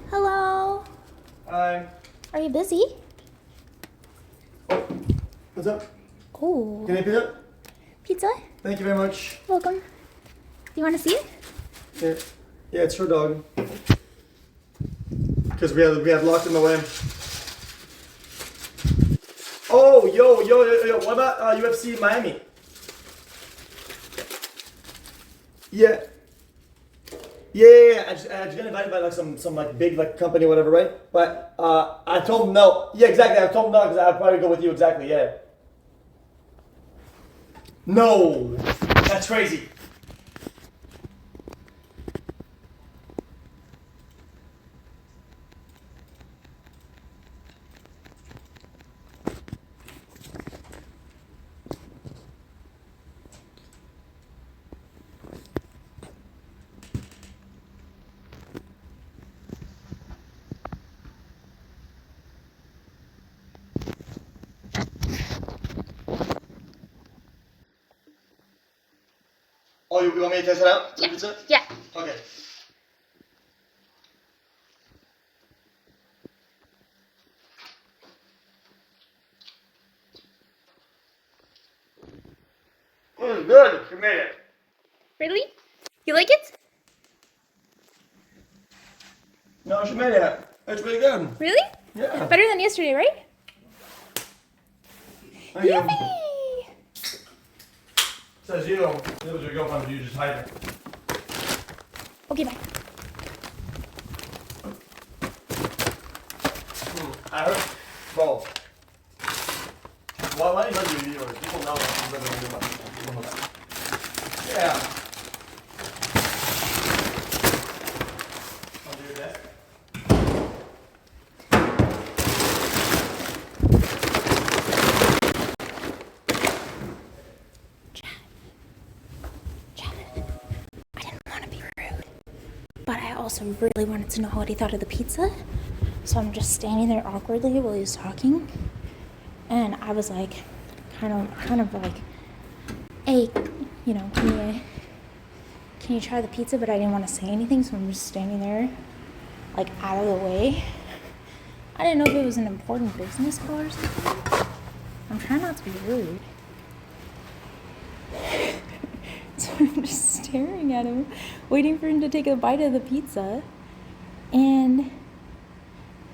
Hello? Hi. Are you busy? What's up? Oh. Can I pizza? Pizza? Thank you very much. Welcome. Do you want to see it? Yeah, it's her dog. Because we had locked him away. Oh, yo, what about UFC Miami? Yeah. I just got invited by like some like big like company or whatever, right? But I told him no. Yeah, exactly. I told him no because I'd probably go with you. Exactly. Yeah. No, that's crazy. Oh, you want me to test it out? Yeah. Pizza? Yeah. Okay. This is good. She made it. Really? You like it? No, she made it. It's really good. Really? Yeah. Better than yesterday, right? Thank you. Yippee! Says you. It was your girlfriend, you just hide it. Okay, bye. I heard. Bro. Why do you let me viewers? People know that I'm living in your money. People know that. Yeah. Under your desk. I didn't want to be rude, but I also really wanted to know what he thought of the pizza. So I'm just standing there awkwardly while he was talking, and I was like, kind of like, hey, you know, can you try the pizza? But I didn't want to say anything, so I'm just standing there, like out of the way. I didn't know if it was an important business call or something. I'm trying not to be rude. So I'm just staring at him, waiting for him to take a bite of the pizza. And,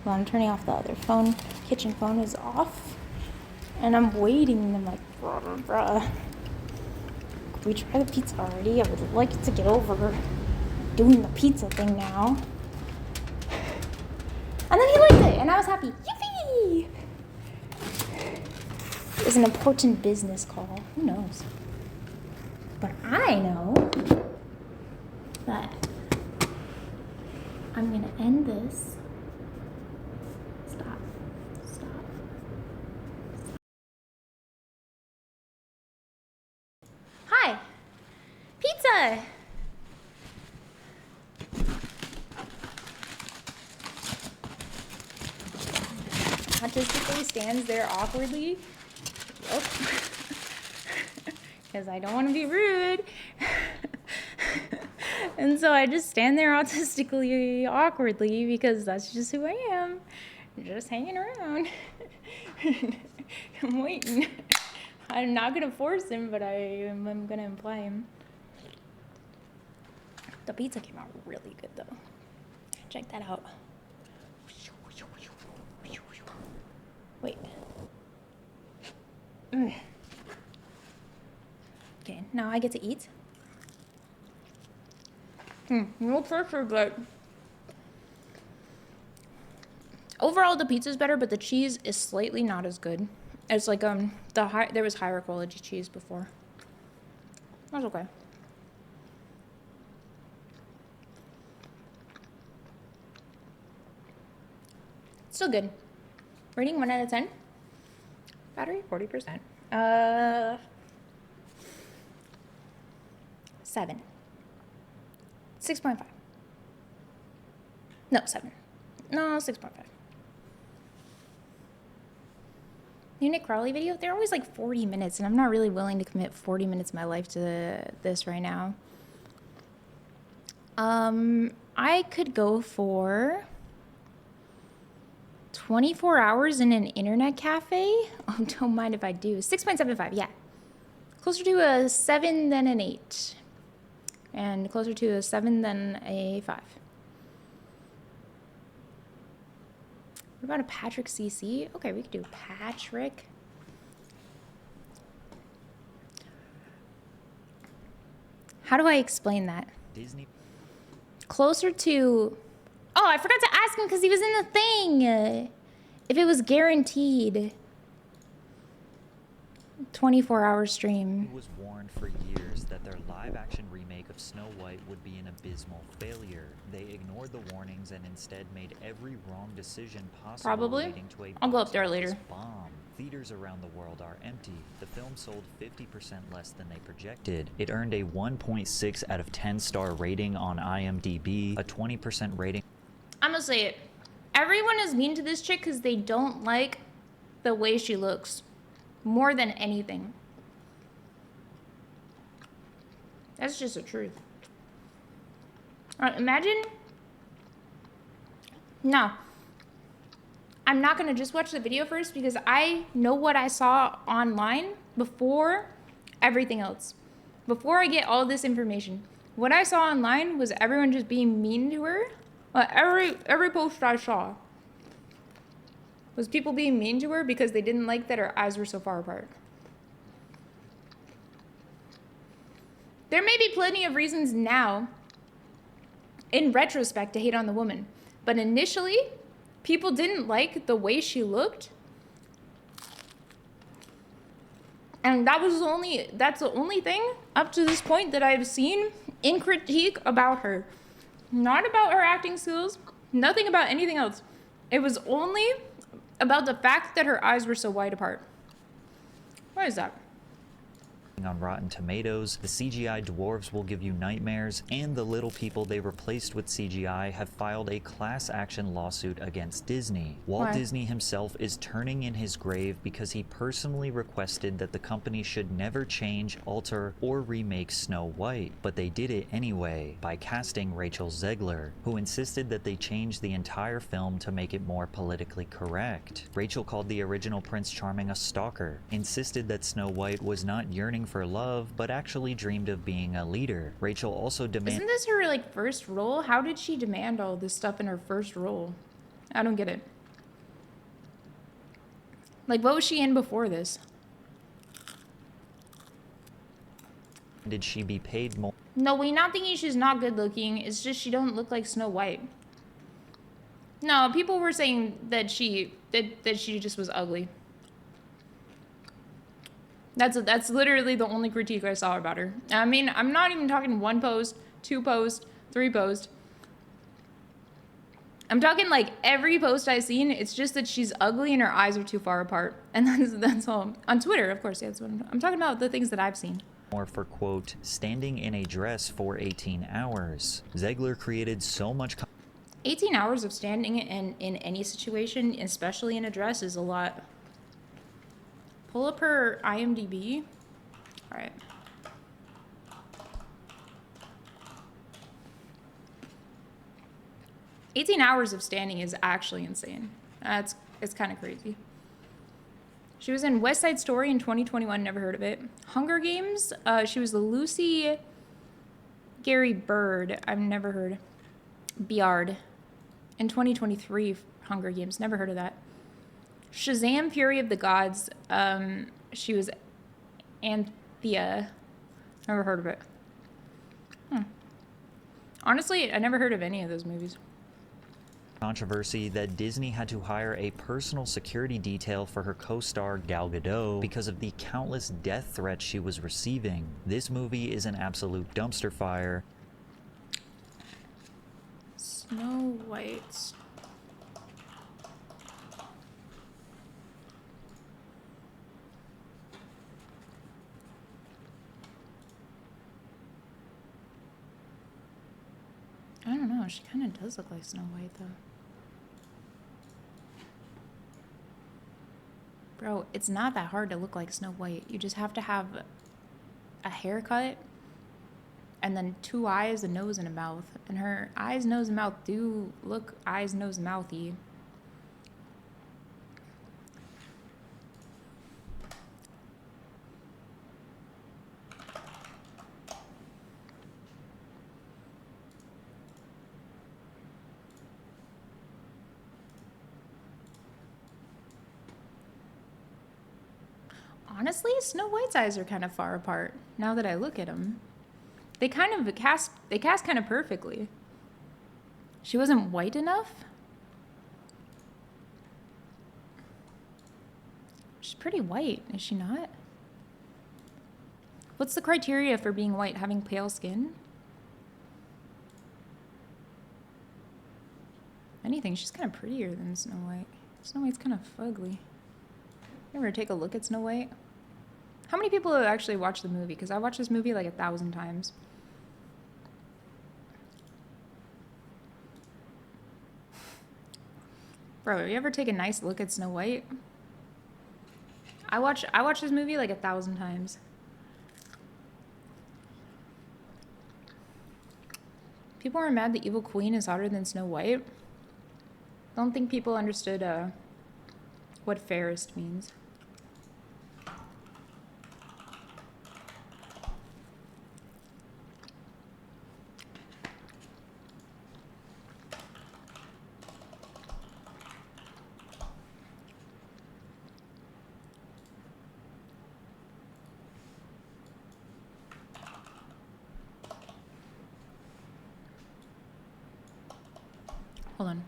well, I'm turning off the other phone. Kitchen phone is off. And I'm waiting, and I'm like, bruh. Can we try the pizza already? I would like to get over doing the pizza thing now. And then he liked it, and I was happy. Yippee! It was an important business call. Who knows? But I know that I'm gonna end this. Stop. Hi. Pizza. Artistically stands there awkwardly. Yep. Because I don't want to be rude. And so I just stand there autistically, awkwardly, because that's just who I am. Just hanging around. I'm waiting. I'm not going to force him, but I'm going to imply him. The pizza came out really good, though. Check that out. Wait. Okay, now I get to eat. No pressure, but overall the pizza's better, but the cheese is slightly not as good. It's like there was higher quality cheese before. That's okay. Still good. Rating 1 out of 10. Battery 40%. 7. 6.5. No, 7. No, 6.5. New Nick Crowley video, they're always like 40 minutes, and I'm not really willing to commit 40 minutes of my life to this right now. I could go for 24 hours in an internet cafe. Oh, don't mind if I do. 6.75, yeah. Closer to a 7 than an 8. And closer to a 7 than a 5. What about a Patrick CC? Okay, we could do Patrick. How do I explain that? Disney. Closer to... Oh, I forgot to ask him because he was in the thing. If it was guaranteed. 24-hour stream. It was warned for years that their live-action remake of Snow White would be an abysmal failure. They ignored the warnings and instead made every wrong decision possible, Probably. leading to a I'll go box up there office later. bomb. Theaters around the world are empty. The film sold 50% less than they projected. It earned a 1.6 out of 10 star rating on IMDb, a 20% rating. I'm gonna say it. Everyone is mean to this chick because they don't like the way she looks. More than anything. That's just the truth. Imagine... No. I'm not gonna just watch the video first because I know what I saw online before everything else. Before I get all this information. What I saw online was everyone just being mean to her. Every post I saw was people being mean to her because they didn't like that her eyes were so far apart. There may be plenty of reasons now, in retrospect, to hate on the woman. But initially, people didn't like the way she looked. And that's the only thing up to this point that I've seen in critique about her. Not about her acting skills, nothing about anything else. It was only about the fact that her eyes were so wide apart. What is that? On Rotten Tomatoes, the CGI dwarves will give you nightmares, and the little people they replaced with CGI have filed a class action lawsuit against Disney. Walt Why? Disney himself is turning in his grave because he personally requested that the company should never change, alter, or remake Snow White, but they did it anyway by casting Rachel Zegler, who insisted that they change the entire film to make it more politically correct. Rachel called the original Prince Charming a stalker, insisted that Snow White was not yearning for love, but actually dreamed of being a leader. Rachel also demanded... Isn't this her, like, first role? How did she demand all this stuff in her first role? I don't get it. Like, what was she in before this? Did she be paid more? No, we're not thinking she's not good looking. It's just she don't look like Snow White. No, people were saying that she just was ugly. That's literally the only critique I saw about her. I mean, I'm not even talking 1 post, 2 posts, 3 posts. I'm talking like every post I've seen, it's just that she's ugly and her eyes are too far apart. And that's all. On Twitter, of course, yeah, that's what I'm talking about, the things that I've seen. More for, quote, standing in a dress for 18 hours. Zegler created so much... 18 hours of standing in any situation, especially in a dress, is a lot. Pull up her IMDb. All right. "18 hours of standing is actually insane. It's kind of crazy. She was in West Side Story in 2021. Never heard of it. Hunger Games. She was the Lucy Gary Bird. I've never heard. Biard. In 2023, Hunger Games. Never heard of that. Shazam! Fury of the Gods. She was Anthea. Never heard of it. Honestly, I never heard of any of those movies. Controversy that Disney had to hire a personal security detail for her co-star Gal Gadot because of the countless death threats she was receiving. This movie is an absolute dumpster fire. Snow White. I don't know. She kind of does look like Snow White, though. Bro, it's not that hard to look like Snow White. You just have to have a haircut and then 2 eyes, a nose, and a mouth. And her eyes, nose, and mouth do look eyes, nose, mouthy. Honestly, Snow White's eyes are kind of far apart now that I look at them. They cast kind of perfectly. She wasn't white enough? She's pretty white, is she not? What's the criteria for being white? Having pale skin? Anything, she's kind of prettier than Snow White. Snow White's kind of fugly. Ever take a look at Snow White? How many people have actually watched the movie? Because I watched this movie like 1,000 times. Bro, you ever take a nice look at Snow White? I watched this movie like 1,000 times. People are mad the evil queen is hotter than Snow White. Don't think people understood what fairest means. Hold on.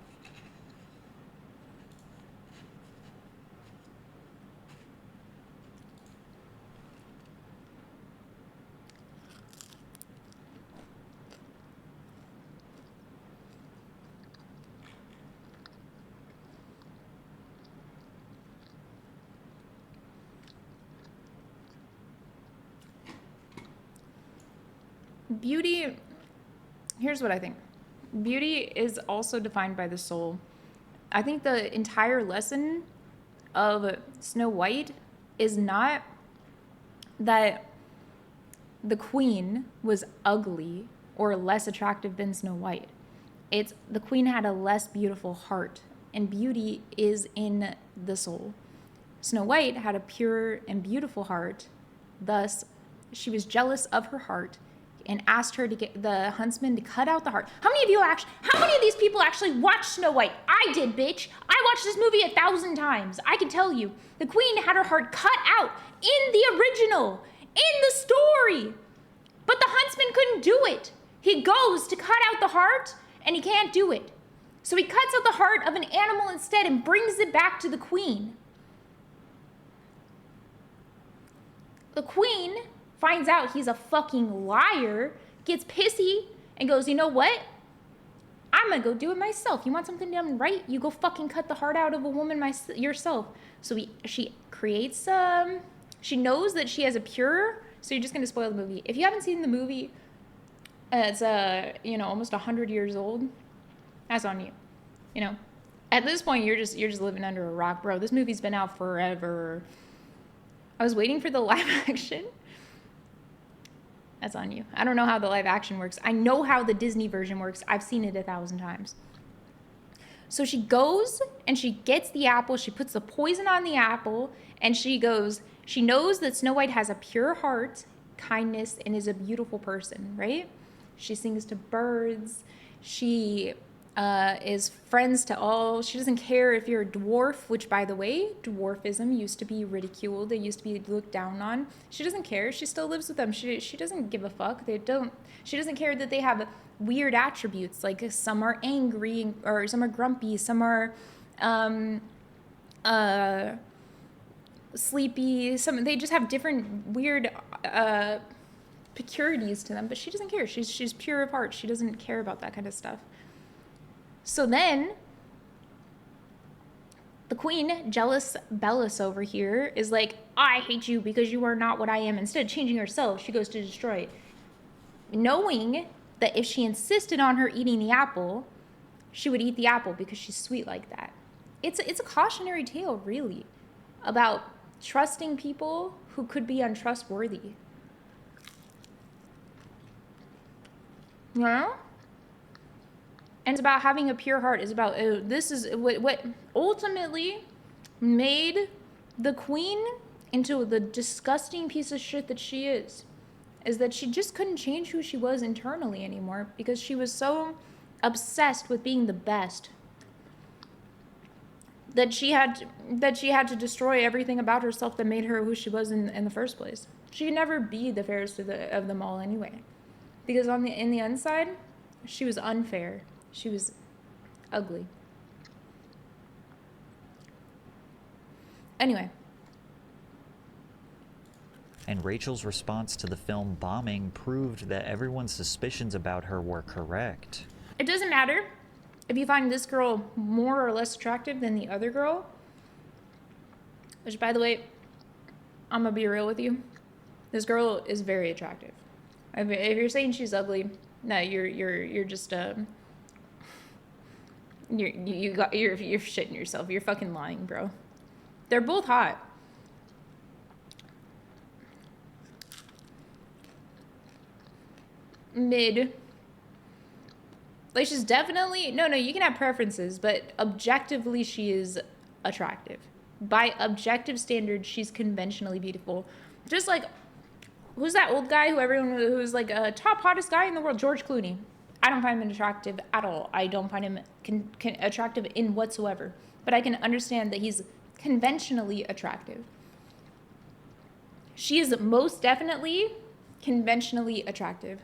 Beauty, here's what I think. Beauty is also defined by the soul. I think the entire lesson of Snow White is not that the queen was ugly or less attractive than Snow White. It's the queen had a less beautiful heart, and beauty is in the soul. Snow White had a pure and beautiful heart, thus she was jealous of her heart and asked her to get the huntsman to cut out the heart. How many of these people actually watched Snow White? I did, bitch. I watched this movie 1,000 times. I can tell you. The queen had her heart cut out in the original, in the story. But the huntsman couldn't do it. He goes to cut out the heart and he can't do it. So he cuts out the heart of an animal instead and brings it back to the queen. The queen finds out he's a fucking liar, gets pissy, and goes, you know what? I'm gonna go do it myself. You want something done right? You go fucking cut the heart out of a woman yourself. So she creates, she knows that she has a pure, so you're just gonna spoil the movie. If you haven't seen the movie, it's, almost 100 years old. That's on you. You know, at this point, you're just living under a rock, bro. This movie's been out forever. I was waiting for the live action. That's on you. I don't know how the live action works. I know how the Disney version works. I've seen it 1,000 times. So she goes and she gets the apple. She puts the poison on the apple and she goes, she knows that Snow White has a pure heart, kindness, and is a beautiful person, right? She sings to birds. She is friends to all. She doesn't care if you're a dwarf, which, by the way, dwarfism used to be ridiculed. They used to be looked down on. She doesn't care. She still lives with them. She doesn't give a fuck. She doesn't care that they have weird attributes. Like some are angry or some are grumpy. Some are sleepy. They just have different weird peculiarities to them. But she doesn't care. She's pure of heart. She doesn't care about that kind of stuff. So then, the queen, jealous Bellis over here, is like, I hate you because you are not what I am. Instead of changing herself, she goes to destroy it. Knowing that if she insisted on her eating the apple, she would eat the apple because she's sweet like that. It's a cautionary tale, really, about trusting people who could be untrustworthy. You know? And it's about having a pure heart. It's about, this is what ultimately made the queen into the disgusting piece of shit that she is that she just couldn't change who she was internally anymore because she was so obsessed with being the best that she had to destroy everything about herself that made her who she was in the first place. She could never be the fairest of them all anyway. Because in the inside, she was unfair. She was ugly. Anyway. And Rachel's response to the film bombing proved that everyone's suspicions about her were correct. It doesn't matter if you find this girl more or less attractive than the other girl. Which, by the way, I'm gonna be real with you. This girl is very attractive. If you're saying she's ugly, no, you're just you're shitting yourself. You're fucking lying, bro. They're both hot. Mid. Like, she's definitely, no, you can have preferences, but objectively she is attractive. By objective standards, she's conventionally beautiful. Just like, who's that old guy who's like a top hottest guy in the world? George Clooney. I don't find him attractive at all. I don't find him attractive in whatsoever. But I can understand that he's conventionally attractive. She is most definitely conventionally attractive.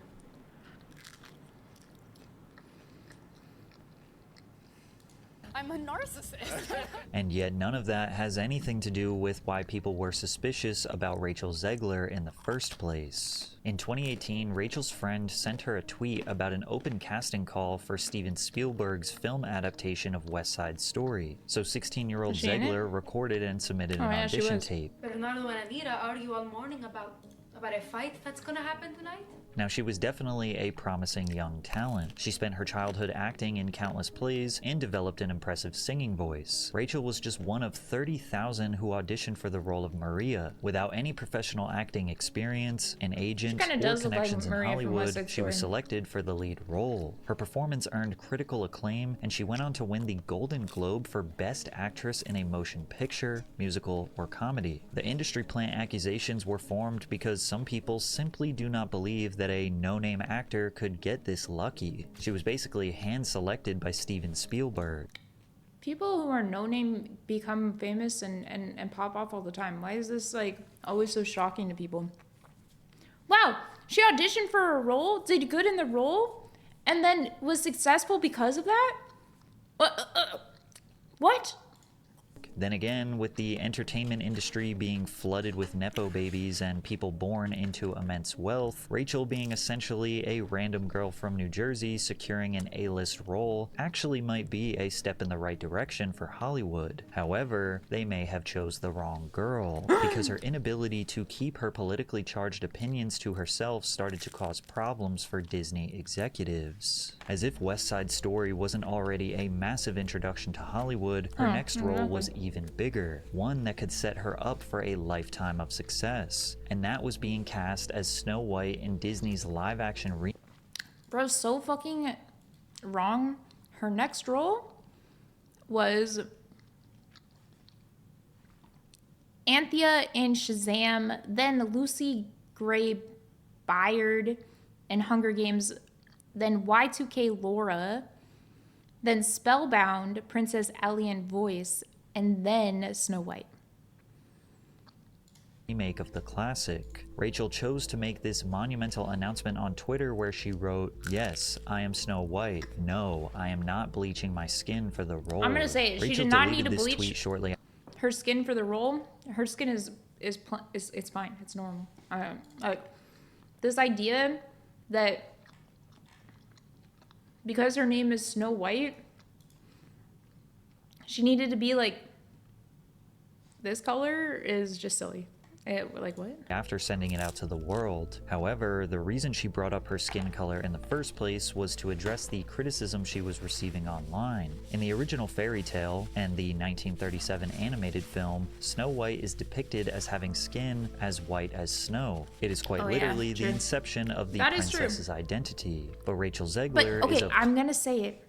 I'm a narcissist. And yet none of that has anything to do with why people were suspicious about Rachel Zegler in the first place. In 2018, Rachel's friend sent her a tweet about an open casting call for Steven Spielberg's film adaptation of West Side Story. So 16-year-old Zegler recorded and submitted an audition tape. Bernardo and Anita argue all morning about a fight that's gonna happen tonight. Now, she was definitely a promising young talent. She spent her childhood acting in countless plays and developed an impressive singing voice. Rachel was just one of 30,000 who auditioned for the role of Maria. Without any professional acting experience, an agent, or connections in Hollywood, she was selected for the lead role. Her performance earned critical acclaim, and she went on to win the Golden Globe for Best Actress in a Motion Picture, Musical, or Comedy. The industry plant accusations were formed because some people simply do not believe that a no-name actor could get this lucky. She was basically hand-selected by Steven Spielberg. People who are no-name become famous and pop off all the time. Why is this, like, always so shocking to people? Wow, she auditioned for a role, did good in the role, and then was successful because of that? What? Then again, with the entertainment industry being flooded with nepo babies and people born into immense wealth, Rachel being essentially a random girl from New Jersey securing an A-list role actually might be a step in the right direction for Hollywood. However, they may have chose the wrong girl, because her inability to keep her politically charged opinions to herself started to cause problems for Disney executives. As if West Side Story wasn't already a massive introduction to Hollywood, her next role was even bigger, one that could set her up for a lifetime of success, and that was being cast as Snow White in Disney's live-action Bro, so fucking wrong. Her next role was Anthea in Shazam, then Lucy Gray Byard in Hunger Games, then Y2K Laura, then Spellbound, Princess Alien Voice, and then Snow White. remake of the classic. Rachel chose to make this monumental announcement on Twitter where she wrote, "Yes, I am Snow White. No, I am not bleaching my skin for the role." I'm gonna say it. She Rachel did not need to deleted this bleach tweet shortly. her skin for the role. Her skin is it's fine. It's normal. Like this idea that because her name is Snow White, she needed to be like this color is just silly. Like what? After sending it out to the world. However, the reason she brought up her skin color in the first place was to address the criticism she was receiving online. In the original fairy tale and the 1937 animated film, Snow White is depicted as having skin as white as snow. It is quite literally the inception of the princess's identity. But Rachel Zegler is a... I'm gonna say it.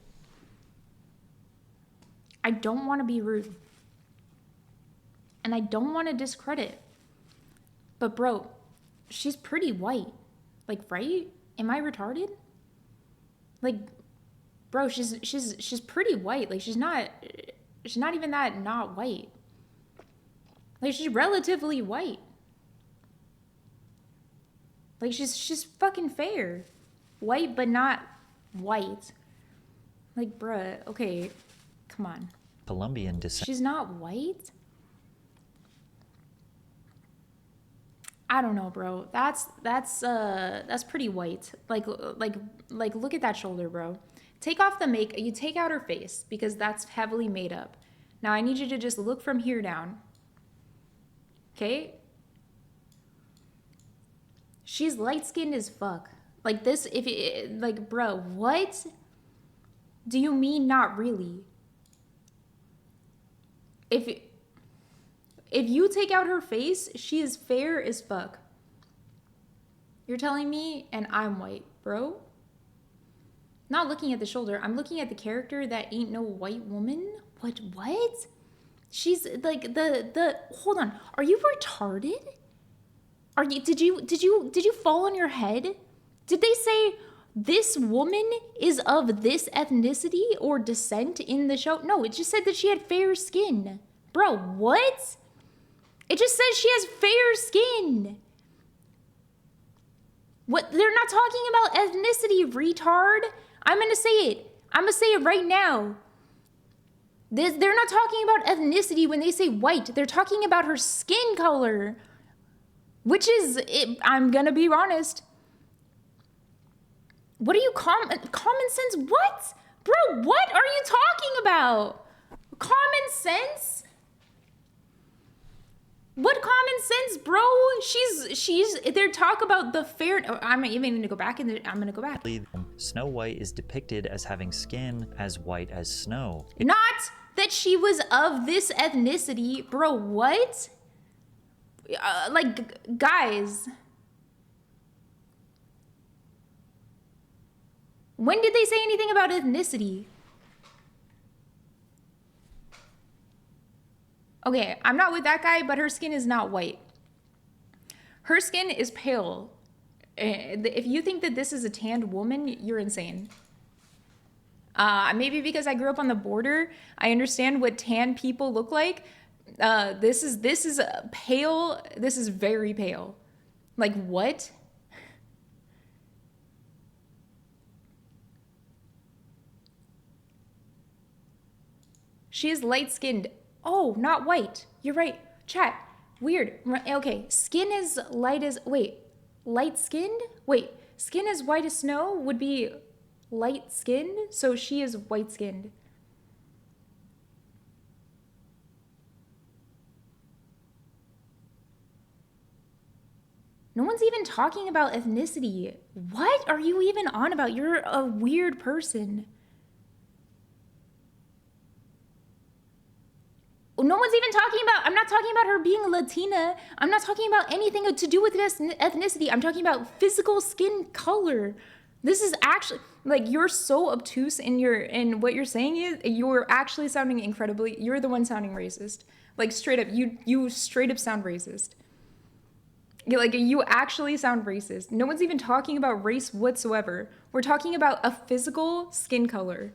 I don't want to be rude. And I don't want to discredit. But bro, she's pretty white. Like, right? Am I retarded? Like, bro, she's pretty white. Like, she's not even that not white. Like, she's relatively white. Like, she's fucking fair. White, but not white. Like, bruh, okay, come on. Colombian descent. She's not white? I don't know, bro. That's pretty white. Like look at that shoulder, bro. Take off the make. You take out her face because that's heavily made up. Now I need you to just look from here down. Okay? She's light-skinned as fuck. Like this, if it, like, bro, what do you mean not really? If you take out her face, she is fair as fuck. You're telling me, and I'm white, bro? Not looking at the shoulder. I'm looking at the character that ain't no white woman. What? She's like the. Hold on. Are you retarded? Are you? Did you fall on your head? Did they say this woman is of this ethnicity or descent in the show? No, it just said that she had fair skin. Bro, what? It just says she has fair skin. What? They're not talking about ethnicity, retard. I'm gonna say it. I'm gonna say it right now. They're not talking about ethnicity when they say white. They're talking about her skin color. Which is, I'm gonna be honest. What are you, common sense? What? Bro, what are you talking about? Common sense? What common sense, bro? They talk about the fair. I'm even gonna go back and I'm gonna go back. Snow White is depicted as having skin as white as snow. Not that she was of this ethnicity, bro. What? Like, guys. When did they say anything about ethnicity? Okay, I'm not with that guy, but her skin is not white. Her skin is pale. If you think that this is a tanned woman, you're insane. Maybe because I grew up on the border, I understand what tan people look like. This is pale. This is very pale. Like, what? She is light-skinned. Oh, not white. You're right. Chat. Weird. Okay, skin is light as... Wait. Light-skinned? Wait. Skin as white as snow would be light-skinned? So she is white-skinned. No one's even talking about ethnicity. What are you even on about? You're a weird person. No one's even talking about, I'm not talking about her being Latina. I'm not talking about anything to do with ethnicity. I'm talking about physical skin color. This is actually, like, you're so obtuse in what you're saying is, you're actually sounding incredibly, you're the one sounding racist. Like, straight up, you straight up sound racist. Like, you actually sound racist. No one's even talking about race whatsoever. We're talking about a physical skin color.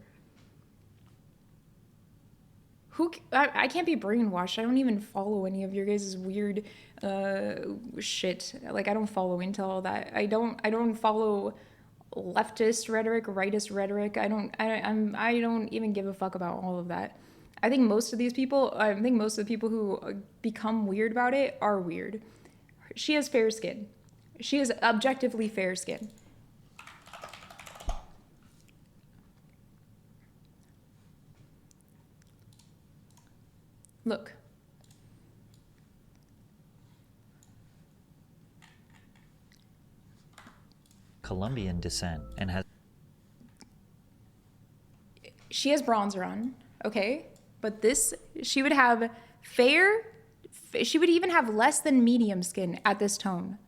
I can't be brainwashed. I don't even follow any of your guys' weird shit. Like, I don't follow into all that. I don't follow leftist rhetoric, rightist rhetoric. I don't even give a fuck about all of that. I think most of the people who become weird about it are weird. She has fair skin. She has objectively fair skin. Look. Colombian descent and has... She has bronzer on, okay? But this, she would have fair, she would even have less than medium skin at this tone.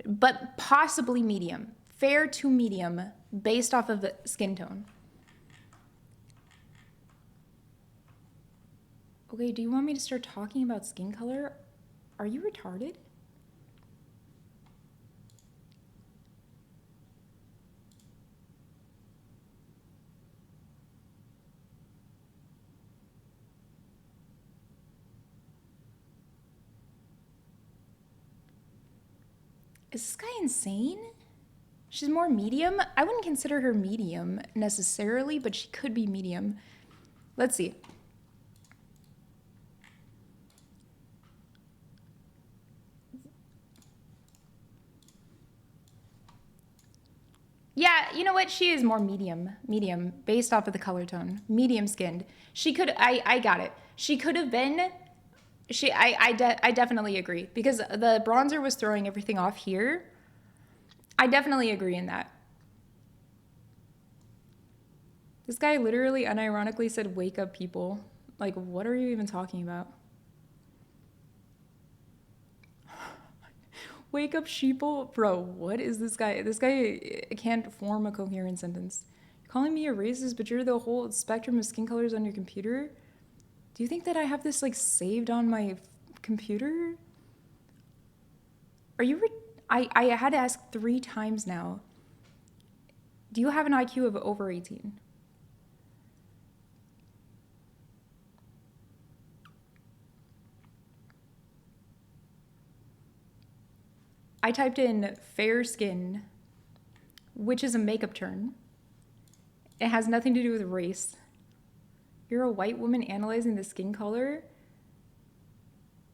But possibly medium. Fair to medium based off of the skin tone. Okay, do you want me to start talking about skin color? Are you retarded? Is this guy insane? She's more medium. I wouldn't consider her medium necessarily, but she could be medium. Let's see. Yeah, you know what? She is more medium. Medium, based off of the color tone. Medium skinned. She could, I got it. She could have been, I definitely agree. Because the bronzer was throwing everything off here. I definitely agree in that. This guy literally unironically said, wake up people. Like, what are you even talking about? Wake up sheeple? Bro, what is this guy? This guy can't form a coherent sentence. You're calling me a racist, but you're the whole spectrum of skin colors on your computer? Do you think that I have this like saved on my computer? Are you I had to ask 3 times now. Do you have an IQ of over 18? I typed in fair skin, which is a makeup term. It has nothing to do with race. You're a white woman analyzing the skin color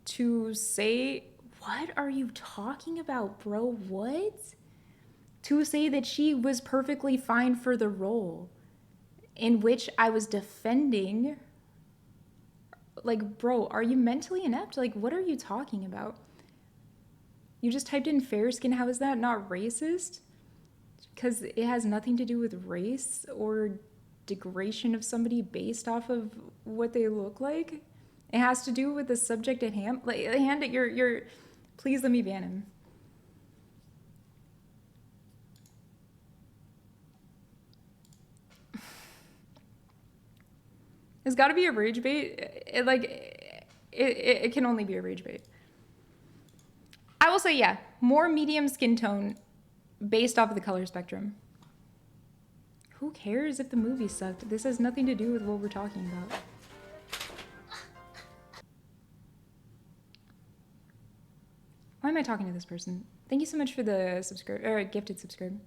to say, what are you talking about, bro? What? To say that she was perfectly fine for the role in which I was defending. Like, bro, are you mentally inept? Like, what are you talking about? You just typed in fair skin. How is that not racist? Because it has nothing to do with race or degradation of somebody based off of what they look like. It has to do with the subject at hand. Like, you're please let me ban him. It's got to be a rage bait. It can only be a rage bait. I will say, yeah, more medium skin tone based off of the color spectrum. Who cares if the movie sucked? This has nothing to do with what we're talking about. Why am I talking to this person? Thank you so much for the gifted subscribe.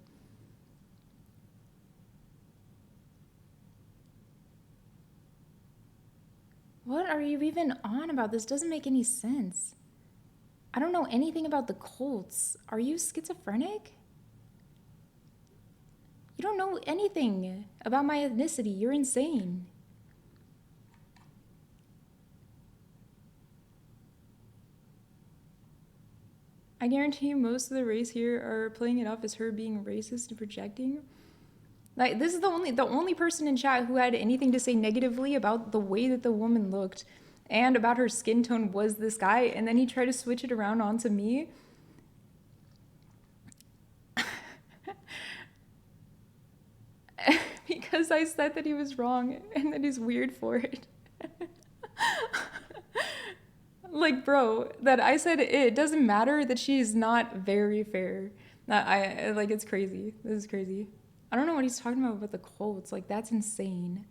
What are you even on about? This doesn't make any sense. I don't know anything about the Colts. Are you schizophrenic? You don't know anything about my ethnicity. You're insane. I guarantee you most of the race here are playing it off as her being racist and projecting. Like, this is the only person in chat who had anything to say negatively about the way that the woman looked and about her skin tone was this guy, and then he tried to switch it around onto me. Because I said that he was wrong and that he's weird for it. Like, bro, that I said it doesn't matter that she's not very fair. Like, it's crazy. This is crazy. I don't know what he's talking about the Colts. Like, that's insane.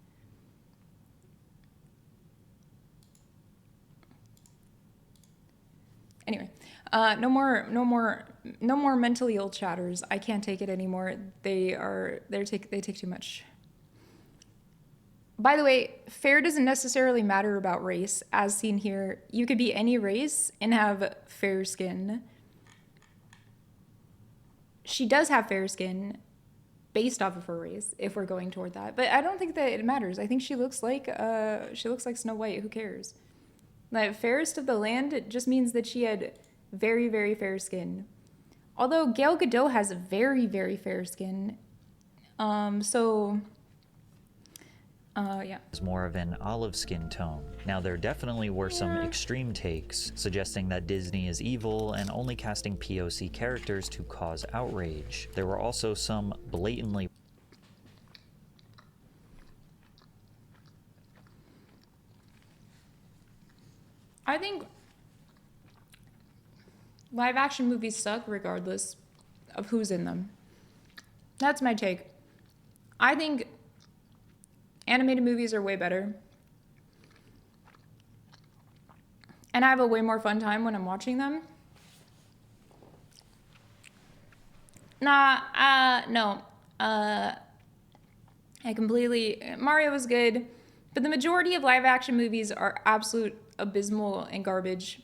Anyway, no more mentally ill chatters. I can't take it anymore. They take too much. By the way, fair doesn't necessarily matter about race, as seen here. You could be any race and have fair skin. She does have fair skin based off of her race, if we're going toward that. But I don't think that it matters. I think she looks like Snow White. Who cares? Like, fairest of the land, it just means that she had very, very fair skin. Although Gal Gadot has very, very fair skin. Yeah. It's more of an olive skin tone. Now, there definitely were some extreme takes suggesting that Disney is evil and only casting POC characters to cause outrage. There were also some blatantly I think live action movies suck regardless of who's in them. That's my take. I think animated movies are way better. And I have a way more fun time when I'm watching them. Nah, no. Mario was good, but the majority of live action movies are absolute abysmal and garbage.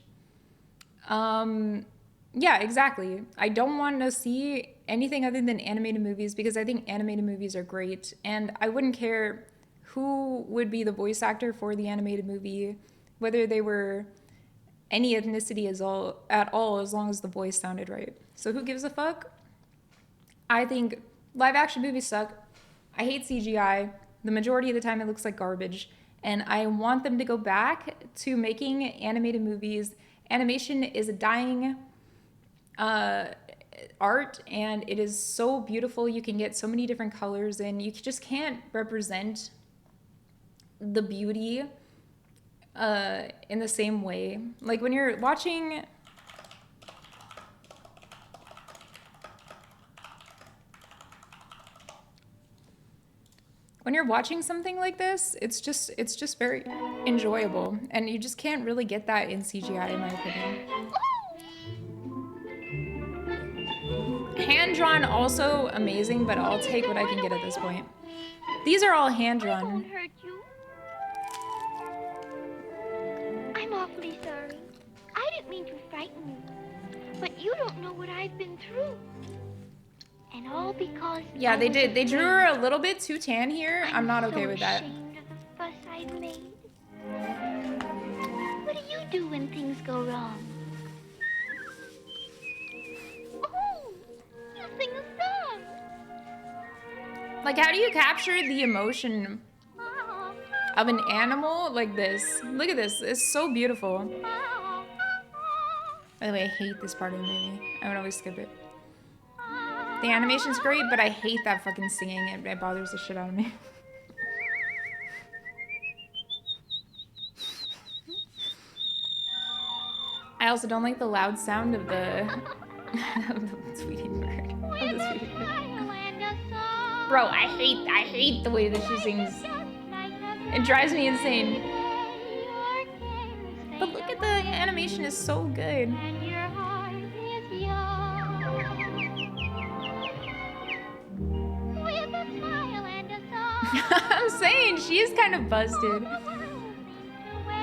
Yeah, exactly. I don't want to see anything other than animated movies because I think animated movies are great, and I wouldn't care who would be the voice actor for the animated movie, whether they were any ethnicity at all, as long as the voice sounded right. So who gives a fuck? I think live action movies suck. I hate CGI. The majority of the time it looks like garbage. And I want them to go back to making animated movies. Animation is a dying art, and it is so beautiful. You can get so many different colors, and you just can't represent the beauty in the same way. Like when you're watching... When you're watching something like this, it's just very enjoyable, and you just can't really get that in CGI, in my opinion. Hand-drawn, also amazing, but I'll take what I can get at this point. These are all hand-drawn. I won't hurt you. I'm awfully sorry. I didn't mean to frighten you, but you don't know what I've been through. And all because Yeah, they did. They drew her a little bit too tan here. I'm not okay with that. ashamed of the fuss I've made. What do you do when things go wrong? Oh, you sing a song. Like, how do you capture the emotion of an animal like this? Look at this. It's so beautiful. By the way, I hate this part of the movie. I would always skip it. The animation's great, but I hate that fucking singing. It bothers the shit out of me. I also don't like the loud sound of the Tweety bird. Of the Tweety bird. Bro, I hate the way that she sings. It drives me insane. But look at the animation is so good. I'm saying, she is kind of busted.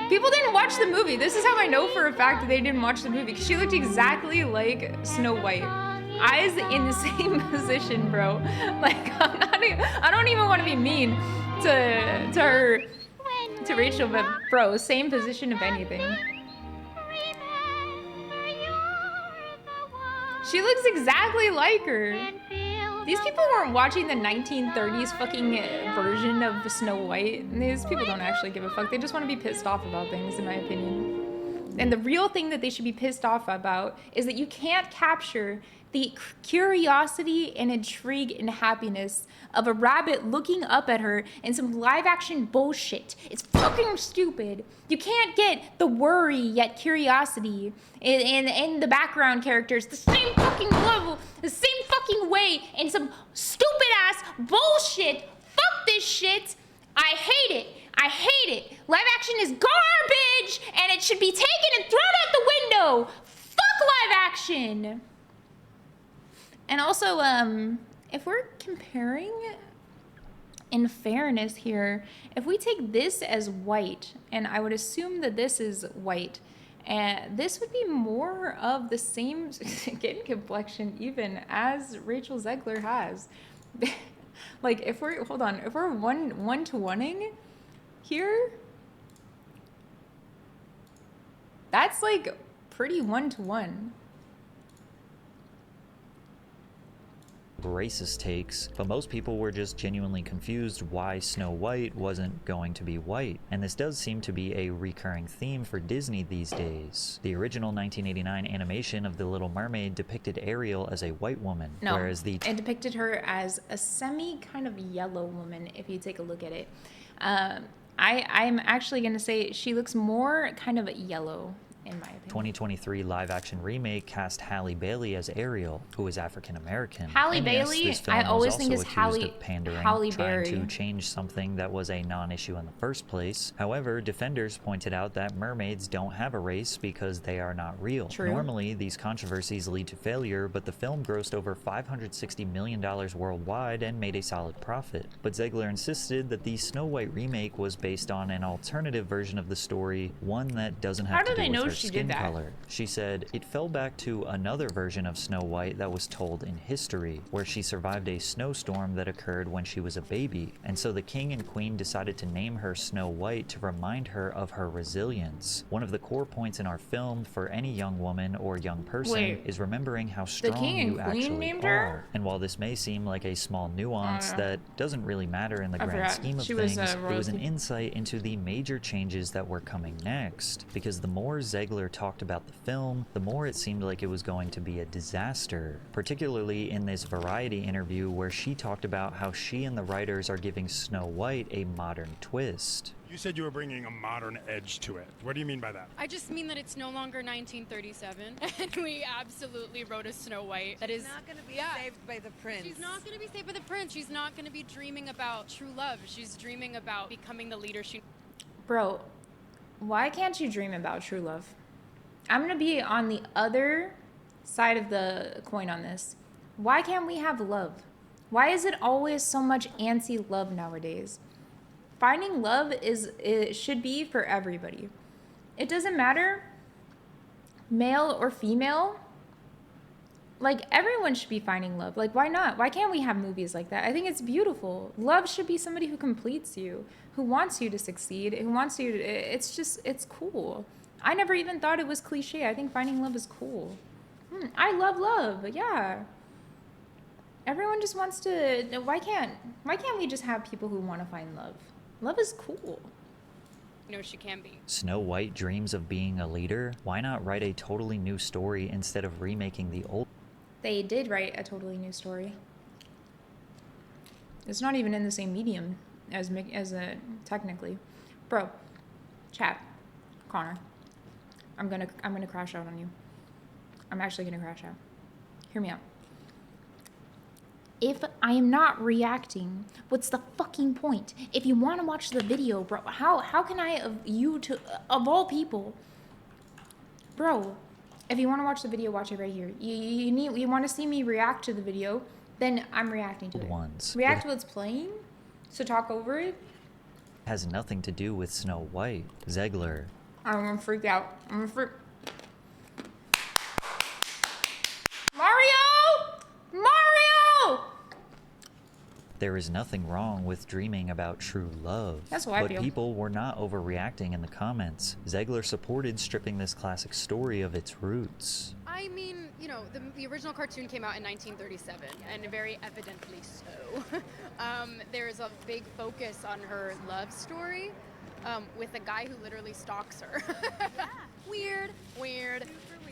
People didn't watch the movie. This is how I know for a fact that they didn't watch the movie. She looked exactly like Snow White. Eyes in the same position, bro. Like, I don't even want to be mean to Rachel, but bro, same position if anything. She looks exactly like her. These people weren't watching the 1930s fucking version of Snow White. These people don't actually give a fuck. They just want to be pissed off about things, in my opinion. And the real thing that they should be pissed off about is that you can't capture the curiosity and intrigue and happiness of a rabbit looking up at her in some live action bullshit. It's fucking stupid. You can't get the worry yet curiosity in the background characters the same fucking level, the same fucking way in some stupid ass bullshit. Fuck this shit. I hate it. I hate it. Live action is garbage and it should be taken and thrown out the window. Fuck live action. And also, if we're comparing in fairness here, if we take this as white, and I would assume that this is white, and this would be more of the same skin complexion even as Rachel Zegler has. Like, if we're, hold on, if we're one-to-oneing here, that's like pretty one-to-one. Racist takes, but most people were just genuinely confused why Snow White wasn't going to be white. And this does seem to be a recurring theme for Disney these days. The original 1989 animation of The Little Mermaid depicted Ariel as a white woman, No, whereas the it depicted her as a semi kind of yellow woman if you take a look at it. I'm actually going to say she looks more kind of yellow in my opinion. 2023 live-action remake cast Halle Bailey as Ariel, who is African American. Halle And yes, Bailey, this film I was always also think is accused of pandering, Halle trying Berry. to change something that was a non-issue in the first place. However, defenders pointed out that mermaids don't have a race because they are not real. True. Normally, these controversies lead to failure, but the film grossed over $560 million worldwide and made a solid profit. But Zegler insisted that the Snow White remake was based on an alternative version of the story, one that doesn't have How to do they do with know her she did skin that? color. She said, "It fell back to another version of Snow White that was told in history, where she survived a snowstorm that occurred when she was a baby, and so the king and queen decided to name her Snow White to remind her of her resilience. One of the core points in our film for any young woman or young person Wait, is remembering how the strong king and you queen actually named are. her? And while this may seem like a small nuance Oh. that doesn't really matter in the I grand forgot. scheme of She was, things, it was an royalty. insight into the major changes that were coming next. Because the more Zegler talked about the film, the more it seemed like it was going to be a disaster. Particularly in this Variety interview where she talked about how she and the writers are giving Snow White a modern twist. You said you were bringing a modern edge to it. What do you mean by that? I just mean that it's no longer 1937, and we absolutely wrote a Snow White that is not going to be saved by the prince. She's not going to be saved by the prince. She's not going to be dreaming about true love. She's dreaming about becoming the leader she. Bro, why can't you dream about true love? I'm gonna be on the other side of the coin on this. Why can't we have love? Why is it always so much anti-love nowadays? Finding love it should be for everybody. It doesn't matter male or female. Like, everyone should be finding love. Like, why not? Why can't we have movies like that? I think it's beautiful. Love should be somebody who completes you, who wants you to succeed, who wants you to, it's cool. I never even thought it was cliche. I think finding love is cool. I love love, yeah. Everyone just wants to, why can't we just have people who want to find love? Love is cool. know she can be. Snow White dreams of being a leader? Why not write a totally new story instead of remaking the old? They did write a totally new story. It's not even in the same medium as technically. Bro, chat, Connor, I'm gonna crash out on you. I'm actually gonna crash out. Hear me out. If I am not reacting, what's the fucking point? If you want to watch the video, bro, how can I of all people, bro? If you want to watch the video, watch it right here. You want to see me react to the video, then I'm reacting to it. React while it's playing, so talk over it. Has nothing to do with Snow White. Zegler. I'm gonna freak out. I'm gonna freak. Mario! There is nothing wrong with dreaming about true love. That's how I but feel. people were not overreacting in the comments. Zegler supported stripping this classic story of its roots. I mean, you know, the original cartoon came out in 1937, and very evidently so. There's a big focus on her love story with a guy who literally stalks her. Weird.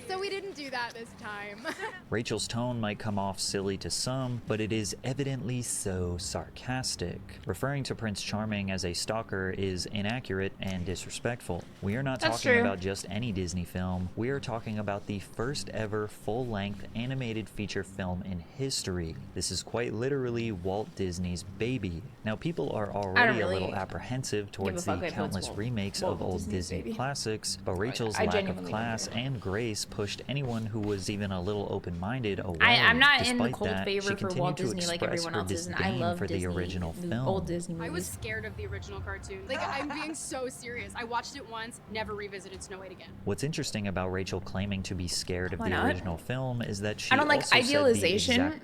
So we didn't do that this time. Rachel's tone might come off silly to some, but it is evidently so sarcastic. Referring to Prince Charming as a stalker is inaccurate and disrespectful. We are not That's talking true. about just any Disney film. We are talking about the first ever full-length animated feature film in history. This is quite literally Walt Disney's baby. Now, people are already a really little apprehensive towards fuck the if it's countless remakes of Walt old Disney's Disney baby. classics, but Rachel's I lack of genuinely don't class care. and grace pushed anyone who was even a little open-minded away. I'm not in the Despite cold that, favor she for Walt continued to Disney like express everyone her else is, and I disdain love for Disney, the original the film. old Disney I was movies. scared of the original cartoon. Like, I'm being so serious. I watched it once, never revisited Snow White again. What's interesting about Rachel claiming to be scared of Why the not? original film is that she I don't like also said the idealization exact-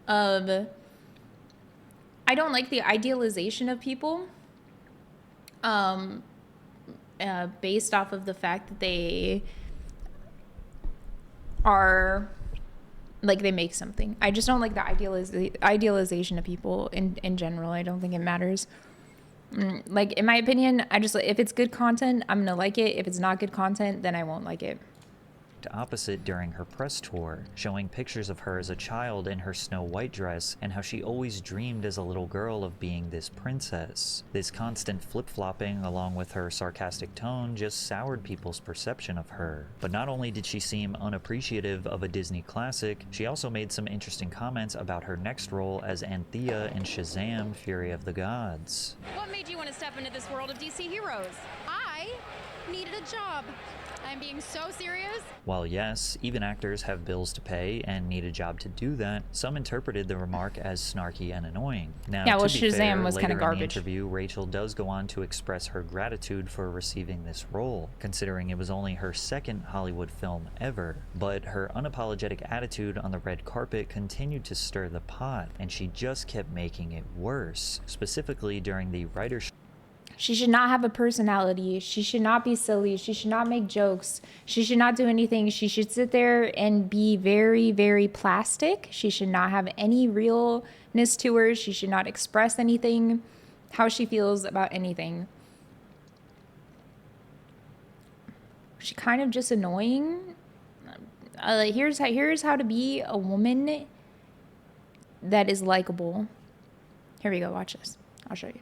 of. I don't like the idealization of people. Based off of the fact that they are, like, they make something. I just don't like the idealization of people in general. I don't think it matters. Like, in my opinion, if it's good content, I'm gonna like it. If it's not good content, then I won't like it. opposite during her press tour, showing pictures of her as a child in her Snow White dress and how she always dreamed as a little girl of being this princess. This constant flip-flopping along with her sarcastic tone just soured people's perception of her. But not only did she seem unappreciative of a Disney classic, she also made some interesting comments about her next role as Anthea in Shazam! Fury of the Gods. What made you want to step into this world of DC heroes? I needed a job. I'm being so serious. While yes, even actors have bills to pay and need a job to do that, some interpreted the remark as snarky and annoying. Now, yeah, well, to be Shazam fair, was kind later of in the garbage. interview, Rachel does go on to express her gratitude for receiving this role, considering it was only her second Hollywood film ever. But her unapologetic attitude on the red carpet continued to stir the pot, and she just kept making it worse, specifically during the writer's She should not have a personality. She should not be silly. She should not make jokes. She should not do anything. She should sit there and be very, very plastic. She should not have any realness to her. She should not express anything, how she feels about anything. She kind of just annoying. Here's how to be a woman that is likable. Here we go. Watch this. I'll show you.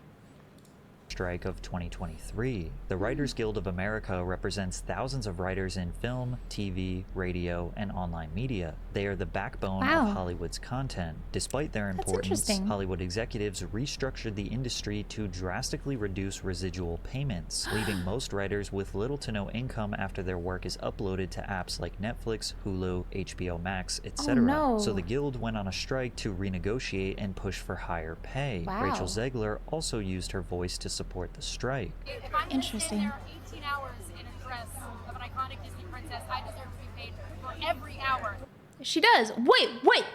strike of 2023. The Writers Guild of America represents thousands of writers in film, TV, radio, and online media. They are the backbone Wow. of Hollywood's content. Despite their That's importance, interesting. Hollywood executives restructured the industry to drastically reduce residual payments, leaving most writers with little to no income after their work is uploaded to apps like Netflix, Hulu, HBO Max, etc. no. So the guild went on a strike to renegotiate and push for higher pay. Wow. Rachel Zegler also used her voice to support the strike. If I'm Interesting. Gonna stand there 18 hours in a dress of an iconic Disney princess, I deserve to be paid for every hour. She does. Wait.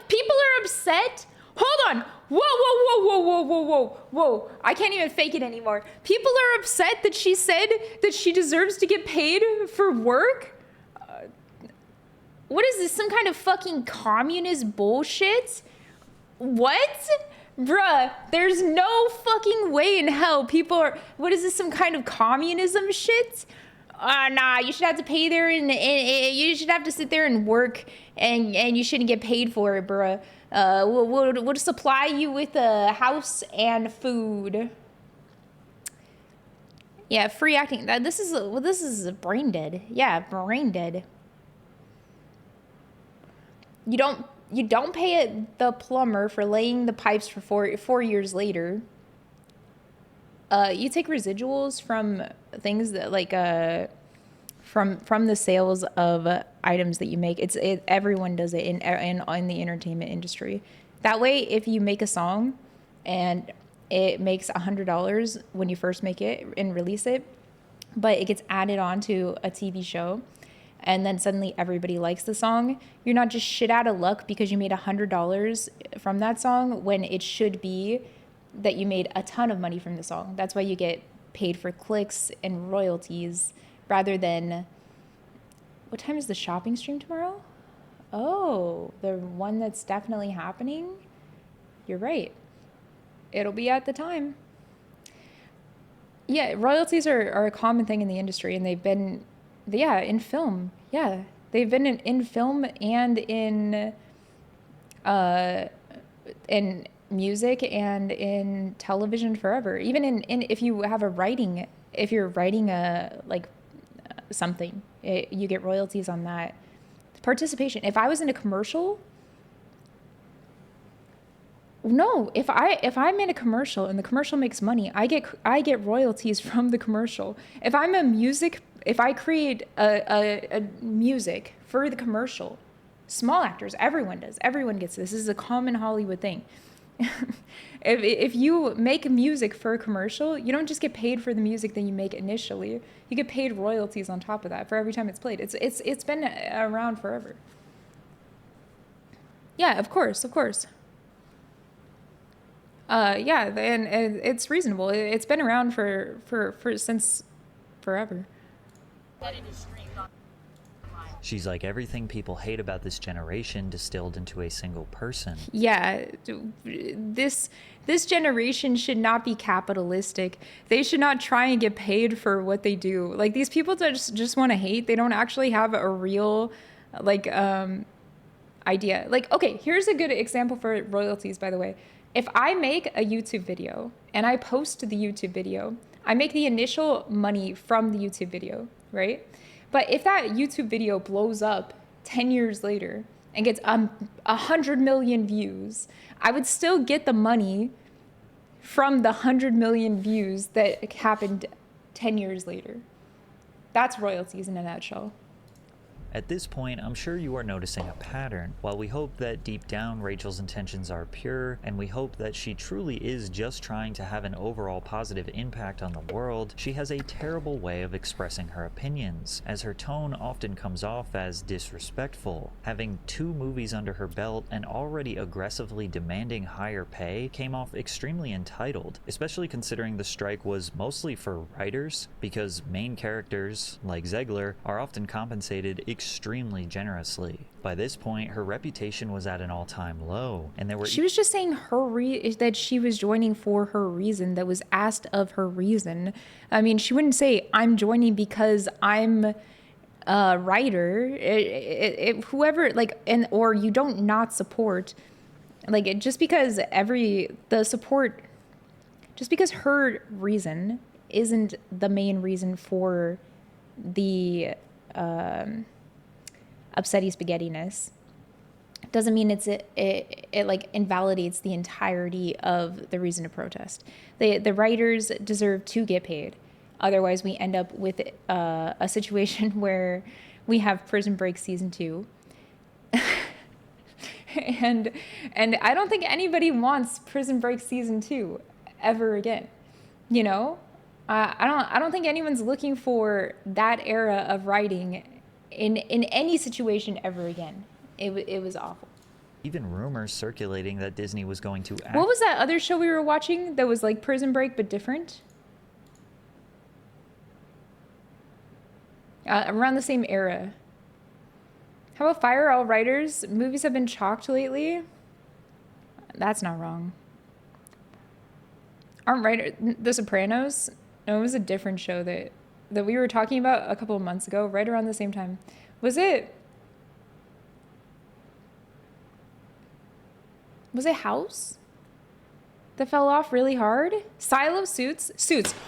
People are upset? Hold on. Whoa. I can't even fake it anymore. People are upset that she said that she deserves to get paid for work? What is this? Some kind of fucking communist bullshit? What? Bruh, there's no fucking way in hell people are... What is this, some kind of communism shit? Nah, you should have to pay there and you should have to sit there and work and you shouldn't get paid for it, bruh. We'll supply you with a house and food. Yeah, free acting. This is brain dead. Yeah, brain dead. You don't pay the plumber for laying the pipes for 4 years later. You take residuals from things that like from the sales of items that you make. Everyone does it in the entertainment industry. That way, if you make a song and it makes $100 when you first make it and release it, but it gets added on to a TV show, and then suddenly everybody likes the song, you're not just shit out of luck because you made $100 from that song when it should be that you made a ton of money from the song. That's why you get paid for clicks and royalties rather than... What time is the shopping stream tomorrow? Oh, the one that's definitely happening? You're right. It'll be at the time. Yeah, royalties are a common thing in the industry, and they've been... Yeah, in film. Yeah, they've been in film and in music and in television forever. Even in if you're writing something, you get royalties on that participation. If I was in a commercial, no, if I'm in a commercial and the commercial makes money, I get royalties from the commercial. If I create a music for the commercial, small actors, everyone does. Everyone gets this. This is a common Hollywood thing. If you make music for a commercial, you don't just get paid for the music that you make initially. You get paid royalties on top of that for every time it's played. It's been around forever. Yeah, of course. Yeah, and it's reasonable. It's been around for since forever. She's like, everything people hate about this generation distilled into a single person. Yeah, this generation should not be capitalistic. They should not try and get paid for what they do. Like, these people that just want to hate, they don't actually have a real like idea. Like, okay, here's a good example for royalties, by the way. If I make a YouTube video and I post the YouTube video, I make the initial money from the YouTube video, right? But if that YouTube video blows up 10 years later and gets 100 million views, I would still get the money from the 100 million views that happened 10 years later. That's royalties in a nutshell. At this point, I'm sure you are noticing a pattern. While we hope that deep down Rachel's intentions are pure, and we hope that she truly is just trying to have an overall positive impact on the world, she has a terrible way of expressing her opinions, as her tone often comes off as disrespectful. Having 2 movies under her belt and already aggressively demanding higher pay came off extremely entitled, especially considering the strike was mostly for writers, because main characters, like Zegler, are often compensated extremely generously. By this point, her reputation was at an all-time low, and there were... She was just saying that she was joining for her reason, that was asked of her reason. I mean, she wouldn't say, I'm joining because I'm a writer. Whoever, like, or you don't not support, like, just because her reason isn't the main reason for the upsetty spaghettiness doesn't mean it like invalidates the entirety of the reason to protest. The writers deserve to get paid. Otherwise, we end up with a situation where we have Prison Break season 2. and I don't think anybody wants Prison Break season 2 ever again. You know, I don't think anyone's looking for that era of writing in any situation ever again. It was awful. Even rumors circulating that Disney was going to act... What was that other show we were watching that was like Prison Break but different? Around the same era. How about Fire All Writers? Movies have been chalked lately. That's not wrong. The Sopranos? No, it was a different show that we were talking about a couple of months ago, right around the same time. Was it House that fell off really hard? Silo? Suits?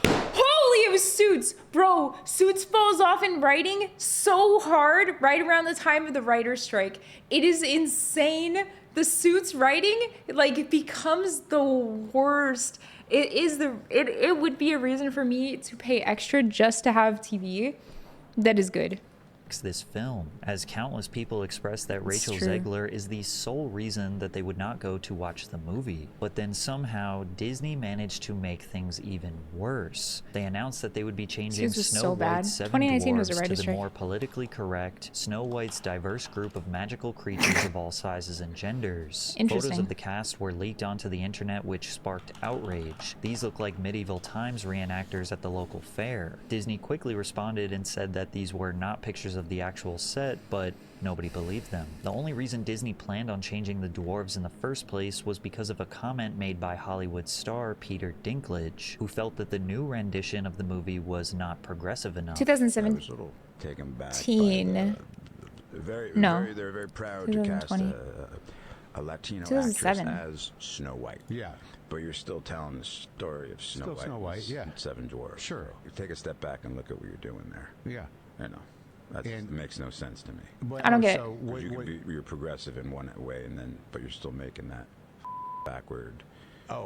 Holy, it was Suits! Bro, Suits falls off in writing so hard right around the time of the writer's strike. It is insane. The Suits writing, like, becomes the worst. It would be a reason for me to pay extra just to have TV that is good. This film, as countless people expressed that Rachel Zegler is the sole reason that they would not go to watch the movie. But then somehow Disney managed to make things even worse. They announced that they would be changing Snow White's 7 dwarfs to the more politically correct Snow White's diverse group of magical creatures of all sizes and genders. Photos of the cast were leaked onto the internet, which sparked outrage. These look like medieval times reenactors at the local fair. Disney quickly responded and said that these were not pictures of the actual set, but nobody believed them. The only reason Disney planned on changing the dwarves in the first place was because of a comment made by Hollywood star Peter Dinklage, who felt that the new rendition of the movie was not progressive enough. 2017. I was a little taken back by they're very proud to cast a Latino actress as Snow White. Yeah. But you're still telling the story of Snow White, yeah. 7 dwarfs. Sure. You take a step back and look at what you're doing there. Yeah. I know. That makes no sense to me. I don't get it. You're progressive in one way, but you're still making that backward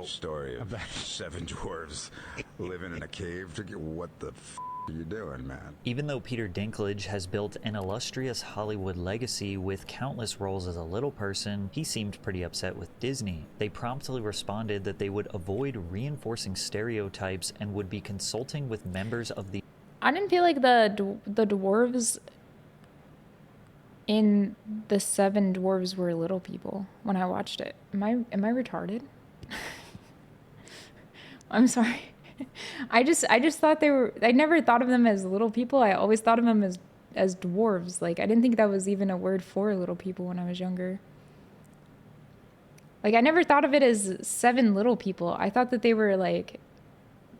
story of 7 dwarves living in a cave. What the are you doing, man? Even though Peter Dinklage has built an illustrious Hollywood legacy with countless roles as a little person, he seemed pretty upset with Disney. They promptly responded that they would avoid reinforcing stereotypes and would be consulting with members of the... I didn't feel like the dwarves in the 7 dwarves were little people when I watched it. Am I retarded? I'm sorry. I just thought they were... I never thought of them as little people. I always thought of them as dwarves. Like, I didn't think that was even a word for little people when I was younger. Like, I never thought of it as 7 little people. I thought that they were, like,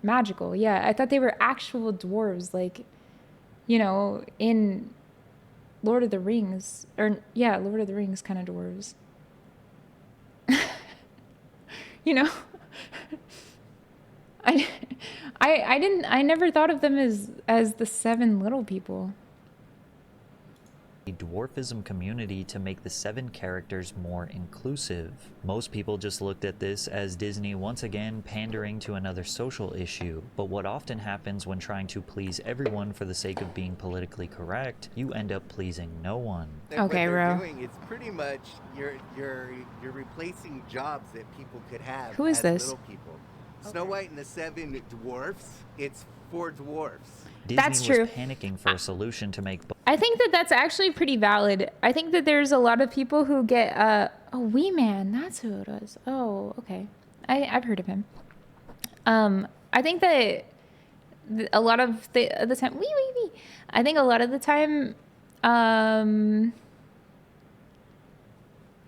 magical. Yeah, I thought they were actual dwarves, like, you know, in Lord of the Rings, or yeah, Lord of the Rings kind of dwarves. You know, I never thought of them as the 7 little people. A dwarfism community to make the 7 characters more inclusive. Most people just looked at this as Disney once again pandering to another social issue, but what often happens when trying to please everyone for the sake of being politically correct, you end up pleasing no one. Okay, what they're bro. doing is pretty much you're replacing jobs that people could have Who is as this? little people. Snow White and the 7 Dwarfs, it's 4 dwarfs. Disney That's true. was panicking for a solution to make I think that that's actually pretty valid. I think that there's a lot of people who get oh, Wee Man, that's who it was. Oh, okay. I've heard of him. I think that a lot of the time, wee. I think a lot of the time,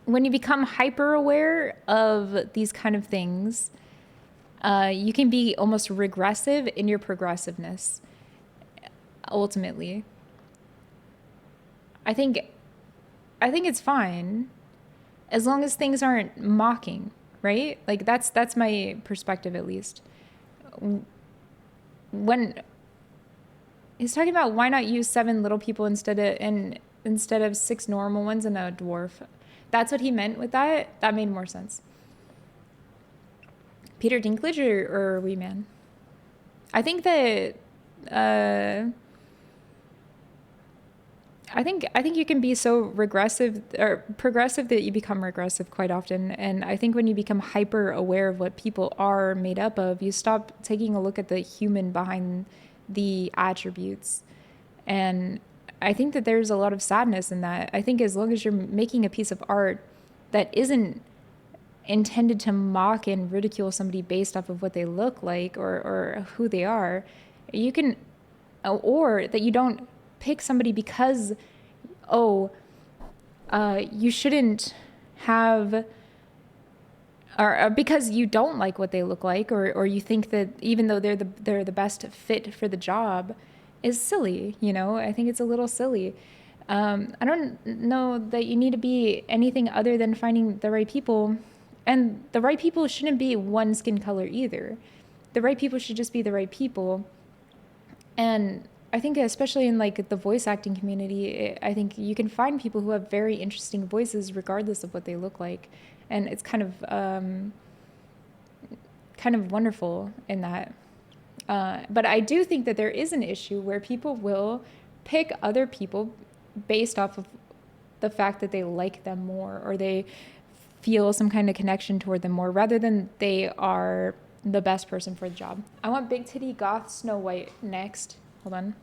when you become hyper aware of these kind of things, you can be almost regressive in your progressiveness. Ultimately, I think it's fine as long as things aren't mocking, right? Like that's my perspective, at least. When he's talking about why not use 7 little people instead of 6 normal ones and a dwarf, that's what he meant with that. That made more sense. Peter Dinklage or Wee Man? I think that I think you can be so regressive or progressive that you become regressive quite often. And I think when you become hyper aware of what people are made up of, you stop taking a look at the human behind the attributes. And I think that there's a lot of sadness in that. I think as long as you're making a piece of art that isn't intended to mock and ridicule somebody based off of what they look like or who they are, you can, or that you don't pick somebody because, you shouldn't have, or because you don't like what they look like, or you think that even though they're the best fit for the job, is silly. You know, I think it's a little silly. I don't know that you need to be anything other than finding the right people, and the right people shouldn't be one skin color either. The right people should just be the right people. And I think especially in like the voice acting community, I think you can find people who have very interesting voices regardless of what they look like. And it's kind of wonderful in that. But I do think that there is an issue where people will pick other people based off of the fact that they like them more or they feel some kind of connection toward them more rather than they are the best person for the job. I want Big Titty Goth Snow White next. Hold on.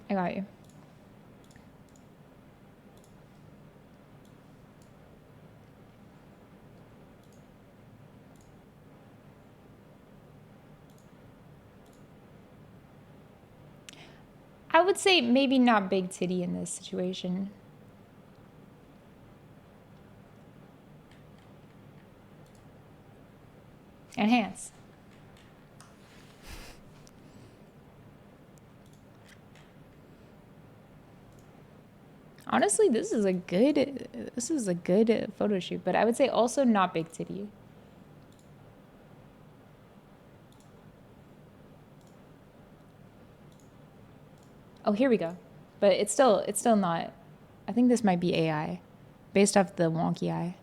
I got you. I would say maybe not big titty in this situation. Enhance. Honestly, this is a good photo shoot, but I would say also not big titty. Oh, here we go. But it's still not. I think this might be AI based off the wonky eye.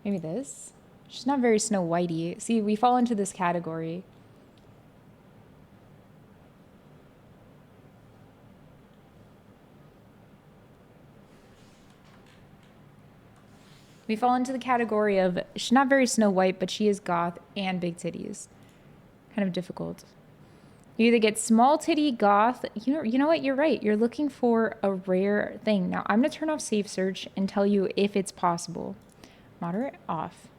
Maybe this? She's not very Snow Whitey. See, we fall into this category. We fall into the category of she's not very Snow White, but she is goth and big titties. Kind of difficult. You either get small titty goth. You know what? You're right. You're looking for a rare thing. Now, I'm going to turn off Safe Search and tell you if it's possible. Moderate off.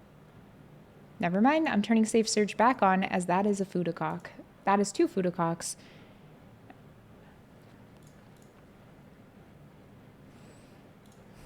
Never mind. I'm turning Safe Search back on as that is a Fudacock. That is 2 Fudacocks.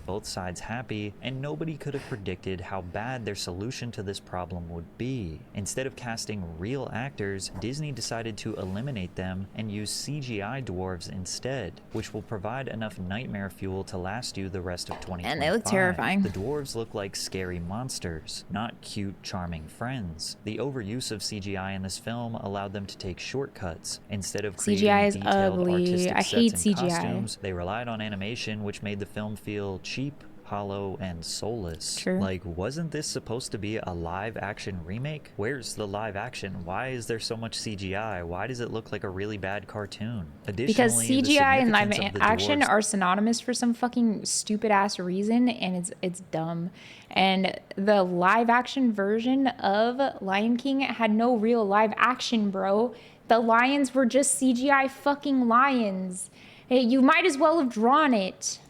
both sides happy, and nobody could have predicted how bad their solution to this problem would be. Instead of casting real actors, Disney decided to eliminate them and use CGI dwarves instead, which will provide enough nightmare fuel to last you the rest of 2025. And they look terrifying. The dwarves look like scary monsters, not cute, charming friends. The overuse of CGI in this film allowed them to take shortcuts. Instead of creating CGI is detailed ugly. artistic I hate sets and CGI. costumes, they relied on animation, which made the film feel cheap, hollow, and soulless. True. Like, wasn't this supposed to be a live-action remake? Where's the live action? Why is there so much CGI? Why does it look like a really bad cartoon? Because Additionally, the CGI and live significance of the action dwarves- are synonymous for some fucking stupid ass reason, and it's dumb. And the live action version of Lion King had no real live action, bro. The lions were just CGI fucking lions. Hey, you might as well have drawn it.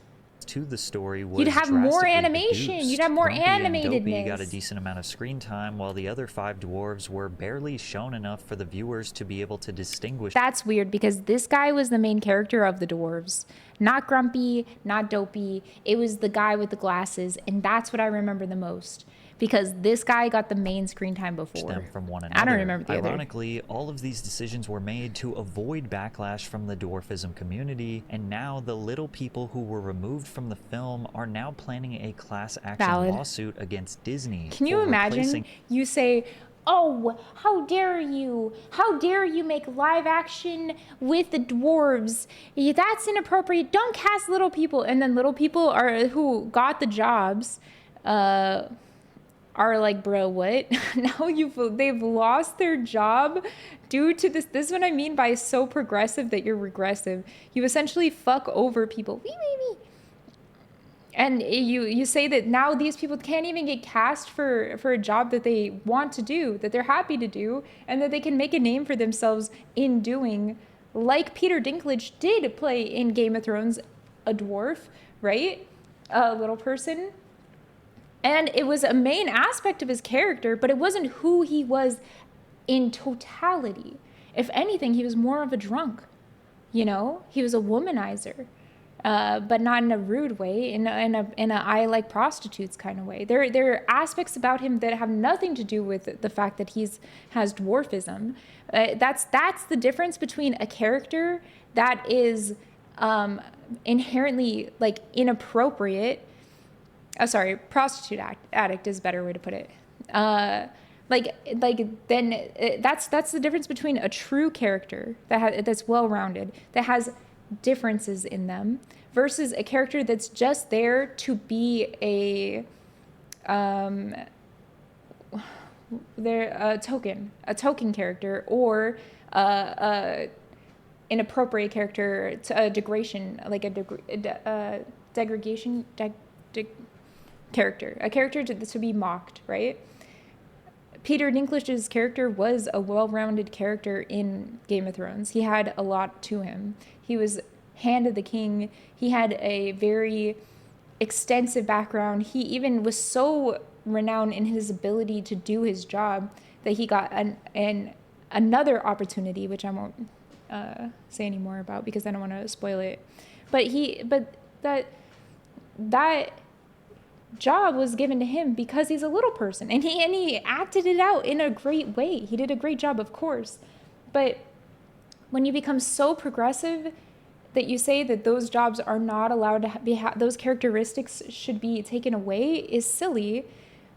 to the story was You'd have more drastically animation. reduced. You'd have more Grumpy and animatedness. Dopey got a decent amount of screen time, while the other 5 dwarves were barely shown enough for the viewers to be able to distinguish. That's weird because this guy was the main character of the dwarves. Not Grumpy, not Dopey. It was the guy with the glasses, and that's what I remember the most. Because this guy got the main screen time before. Them from one another. I don't remember the other. Ironically, all of these decisions were made to avoid backlash from the dwarfism community, and now the little people who were removed from the film are now planning a class action Valid. lawsuit against Disney. Can you for imagine replacing- you say, oh, how dare you? How dare you make live action with the dwarves? That's inappropriate. Don't cast little people. And then little people are who got the jobs are like, bro, what? Now they've lost their job due to this. This is what I mean by so progressive that you're regressive. You essentially fuck over people. And you say that now these people can't even get cast for a job that they want to do, that they're happy to do, and that they can make a name for themselves in doing, like Peter Dinklage did play in Game of Thrones, a dwarf, right? A little person. And it was a main aspect of his character, but it wasn't who he was in totality. If anything, he was more of a drunk, you know? He was a womanizer. But not in a rude way, in a I like prostitutes kind of way. There are aspects about him that have nothing to do with the fact that has dwarfism. That's the difference between a character that is inherently like inappropriate. Sorry, prostitute addict is a better way to put it. That's the difference between a true character that's well-rounded, that has differences in them, versus a character that's just there to be a token character, or inappropriate character, a degradation, like a degradation character, a character to be mocked, right? Peter Dinklage's character was a well-rounded character in Game of Thrones. He had a lot to him. He was Hand of the King. He had a very extensive background. He even was so renowned in his ability to do his job that he got another opportunity, which I won't say any more about because I don't want to spoil it. But that job was given to him because he's a little person, and he acted it out in a great way. He did a great job, of course. But when you become so progressive that you say that those jobs are not allowed to those characteristics should be taken away is silly,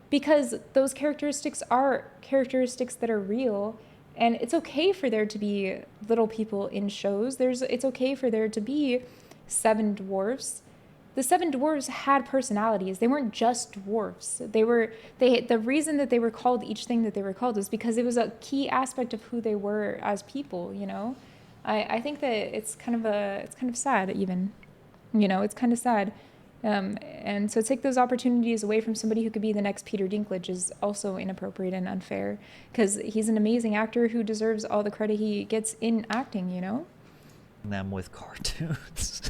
because those characteristics are characteristics that are real, and it's okay for there to be little people in shows. It's okay for there to be 7 dwarfs. The 7 dwarves had personalities. They weren't just dwarfs. The reason that they were called each thing that they were called was because it was a key aspect of who they were as people, you know? I think that it's kind of sad even, you know, it's kind of sad. And so to take those opportunities away from somebody who could be the next Peter Dinklage is also inappropriate and unfair, because he's an amazing actor who deserves all the credit he gets in acting, you know? Them with cartoons.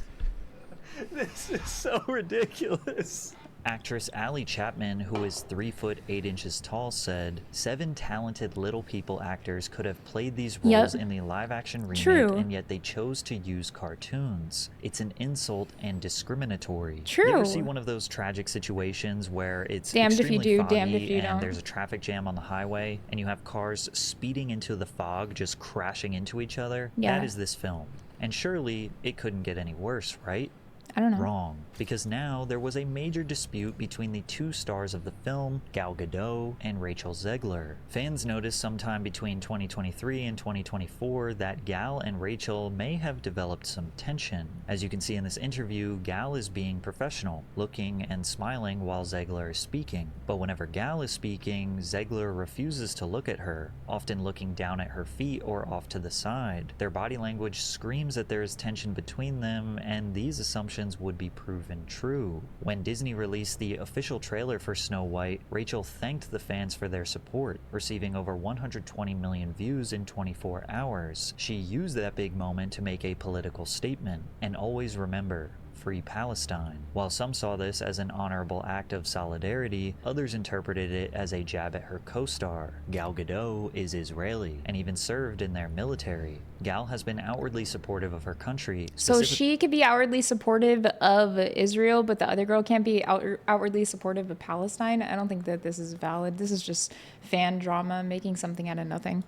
This is so ridiculous. Actress Allie Chapman, who is 3 foot 8 inches tall, said, 7 talented little people actors could have played these roles in the live-action remake, True. and yet they chose to use cartoons. It's an insult and discriminatory. True. You ever see one of those tragic situations where it's Damned if you extremely do, foggy damned if you and don't. there's a traffic jam on the highway, and you have cars speeding into the fog, just crashing into each other? Yeah. That is this film. And surely it couldn't get any worse, right? I don't know. Wrong, because now there was a major dispute between the 2 stars of the film, Gal Gadot and Rachel Zegler. Fans noticed sometime between 2023 and 2024 that Gal and Rachel may have developed some tension. As you can see in this interview, Gal is being professional, looking and smiling while Zegler is speaking. But whenever Gal is speaking, Zegler refuses to look at her, often looking down at her feet or off to the side. Their body language screams that there is tension between them, and these assumptions would be proven true. When Disney released the official trailer for Snow White, Rachel thanked the fans for their support, receiving over 120 million views in 24 hours. She used that big moment to make a political statement. And always remember, Free Palestine. While some saw this as an honorable act of solidarity, others interpreted it as a jab at her co-star. Gal Gadot is Israeli and even served in their military. Gal has been outwardly supportive of her country. So she could be outwardly supportive of Israel, but the other girl can't be outwardly supportive of Palestine? I don't think that this is valid. This is just fan drama, making something out of nothing.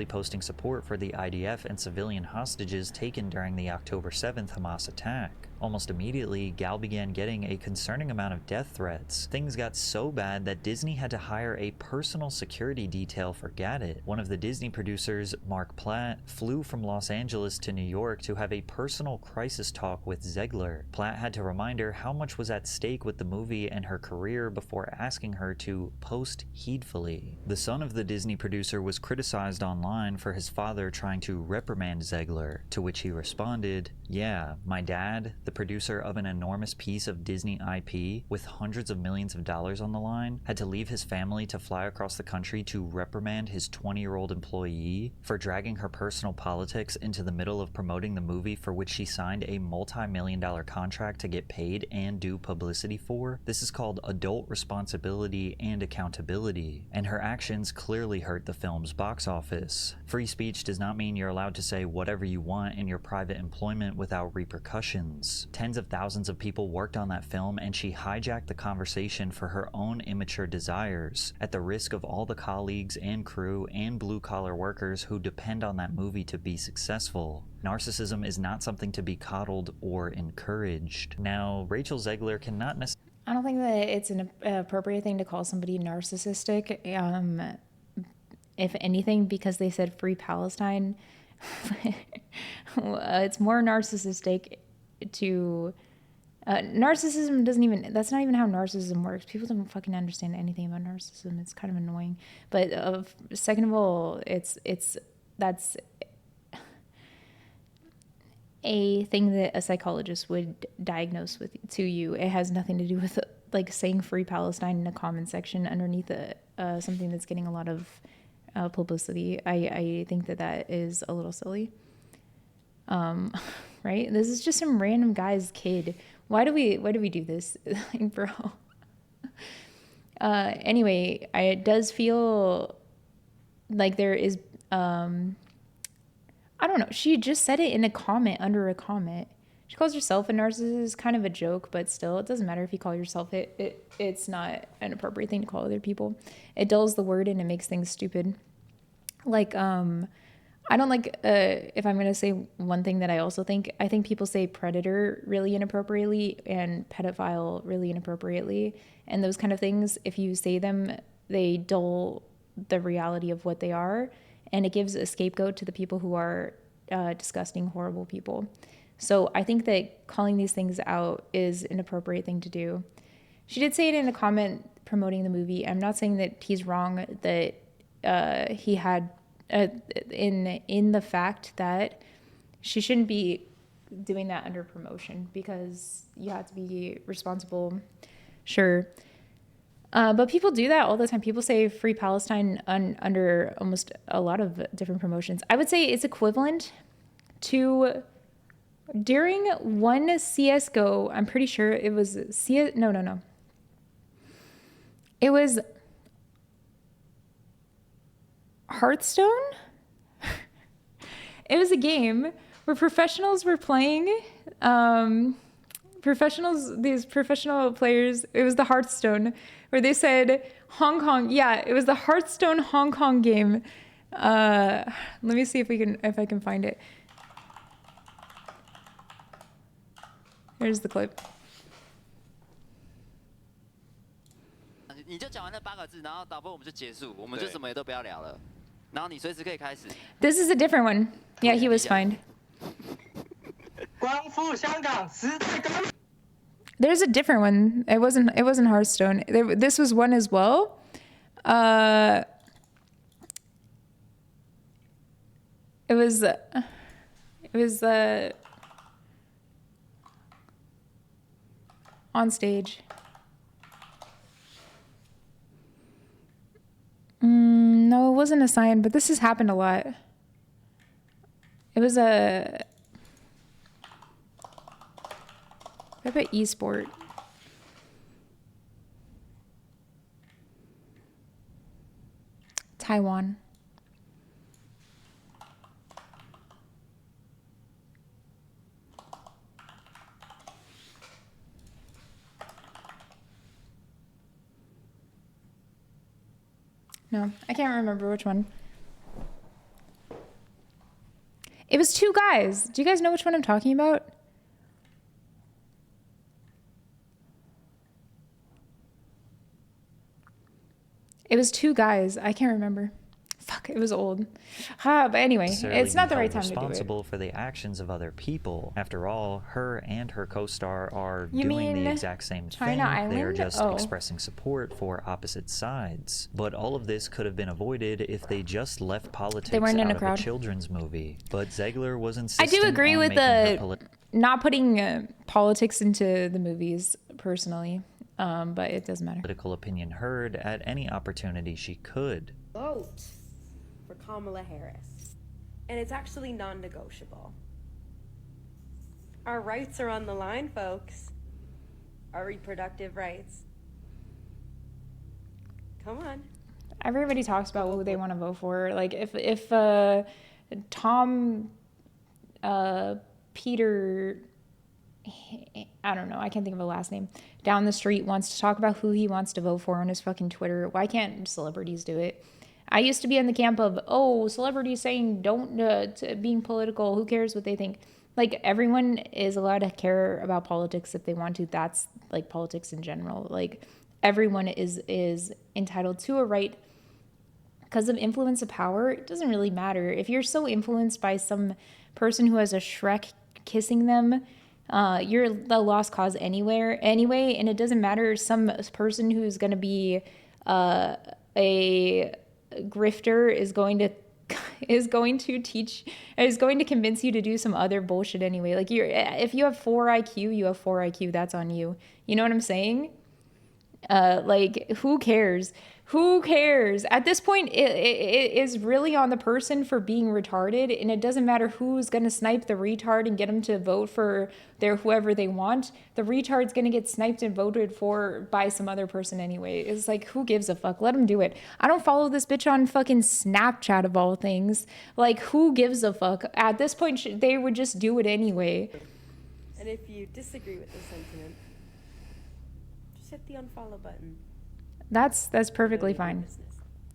Posting support for the IDF and civilian hostages taken during the October 7th Hamas attack. Almost immediately, Gal began getting a concerning amount of death threats. Things got so bad that Disney had to hire a personal security detail for Gadot. One of the Disney producers, Mark Platt, flew from Los Angeles to New York to have a personal crisis talk with Zegler. Platt had to remind her how much was at stake with the movie and her career before asking her to post heedfully. The son of the Disney producer was criticized online for his father trying to reprimand Zegler, to which he responded, "Yeah, my dad, the producer of an enormous piece of Disney IP with hundreds of millions of dollars on the line, had to leave his family to fly across the country to reprimand his 20-year-old employee for dragging her personal politics into the middle of promoting the movie for which she signed a multi-million-dollar contract to get paid and do publicity for. This is called adult responsibility and accountability, and her actions clearly hurt the film's box office. Free speech does not mean you're allowed to say whatever you want in your private employment without repercussions. Tens of thousands of people worked on that film, and she hijacked the conversation for her own immature desires, at the risk of all the colleagues and crew and blue-collar workers who depend on that movie to be successful. Narcissism is not something to be coddled or encouraged. Now, Rachel Zegler cannot necessarily... I don't think that it's an appropriate thing to call somebody narcissistic. If anything, because they said Free Palestine, it's more narcissistic to narcissism doesn't even, that's not even how narcissism works. People don't fucking understand anything about narcissism. It's kind of annoying. But second of all, that's a thing that a psychologist would diagnose with to you. It has nothing to do with like saying Free Palestine in a comment section underneath something that's getting a lot of publicity. I think that is a little silly. Right? This is just some random guy's kid. Why do we do this? Like, bro. Anyway, it does feel like there is, I don't know. She just said it in a comment under a comment. She calls herself a narcissist, kind of a joke, but still, it doesn't matter if you call yourself it. It's not an appropriate thing to call other people. It dulls the word and it makes things stupid. Like, I don't like, if I'm going to say one thing that I think people say predator really inappropriately and pedophile really inappropriately. And those kind of things, if you say them, they dull the reality of what they are. And it gives a scapegoat to the people who are disgusting, horrible people. So I think that calling these things out is an appropriate thing to do. She did say it in a comment promoting the movie. I'm not saying that he's wrong, that he had... in the fact that she shouldn't be doing that under promotion, because you have to be responsible. Sure. But people do that all the time. People say Free Palestine under almost a lot of different promotions. I would say it's equivalent to during one CSGO, I'm pretty sure it was no. It was Hearthstone? It was a game where professionals were playing. These professional players, it was the Hearthstone, where they said Hong Kong. Yeah, it was the Hearthstone Hong Kong game. Let me see if I can find it. Here's the clip. 你就讲完那8个字，然后导播我们就结束，我们就什么也都不要聊了。然后你随时可以开始。This is a different one. Yeah, he was fined. 光复香港时代革命。 There's a different one. It wasn't Hearthstone. This was one as well. It was on stage. No, it wasn't a sign, but this has happened a lot. It was a esport. Taiwan. No, I can't remember which one. It was two guys. Do you guys know which one I'm talking about? It was two guys. I can't remember. Fuck, it was old. But anyway, it's not the right time to do it. Responsible for the actions of other people. After all, her and her co-star are You doing mean the exact same China thing. They are Island? just Oh. expressing support for opposite sides. But all of this could have been avoided if they just left politics weren't in out a of crowd. a children's movie. But Zegler was I insistent do agree on with making her the not putting politics into the movies personally, but it doesn't matter. political opinion heard at any opportunity she could. Vote for Kamala Harris. And it's actually non-negotiable. Our rights are on the line, folks. Our reproductive rights. Come on. Everybody talks about who they want to vote for. Like if Tom Peter, I don't know, I can't think of a last name, down the street wants to talk about who he wants to vote for on his fucking Twitter, why can't celebrities do it? I used to be in the camp of, oh, celebrities saying don't, being political, who cares what they think? Like, everyone is allowed to care about politics if they want to. That's, like, politics in general. Like, everyone is entitled to a right because of influence of power. It doesn't really matter. If you're so influenced by some person who has a Shrek kissing them, you're the lost cause anyway, and it doesn't matter some person who's going to be a grifter is going to convince you to do some other bullshit anyway. Like, if you have 4 IQ, you have 4 IQ. That's on you. You know what I'm saying? Like, who cares? Who cares? At this point, it is really on the person for being retarded, and it doesn't matter who's going to snipe the retard and get them to vote for whoever they want. The retard's going to get sniped and voted for by some other person anyway. It's like, who gives a fuck? Let them do it. I don't follow this bitch on fucking Snapchat of all things. Like, who gives a fuck? At this point, they would just do it anyway. And if you disagree with the sentiment, just hit the unfollow button. That's perfectly fine.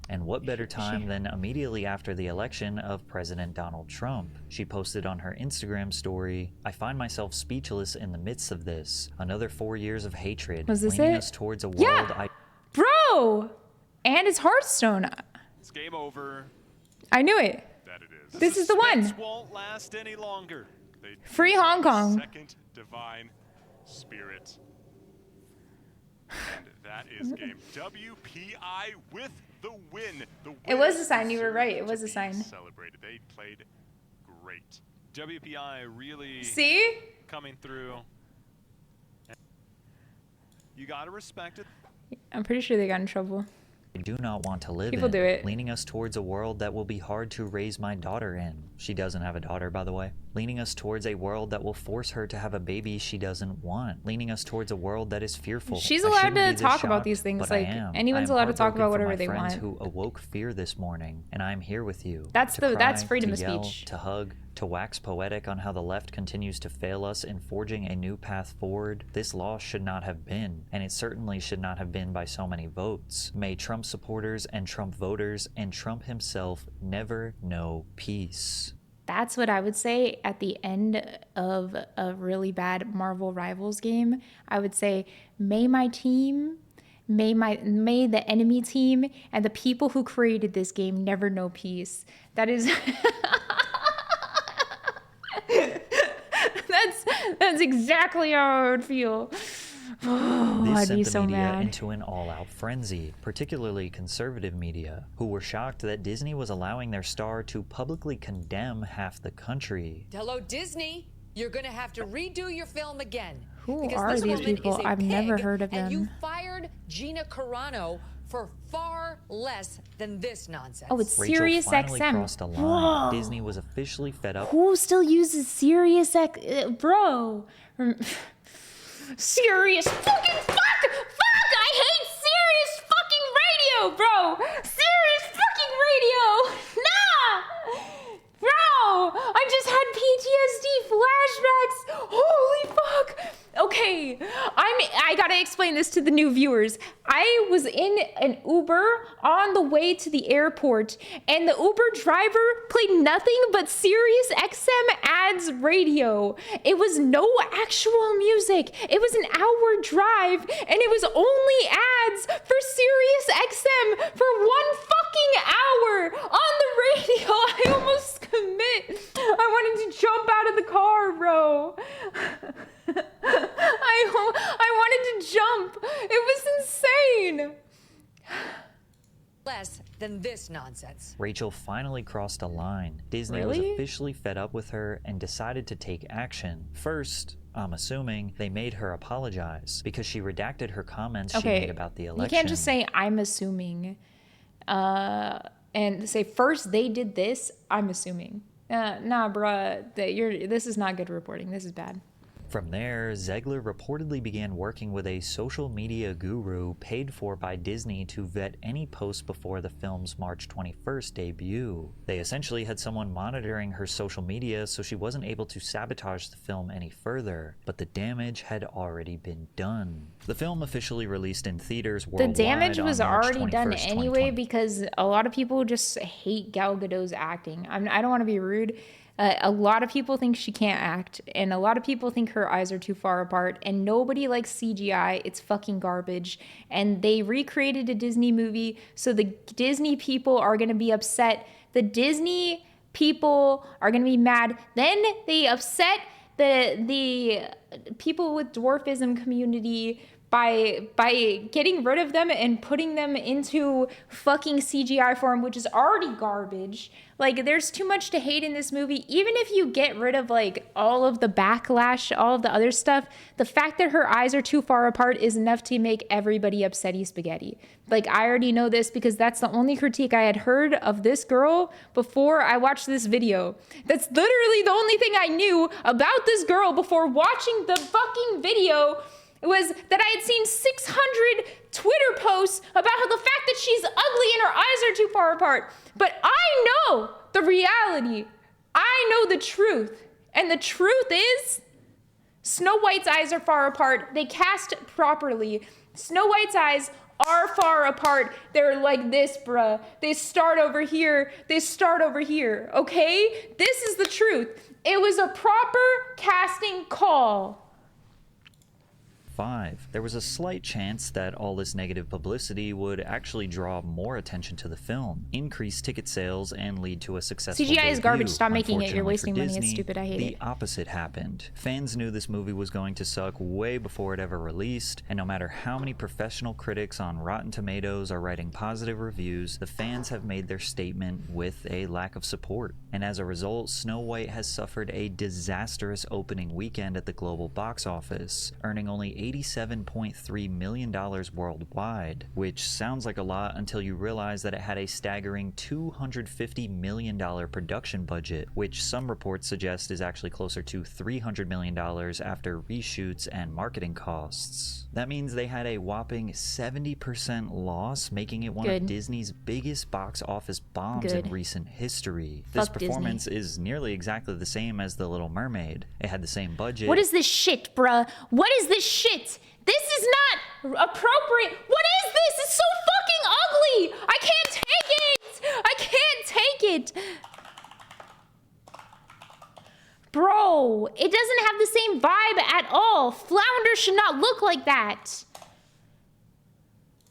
And what better time than immediately after the election of President Donald Trump? She posted on her Instagram story, "I find myself speechless in the midst of this. Another 4 years of hatred, Was this leading it? us towards a world Yeah! Bro! And it's Hearthstone. It's game over. I knew it. That it is. This is the one. Suspense won't last any longer. They Free Hong Kong. Second divine spirit. And that is game WPI with the win. The It was a winners sign. You were deserve right. It to was a be sign. Celebrated. They played great. WPI really See? coming through. You gotta respect it. I'm pretty sure they got in trouble. I do not want to live People in, do it. leading us towards a world that will be hard to raise my daughter in. She doesn't have a daughter, by the way. leaning us towards a world that will force her to have a baby she doesn't want, leaning us towards a world that is fearful. She's I allowed shouldn't be to this talk about shocked, these things. but Like, I am. anyone's I am allowed to talk about heartbroken for whatever my they friends want. who awoke fear this morning, and I am here with you. That's To that's cry, freedom to of yell, speech. to hug, to wax poetic on how the left continues to fail us in forging a new path forward. This loss should not have been, and it certainly should not have been by so many votes. May Trump supporters and Trump voters and Trump himself never know peace. That's what I would say at the end of a really bad Marvel Rivals game. I would say, may my team, may the enemy team, and the people who created this game never know peace. That is that's exactly how I would feel. Oh, This I'd sent be the so media mad. into an all-out frenzy, particularly conservative media, who were shocked that Disney was allowing their star to publicly condemn half the country. Hello, Disney. You're gonna have to redo your film again. Who because are this these woman people? is a I've never pig, heard of And you them. fired Gina Carano for far less than this nonsense. Oh, it's Rachel Sirius finally XM. crossed a line. Whoa. Disney was officially fed up. Who still uses Sirius X? Bro. Sirius fucking fuck! I hate Sirius fucking radio, bro! Sirius fucking radio! Nah! Bro! I just had PTSD flashbacks! Holy fuck! Okay, I gotta explain this to the new viewers. I was in an Uber on the way to the airport, and the Uber driver played nothing but Sirius XM ads radio. It was no actual music. It was an hour drive, and it was only ads for Sirius XM for 1 fucking hour on the radio. I almost commit. I wanted to jump out of the car, bro. I wanted to jump. It was insane. Less than this nonsense. Rachel finally crossed a line. Disney was Really? officially fed up with her and decided to take action. First, I'm assuming, they made her apologize because she redacted her comments she made about the election. You can't just say, I'm assuming, and say, first they did this, I'm assuming. Nah, bruh, this is not good reporting. This is bad. From there, Zegler reportedly began working with a social media guru paid for by Disney to vet any posts before the film's March 21st debut. They essentially had someone monitoring her social media so she wasn't able to sabotage the film any further, but the damage had already been done. The film officially released in theaters The worldwide damage was on March already done 21st, anyway 2020. because a lot of people just hate Gal Gadot's acting. I don't want to be rude. A lot of people think she can't act, and a lot of people think her eyes are too far apart, and nobody likes CGI. It's fucking garbage. And they recreated a Disney movie, so the Disney people are going to be upset. The Disney people are going to be mad. Then they upset the people with dwarfism community by getting rid of them and putting them into fucking CGI form, which is already garbage. Like, there's too much to hate in this movie. Even if you get rid of, like, all of the backlash, all of the other stuff, the fact that her eyes are too far apart is enough to make everybody upsetty spaghetti. Like, I already know this because that's the only critique I had heard of this girl before I watched this video. That's literally the only thing I knew about this girl before watching the fucking video. It was that I had seen 600 Twitter posts about how the fact that she's ugly and her eyes are too far apart. But I know the reality. I know the truth. And the truth is, Snow White's eyes are far apart. They cast properly. Snow White's eyes are far apart. They're like this, bruh. They start over here. They start over here, okay? This is the truth. It was a proper casting call. 5. There was a slight chance that all this negative publicity would actually draw more attention to the film, increase ticket sales, and lead to a successful CGI is garbage. debut. Stop making it. You're Unfortunately wasting for money. It's Disney, stupid. I hate the it. opposite happened. Fans knew this movie was going to suck way before it ever released, and no matter how many professional critics on Rotten Tomatoes are writing positive reviews, the fans have made their statement with a lack of support. And as a result, Snow White has suffered a disastrous opening weekend at the global box office, earning only $87.3 million worldwide, which sounds like a lot until you realize that it had a staggering $250 million production budget, which some reports suggest is actually closer to $300 million after reshoots and marketing costs. That means they had a whopping 70% loss, making it one of Disney's biggest box office bombs in recent history. This performance is nearly exactly the same as The Little Mermaid. It had the same budget. What is this shit, bruh? What is this shit? This is not appropriate. What is this? It's so fucking ugly. I can't take it. I can't take it. Bro, it doesn't have the same vibe at all. Flounder should not look like that.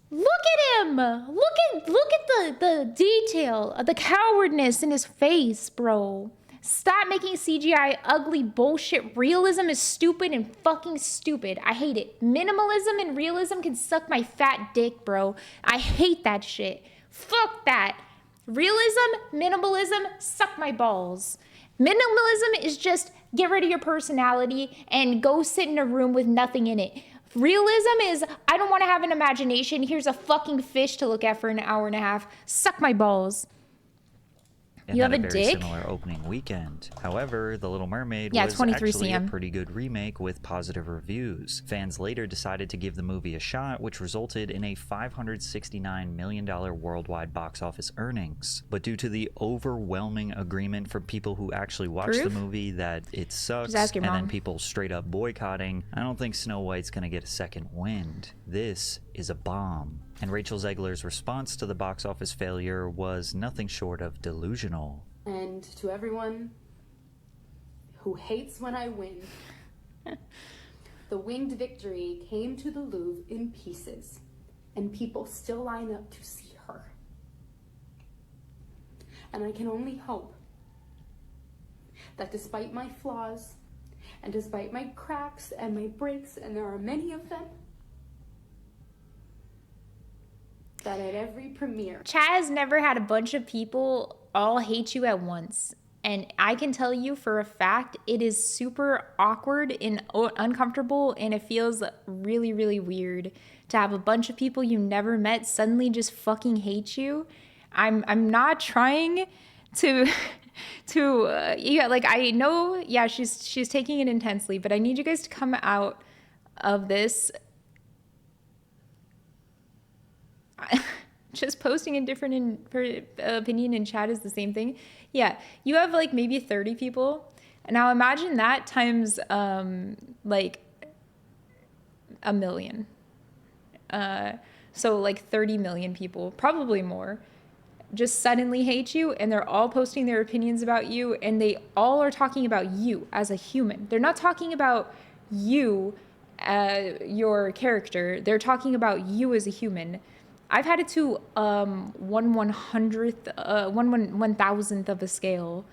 Look at him. Look at the detail of the cowardness in his face, bro. Stop making CGI ugly bullshit. Realism is stupid and fucking stupid. I hate it. Minimalism and realism can suck my fat dick, bro. I hate that shit. Fuck that. Realism, minimalism, suck my balls. Minimalism is just get rid of your personality and go sit in a room with nothing in it. Realism is, I don't want to have an imagination. Here's a fucking fish to look at for an hour and a half. Suck my balls. And you have a very dick? Similar opening weekend. However, The Little Mermaid Yeah, was 23 actually a CM. pretty good remake with positive reviews. Fans later decided to give the movie a shot, which resulted in a $569 million worldwide box office earnings. But due to the overwhelming agreement from people who actually watched the movie that it sucks, Just ask your and then mom. people straight up boycotting, I don't think Snow White's gonna get a second wind. This is a bomb. And Rachel Zegler's response to the box office failure was nothing short of delusional. And to everyone who hates when I win, the winged victory came to the Louvre in pieces, and people still line up to see her. And I can only hope that despite my flaws, and despite my cracks and my breaks, and there are many of them, that at every premiere, Chaz never had a bunch of people all hate you at once. And I can tell you for a fact, it is super awkward and uncomfortable, and it feels really, really weird to have a bunch of people you never met suddenly just fucking hate you. I'm not trying to yeah, like I know, yeah, she's taking it intensely, but I need you guys to come out of this. Just posting a different opinion in chat is the same thing. Yeah, you have like maybe 30 people. Now imagine that times like 1 million. So like 30 million people, probably more, just suddenly hate you, and they're all posting their opinions about you, and they all are talking about you as a human. They're not talking about you, your character. They're talking about you as a human. I've had it to 1/1000th of a scale,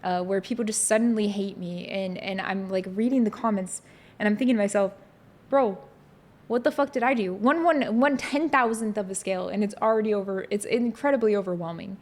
where people just suddenly hate me, and I'm like reading the comments, and I'm thinking to myself, bro, what the fuck did I do? 1/10,000th of a scale, and it's already over. It's incredibly overwhelming.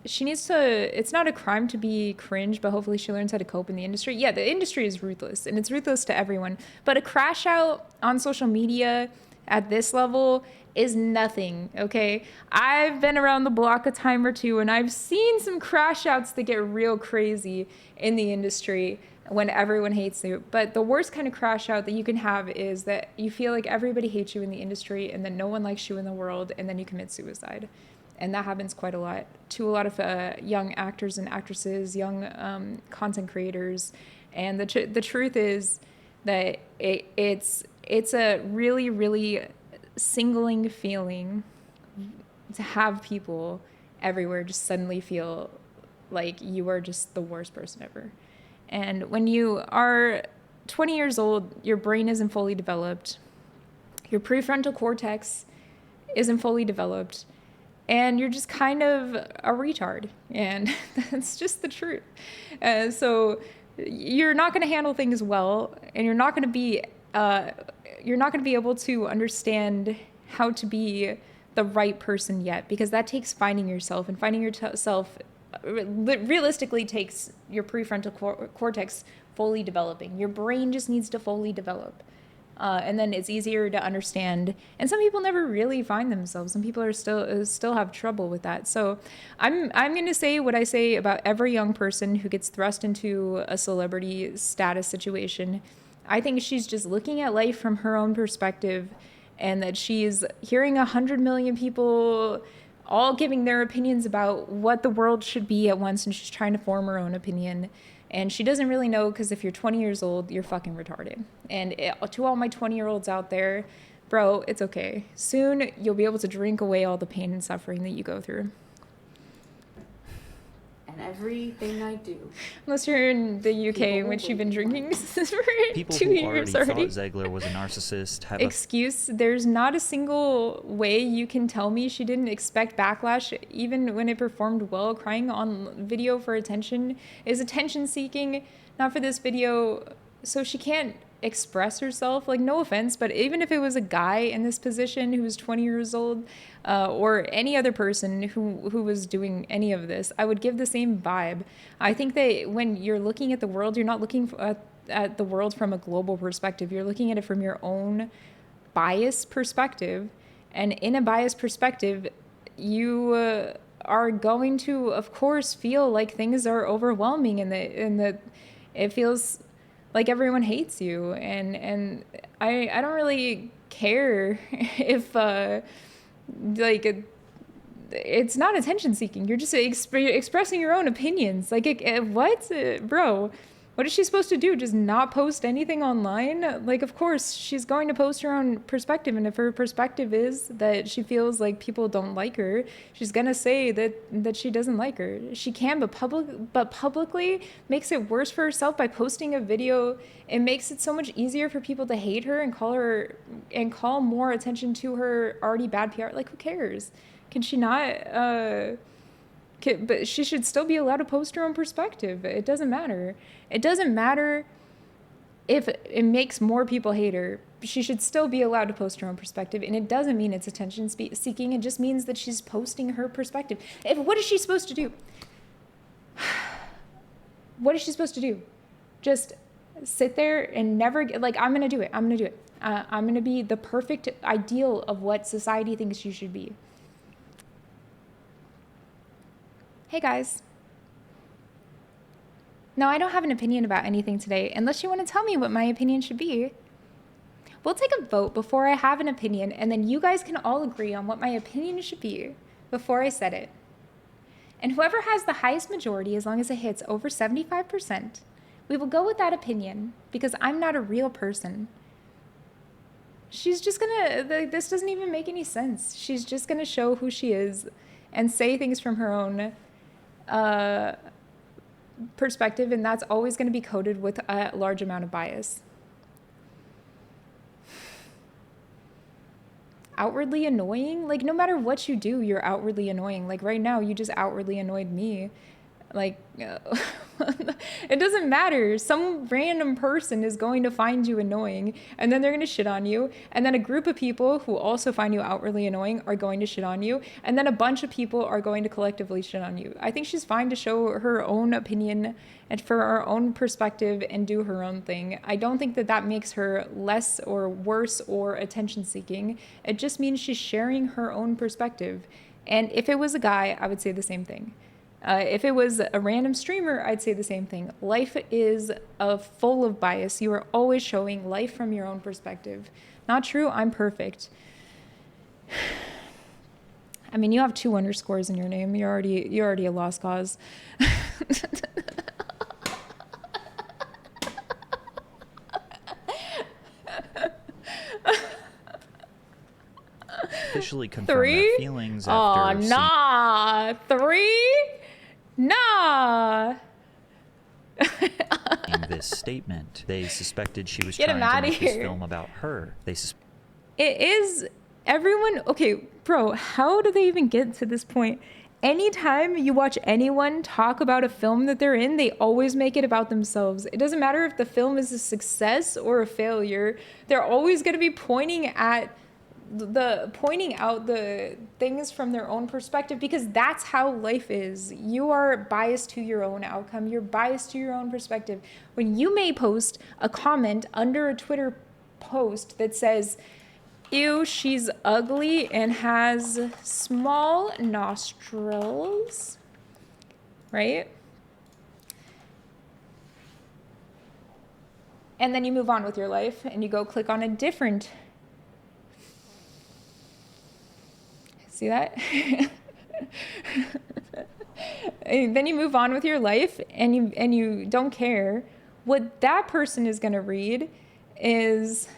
She needs to. It's not a crime to be cringe, but hopefully she learns how to cope in the industry. Yeah, the industry is ruthless, and it's ruthless to everyone. But a crash out on social media at this level is nothing, okay? I've been around the block a time or two, and I've seen some crash outs that get real crazy in the industry when everyone hates you. But the worst kind of crash out that you can have is that you feel like everybody hates you in the industry, and then no one likes you in the world, and then you commit suicide. And that happens quite a lot to a lot of young actors and actresses, young content creators. And the truth is that it's a really, really singling feeling to have people everywhere just suddenly feel like you are just the worst person ever. And when you are 20 years old, your brain isn't fully developed, your prefrontal cortex isn't fully developed, and you're just kind of a retard, and that's just the truth. So you're not going to handle things well, and you're not going to be able to understand how to be the right person yet, because that takes finding yourself, and finding yourself realistically takes your prefrontal cortex fully developing. Your brain just needs to fully develop. and then it's easier to understand. And some people never really find themselves. Some people are still have trouble with that. So I'm going to say what I say about every young person who gets thrust into a celebrity status situation. I think she's just looking at life from her own perspective, and that she's hearing 100 million people all giving their opinions about what the world should be at once, and she's trying to form her own opinion. And she doesn't really know, because if you're 20 years old, you're fucking retarded. And to all my 20-year-olds out there, bro, it's okay. Soon you'll be able to drink away all the pain and suffering that you go through. And everything I do. Unless you're in the UK, in which you've been drinking for People 2 who years already already. thought Zegler was a narcissist have Excuse, there's not a single way you can tell me she didn't expect backlash, even when it performed well. Crying on video for attention is attention seeking, not for this video. So she can't express herself. Like, no offense, but even if it was a guy in this position who was 20 years old, or any other person who was doing any of this, I would give the same vibe. I think that when you're looking at the world, you're not looking at the world from a global perspective. You're looking at it from your own biased perspective. And in a biased perspective, you are going to, of course, feel like things are overwhelming, and that it feels like everyone hates you. And I don't really care if like it's not attention seeking. You're just expressing your own opinions. Like, what, bro? What is she supposed to do? Just not post anything online? Like, of course, she's going to post her own perspective. And if her perspective is that she feels like people don't like her, she's going to say that she doesn't like her. She can, but publicly makes it worse for herself by posting a video. It makes it so much easier for people to hate her and call more attention to her already bad PR. Like, who cares? Can she not... but she should still be allowed to post her own perspective. It doesn't matter. It doesn't matter if it makes more people hate her. She should still be allowed to post her own perspective. And it doesn't mean it's attention seeking. It just means that she's posting her perspective. What is she supposed to do? What is she supposed to do? Just sit there and never... Like, I'm going to do it. I'm going to do it. I'm going to be the perfect ideal of what society thinks you should be. Hey guys. No, I don't have an opinion about anything today, unless you want to tell me what my opinion should be. We'll take a vote before I have an opinion, and then you guys can all agree on what my opinion should be before I set it. And whoever has the highest majority, as long as it hits over 75%, we will go with that opinion, because I'm not a real person. She's just gonna... This doesn't even make any sense. She's just gonna show who she is and say things from her own... perspective, and that's always going to be coded with a large amount of bias. Outwardly annoying? Like, no matter what you do, you're outwardly annoying. Like, right now, you just outwardly annoyed me. Like, it doesn't matter. Some random person is going to find you annoying, and then they're going to shit on you. And then a group of people who also find you outwardly annoying are going to shit on you. And then a bunch of people are going to collectively shit on you. I think she's fine to show her own opinion and for her own perspective and do her own thing. I don't think that makes her less or worse or attention seeking. It just means she's sharing her own perspective. And if it was a guy, I would say the same thing. If it was a random streamer, I'd say the same thing. Life is full of bias. You are always showing life from your own perspective. Not true, I'm perfect. I mean, you have 2 underscores in your name. You're already a lost cause. Officially confirmed their feelings after... Nah. 3? Nah. In this statement, they suspected she was Get him trying to outta make this here. film about her. It is everyone. Okay, bro, how do they even get to this point? Anytime you watch anyone talk about a film that they're in, they always make it about themselves. It doesn't matter if the film is a success or a failure. They're always going to be pointing out the things from their own perspective, because that's how life is. You are biased to your own outcome. You're biased to your own perspective. When you may post a comment under a Twitter post that says, ew, she's ugly and has small nostrils, right? And then you move on with your life and you go click on a different. See that? And then you move on with your life and you don't care. What that person is going to read is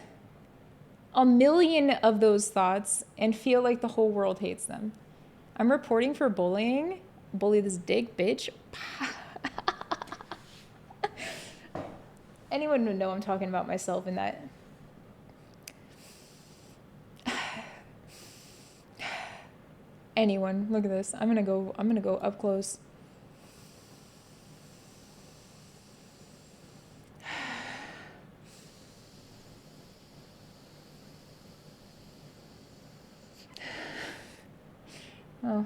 a million of those thoughts and feel like the whole world hates them. I'm reporting for bullying. Bully this dick, bitch. Anyone would know I'm talking about myself in that. Anyone, look at this. I'm gonna go up close. Oh.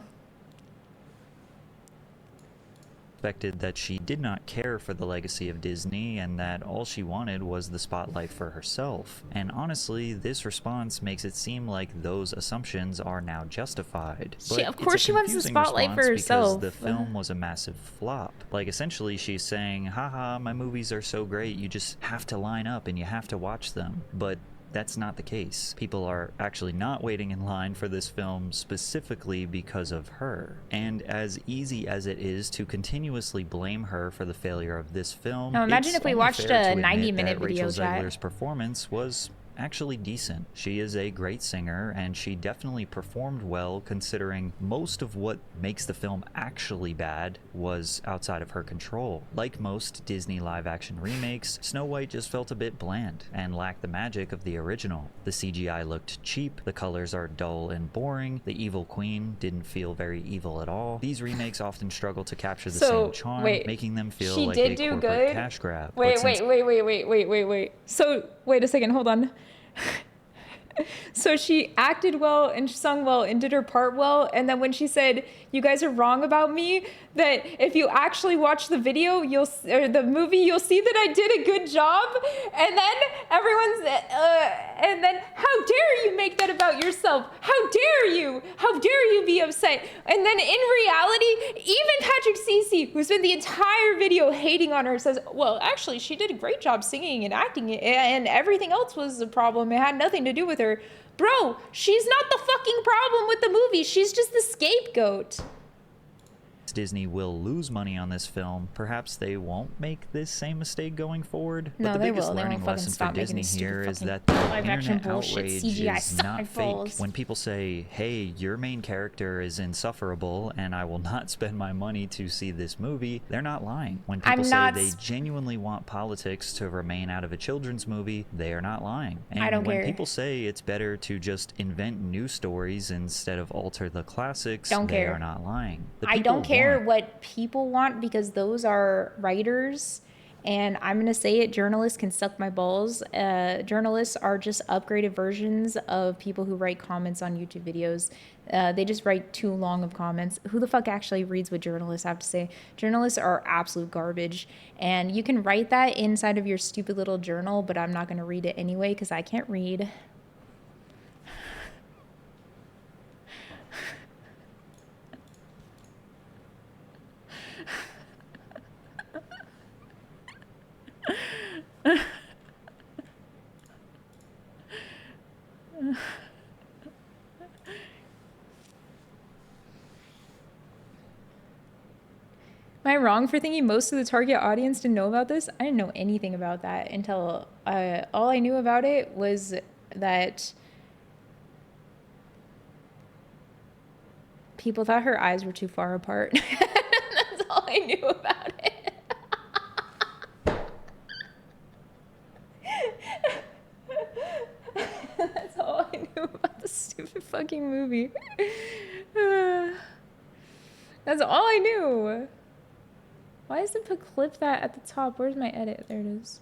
Expected that she did not care for the legacy of Disney and that all she wanted was the spotlight for herself. And honestly, this response makes it seem like those assumptions are now justified. But Of course she wants the spotlight for herself. Because the film was a massive flop. Like, essentially she's saying, haha, my movies are so great, you just have to line up and you have to watch them. But that's not the case. People are actually not waiting in line for this film specifically because of her. And as easy as it is to continuously blame her for the failure of this film, now imagine if we watched a 90-minute video Rachel chat. Zegler's performance was actually decent. She is a great singer, and she definitely performed well considering most of what makes the film actually bad was outside of her control. Like most Disney live-action remakes, Snow White just felt a bit bland and lacked the magic of the original. The CGI looked cheap, the colors are dull and boring, the evil queen didn't feel very evil at all. These remakes often struggle to capture the same charm, making them feel like a corporate cash grab. Wait. So, wait a second, hold on. So she acted well and sung well and did her part well, and then when she said, you guys are wrong about me, that if you actually watch the video, or the movie, you'll see that I did a good job, and then everyone's, and then how dare you make that about yourself? How dare you be upset? And then in reality, even Patrick Cece, who spent the entire video hating on her, says, well, actually, she did a great job singing and acting, and everything else was a problem. It had nothing to do with her. Bro, she's not the fucking problem with the movie. She's just the scapegoat. Disney will lose money on this film. Perhaps they won't make this same mistake going forward. No, but the they biggest will. They learning won't fucking lesson stop for making Disney these here stupid is that fucking the live-action internet bullshit outrage CGI is not fake. sci-fis. When people say, hey, your main character is insufferable and I will not spend my money to see this movie, they're not lying. When people say they genuinely want politics to remain out of a children's movie, they are not lying. And I don't when care. people say it's better to just invent new stories instead of alter the classics, Don't they care. are not lying. The I people don't care want what people want because those are writers, and I'm going to say it, journalists can suck my balls. Journalists are just upgraded versions of people who write comments on YouTube videos. They just write too long of comments. Who the fuck actually reads what journalists have to say? Journalists are absolute garbage, and you can write that inside of your stupid little journal, but I'm not going to read it anyway because I can't read. Am I wrong for thinking most of the target audience didn't know about this? I didn't know anything about that until all I knew about it was that people thought her eyes were too far apart. That's all I knew about it. That's all I knew about the stupid fucking movie. That's all I knew. Why does it put clip that at the top? Where's my edit? There it is.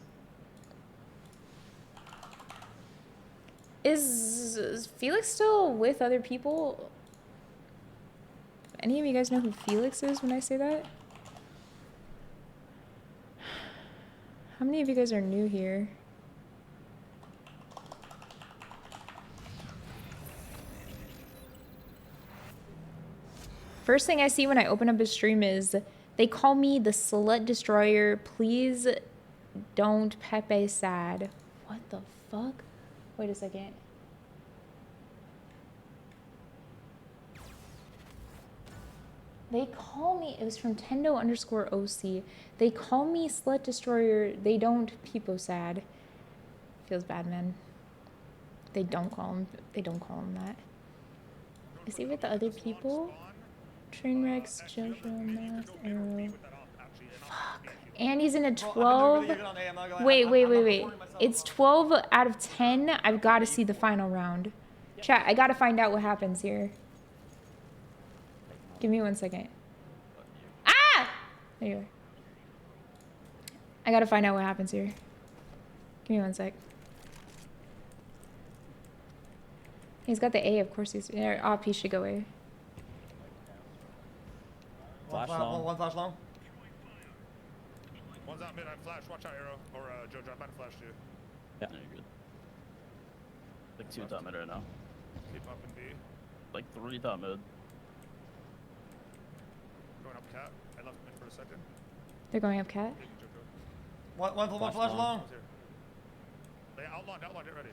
Is Felix still with other people? Any of you guys know who Felix is when I say that? How many of you guys are new here? First thing I see when I open up a stream is they call me the Slut Destroyer. Please don't Pepe sad. What the fuck? Wait a second. They call me, it was from Tendo_OC. They call me Slut Destroyer. They don't Peepo sad. Feels bad, man. They don't call him that. Is he with the other people? Trainwrecks, Jojo, Mass, Arrow. Fuck. And he's in a 12. Wait. It's 12 out of 10. I've got to see the final round. Chat, I got to find out what happens here. Give me 1 second. Ah! There you are. I got to find out what happens here. Give me 1 sec. He's got the A, of course he's... Op, he should go A. Flash long. One flash long. One's out mid, I flash. Watch out, Arrow. Or Jojo, I'm about to flash you. Yeah, you're good. Like 2 top mid right now. Keep up in B. Like 3 top mid. Going up cat. I left mid for a second. They're going up cat? One flash long. Outlaw, get ready.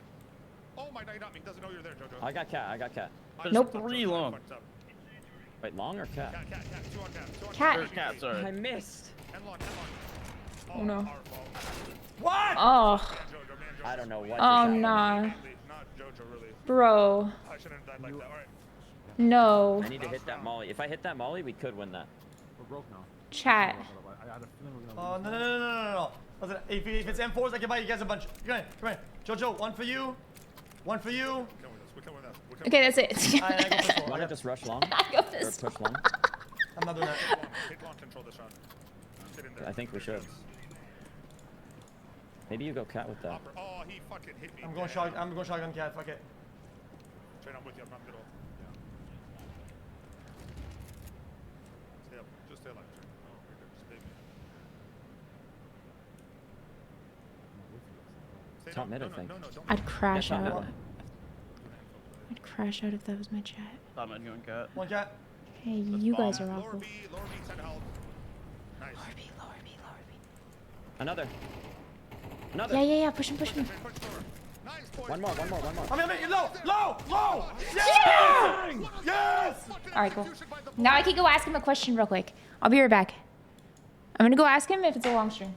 Oh my, no, you got me. Doesn't know you're there, Jojo. I got cat. Nope. 3 long. Wait, long or cat? Cat. 2 on cat. Cat. There's cat, sorry. I missed. Long. Oh no. What? Oh. I don't know what. Oh nah. Bro. No. I need to hit that molly. If I hit that molly, we could win that. We're broke now. Chat. Oh no. Listen, if it's M4s, I can buy you guys a bunch. Come here. Jojo, one for you. One for you. Okay, that's it. Want to just rush long? I go Or this. push long? I'm not doing that. Hit long, control this round. I think we should. Maybe you go cat with that. Oh, he fucking hit me. I'm going shotgun cat. Fuck it. Train, I'm with you. I'm not middle. Stay up. Just stay alive. Oh, you're good. Just stay Top mid, I think. I'd crash Yeah, top out. mid. I'd crash out if that was my chat. Top mid going cat. One cat. Hey, you guys are awful. Lower B, 10 health. Nice. Lower B. Another. Yeah. Push him. One more. I'm in low. Yes. All right, cool. Now I can go ask him a question real quick. I'll be right back. I'm gonna go ask him if it's a long stream.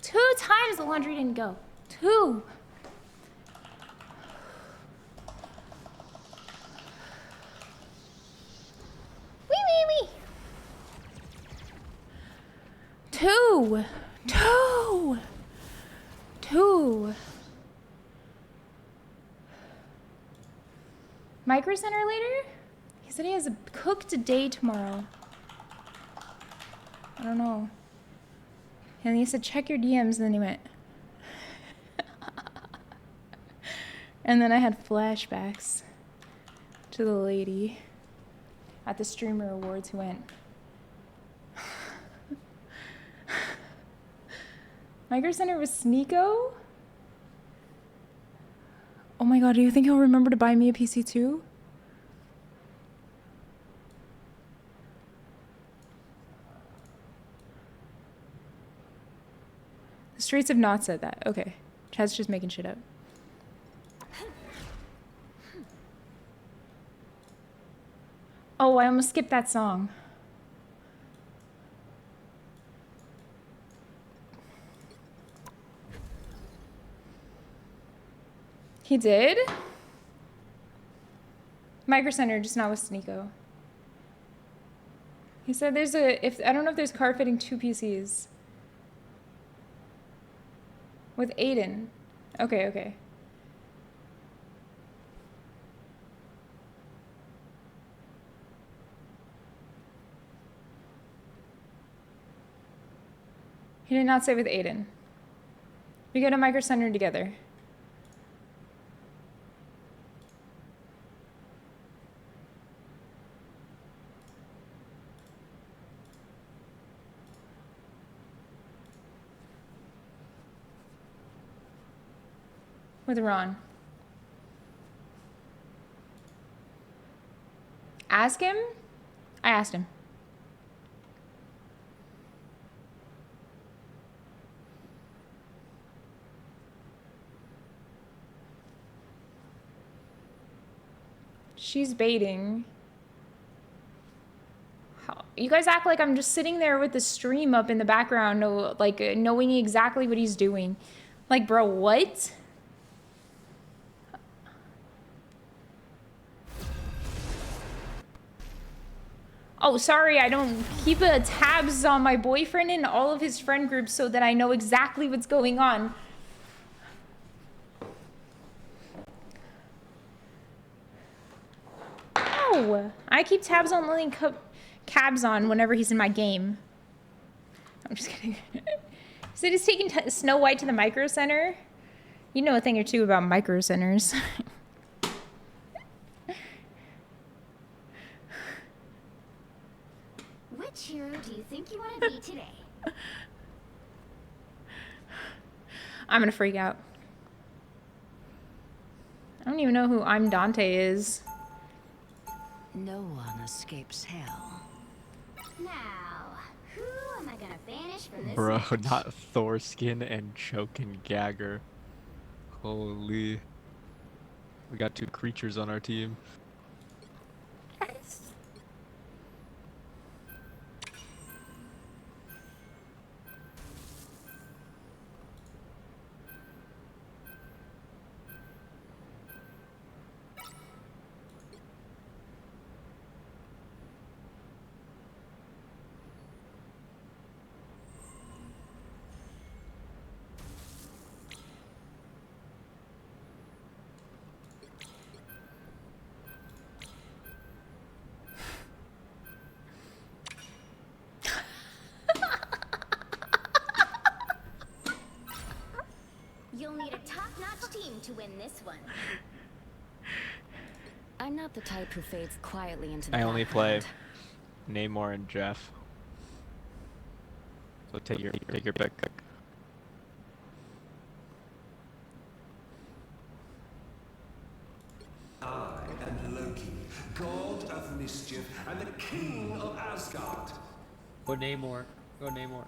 Two times the laundry didn't go. 2. Wee. 2. Micro Center later? He said he has a cooked day tomorrow. I don't know. And he said, check your DMs, and then he went. And then I had flashbacks to the lady at the Streamer Awards who went. Micro Center with Sneeko? Oh my god, do you think he'll remember to buy me a PC too? The streets have not said that. Okay. Chad's just making shit up. Oh, I almost skipped that song. He did? Micro Center, just not with Sneeko. He said there's I don't know if there's car fitting 2 PCs. With Aiden. Okay, okay. He did not say with Aiden. We go to Micro Center together. With Ron. Ask him? I asked him. She's baiting. You guys act like I'm just sitting there with the stream up in the background, like knowing exactly what he's doing. Like, bro, what? Oh, sorry, I don't keep tabs on my boyfriend and all of his friend groups so that I know exactly what's going on. Oh, I keep tabs on Lillian Cabs on whenever he's in my game. I'm just kidding. So he's taking Snow White to the Micro Center. You know a thing or two about Micro Centers. Which hero do you think you want to be today? I'm gonna freak out. I don't even know who I'm Dante is. No one escapes hell. Now, who am I gonna banish from this? Bro, not Thorskin and Chokin Gagger. Holy. We got 2 creatures on our team. You'll need a top-notch team to win this one. I'm not the type who fades quietly into the I only play background. Namor and Jeff. So take your pick. I am Loki, god of mischief and the king of Asgard. Go Namor. Go Namor.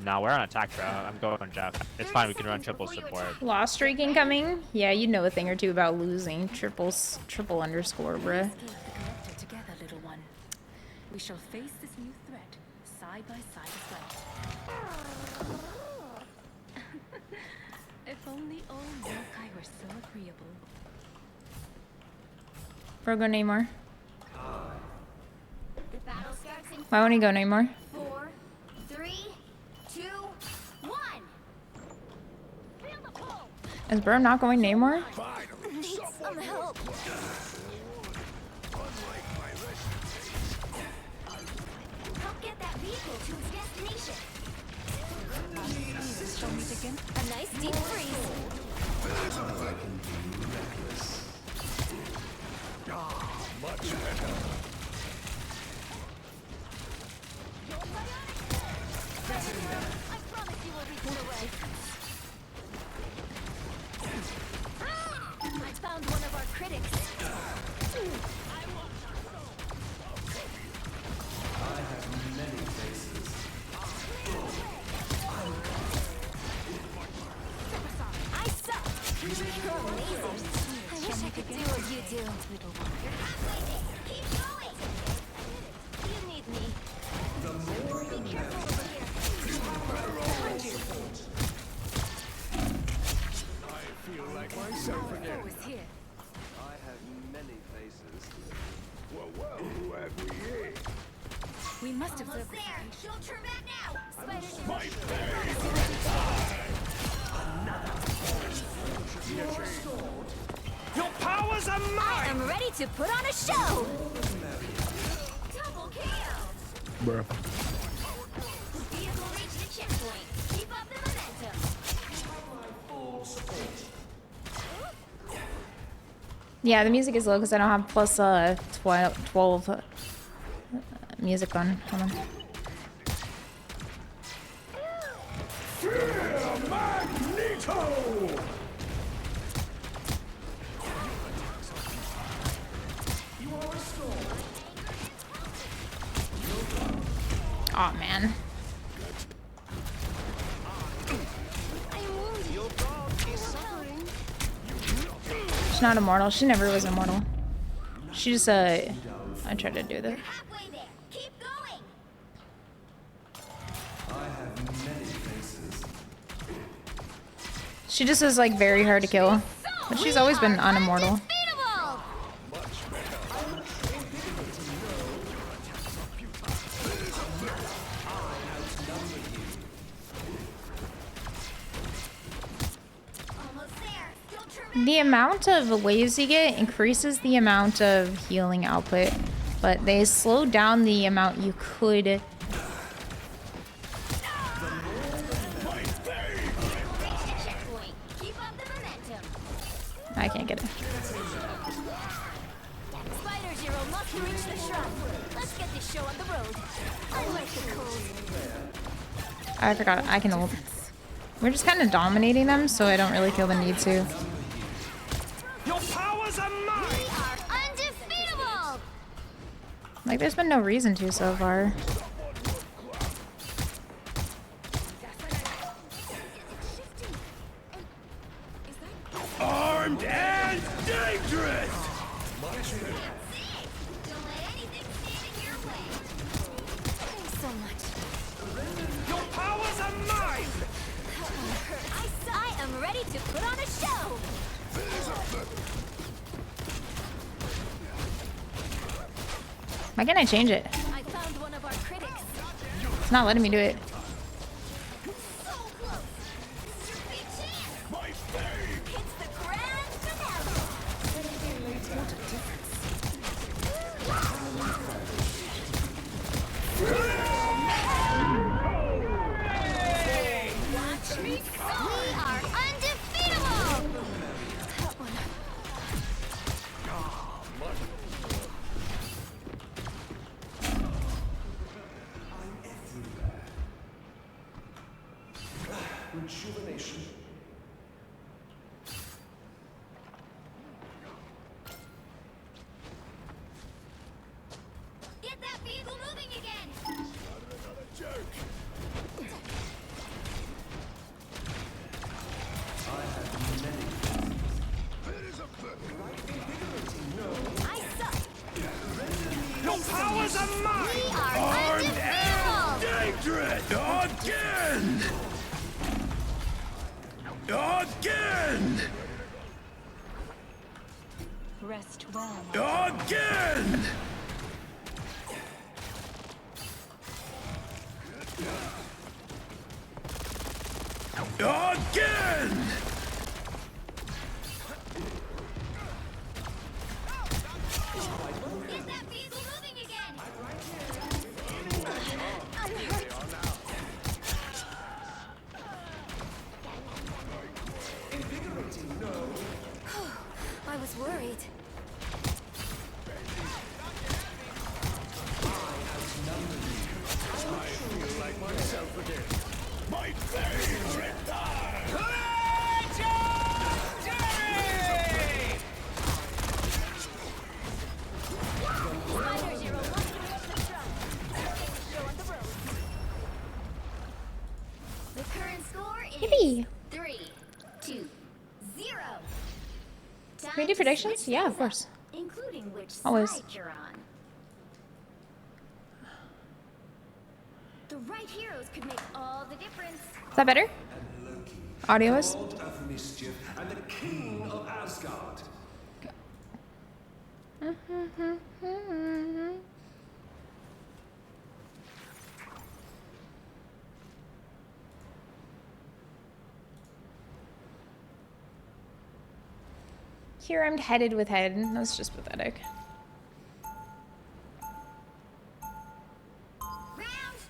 Nah, we're on attack, bro. I'm going Jeff. It's fine, we can run triple support. Lost streak incoming? Yeah, you know a thing or two about losing. Triple underscore, bruh. Together, little one. We shall face this new threat side by side as well. If only all yokai were so agreeable. Bro, go Namor. Why won't he go Namor? 4, 3, 2, 1. Is Bro not going Namor? Need some help. Help get that vehicle to its destination. Show me again. A nice deep freeze. Much better. I promise you will be put away. I found one of our critics. I have many faces. I suck. You're amazing. I wish I could do what you do. You're halfway there. Keep going. You need me. The more Be careful over here. I feel like myself again. Is here. I have many faces. Well, who have we here? We must have Almost there. Don't turn back now. Spider-Man. My Your powers are mine. I am ready to put on a show. Double kill. Bruh. Vehicle reached the checkpoint. Keep up the momentum. Yeah, the music is low because I don't have plus 12 music on. Hold on. Magneto! Oh man. She's not immortal. She never was immortal. She just I tried to do that. Halfway there. Keep going. I have many faces. She just is like very hard to kill. But she's always been unimmortal. The amount of waves you get increases the amount of healing output, but they slow down the amount you could. I can't get it. Spider Zero must reach the shrub. Let's get this show on the road. I like the cold. I forgot. I can ult. We're just kind of dominating them, so I don't really feel the need to. Your powers are mine. We are undefeatable. Like, there's been no reason to so far. Armed and dangerous! Don't let anything stand in your way. Thanks so much. Your powers are mine! I am ready to put on a show. Why can't I change it? I found one of our critics. It's not letting me do it. So close. This is your big chance. It's the grand finale. Watch me go. We are undefeatable. That one. Rejuvenation. Get that vehicle moving again. Another joke. I have many. It is a I suck. Your powers are mine! We are undefeatable. Dangerous! Again! Again! Rest well. Again! Again! Get that vehicle moving again! I was worried. I feel like myself again. My favorite time! The current score is Yippee! 3-2-0. Can we do predictions? Yeah, of course. Including which Always. side you're on. The right heroes could make all the difference. Is that better? Audio is? God of mischief and the king of Asgard. Here I'm headed with head. That's just pathetic.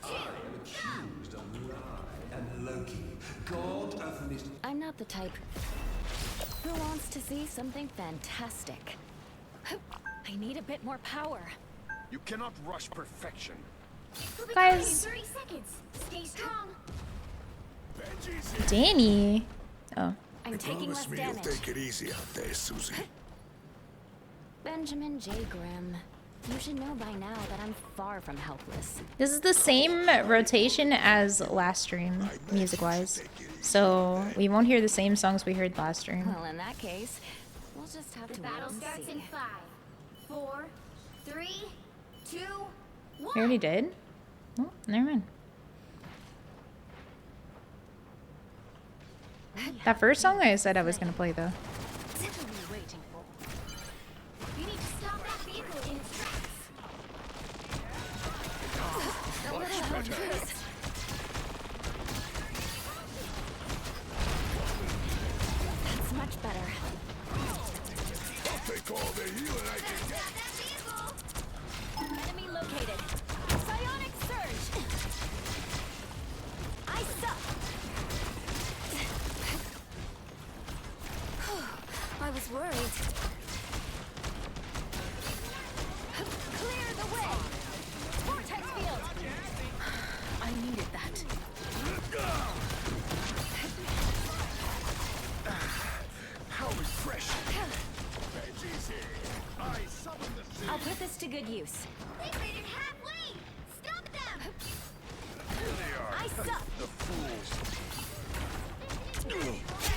Accused of lie and Loki, god of mischief. I'm not the type who wants to see something fantastic. I need a bit more power. You cannot rush perfection. We'll be Guys. coming in 30 seconds. Stay strong. Danny. Oh. I'm taking less damage. Take it easy out there, Susie. Benjamin J. Grimm. You should know by now that I'm far from helpless. This is the same rotation as last stream, music-wise. So we won't hear the same songs we heard last stream. Well, in that case, we'll just have to wait and see. The battle starts in 5, 4, 3, 2, 1. We already did? Oh, never mind. That first song I said I was gonna play though. What are we waiting for? You need to stop that vehicle in its tracks. That's much better. I'll take all the healing I can get. Enemy located. Psionic surge. I suck. I was worried. Clear the way. Vortex field. I needed that. How refreshing. I summon the sea. I'll put this to good use. They made it halfway. Stop them. I suck. The fools. I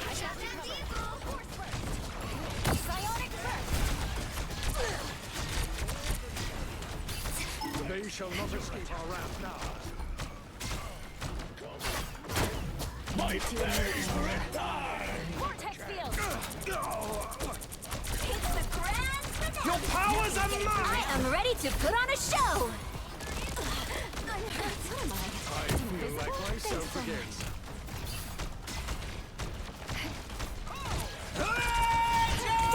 got that vehicle. Force burst. Psionic burst. They shall not escape our wrath now. My favorite time. Vortex field. It's the grand finale. Your powers are mine. I am ready to put on a show. Who am I? I feel like myself again.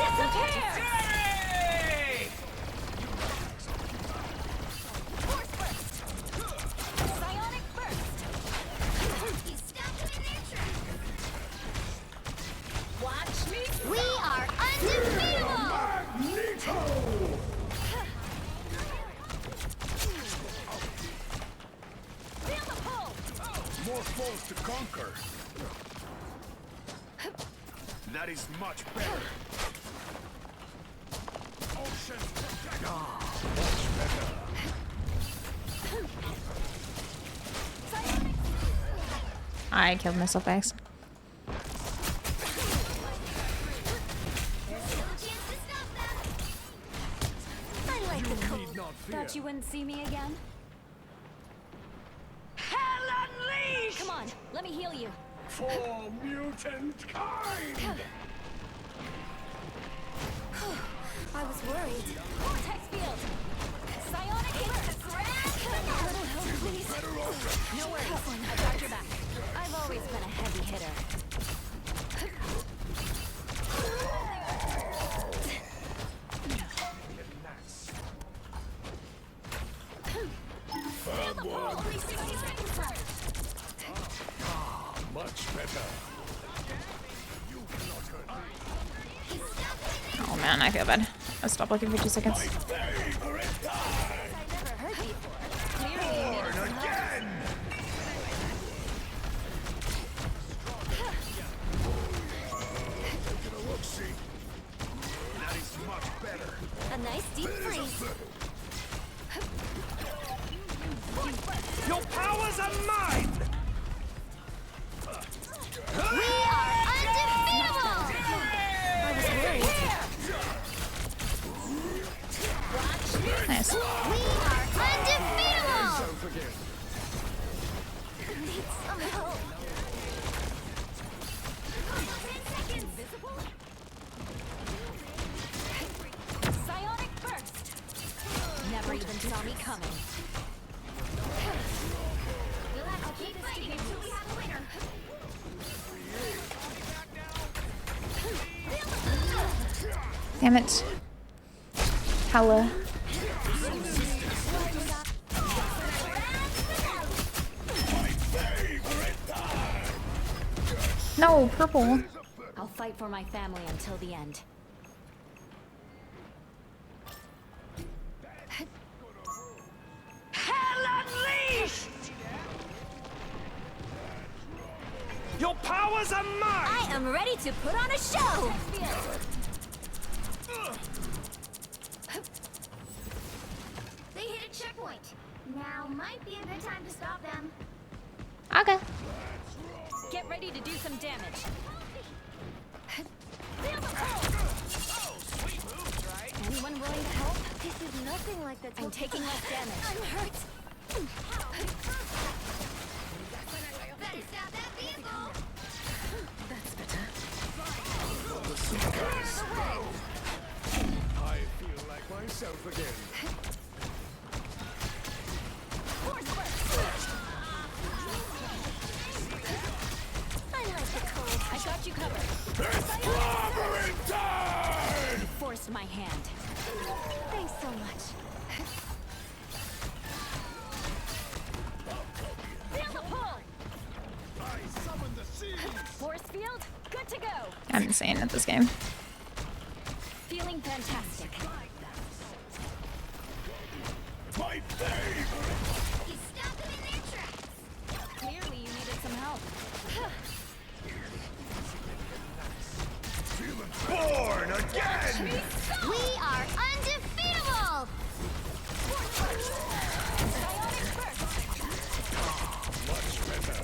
Disappear! Force burst! Psionic burst! You stopped them in their tracks! Watch me! We are undefeatable! Magneto! Feel the pull! More foes to conquer. That is much better. Ocean protect. Much better. I killed myself by accident. I like the cold. Thought you wouldn't see me again? Hell unleashed! Come on, let me heal you. For mutant kind! I was worried. Vortex field. Psionic hit. A little help, please. No worries. I got your back. I've always been a heavy hitter. Only 60 seconds left. Much better. Oh man, I feel bad. I'll stop looking for 2 seconds. A nice deep freeze. Your powers are mine! We are undefeatable! I was worried. Nice. We are undefeatable! Need some help. 10 seconds. Invisible? Psionic burst. Never even saw me coming. We'll have to keep fighting until we have a winner. Damn it. Hella. No, purple. I'll fight for my family until the end. Hell unleashed! Your powers are mine! I am ready to put on a show! They hit a checkpoint. Now might be a good time to stop them. Okay. Get ready to do some damage. Anyone willing to help? This is nothing like that. I'm taking less damage. I'm hurt. Better stop that vehicle. That's better. I feel like myself again. I like the cold. I got you covered. It's clobbering time! You forced my hand. Thanks so much. Feel the pull! I summon the seas! Force field, good to go. I'm insane at this game. Feeling fantastic. My favorite! You stopped them in their tracks. Clearly you needed some help. Born again! We are undefeatable! Much better.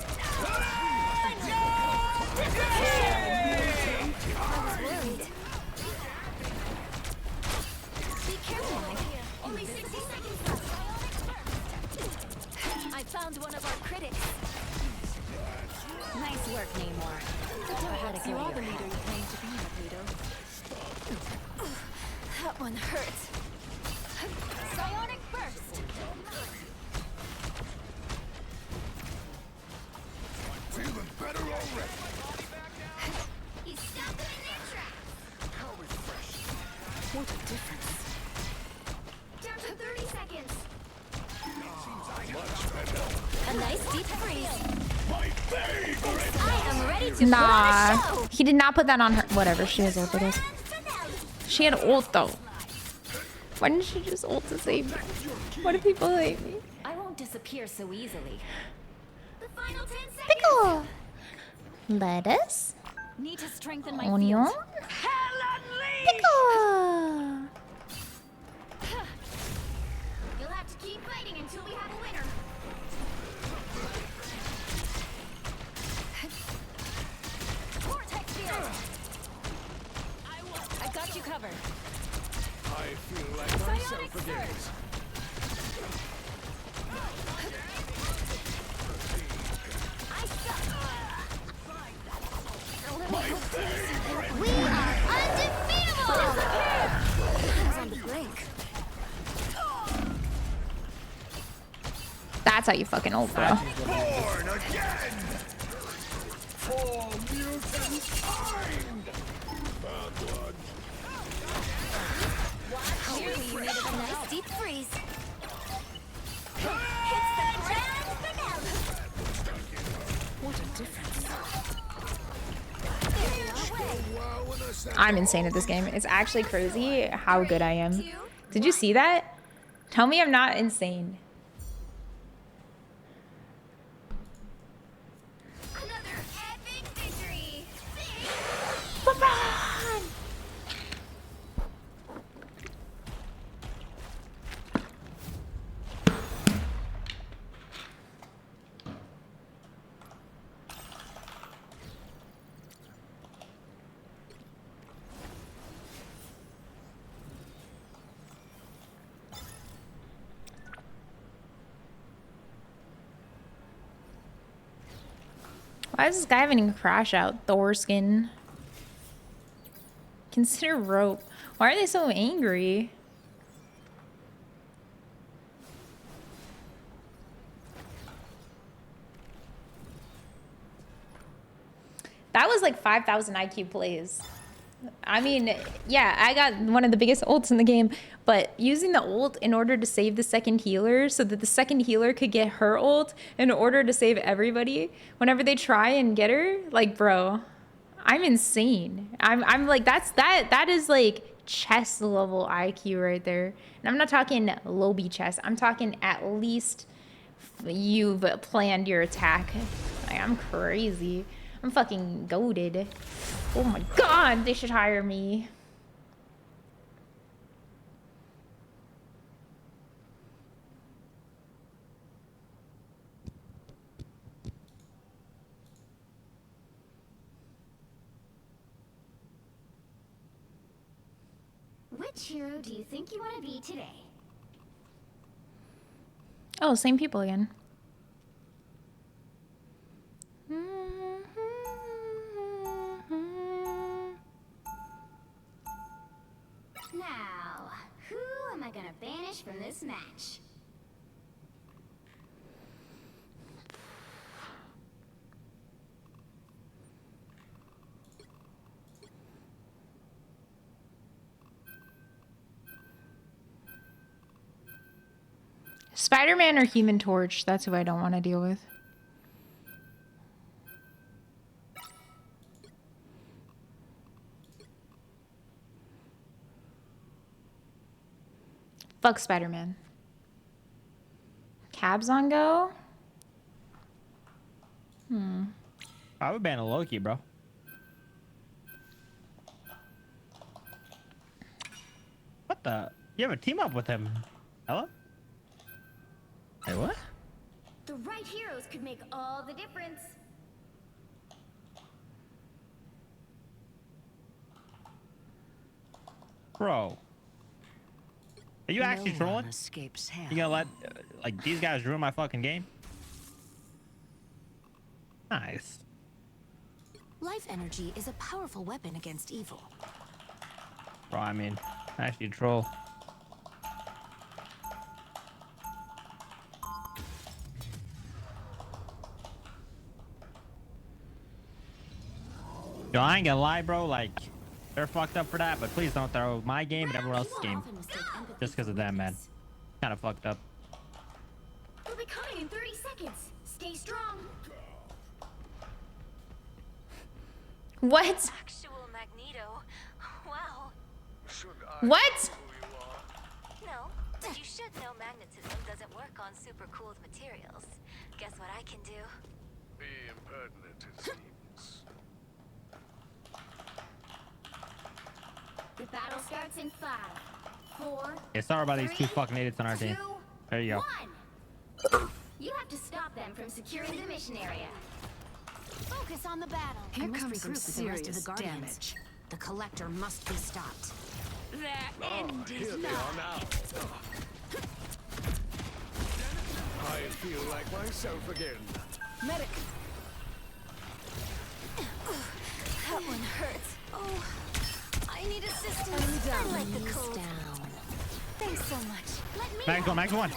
I was worried. Be careful, Mike. Only 60 seconds left. I found one of our critics. Nice work, Namor. Perhaps you are the leader you claim to be, Magneto. That one hurts. Psionic burst. Feeling better already. You stopped them in their tracks. How refreshing. What a difference. Down to 30 seconds. Much better. A nice deep freeze. My favorite! I am ready to Nah. put on a show. He did not put that on her. Whatever, she has ult, I guess. She had ult though. Why didn't she just ult to save me? Why do people hate me? I won't disappear so easily. The final 10 seconds. Pickle! Lettuce? Need to strengthen my Onion? field. Pickle! You'll have to keep fighting until we have a winner. Vortex field. I got you covered. I feel like myself again. I suck. We are undefeatable. how you fucking ult, bro. Born again! For mutant kind! Bad blood. A nice deep freeze. It's the grand finale. What a difference. I'm insane at this game. It's actually crazy how good I am. Did you see that? Tell me I'm not insane. Another epic victory. Why is this guy having a crash out? Thor skin. Consider rope. Why are they so angry? That was like 5,000 IQ plays. I mean, yeah, I got one of the biggest ults in the game, but using the ult in order to save the second healer so that the second healer could get her ult in order to save everybody whenever they try and get her, like, bro, I'm insane. I'm like, that is like chess level IQ right there. And I'm not talking low B chess. I'm talking at least you've planned your attack. Like, I'm crazy. I'm fucking goated. Oh my god, they should hire me. Which hero do you think you want to be today? Oh, same people again. Now, who am I gonna banish from this match? Spider-Man or Human Torch? That's who I don't want to deal with. Fuck Spider-Man. Cabs on go? I would ban a Loki, bro. What the? You have a team up with him. Hello? Hey, what? The right heroes could make all the difference. Bro. Are you actually trolling? Escapes You gonna let like these guys ruin my fucking game? Nice. Life energy is a powerful weapon against evil. Bro, I mean, actually troll. Yo, I ain't gonna lie, bro. Like, they're fucked up for that, but please don't throw my game and everyone else's game just because of them, man. Kind of fucked up. We'll be coming in 30 seconds. Stay strong. What? Actual Magneto. Wow. What? No, but you should know magnetism doesn't work on super cooled materials. Guess what I can do? Be impertinent, it seems. The battle starts in 5, 4. Yeah, sorry about these two fucking idiots on our team. There you go. You have to stop them from securing the mission area. Focus on the battle. Here comes some serious damage. The collector must be stopped. Their end Here is they are now. I feel like myself again. Medic! That one hurts. Oh, I need assistance. I like the cold. Thanks so much. Let me Max one, Max one.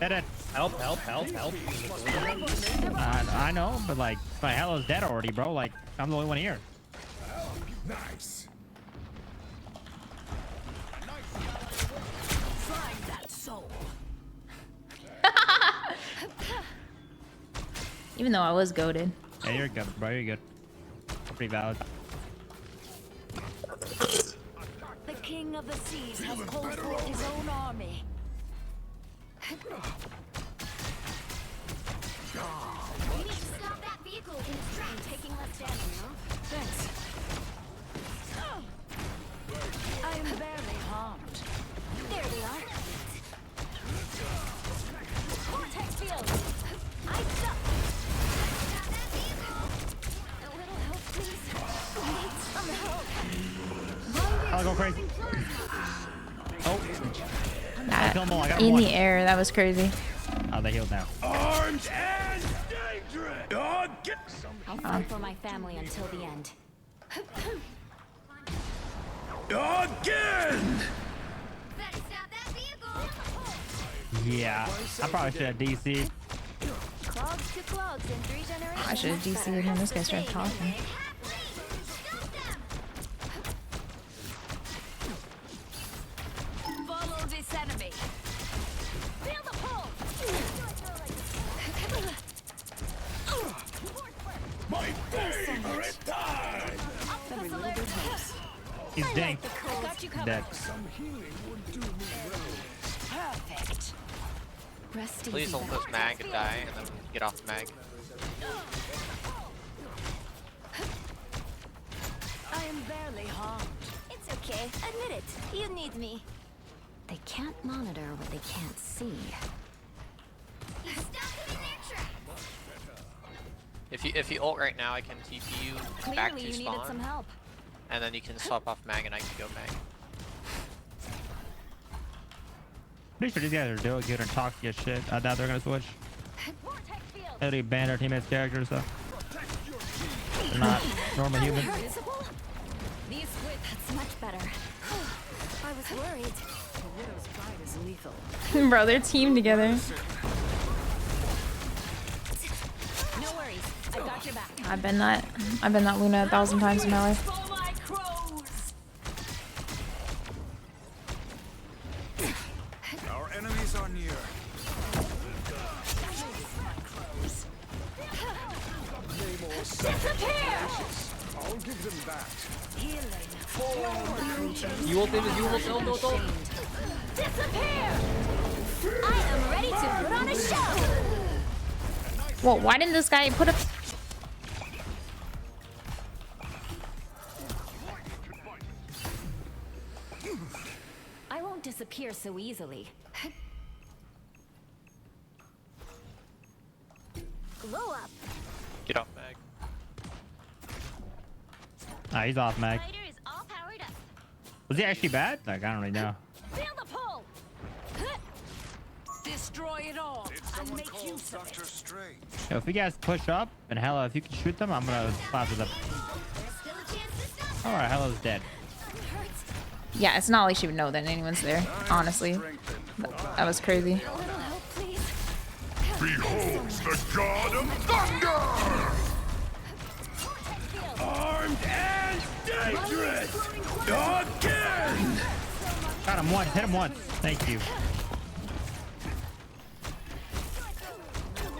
Dead it. Help, help, help, help. I know, but like, my Hello's dead already, bro. Like, I'm the only one here. Nice. Find that soul. Even though I was goated. Yeah, you're good, bro. You're good. Pretty valid. The king of the seas has called forth his own army. We need to stop that vehicle in its tracks. Taking less damage, huh? Thanks. I am barely harmed. There we are. Vortex field. I suck. A little help, please. Need some help. I'll go crazy. Oh. That, Kill them all. I got them in one. the air, that was crazy. Oh, they healed now. Armed and dangerous. Dog, get I'll fight for my family until the end. again. Yeah, I probably should have DC. Clogs to clogs in 3 generations. I should have DC'd when this guy started talking. Follow this enemy. Feel the pull. My favorite time. He's dang. Got you covered. Dead. Some healing would do me well. Perfect. Rest Please easy, don't push mag and die, and then get off mag. I am barely harmed. It's okay. Admit it. You need me. They can't monitor what they can't see. If you ult right now, I can TP you back Clearly, to you spawn, needed some help. and then you can swap off mag, and I can go mag. Pretty sure these guys are doing good and toxic as shit. I doubt they're gonna switch. They already banned our teammates' characters, so they're not normal humans. These that's much better. I was worried. The widow's pride is lethal. Bro, they're teamed together. No worries. I've got your back. I've been that Luna 1,000 times in my life. Our enemies are near. I'll give them that. You ult him, you ult. Disappear! I am ready to put on a show! Well, why didn't this guy put a... I won't disappear so easily. Glow up! Get off mag. Ah, he's off mag. Fighter is all powered up. Was he actually bad? Like, I don't really know. Feel the pull! Destroy it all! I'll make use of it. Strange. Yo, if you guys push up, and Hello, if you can shoot them, I'm gonna clap with them. Alright, Hello's dead. Yeah, it's not like she would know that anyone's there, honestly. That was crazy. Behold the god of thunder! Armed and dangerous! Again! Got him once, hit him once. Thank you.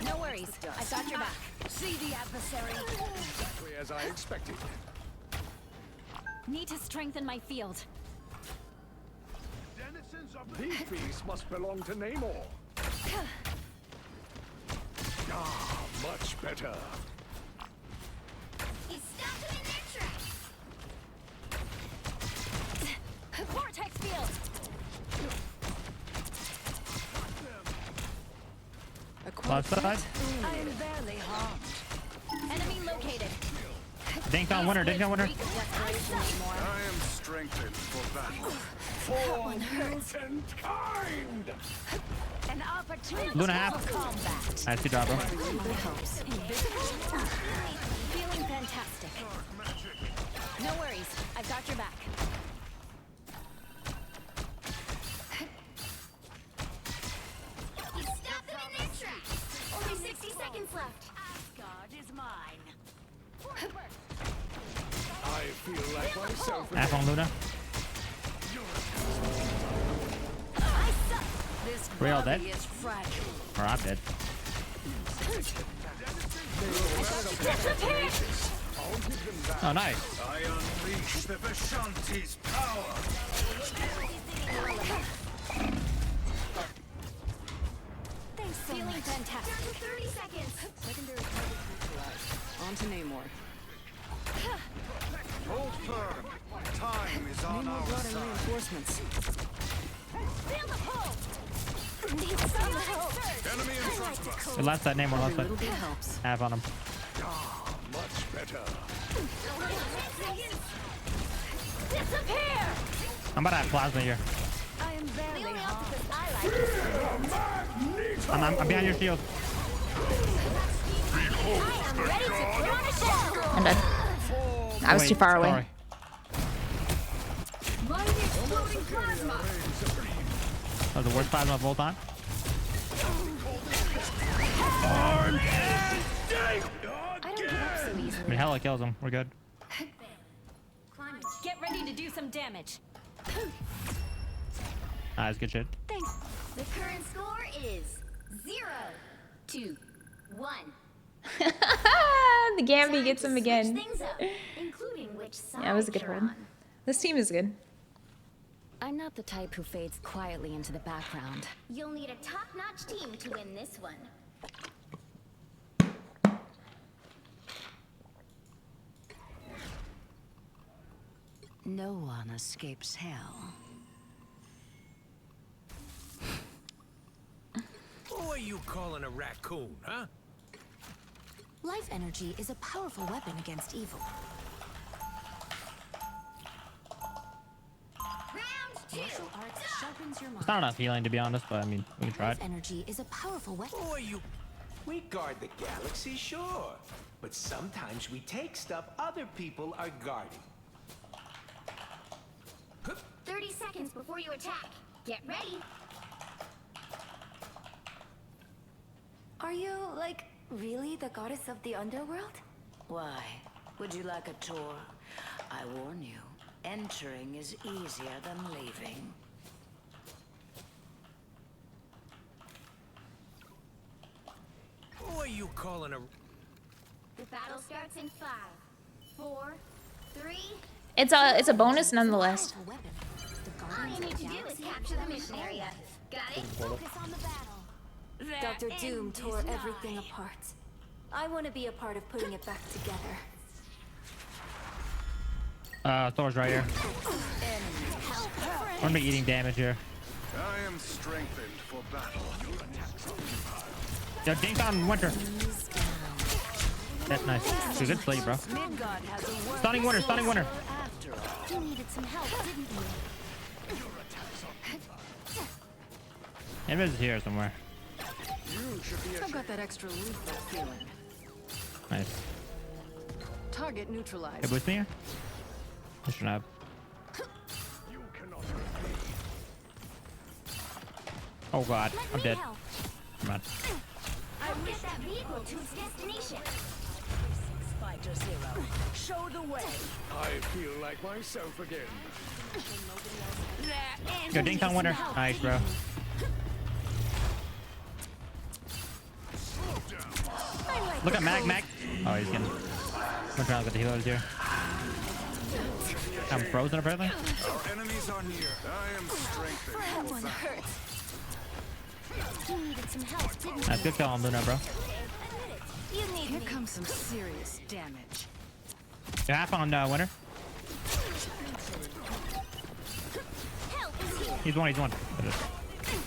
No worries. I've got your back. See the adversary. Exactly as I expected. Need to strengthen my field. These beasts must belong to Namor. Ah, much better. Vortex field. Left side. I am barely harmed. Enemy located. Dink on winner, dink on winner. I am strengthened for battle. For mutant kind! An opportunity Luna half. for combat. Nice job, bro. Feeling fantastic. No worries. I've got your back. Half on Luna. Real dead? Or I'm dead. Oh, nice. I unleash the Vishanti's power. Thanks so Feeling much. fantastic. Down to 30 seconds. Secondary target neutralized. On to Namor. Hold firm. Time is on Namor our brought in side. reinforcements. Feel the pull. Need some help. Enemy in front of us. The left side, Namor, left Every little side. bit helps. Half on him. Much better. Disappear. I'm about to have plasma here. I am barely hot. I like this. I'm behind your shield. I am ready to put on a show. I'm dead. I was Wait, too far away. sorry. Mighty exploding plasma. That was the worst plasma of all time. I don't give up so I easily. mean, hell, it kills him. We're good. Get ready to do some damage. Ah, that's good shit. Thanks. The current score is 0-1. The Gambi gets him again. Things up, including which side Yeah, it was a good you're one. on. This team is good. I'm not the type who fades quietly into the background. You'll need a top-notch team to win this one. No one escapes hell. Who are you calling a raccoon, huh? Life energy is a powerful weapon against evil. Martial arts sharpens your mind. It's not enough healing, to be honest, but I mean, we can try Life it. energy is a powerful weapon. Who are you? We guard the galaxy, sure. But sometimes we take stuff other people are guarding. 30 seconds before you attack. Get ready. Are you, like, really the goddess of the underworld? Why? Would you like a tour? I warn you, entering is easier than leaving. Who are you calling a... The battle starts in 5, 4, 3. It's a bonus nonetheless. All you need to do is capture the mission area. Got it? Focus on the battle. Dr. Doom tore everything apart. I want to be a part of putting it back together. Thor's right here. I'm gonna be eating damage here. I am strengthened for battle. Yo, dink on Winter. That's nice. Dude, good play, bro. Stunning Winter, stunning Winter. You needed some help, didn't you? Invis is here somewhere. I've got that extra lethal feeling. Nice. Target Hey, neutralized. boost me here? I should have. Oh god, I'm dead. Come on. I'll get that vehicle to its destination. Fighter Zero, show the way. I feel like myself again. Yo, dink on Winter. Nice, bro. Look at Mag. Oh, he's getting. I'm trying to get the healers here. I'm frozen apparently. Our enemies are near. I am strengthened. That one hurts. You needed some help, didn't you? That's good kill on Luna, bro. You need Here me. comes some serious damage. You're half on Winter. Help is here. He's one. Oh,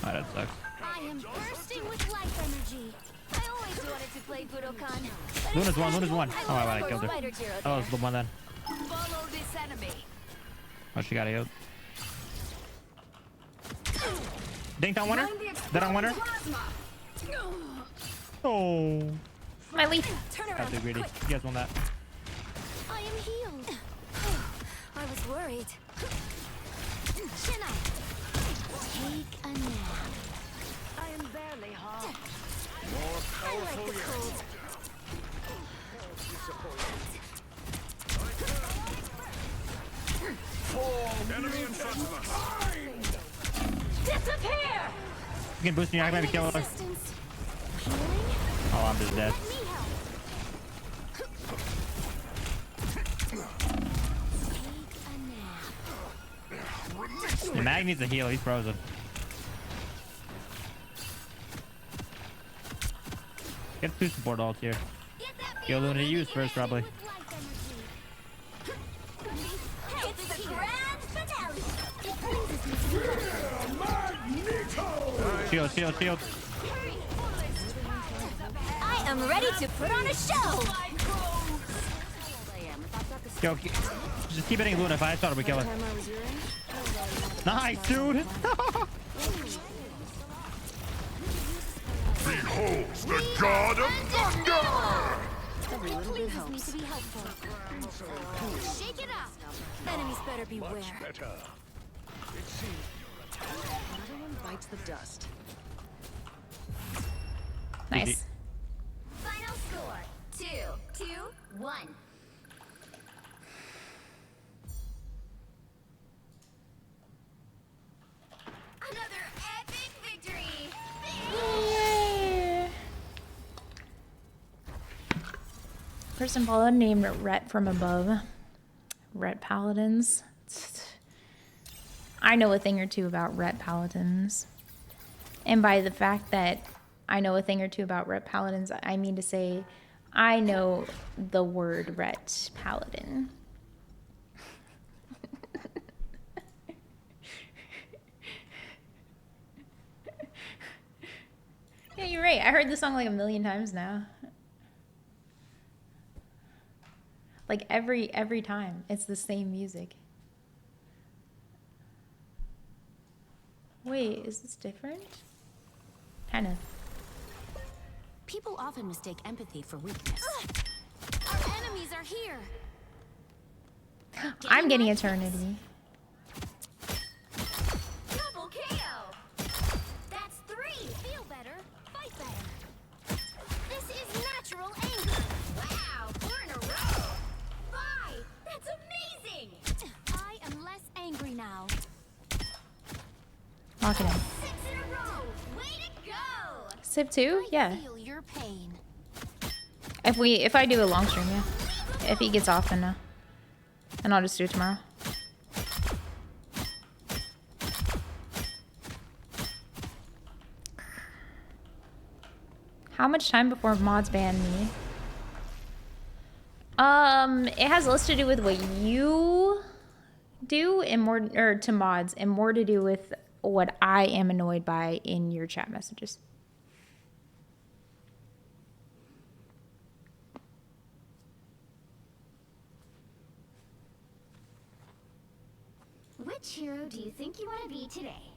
that sucks. I am bursting with life energy. I always wanted to play Budokan. but Luna's instead one. I Oh, I went killed for her. Spider Zero Oh, there. it's the one then. Follow this enemy. Oh, she got healed. Dinked on Winter. Dead on Winter. Oh. My leaf. Turn That's around. too greedy. Quick. You guys want that? I am healed. I was worried. Shinna, take a nap. I am barely hot. More I like powerful the yet. cold. Enemy in front of us. Disappear! You can boost me, I might be killing her. Oh, I'm just dead. The Mag needs a heal, he's frozen. Get 2 support ults here. Kill Luna to use first, probably. Shield, shield, shield. I am ready to put on a show. Yo, just keep hitting Luna. If I thought we kill her. Nice, dude. Behold the god of thunder! It pleases me to be helpful. Shake it up. Enemies better beware. Much better. It seems Another one bites the dust. Nice. Final score: 2-1. Another epic victory! Yay. Person followed named Rhett from above. Rhett Paladins. I know a thing or two about Rhett Paladins. And by the fact that I know a thing or two about Rhett Paladins, I mean to say I know the word Rhett Paladin. Yeah, you're right. I heard the song like 1,000,000 times now. Like every time, it's the same music. Wait, is this different? Kind of. People often mistake empathy for weakness. Our enemies are here. I'm getting eternity. Double KO. That's 3. Feel better. Fight better. This is natural anger. Wow, 4 in a row. 5. That's amazing. I am less angry now. Lock it in. 6 in a row. Way to go. Civ 2? Yeah. Feel your pain. If I do a long stream, yeah. If he gets off, then and I'll just do it tomorrow. How much time before mods ban me? It has less to do with what you do and more, or to mods, and more to do with what I am annoyed by in your chat messages. Which hero do you think you want to be today?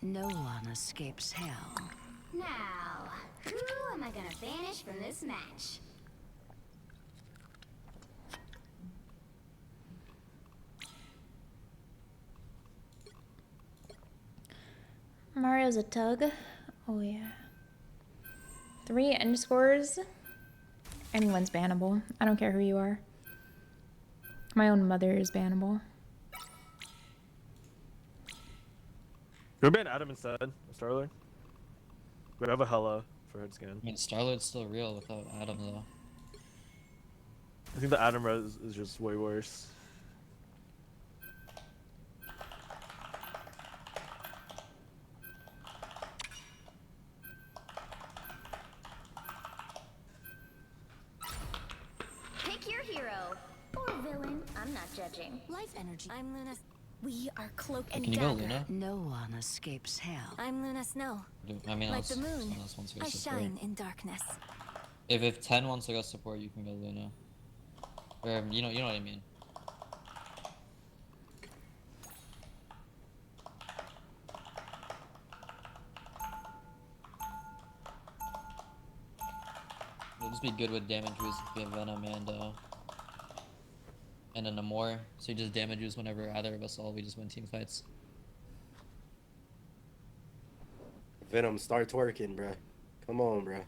No one escapes hell. Now, who am I gonna banish from this match? Mario's a tug. Oh yeah. 3 underscores. Anyone's bannable. I don't care who you are. My own mother is bannable. Go ban Adam instead, Starlord. We have a Hella for head scan. I mean, Starlord's still real without Adam, though. I think the Adam res is just way worse. Pick your hero. Or villain. I'm not judging. Life energy. I'm Luna. We are cloak and Can you go, dagger. Luna? No one escapes hell. I'm Luna Snow. I mean, Like the moon, someone else wants to go I support. shine in darkness. If 10 wants to go support, you can go Luna. Or you know what I mean. It'll just be good with damage boost if you have Venom and an Amor. So you just damage boost whenever either of us all we just win team fights. Venom, start twerking, bruh. Come on, bruh.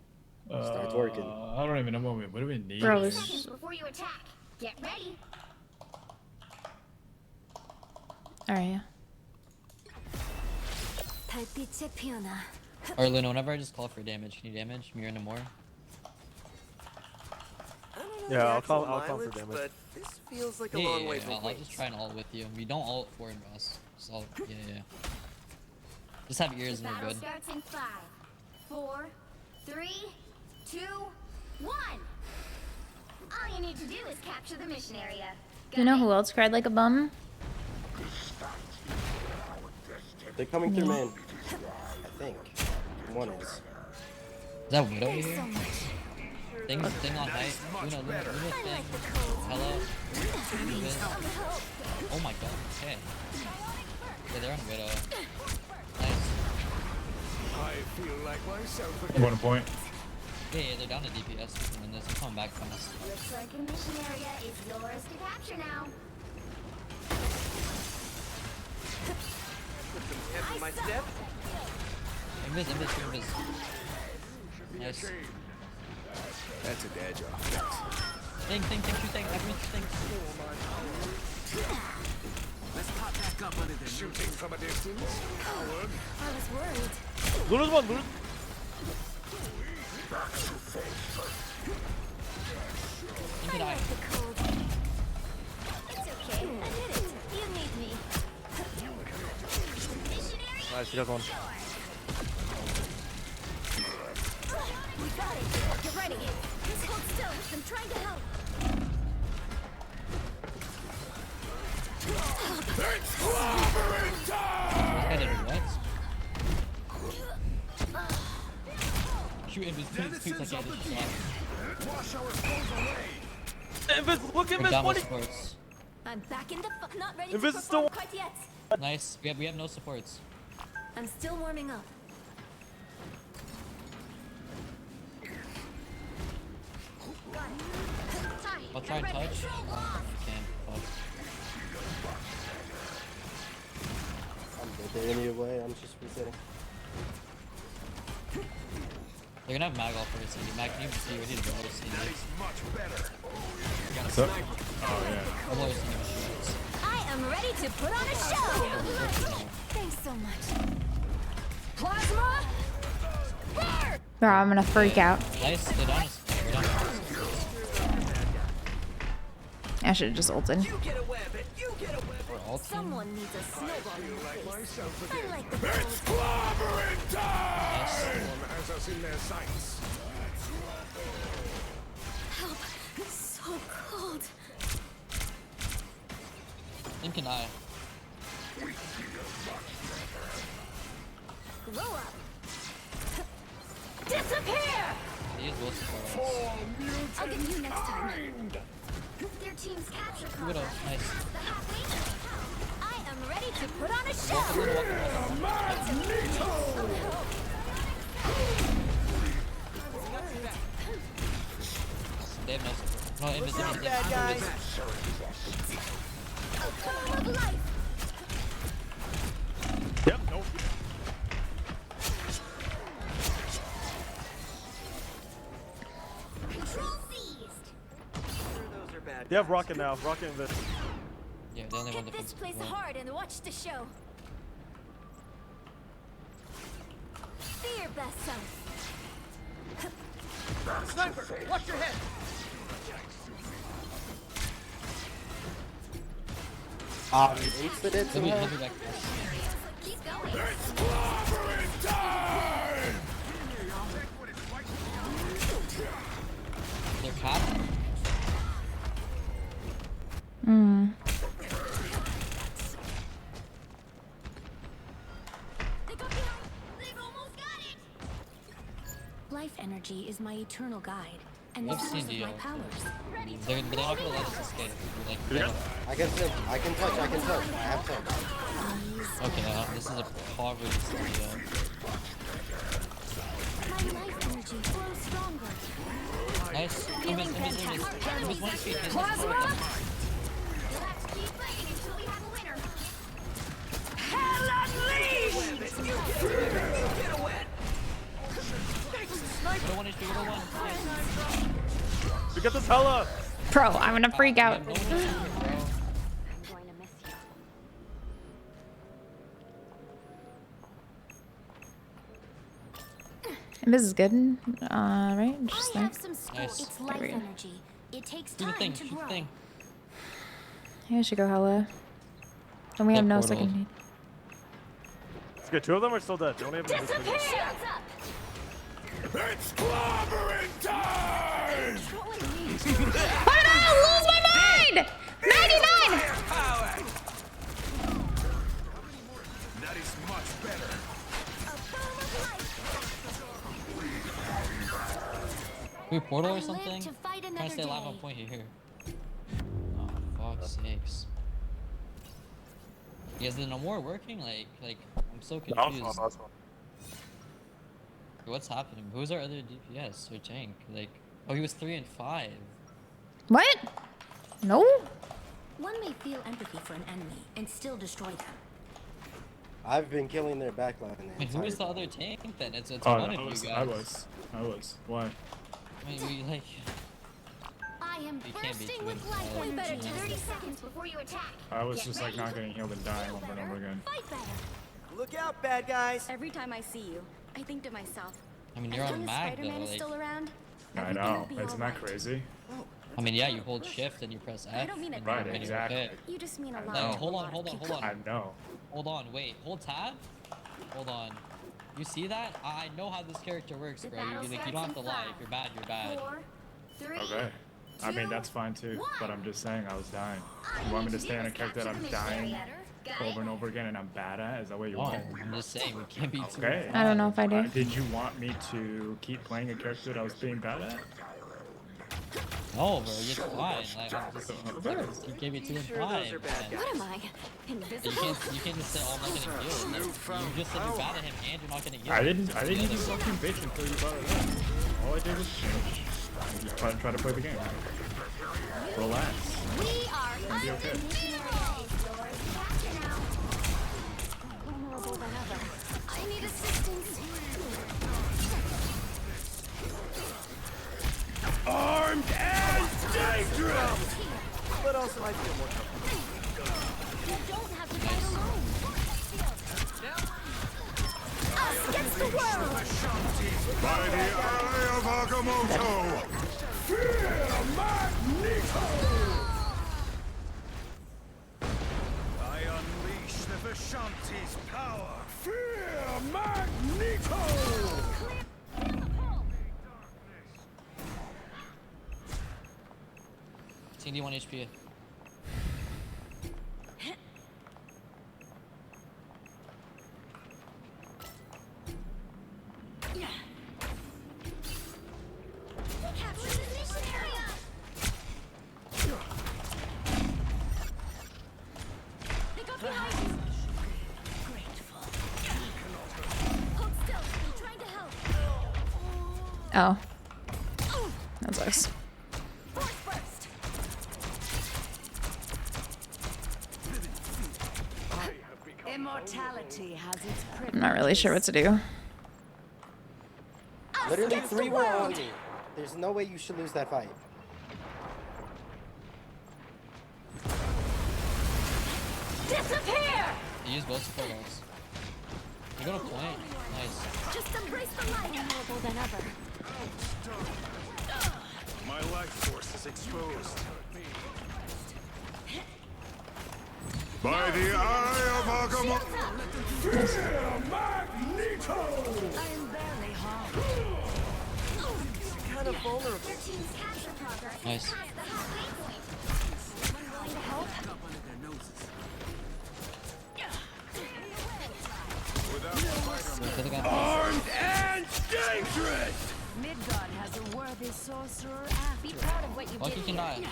Start twerking. I don't even know what do we need. Bro, Seconds before you attack. Get ready. Alright. Alright, Luna, whenever I just call for damage, can you damage me into more? Yeah, I'll call for damage. But this feels like a Yeah, long yeah, way yeah. from I'll just try and ult with you. We don't ult forward, boss. Just ult, yeah. Just have ears and we're Battle good. starts in 5, 4, 3, 2, 1. All you need to do is capture the mission area. You know who else cried like a bum? They're coming through, man. I think. One is. Is that Widow here? Thing on height. Luna thing. Hello. Oh my god, okay. Yeah, they're on Widow. Nice. I feel like myself again. 1 point. Yeah, they're down to DPS. And this is coming back from us. Looks like a mission area is yours to capture now. Put some pep in my step. Invis. Nice. That's a dad job. Thing, everything. Let's pop back up under the shooting from a distance. Coward. I was worried. Luna's one, Luna. Think it die. It's okay. I did it. You need me. Nice, he does one. We got it. Get ready. Just hold still. I'm trying to help. It's clobbering time! This guy did what? Shoot Invis, please, like I just shot. Wash our foes away. Invis, look at We're down Invis, with supports. I'm back in the not ready Invis to is still perform quite yet. Nice. We have no supports. I'm still warming up. I'll try and touch. Can't. Fuck. I'm dead anyway. I'm just resetting. They're gonna have Mag all for a second. Mag, can you be ready to go to see this? Much better. What's up? Oh, yeah. I'm always thinking of shots. I am ready to put on a show. Thanks so much. Plasma. Burn. Bro, I'm gonna freak out. Nice. They're down to we're down to I should have just ulted. we're all team. Someone needs a snowball in the face. I like the It's clobbering time! Everyone has us in their sights. help. It's so cold. Think and I. Grow up. Disappear. These will support us. I'll get you next time. Their team's capture Widow, combat. nice. The halfway mark. I am ready to put on a show. They have no support. No, Invis. bad guys. A form of life. Yep, nope. Control seized. Those are bad. They have Rocket now. Rocket and Invis. Yeah, they only have one Hit this defensive place one. hard and watch the show. Be your best self. Sniper, watch your head. Incident He'll be somehow? back to us. Keep going. It's clobbering time! They're capped. They got behind. They've almost got it. Life energy is my eternal guide, and the I've seen source of the my powers. They're not gonna let us escape. We're like, Yeah. I can touch. I have touch. okay, this is a poverty studio. My life energy flows stronger. Nice. Invis, one speed. Plasma. You'll have to keep fighting until we have a winner. Hell unleashed! You get a wet. We got this hella. Bro, I'm gonna freak out. This is good. Right? Just I there. have some school. Nice. It's There life we go. energy. It takes Do the time thing, to shoot the grow. thing. Yeah, I should go hella. And we have Get no portaled. second need. It's good. 2 of them are still dead. Don't even risk it. It's clobbering time! Why did I lose my mind? 99! That is much better. Can we portal I or live something? to fight Trying another to stay alive day. on point here. Oh, fuck's sakes. Yeah, is the no more working? Like, I'm so confused. What's happening? Who's our other DPS or tank? Like, oh, he was 3 and 5. What? No? One may feel empathy for an enemy and still destroy them. I've been killing their backline. Wait, who was the other tank then? It's Oh, one no, of you I guys. was. Why? I mean, we like. I am You can't be bursting too with life involved. energy. 30 seconds before you attack. I was Get just like ready. not getting healed and dying over and over again. Fight better. Look out, bad guys! Every time I see you, I think to myself, I mean, as you're long on as mag Spider-Man though. is Like, still around, I everything know. will be Isn't that alright. crazy? I mean, yeah, you hold shift and you press F. I don't mean it and Right, you're exactly. okay. You just mean a lot. know. Like, to hold a on, lot hold of on, people. hold on. I know. Hold on, wait, hold tab. Hold on. You see that? I know how this character works, The bro. battle You starts don't have in to lie. 5, If you're bad, you're bad. 4, 3, Okay. I mean, 2, that's fine too, but I'm just saying I was dying. all You want me need to stay do on a is character that capture I'm the dying mission. Got over it? and over again and I'm bad at? Is that what you No, want? I'm just saying we can't be too. Okay. I don't know if I do. Did you want me to keep playing a character that I was being bad at? No, bro, it's fine. Like, I'm just. You gave me 2 and 5. Man. What am I? Invisible? You can't just say, oh, I'm not getting healed. Like, you just said you're bad at him and you're not getting healed. I didn't The even other- fucking bitch until you brought it up. All I did was just try to play the game. Relax. We are It'll be okay. vulnerable than ever. I need assistance. Armed and dangerous! But also, I feel more comfortable. You don't have to fight alone. Us against the world. By the eye of Agamotto! Fear Magneto! I unleash the Vishanti's power! Fear Magneto! CD 1 HP. Capture the mission area. They got behind you. Grateful. Hold still. I'm trying to help. Oh. That sucks. Force burst. Immortality has its I'm not really sure what to do. Literally against the 3 were on world. me. There's no way you should lose that fight. Disappear. You use both support ults. You go to point. Nice. Just embrace the light. Vulnerable than ever. My life force is exposed. By the eye of Agamotto! Fear Magneto! I am barely harmed. Kind of vulnerable. Your team's capture progress Nice. is past the halfway point. Willing to help? Kill the guy. Armed and dangerous! Midgard has a worthy sorcerer after. Be proud of what you Lucky did can here. die.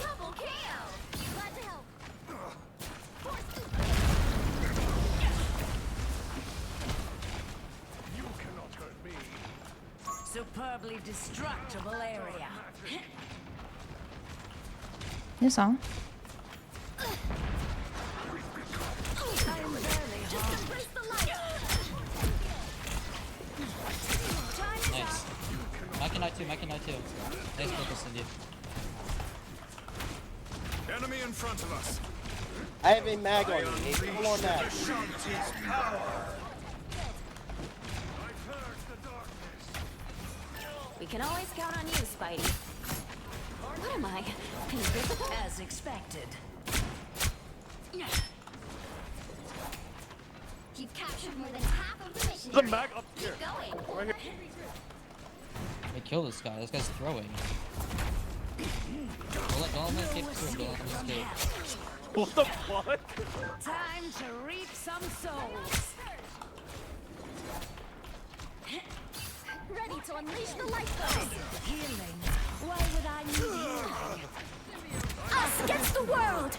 Double KO. Glad to help. You cannot hurt me. Superbly destructible area. New song. I am barely Just harmed. embrace the light. Nice purple, Cindy. Enemy in front of us. I have a mag on me. Come on, mag. We can always count on you, Spidey. What am I? Invisible? As expected. You've captured more than half of the mission. There's a mag up here. Keep going. Right here. They kill this guy. This guy's throwing. Don't let him escape through. Don't let him escape. What the fuck? Time to reap some souls. Ready to unleash the life force. Healing. Why would I need healing? Us against the world.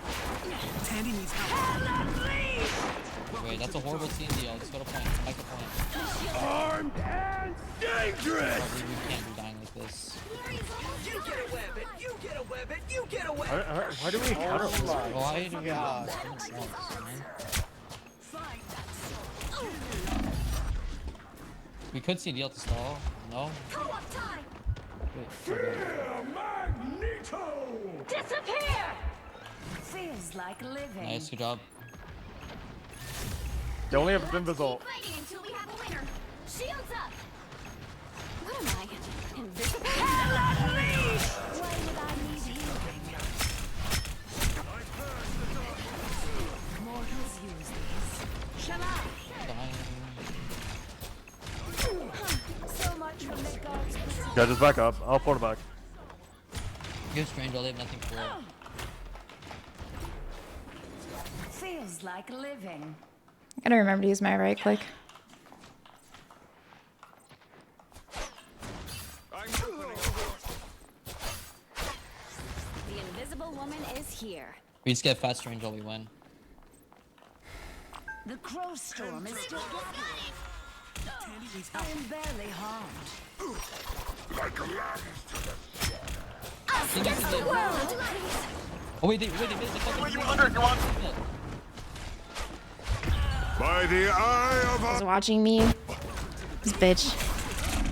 Tandy needs help. Wait, that's a horrible TND. I'll just go to point. Back to point. Armed and dangerous. We can't be dying like this. You get a weapon. You get a weapon. You get a weapon. Why do we encounter this? Why do we God. We could see Neil to stall. No? Co-op time. Wait, Magneto. Disappear. Feels like living. nice, good job. They only have invisible. Keep fighting until we have a winner. Shields up. What am I? Invisible? Why would I need healing? Mortals use these. Shall I? Dying. So much for Midgard's precision. Yeah, just back up. I'll port it back. Give Strange all. They have nothing for it. Feels like living. I gotta remember to use my right click. The invisible woman is here. We just get fast range all we win. The crow storm is still gathering. I am barely harmed. Us against the world. Oh wait, they made the fucking. Wait, you under? Come on. By the eye of Was watching me. This bitch.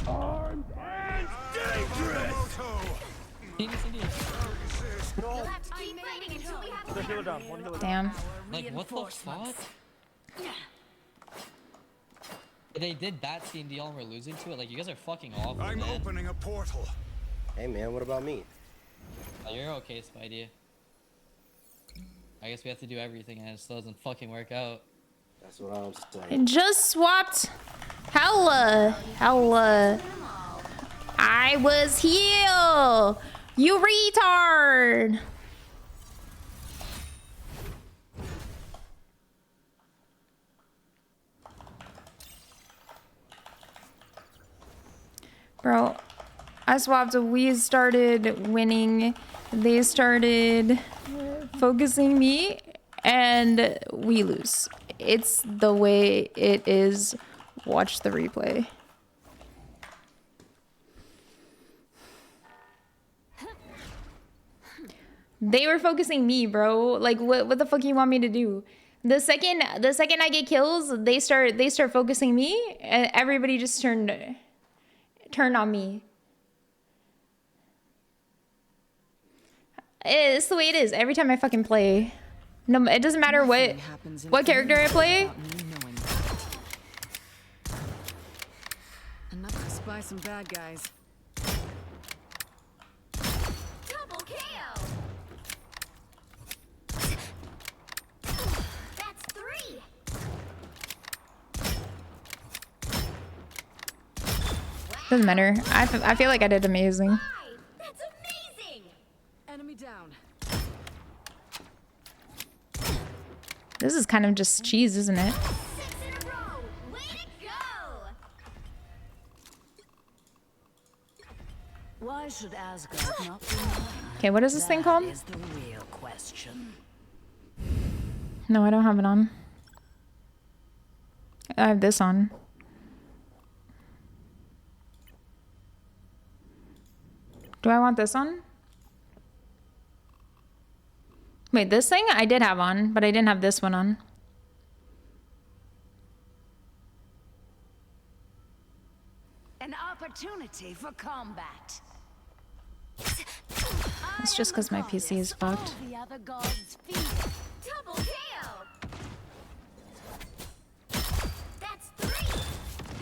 armed and dangerous. You'll have to keep fighting until we have a There's healer winner. down. One healer down. Damn. Like what the fuck? They did that TND all and we're losing to it. Like you guys are fucking awful, I'm man. opening a portal. Hey, man, what about me? Oh, you're okay, Spidey. I guess we have to do everything and it still doesn't fucking work out. That's what I'm saying. It just swapped. Hella. I was healed. You retard. Bro, I swapped. We started winning. They started focusing me, and we lose. It's the way it is. Watch the replay. They were focusing me, bro. Like, what the fuck you want me to do? The second I get kills, they start focusing me, and everybody just turned on me. It's the way it is every time I fucking play. No, it doesn't matter what character I play. Enough to spy some bad guys. Double KO. That's 3. Doesn't matter. I feel like I did amazing. That's amazing. Enemy down. This is kind of just cheese, isn't it? 6 in a row. Way to go. Why should Asgard not be mine? Okay, what is this thing called? That is the real question. No, I don't have it on. I have this on. Do I want this on? Wait, this thing I did have on, but I didn't have this one on. An opportunity for combat. It's just because my PC is fucked. The other gods fear. Double KO. That's 3.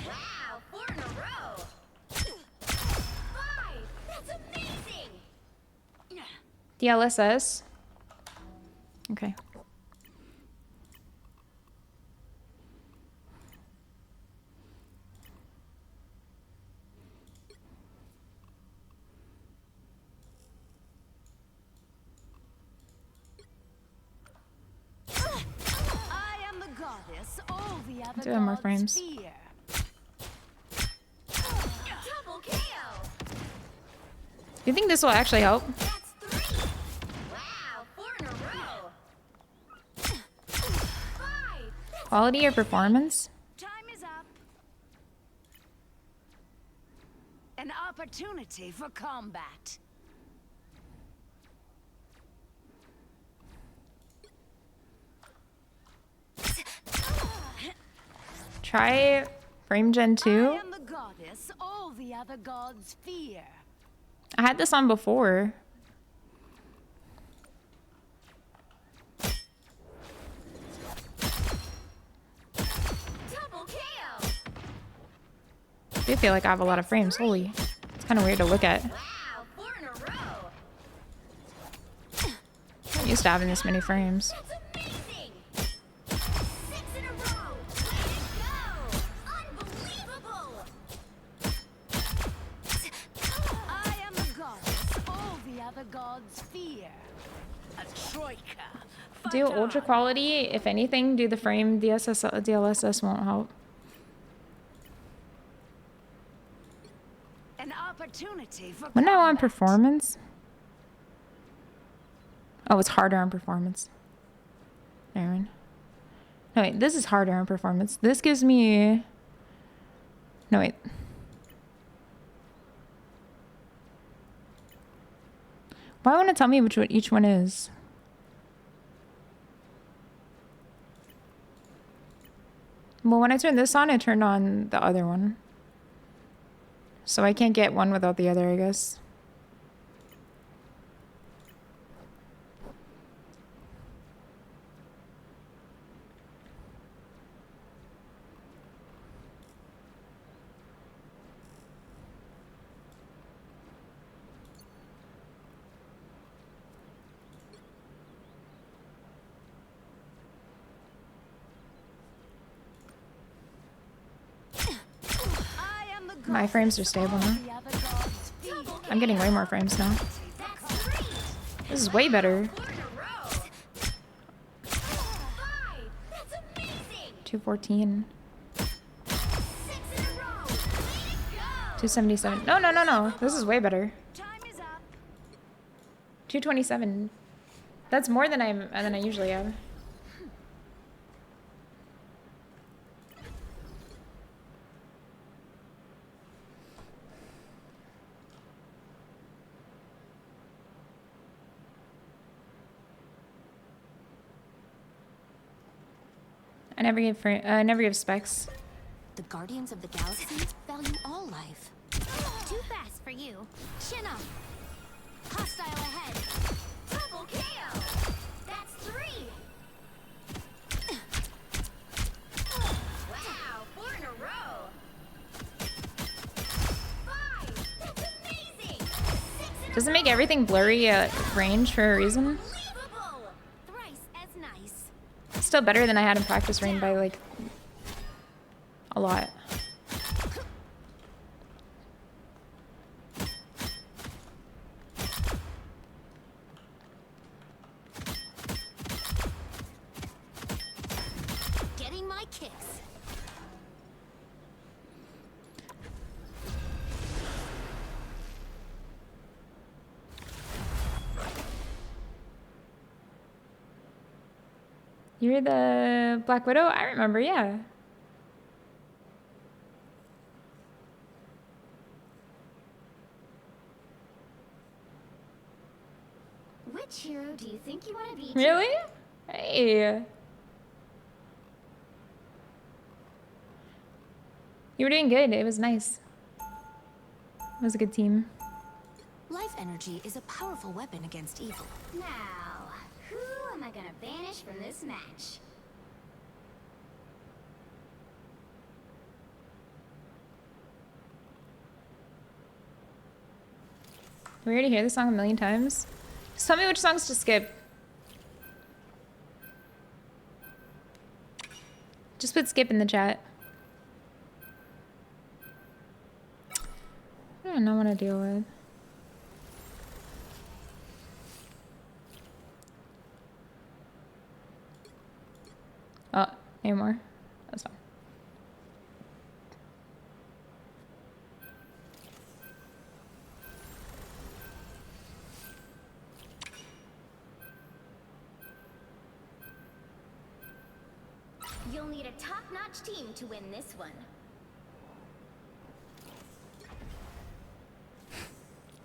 Wow, 4 in a row. 5. That's amazing. DLSS. Okay. I am the goddess. All the other Do have more gods frames. fear. Double KO. Do you think this will actually help? That's 3. Wow, 4 in a row. 5. Quality or performance? Time is up. An opportunity for combat. Try frame gen 2. I am the goddess. All the other gods fear. I had this on before. Double KO. I do feel like I have a lot of frames. Holy. It's kind of weird to look at. Wow, 4 in a row. I'm used to having this many frames. That's amazing. 6 in a row. Way to go. Unbelievable. I am the goddess. All the other gods fear. A troika. Do ultra quality. If anything, do the frame. DLSS won't help. An opportunity for When I want combat. performance. Oh, it's harder on performance. Aaron. No, wait. This is harder on performance. This gives me... No, wait. Why won't it tell me which one each one is? Well, when I turn this on, I turned on the other one. So I can't get one without the other, I guess. My frames are stable now. I'm getting way more frames now. This is way better. 214. 277. No, no, no, no. This is way better. 227. That's more than I usually have. I never give specs. The Guardians of the Galaxy value all life. Too fast for you. Chin up. Hostile ahead. Double KO. That's 3. Wow, 4 in a row. 5. That's amazing. 6 in Does it make everything blurry at range for a reason? unbelievable. Thrice as nice. It's still better than I had in practice range by like a lot. Getting my kicks. You're the Black Widow? I remember, yeah. Which hero do you think you want to be? Really? Hey. You were doing good. It was nice. It was a good team. Life energy is a powerful weapon against evil. Now, who am I gonna banish from this match? Did we already hear this song a million times? Just tell me which songs to skip. Just put skip in the chat. I don't know what to deal with. Oh, any more? That's fine. You'll need a top-notch team to win this one.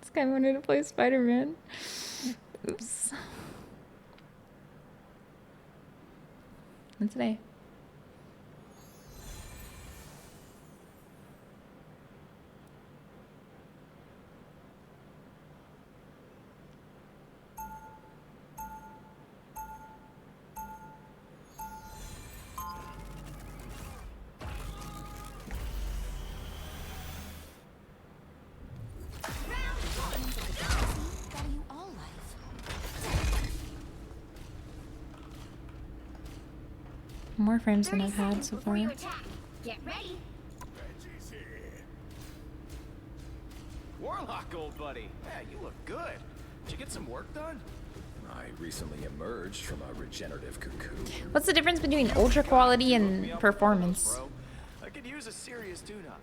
This guy wanted to play Spider-Man. Oops. And today. More frames than I've had so far. Get ready. Warlock, old buddy. Yeah, you look good. Did you get some work done? I recently emerged from a regenerative cocoon. What's the difference between ultra quality and performance? I could use a serious tune-up.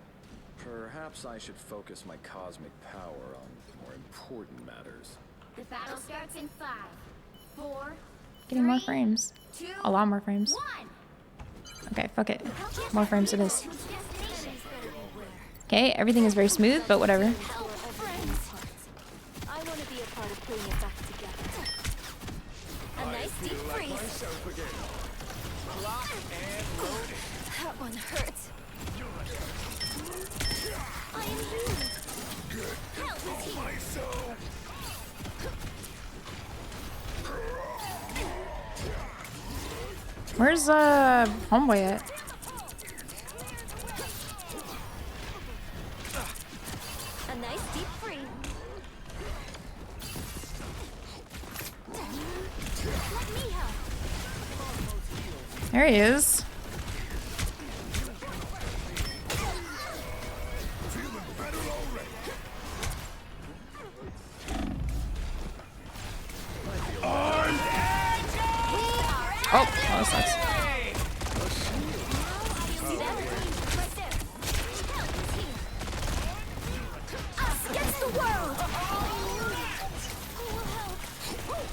Perhaps I should focus my cosmic power on more important matters. The battle starts in 5, 4, Getting more frames. 2, A lot more frames. 1. Okay, fuck it. More frames it is. Okay, everything is very smooth, but whatever. I want to be a part of putting it back together. A nice deep freeze. That one hurts. I am here. Help is here. Where's homeboy at? A nice deep freeze. Let me help. There he is. Oh, that sucks. Us against the world.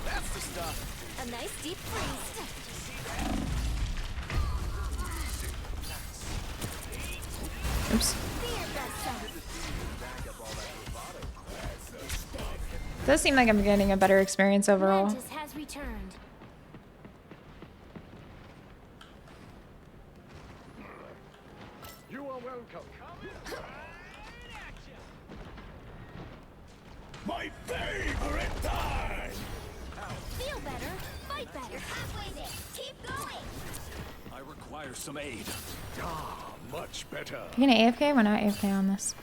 That's the stuff. A nice deep freeze. Oops. Does seem like I'm getting a better experience overall. Mantis has returned. You are welcome. My favorite time. Feel better, fight better. You're halfway there. Keep going. I require some aid. Ah, much better. You gonna AFK? We're not AFK on this.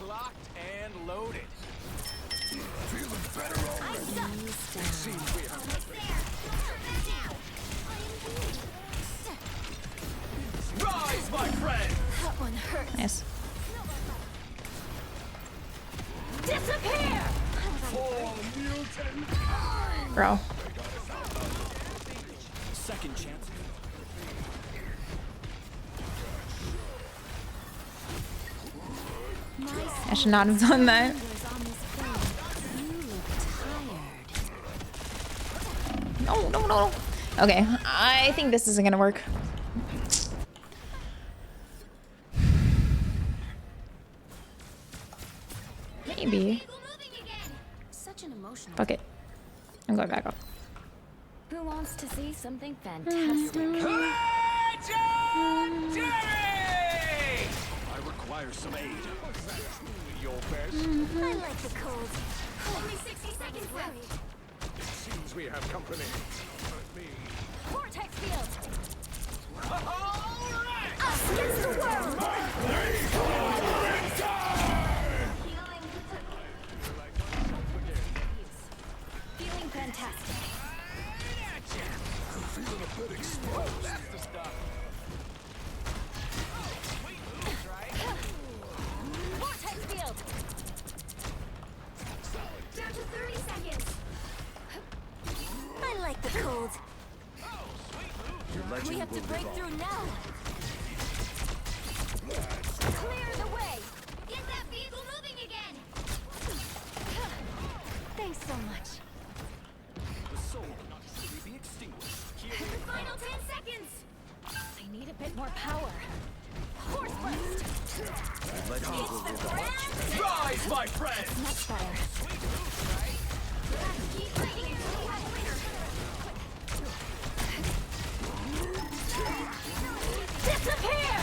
Locked and loaded. Feeling better already. It seems we have rise, my friend. That one hurts. Nice. Disappear. Bro. Second chance. I should not have done that. No, no, no. Okay, I think this isn't gonna work. Maybe. Such an emotional. Fuck it. I'm going back up. Who wants to see something fantastic? I require some aid. Your best. I like the cold. Only 60 seconds left. It seems we have company. But me. Vortex field. Us against the world. Feeling fantastic. Feeling a bit exposed. That's the stuff. Vortex field. Down to 30 seconds. I like the cold. We have to break through now. Clear the way. Get that vehicle moving again. Thanks so much. The soul cannot truly be extinguished. The final 10 seconds. I need a bit more power. Force burst. Legends will live on. Rise, my friend! Much better. Keep fighting until you have winner. Disappear!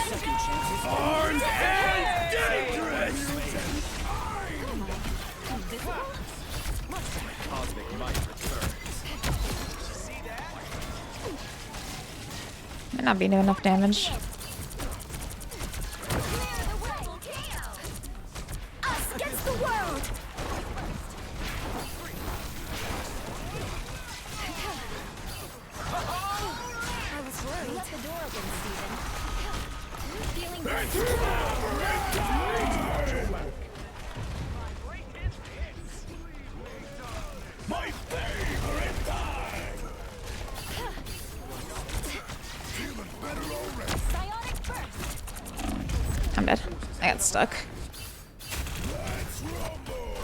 Second chances. Armed and dangerous! Cosmic might returns. See that? Might not be doing enough damage. Us against the world! I was worried. Let the door open, Steven. Feeling good. My favorite time! Feeling better already. Psionic burst. I'm dead. I got stuck. Let's rumble!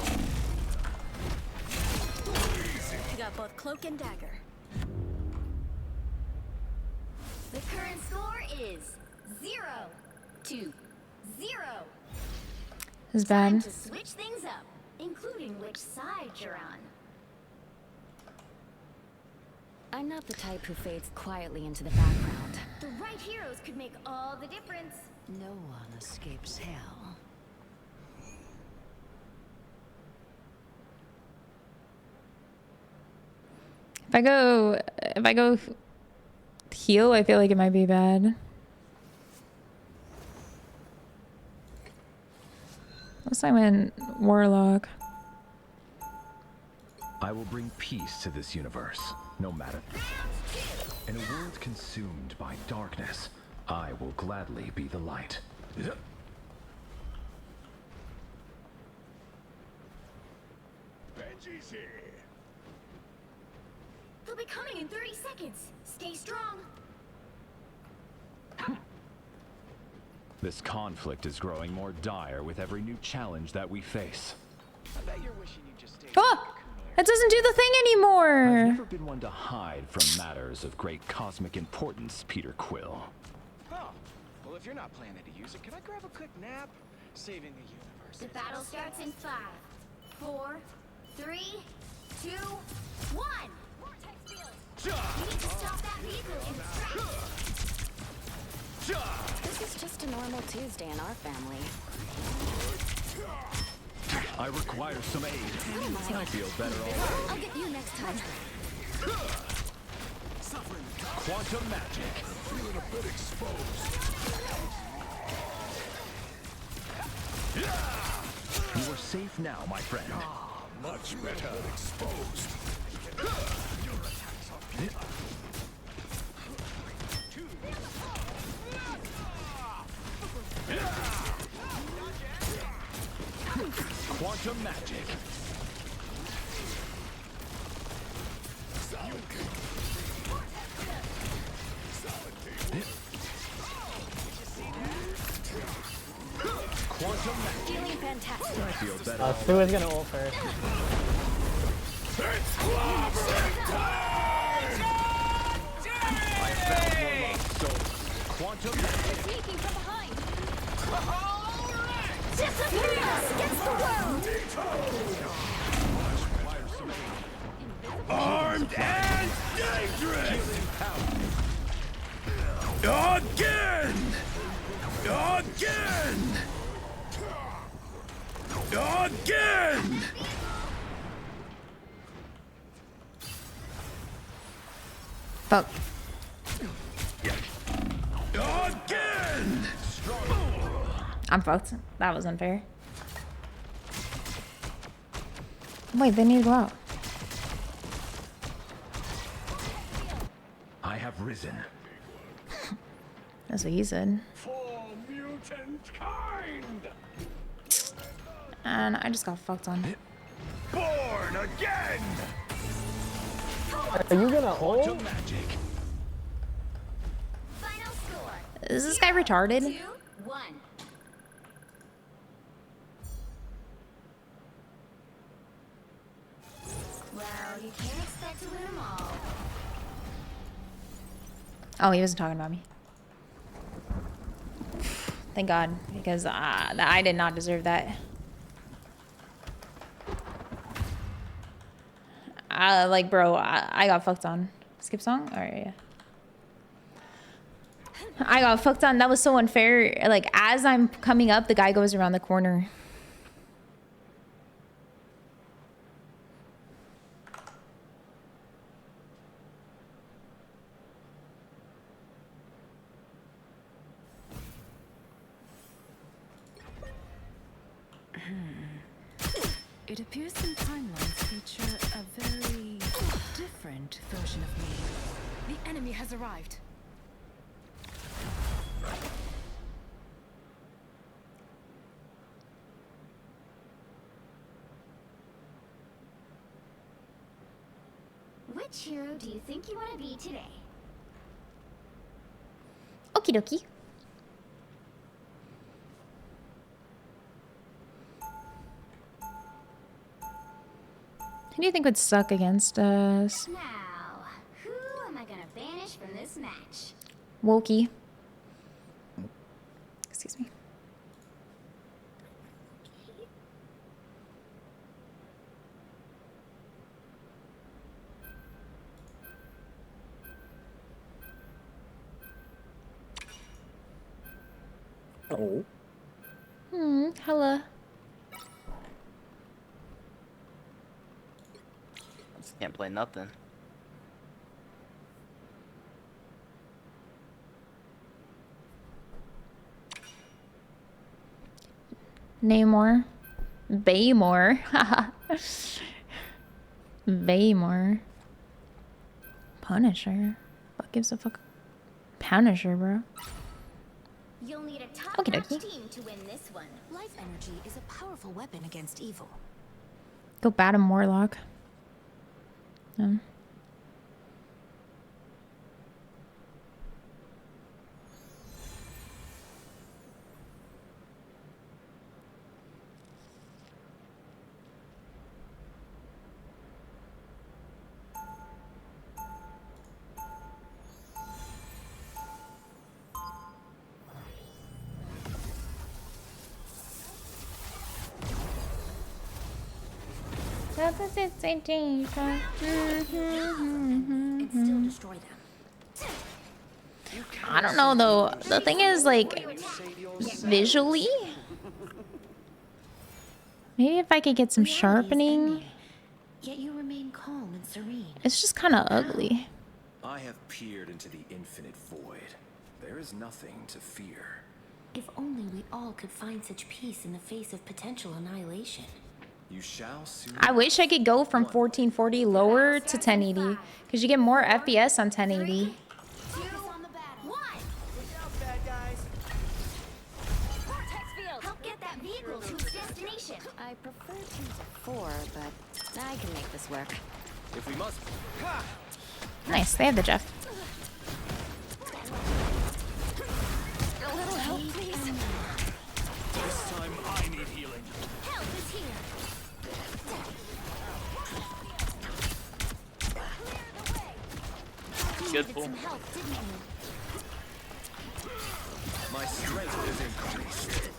We got both cloak and dagger. The current score is 0-0. It's Time bad. to switch things up, including which side you're on. I'm not the type who fades quietly into the background. The right heroes could make all the difference. No one escapes hell. If I go heal, I feel like it might be bad. Unless I went warlock. I will bring peace to this universe, no matter. In a world consumed by darkness, I will gladly be the light. Benji's here. They'll be coming in 30 seconds. Stay strong. This conflict is growing more dire with every new challenge that we face. I bet you're wishing you just stayed. Oh! It doesn't do the thing anymore! I've never been one to hide from matters of great cosmic importance, Peter Quill. Oh, well, if you're not planning to use it, can I grab a quick nap? Saving the universe. The battle starts in 5, 4, 3, 2, 1. Vortex field. You need to stop that vehicle in its tracks. This is just a normal Tuesday in our family. I require some aid. I feel better already. I'll get you next time. Quantum magic. Feeling a bit exposed. You are safe now, my friend. Much better. Exposed. Quantum magic. Quantum magic. Feeling fantastic. I feel better. Sue is gonna ult first. It's clobbering time! I found more lost souls. Quantum magic. Sneaking from behind. Disappear us against the world. Armed and dangerous! Again! Again! Again! Fuck. Again! I'm fucked. That was unfair. Wait, they need to go out. I have risen. That's what he said. For mutant kind! And I just got fucked on. Born again! Are you gonna hold? Magic. Final score. Is this guy retarded? 2-1. Well, you can't expect to win them all. Oh, he wasn't talking about me. Thank God, because I did not deserve that. Like, bro, I got fucked on. Skip song? Alright, yeah. I got fucked on. That was so unfair. Like, as I'm coming up, the guy goes around the corner. It appears some timelines feature a very different version of me. The enemy has arrived. Which hero do you think you want to be today? Okie dokie. Who do you think would suck against us? Now, who am I gonna banish from this match? Wokey. Excuse me. Oh. Hella. Just can't play nothing. Namor. Baymore. Baymore. Punisher. What gives a fuck? Punisher, bro. You'll need a Okie top-notch dokie. team to win this one. Life energy is a powerful weapon against evil. Go bat him, Warlock. And still destroy them. I don't know though. The thing is, like, visually, maybe if I could get some sharpening. Yet you remain calm and serene. It's just kind of ugly. I have peered into the infinite void. There is nothing to fear. If only we all could find such peace in the face of potential annihilation. You shall soon. I wish I could go from 1440 lower to 1080 because you get more FPS on 1080. Help get that vehicle to its destination. I prefer teams of 4, but I can make this work. If we must. Nice, they have the Jeff. A little help, please. This time I need healing. Help is here. Good pull. Some help, didn't you? My strength is increased.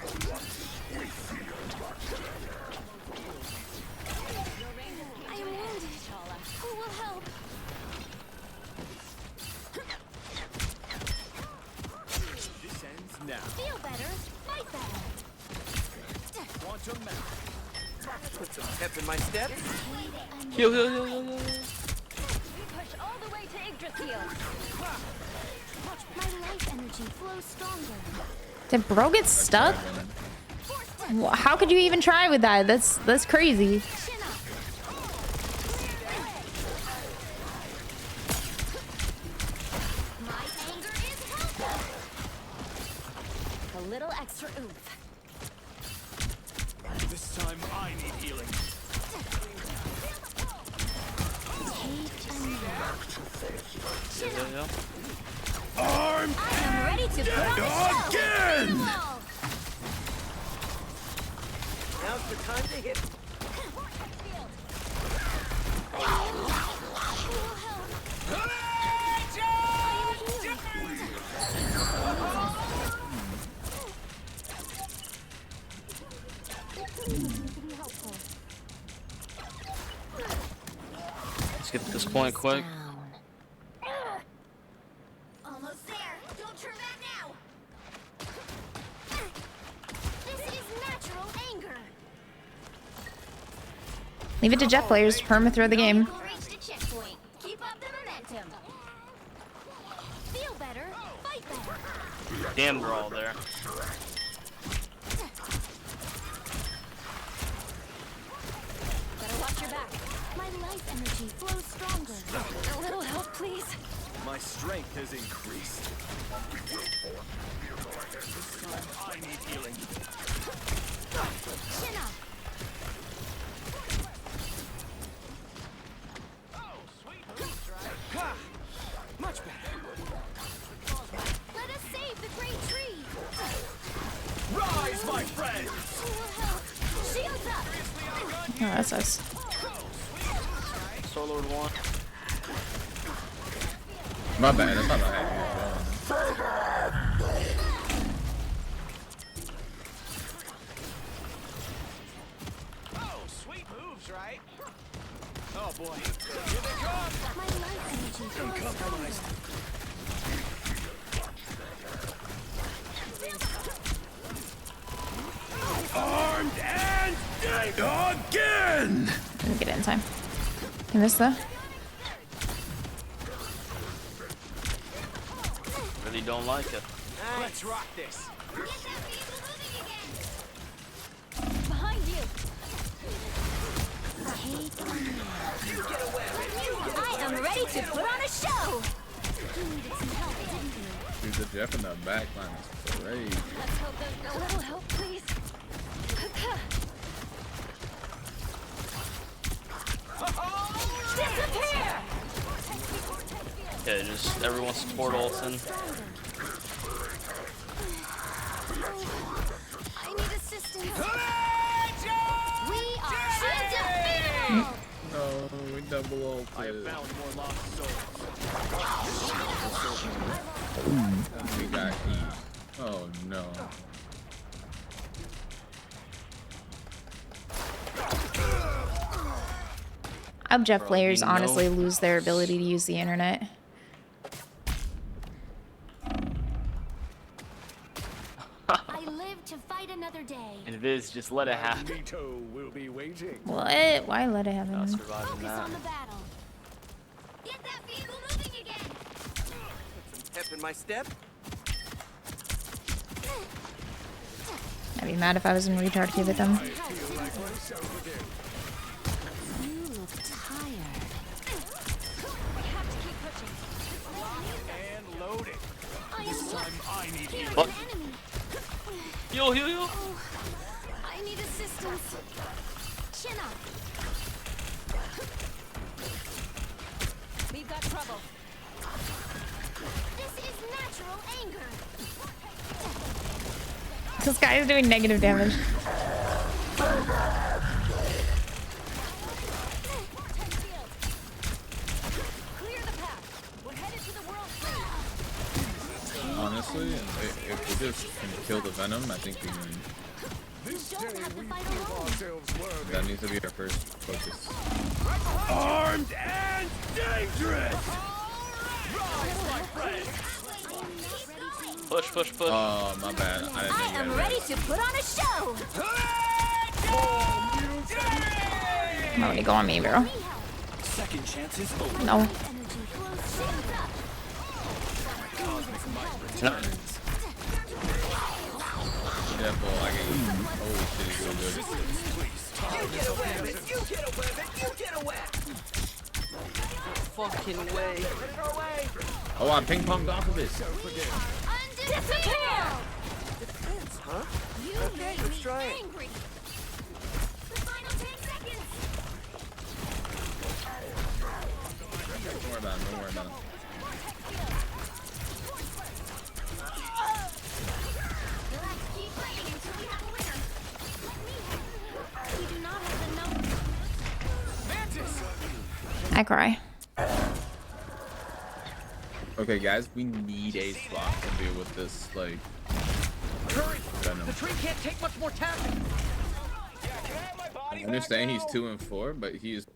I am wounded. Who will help? Put some pep in my step. Heal, heal, heal, heal, heal. Push all the way to Yggdrasil. My life energy flows stronger. Did bro get stuck? How could you even try with that? That's crazy. My anger is helpful. A little extra oomph. This time I need healing. I Armed am ready to put on a show. again! Now's the time to hit. Let's get to this point quick. Almost there. Don't turn back now. This is natural anger. Leave it to jet players to perma throw the game. Reach the checkpoint. Keep up the momentum. Feel better. Fight better. Damn, they're all there. Better watch your back. My life energy flows stronger. A little help, please. My strength has increased. This time I need healing. Chin up. Much better. Let us save the great tree. Rise, my friend! Shields up. Oh, that sucks. Soloed one. My bad. That's not my head. Oh, sweet moves, right? Oh boy. Here they come. My life energy flows stronger. Armed and dead again! Didn't get it in time. You missed though. Really don't like it. Let's rock this. Behind you. I am ready to put on a show. You needed some help, didn't you? Dude, the Jeff in the back line is great. Let's hope there's a little help, please. Disappear! Yeah, just everyone support Olsen. I need assistance. We are undefeatable! No, we double ult. I have found more lost souls. We got E. Oh no. Jet players honestly lose their ability to use the internet. I live to fight another day. And Viz, just let it happen. Magneto will be waiting. What? Why let it happen? Not surviving Focus that. on the battle. Get that vehicle moving again. Put some pep in my step. I'd be mad if I was in retard queue with them. You look tired. We have to keep pushing. And loaded. I am This time I need Here's healing. an enemy. Yo, yo, yo. Oh, I need assistance. Chin up. We've got trouble. This is natural anger. This guy is doing negative damage. Honestly, if we just can kill the Venom, I think we win. This day we prove ourselves worthy. That needs to be our first focus. Armed and dangerous! Rise, my friend! Push, push, push. Oh, my bad. I am ready to put on a show. Nobody go on me, bro. Second chances over. No. Careful, I get you. Holy shit, he's so good. You get away, man. You get away, man. You get away. Fucking way. Oh, I ping ponged off of this. Disappear! Defense, huh? You made me angry. The final 10 seconds. Don't worry about it, don't worry about it. Let's keep fighting until we have a winner. We do not have the number. I cry. Okay, guys, we need a swap to deal with this, like, venom. The tree can't take much more tapping. I understand he's 2 and 4, but he is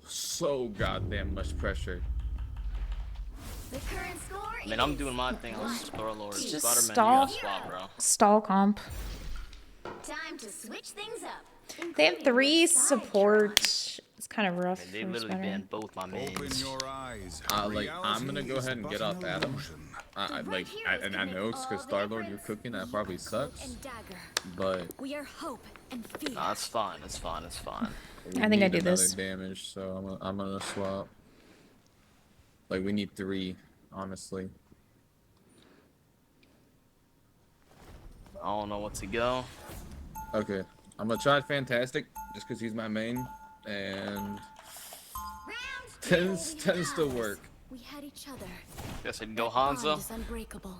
so goddamn much pressure. The current score I mean, I'm doing my thing on Star-Lord. Just Spider-Man, you stall. gotta swap, bro. Stall comp. Time to switch things up. They have 3 support. It's kind of rough. They for literally Spider-Man. banned both my mains. Like, I'm gonna go ahead and get off Adam. I know it's because Star-Lord, you're cooking. That probably sucks. But We are hope and fear. Nah, it's fine. It's fine. It's fine. I think I do another this. damage, so I'm gonna swap. Like, we need 3, honestly. I don't know what to go. Okay, I'm gonna try Fantastic just because he's my main, and tends to work. We had each other. Guess I'd go Hanzo. Is unbreakable.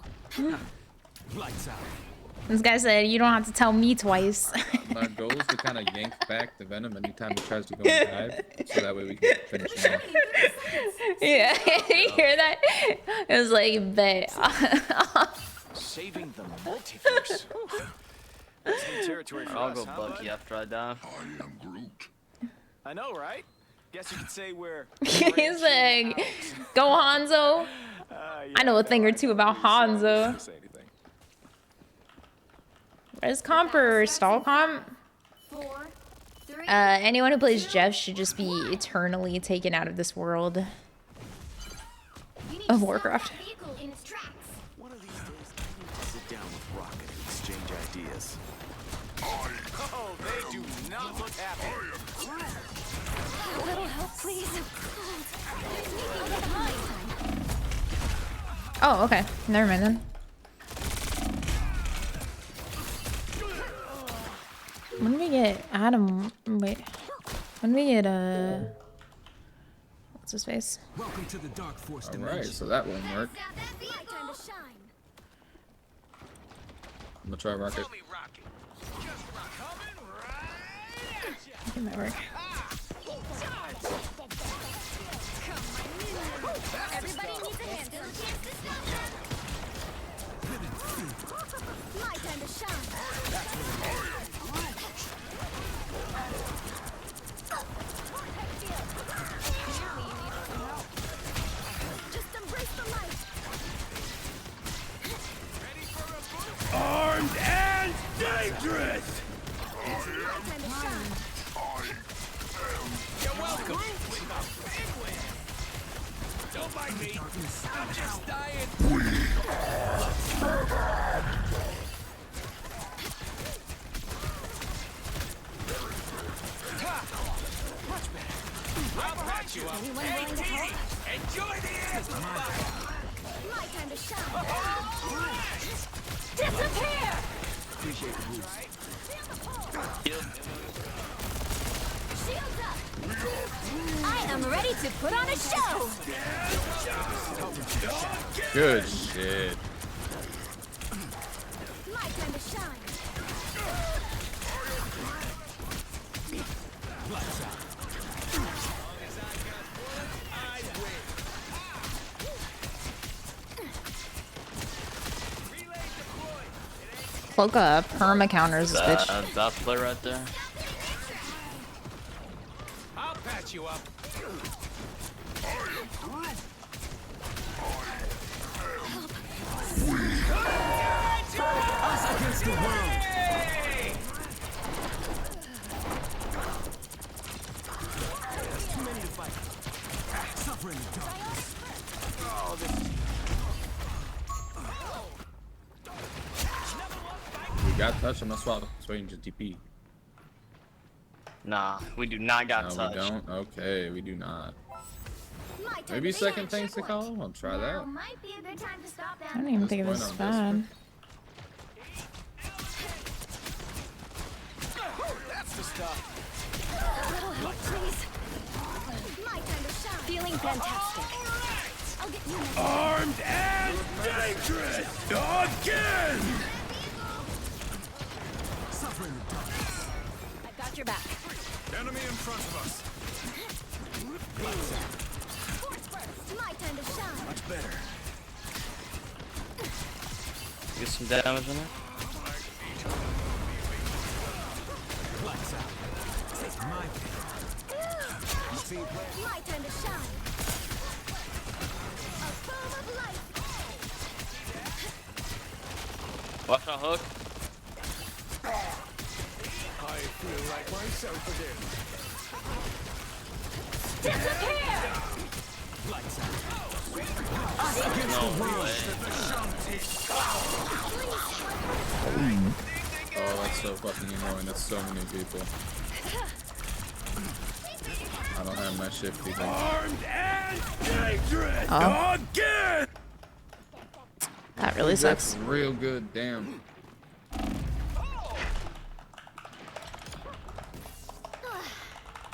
Lights out. This guy said, you don't have to tell me twice. My goal is to kind of yank back the Venom anytime he tries to go and dive, so that way we can finish him off. Yeah, you hear that? It was like, bet. Saving the multiverse. That's new territory for I'll us, go huh, Bucky bud? after I die. I know, right? Guess you could say we're. He's like, go Hanzo. I know a thing or two about Hanzo. Where's Comper or Stall Comp? 4, 3. Anyone who plays Jeff should just be eternally taken out of this world of Warcraft. Vehicle in its tracks. One of these days, I need to sit down with Rocket and exchange ideas. Oh, they do not look happy. A little help, please. Oh, okay. Never mind then. When do we get Adam? Wait. When do we get what's his face? Welcome to the Dark Force Alright, so that won't work. I'm gonna try Rocket. It might work. Everybody needs a hand. Still a chance to stop them. My time to shine. Just embrace the light. Armed and dangerous. You're welcome. Don't mind me. I'm just dying. Much better. I'll patch you up. Hey, team, enjoy the amplifier. My time to shine. Disappear. Appreciate the boost. Shields up. I am ready to put on a show. Good shit. My time to shine. Lights out. Cloaca perma counters this bitch. That play right there. I'll patch you up. Us against the world. got touch, I'm gonna swap. So you can just DP. Nah, we do not got No, touch. we don't? Okay, we do not. My turn Maybe to second finish. things to call? I'll try Now that. might be a good time to stop that. I don't even think it Point was on bad. That's the stuff. A little help, please. My time to shine. Feeling fantastic. I'll get you next. Armed and dangerous again. Suffering the darkness. I've got your back. Enemy in front of us. Force burst. My time to shine. Much better. Get some damage in there. Lights out. It's my My time to shine. A boom of light. Watch my hook. I feel like myself again. Disappear! Lights out. No way. Oh, that's so fucking annoying. That's so many people. I don't have my shit, people. Armed and dangerous Oh. again. That really sucks. That's real good, damn.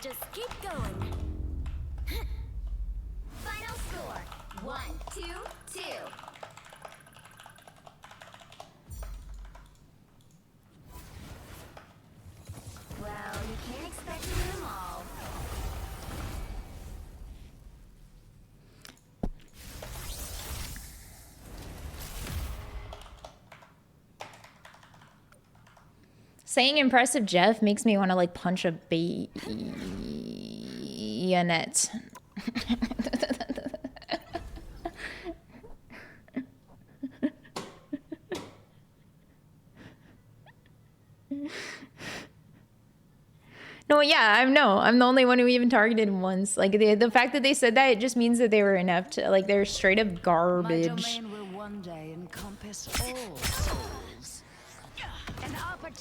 Just keep going. Final score: 1-2-2. Well, you can't expect to win them all. Saying impressive Jeff makes me want to like punch a bayonet. No, yeah, I'm the only one who even targeted him once. Like the fact that they said that, it just means that they were inept. Like they're straight up My garbage. domain will one day encompass all souls. An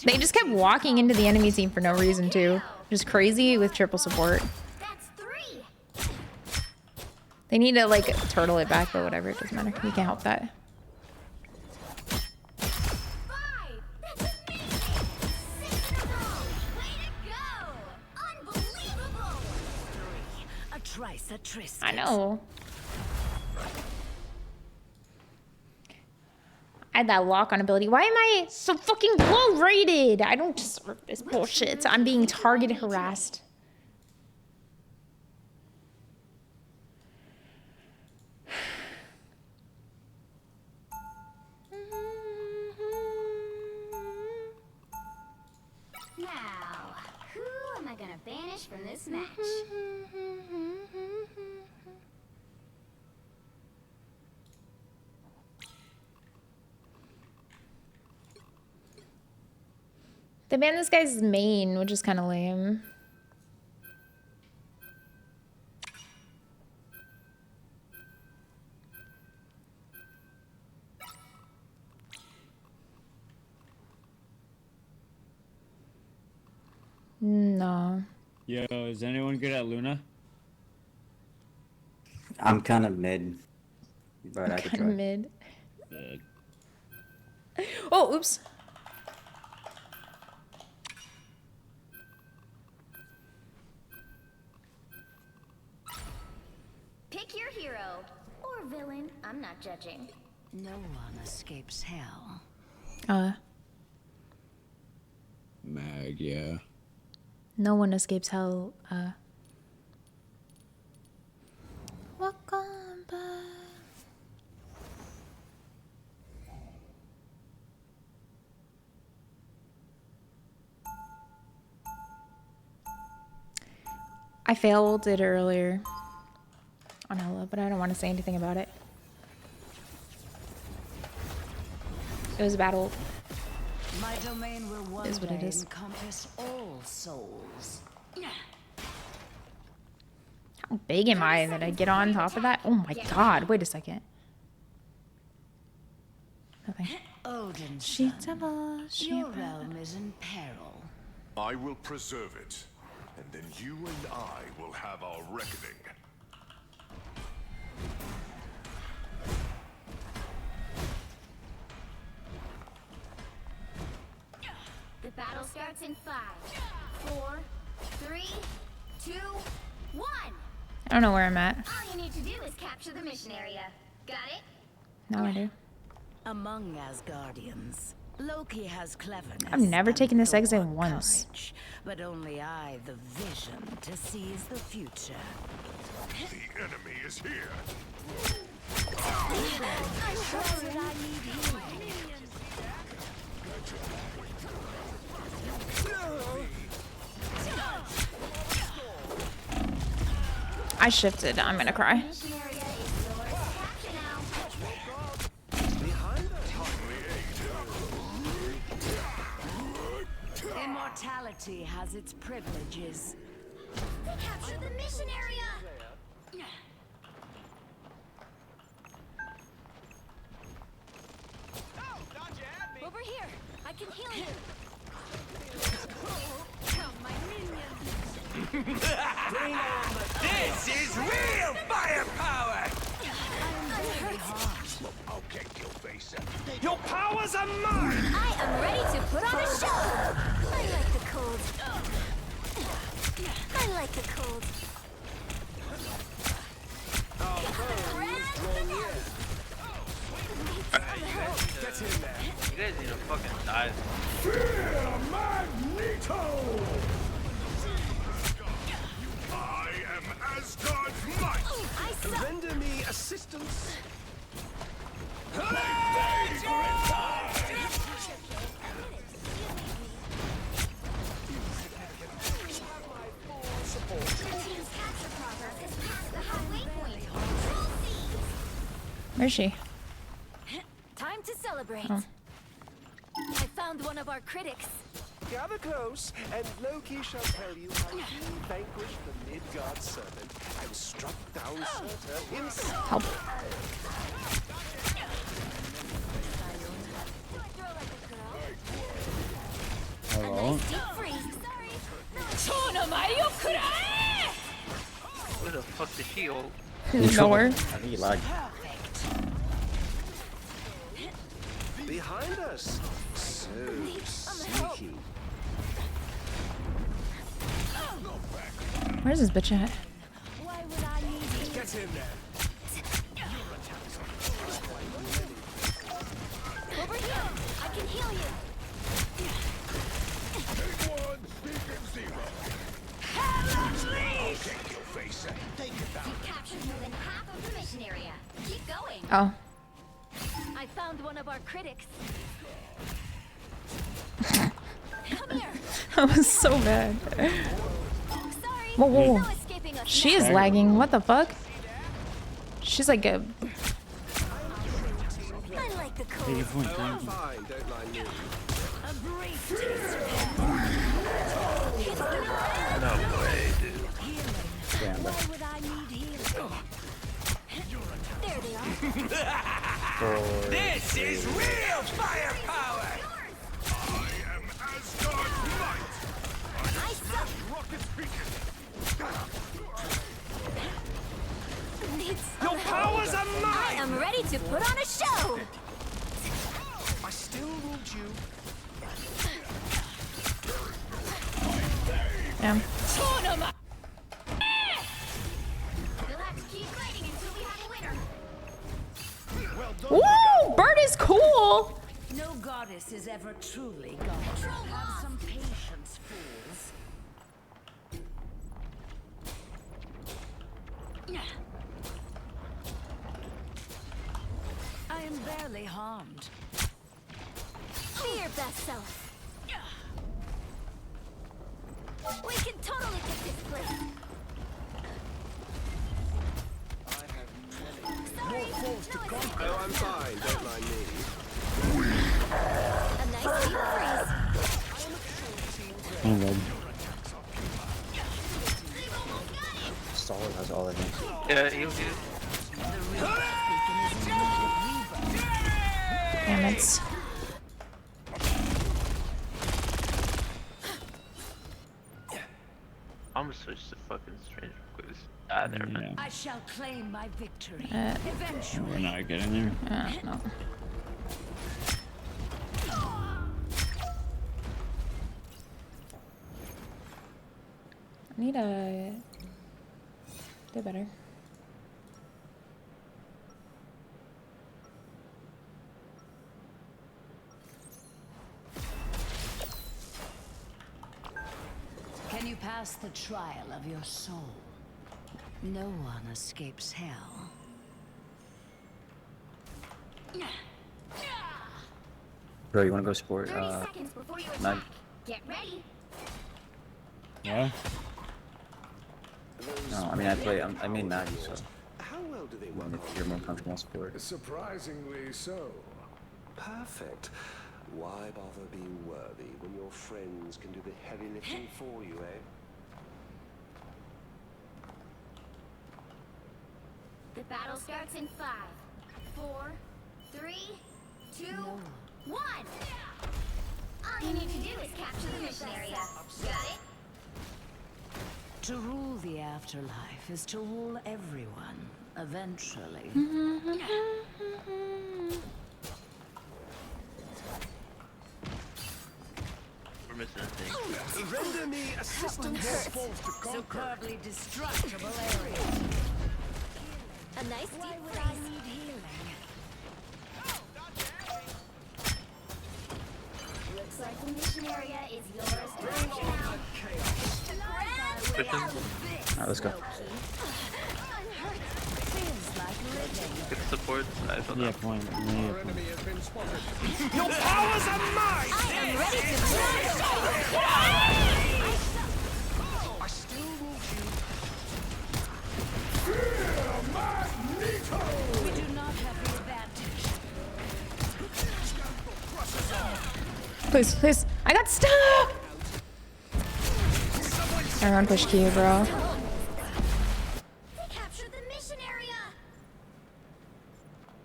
They just kept walking into the enemy team for no reason too. Just crazy with triple support. That's 3. They need to like turtle it back, but whatever, it doesn't matter. We can't help that. 5. That's amazing. 6 in a row. Way to go. Unbelievable. 3. A trice, a tris. I know. I had that lock on ability. Why am I so fucking low rated? I don't deserve this bullshit. I'm being target harassed. Now, who am I gonna banish from this match? They banned this guy's main, which is kind of lame. No. Yo, is anyone good at Luna? I'm kind of mid, but I could Kind try. of mid. Oh, oops. Pick your hero. Or villain. I'm not judging. No one escapes hell. Mag, yeah. No one escapes hell. Welcome back. I failed it earlier on Hello, but I don't want to say anything about it. It was a battle. My domain will one Is what it day is. encompass all souls. How big am I that I get on top of that? Oh my god, wait a second. Nothing. Odin, your realm is in peril. I will preserve it, and then you and I will have our reckoning. The battle starts in 5, 4, 3, 2, 1. I don't know where I'm at. All you need to do is capture the mission area. Got it? Now I do. Among Asgardians, Loki has cleverness. I've never and taken this Thor exit once. courage, but only I the vision to seize the future. The enemy is here. I shifted. I'm gonna cry. Immortality has its privileges. Capture the mission area! Over here! I can heal you! My minions! This is real firepower! I'll kick your face up. Your powers are mine! I am ready to put on a show! I like the cold. I like the cold. Get in there. You guys need to fucking die. Fear Magneto! I am Asgard's might! Render me assistance. Where's she? Time to celebrate. Oh. I found one of our critics. Gather close, and Loki shall tell you how he vanquished the Midgard serpent and struck down Surtur himself. Help. Hello? Where the fuck did she hold? Nowhere. I think he lagged. Behind us. So sneaky. Where's this bitch at? Get in there. Over here! I can heal you! Take one, speak in zero. I'll kick your face up. Take it down. You've captured more than half of the mission area. Keep going. Oh. I found one of our critics. Come here. That was so bad. Sorry. Whoa, whoa, No whoa. escaping us She now. is lagging. What the fuck? She's like a. I like the cold. I'm fine, don't mind me. A brief taste No way, dude. Why would I need healing? There they are. This is real firepower! I am Asgard's might. I suck. Rocket beacon. Your powers are I mine! am ready to put on a show. I still need you. Damn. You'll have to keep fighting until we have a winner. Woo! Bird is cool. No goddess is ever truly God. Have some patience, fools. I am barely harmed. Be your best self. We can totally get this place. Sorry, no escape. Oh, I'm fine, don't mind me. A nice deep freeze. I'm red. Solid has all I think. Yeah, he was Damn it. I'm gonna switch to fucking Stranger Quiz. Ah, there, man. I shall claim my victory. Eventually. We're not getting there. No. I need a... do better. Can you pass the trial of your soul? No one escapes hell. Bro, you wanna go sport? 30 seconds before you Mag? attack. Get ready. Yeah? No, I mean I mean Maggie, so How well do they work? if you're more comfortable in sport. Surprisingly so. Perfect. Why bother being worthy when your friends can do the heavy lifting for you, eh? The battle starts in 5, 4, 3, 2, 1. All you need to do is capture the mission area. Got it? To rule the afterlife is to rule everyone, eventually. We're missing a thing. Render me assistance. Superbly destructible area. A nice deep Why would freeze. I need healing? Looks like the mission area is yours to capture now. Alright, let's go. Good support. I don't know. Yeah, point. Your powers are mine! I am ready to I still need you. We do not have the advantage. Please, please. I got stuck! Everyone push Q, bro. They captured the mission area.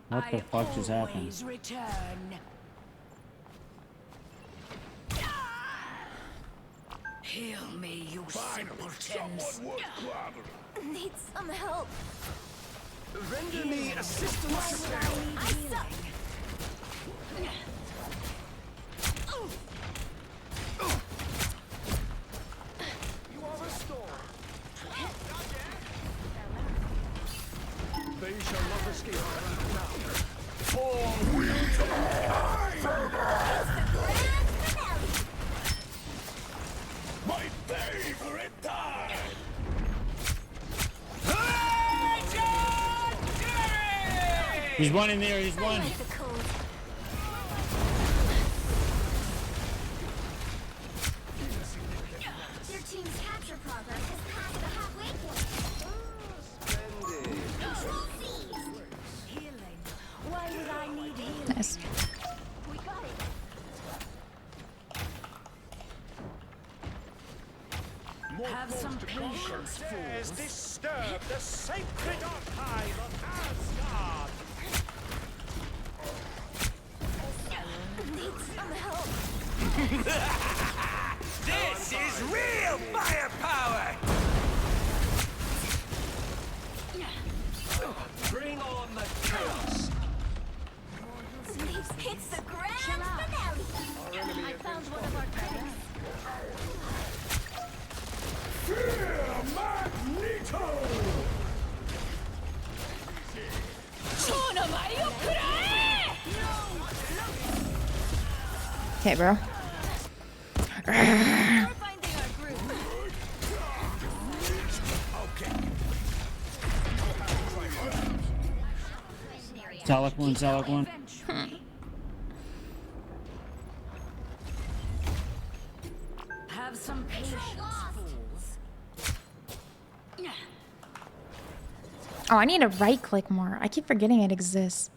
What the fuck just happened? Always return. Heal me, you simpletons. Need some help. Render me assistance. I suck. You are restored. They shall not escape now. For we my favorite time. He's one in there, he's one. Your team's capture progress has passed the halfway point. Control seized. Healing. Why would I need healing? Nice. We got it. Have some patience, Dares fools. disturb the sacred archive of Asgard. Need some help. This is real firepower! Bring on the chaos! It's the grand finale. I found one of our critics. Magneto! Okay, bro. Salak one, Salak one. Have some patience, fools. Oh, I need to right click more. I keep forgetting it exists.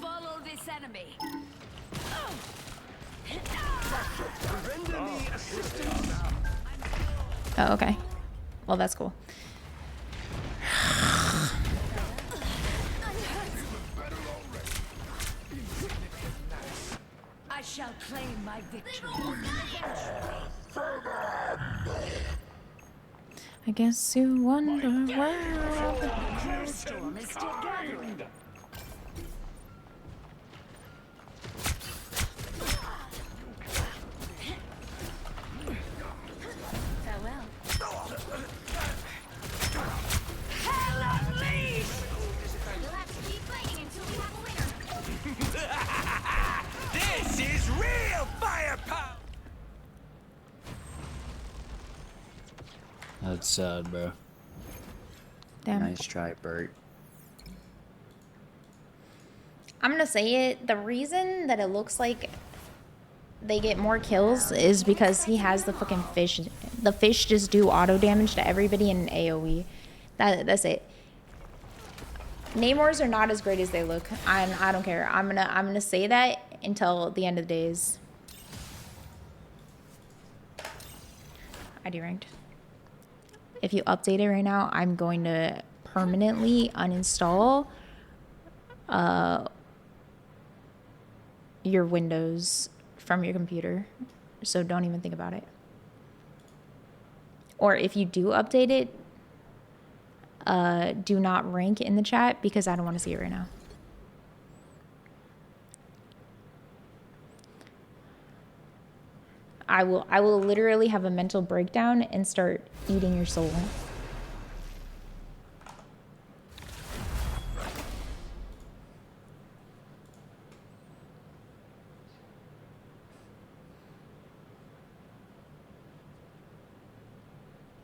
Follow this enemy. Render me assistance. Oh, okay. Well, that's cool. I shall claim my victory. I guess you wonder why. The storm is still gathering. Farewell. Hell unleashed! You'll have to keep fighting until we have a winner. This is real firepower! That's sad, bro. Damn. Nice try, Bert. I'm gonna say it. The reason that it looks like they get more kills is because he has the fucking fish. The fish just do auto damage to everybody in an AoE. That's it. Namors are not as great as they look. I don't care. I'm gonna say that until the end of the days. ID ranked. If you update it right now, I'm going to permanently uninstall your Windows from your computer. So don't even think about it. Or if you do update it, do not rank in the chat because I don't want to see it right now. I will literally have a mental breakdown and start eating your soul.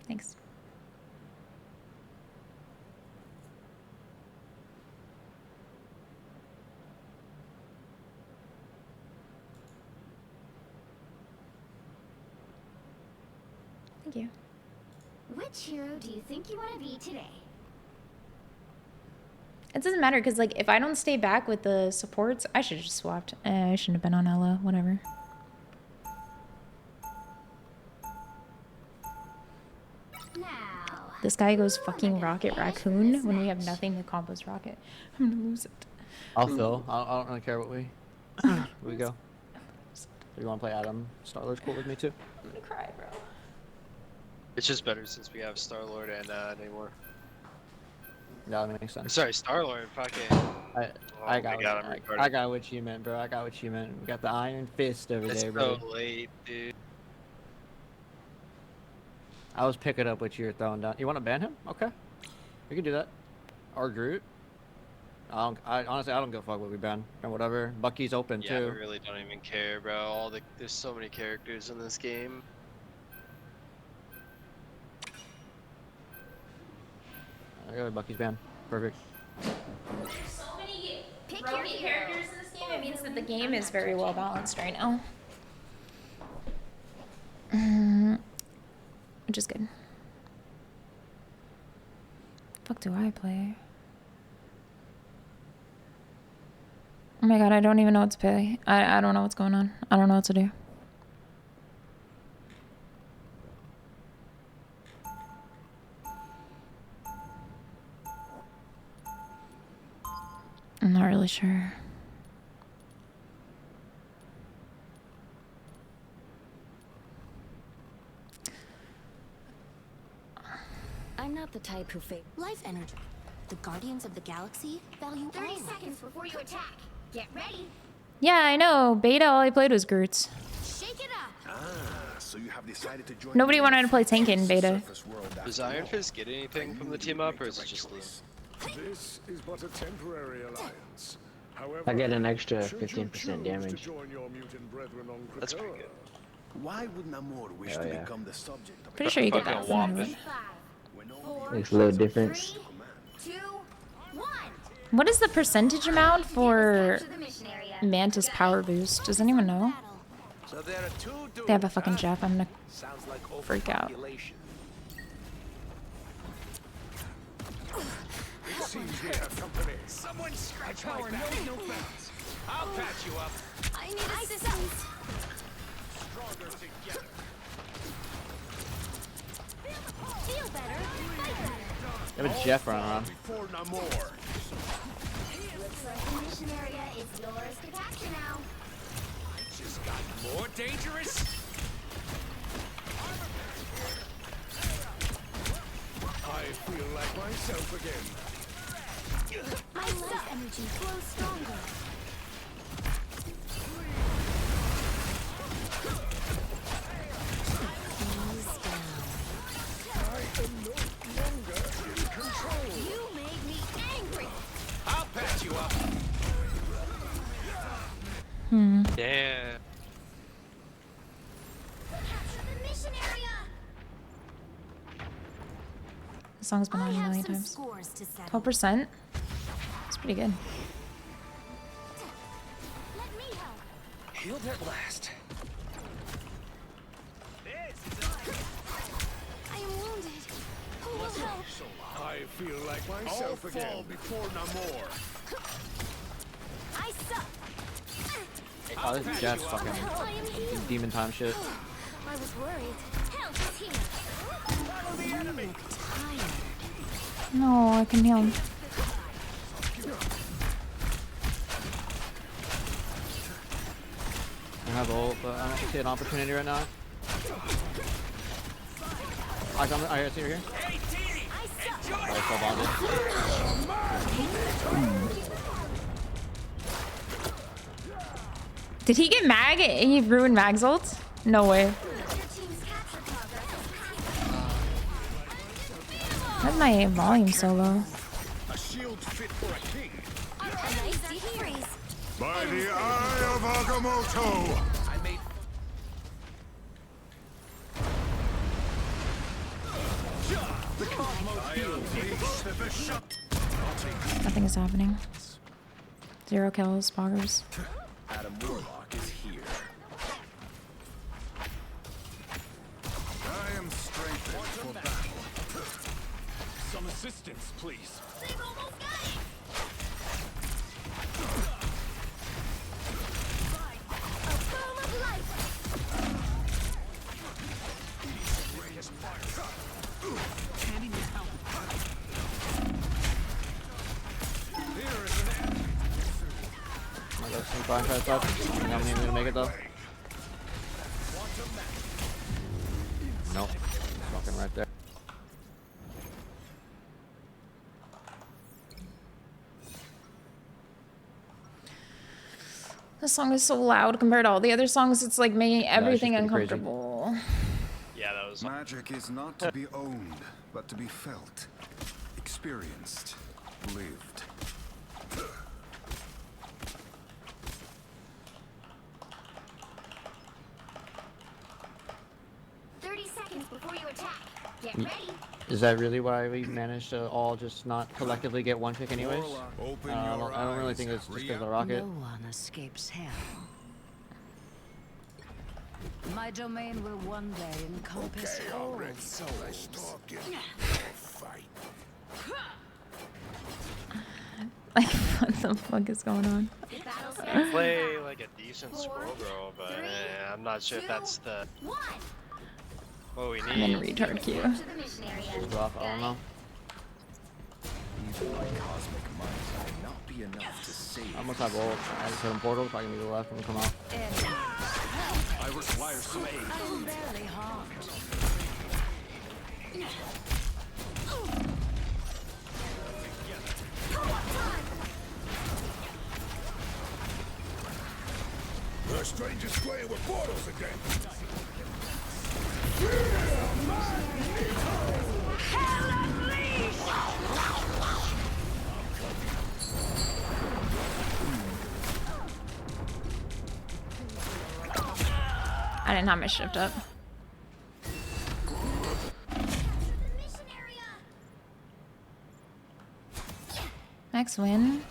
Thanks. Thank you. Which hero do you think you want to be today? It doesn't matter because, like, if I don't stay back with the supports, I should have just swapped. I shouldn't have been on Ella. Whatever. Now, This guy goes fucking Rocket Raccoon when we have nothing to comp as Rocket. I'm gonna lose it. I'll fill. I don't really care what we go. Do you want to play Adam? Starlord's cool with me too. I'm gonna cry, bro. It's just better since we have Star-Lord and Namor. Yeah, that makes sense. Sorry, Star-Lord, fucking... I got what you meant, bro. I got what you meant. We got the Iron Fist over there, bro. It's so late, dude. I was picking up what you were throwing down. You want to ban him? Okay. We can do that. Or Groot. Honestly, I don't give a fuck what we ban. Or whatever. Bucky's open, Yeah, too. we really don't even care, bro. There's so many characters in this game. I got Bucky's ban. Perfect. There's so many broken characters in this game. It means that the game is very well balanced right now. Which is good. Fuck do I play? Oh my god, I don't even know what to play. I don't know what's going on. I don't know what to do. I'm not really sure. I'm not the type who Life energy. The Guardians of the Galaxy value 30 seconds before you attack. Get ready. Yeah, I know. Beta, all I played was Groot's. Shake it up. So you have decided to join Nobody wanted to play tank in beta. Does Iron Fist get anything from the team up, or is it just Liam? This is but a temporary alliance. However, I get an extra should you 15% choose to damage. join your mutant brethren on That's pretty Krakoa, good. Why would Namor wish Oh, to yeah. become the subject of Pretty sure you get that Fucking from whopping. anyway. 4, Makes a little difference. 3, 2, 1. What is the percentage amount for To the mission area. Mantis power boost? Does anyone know? So there are two dudes, They have a fucking Jeff. I'm gonna Sounds like freak out. overpopulation. it seems we have company. Someone scratch my back. No bounds. I'll patch you up. I need assistance. Stronger together. Feel better. Fight better. They have a Jeff running around. Before Namor. Looks like the mission area is yours to capture now. I just More dangerous? I feel like myself again. My life energy flows stronger. Ease down. I am no longer in control. You made me angry. I'll patch you up. Damn. Capture the mission area. The song's been on a million times. 12%. That's pretty good. Let me help. Healed at last. I am wounded. Who will help? I feel like myself All again. fall before Namor. I suck. Oh, this is just fucking I am healed. demon time shit. I was worried. Help is here. You look tired. No, I can heal him. I have ult, but I don't see an opportunity right now. I see you here. Oh, so bonded. Did he get Mag? He ruined Mag's ult? No way. Why's my volume so low? A shield fit for a king. By the eye of Agamotto. I made. The cosmos feels Nothing is happening. 0 kills, poggers. Adam Warlock is here. I am strengthened for battle. Some assistance, please. They've almost got it. A boom of light. I'm gonna go some fine try stuff. I think I'm even gonna make it though. Nope. Fucking right there. This song is so loud compared to all the other songs. It's like making everything pretty crazy. uncomfortable. Yeah, that was. Magic is not to be owned, but to be felt, experienced, lived. 30 seconds before you attack. Get ready. Is that really why we managed to all just not collectively get one pick anyways? Open I your don't really eyes, think it's just because of the No rocket. one escapes hell. My domain will one day encompass all souls. Like, what the fuck is going on? I play like a decent scroll girl, but I'm not sure if that's the what we I'm in need. retard queue. Rough, I don't know. Even my cosmic might will not be enough to save. I almost have ult. I just hit him portal, so I can be the left and come out. I require some aid. I'm barely harmed. The strangest playing with portals again. I didn't have my shift up. Next win.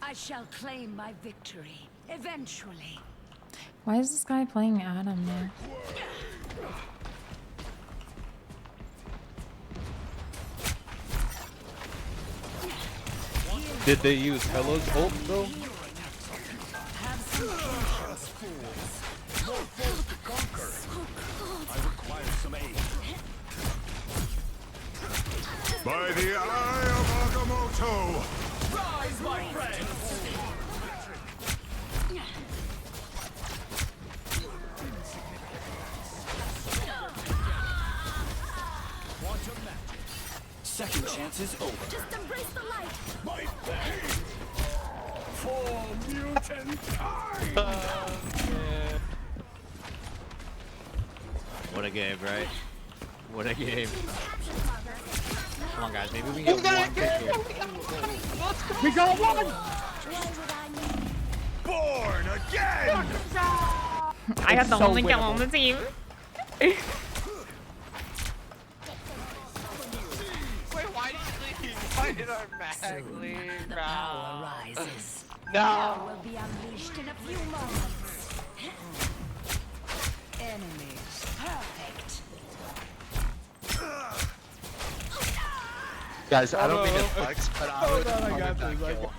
I shall claim my victory eventually. Why is this guy playing Adam now? Did they use Hello's ult though? Have some patience, fools. More foes to conquer. I require some aid. By the eye of Agamotto! Rise, my friends! second chance is over. Just embrace the light. My pain for mutant kind. What a game, right? What a game. Come on, guys. Maybe we can get one picture. We got one! Born again! I got the so only kill on winnable. the team. Wait, why did you leave? Why did our mag leave, bro? Rises. No! Will be unleashed in a few moments. Enemies perfect. Guys, I don't mean to flex, but I Hold would on, I have got that this, I kill.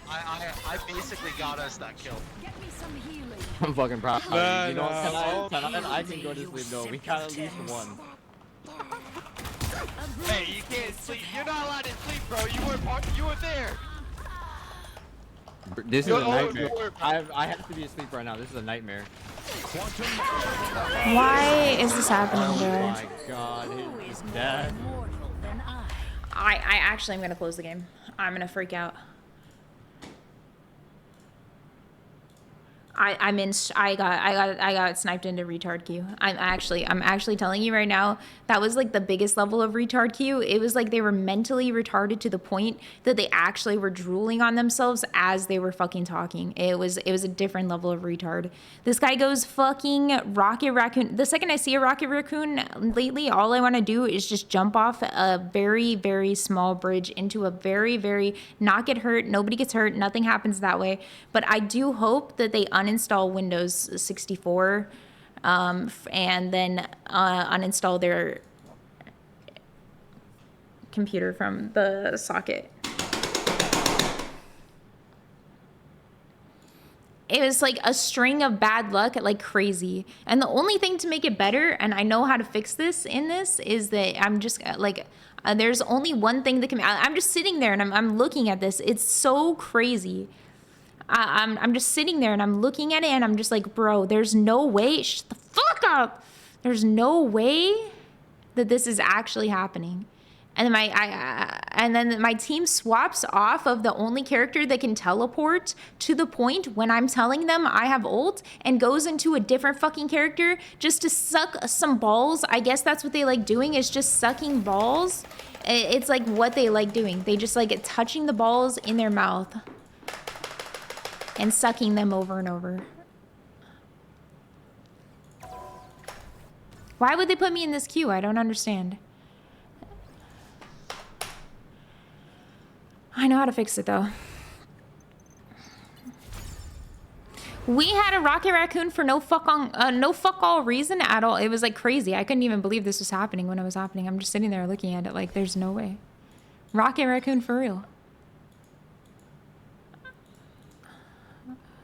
I basically got us that kill. Get me some healing. I'm fucking proud. of you. You know, No, tonight I can go to sleep. No, we got at least one. Hey, you can't sleep. You're not allowed to sleep, bro. You were there. This is Go a over nightmare. it, bro. I have to be asleep right now. This is a nightmare. Why is this happening, Oh bro? my god, he's dead. Mortal than I actually am gonna close the game. I'm gonna freak out. I got sniped into retard queue. I'm actually telling you right now, that was like the biggest level of retard queue. It was like they were mentally retarded to the point that they actually were drooling on themselves as they were fucking talking. It was a different level of retard. This guy goes fucking rocket raccoon. The second I see a rocket raccoon lately, all I want to do is just jump off a very, very small bridge into a very, very not get hurt. Nobody gets hurt. Nothing happens that way. But I do hope that they uninstall Windows 64 and then uninstall their computer from the socket. It was like a string of bad luck like crazy. And the only thing to make it better, and I know how to fix this in this, is that I'm just like, there's only one thing that can, I'm just sitting there and I'm looking at this. It's so crazy. I'm just sitting there and I'm looking at it and I'm just like, bro, there's no way, shut the fuck up. There's no way that this is actually happening. And then my team swaps off of the only character that can teleport to the point when I'm telling them I have ult and goes into a different fucking character just to suck some balls. I guess that's what they like doing, is just sucking balls. It's like what they like doing. They just like touching the balls in their mouth and sucking them over and over. Why would they put me in this queue? I don't understand. I know how to fix it though. We had a rocket raccoon for no fuck all reason at all. It was like crazy. I couldn't even believe this was happening when it was happening. I'm just sitting there looking at it like there's no way. Rocket raccoon for real.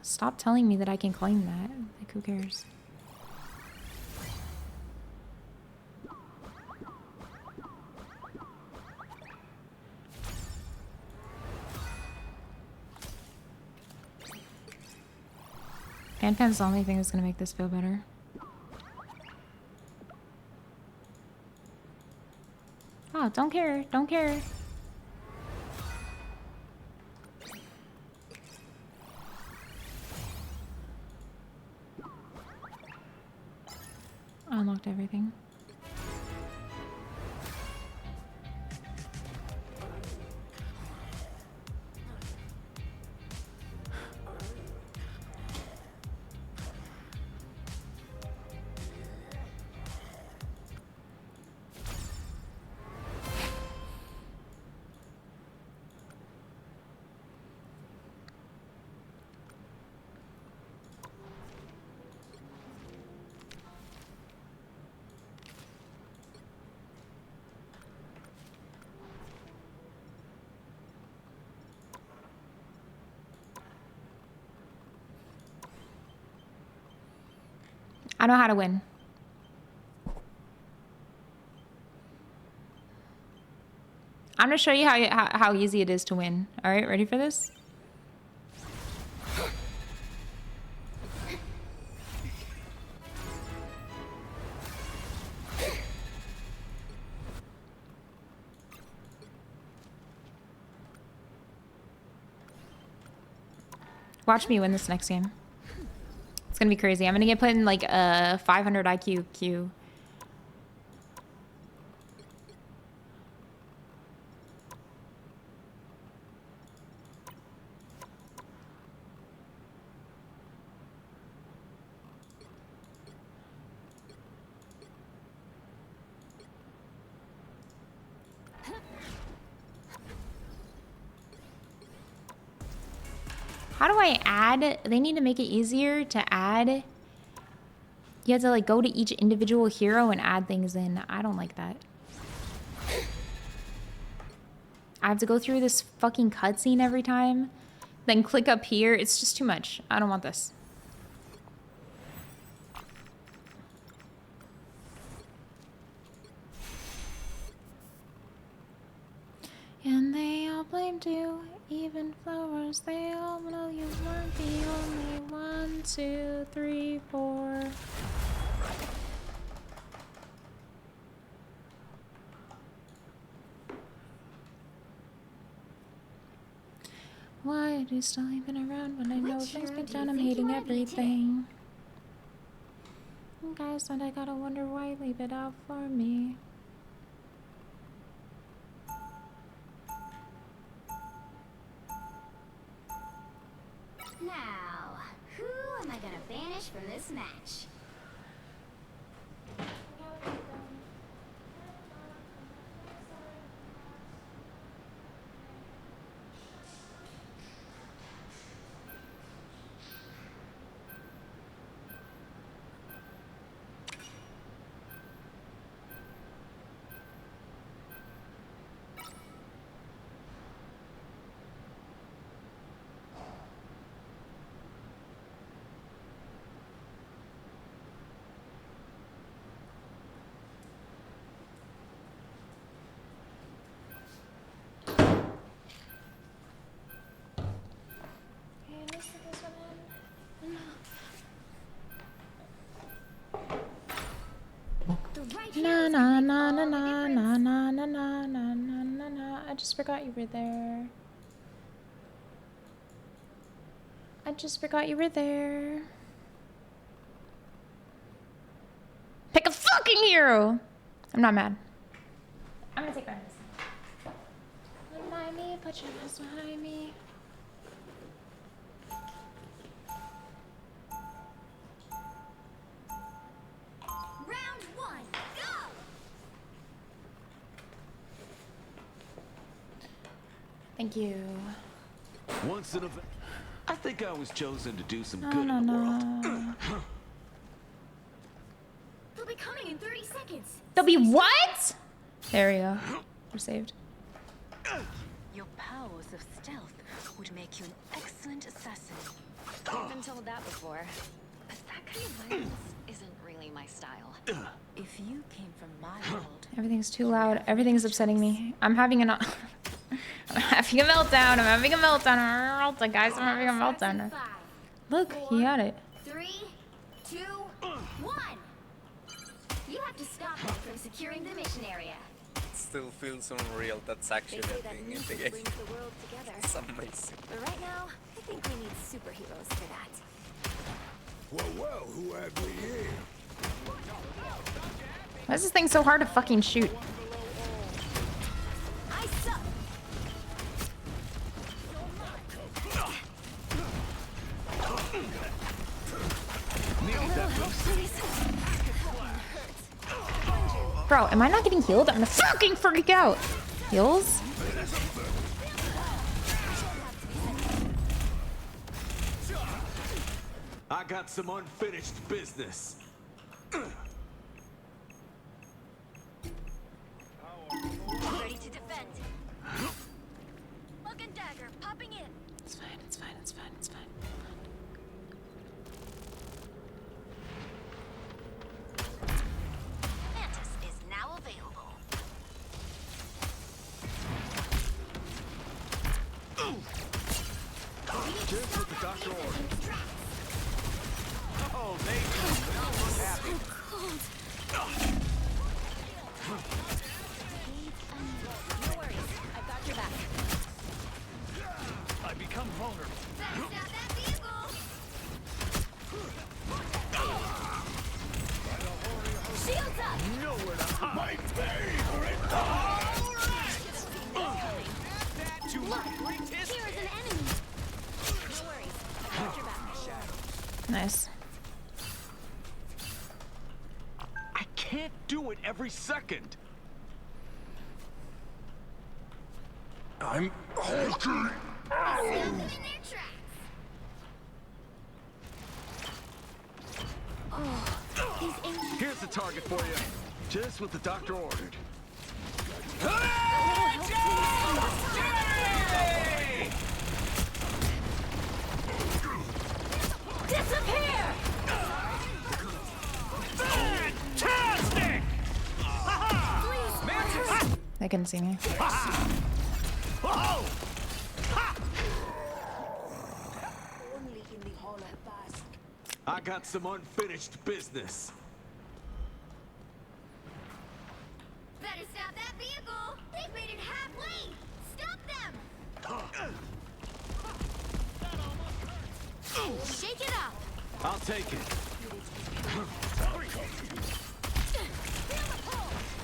Stop telling me that I can claim that. Like, who cares? Pan's the only thing that's gonna make this feel better. Oh, don't care, don't care. I unlocked everything. I know how to win. I'm gonna show you how easy it is to win. All right, ready for this? Watch me win this next game. It's gonna be crazy. I'm gonna get put in like a 500 IQ queue. How do I add? They need to make it easier to add. You have to like go to each individual hero and add things in. I don't like that. I have to go through this fucking cutscene every time. Then click up here. It's just too much. I don't want this. And they all blamed you, even flowers. They all know you weren't the only 1, 2, 3, 4. Why are you still even around when I know things get done? I'm hating everything. Guys, and I gotta wonder why leave it out for me. Now, who am I gonna banish from this match? Na na na na na na na na na na na na na. I just forgot you were there. I just forgot you were there. Pick a fucking hero! I'm not mad. I'm gonna take my hands. Remind me, put your hands behind me. Round 1, go! Thank you. Once in a... I think I was chosen to do some No, good no, in the no. world. They'll be coming in 30 seconds. They'll be what? There we go. We're saved. Your powers of stealth would make you an excellent assassin. I've been told that before. But that kind of violence isn't really my style. If you came from my world, Everything's too loud. Everything's upsetting me. I'm having an... I'm having a meltdown. I'm having a meltdown. I'm having a meltdown, guys. I'm having a meltdown. Look, he got it. 3, 2, 1. You have to stop them from securing the mission area. Still feels unreal. That's actually a thing in the game. Brings the world together. It's amazing. But right now, I think we need superheroes for that. Well, who have we here? Why is this thing so hard to fucking shoot? I suck. Bro, am I not getting healed? I'm gonna fucking freak out. Heals? I got some unfinished business. Ready to defend. Look and dagger popping in. It's fine, it's fine, it's fine, it's fine. Mantis is now available. Just what the doctor ordered. Oh, they do not look happy. No worries, I've got your back. I become vulnerable. Backstab that vehicle. My favorite. Here is an enemy. No worries. I got your back. Nice. I can't do it every second. I'm hulking. Here's the target for you. Just what the doctor ordered. Disappear! Fantastic! They couldn't see me. Oh! I got some unfinished business. Better stop that vehicle! They've made it halfway! Stop them! Shake it up! I'll take it.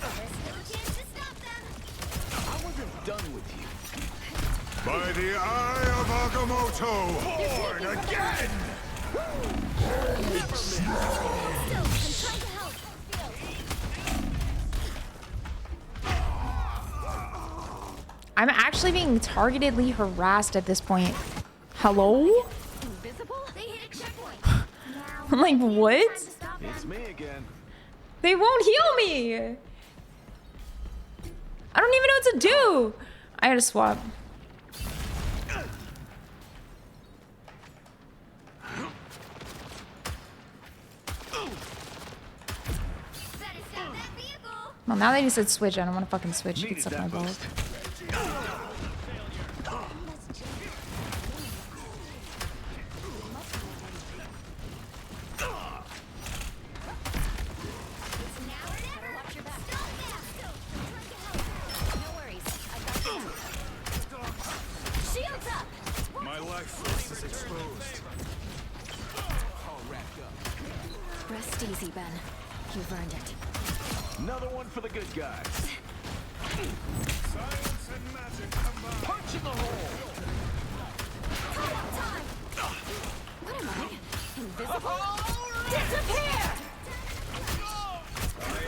There's no chance to stop them! I wasn't done with you. By the eye of Agamotto, born again! Still, I'm trying to help. I'm actually being targetedly harassed at this point. Hello? Invisible? They hit a checkpoint. I'm like, what? It's me again. They won't heal me! I don't even know what to do! I gotta swap. Well, now that he said switch, I don't want to fucking switch. Get stuff in my balls. My life force is exposed. All wrapped up. Rest easy, Ben. You've earned it. Another one for the good guys. Science and magic combined. Punch in the hole. What am I? Invisible? Disappear!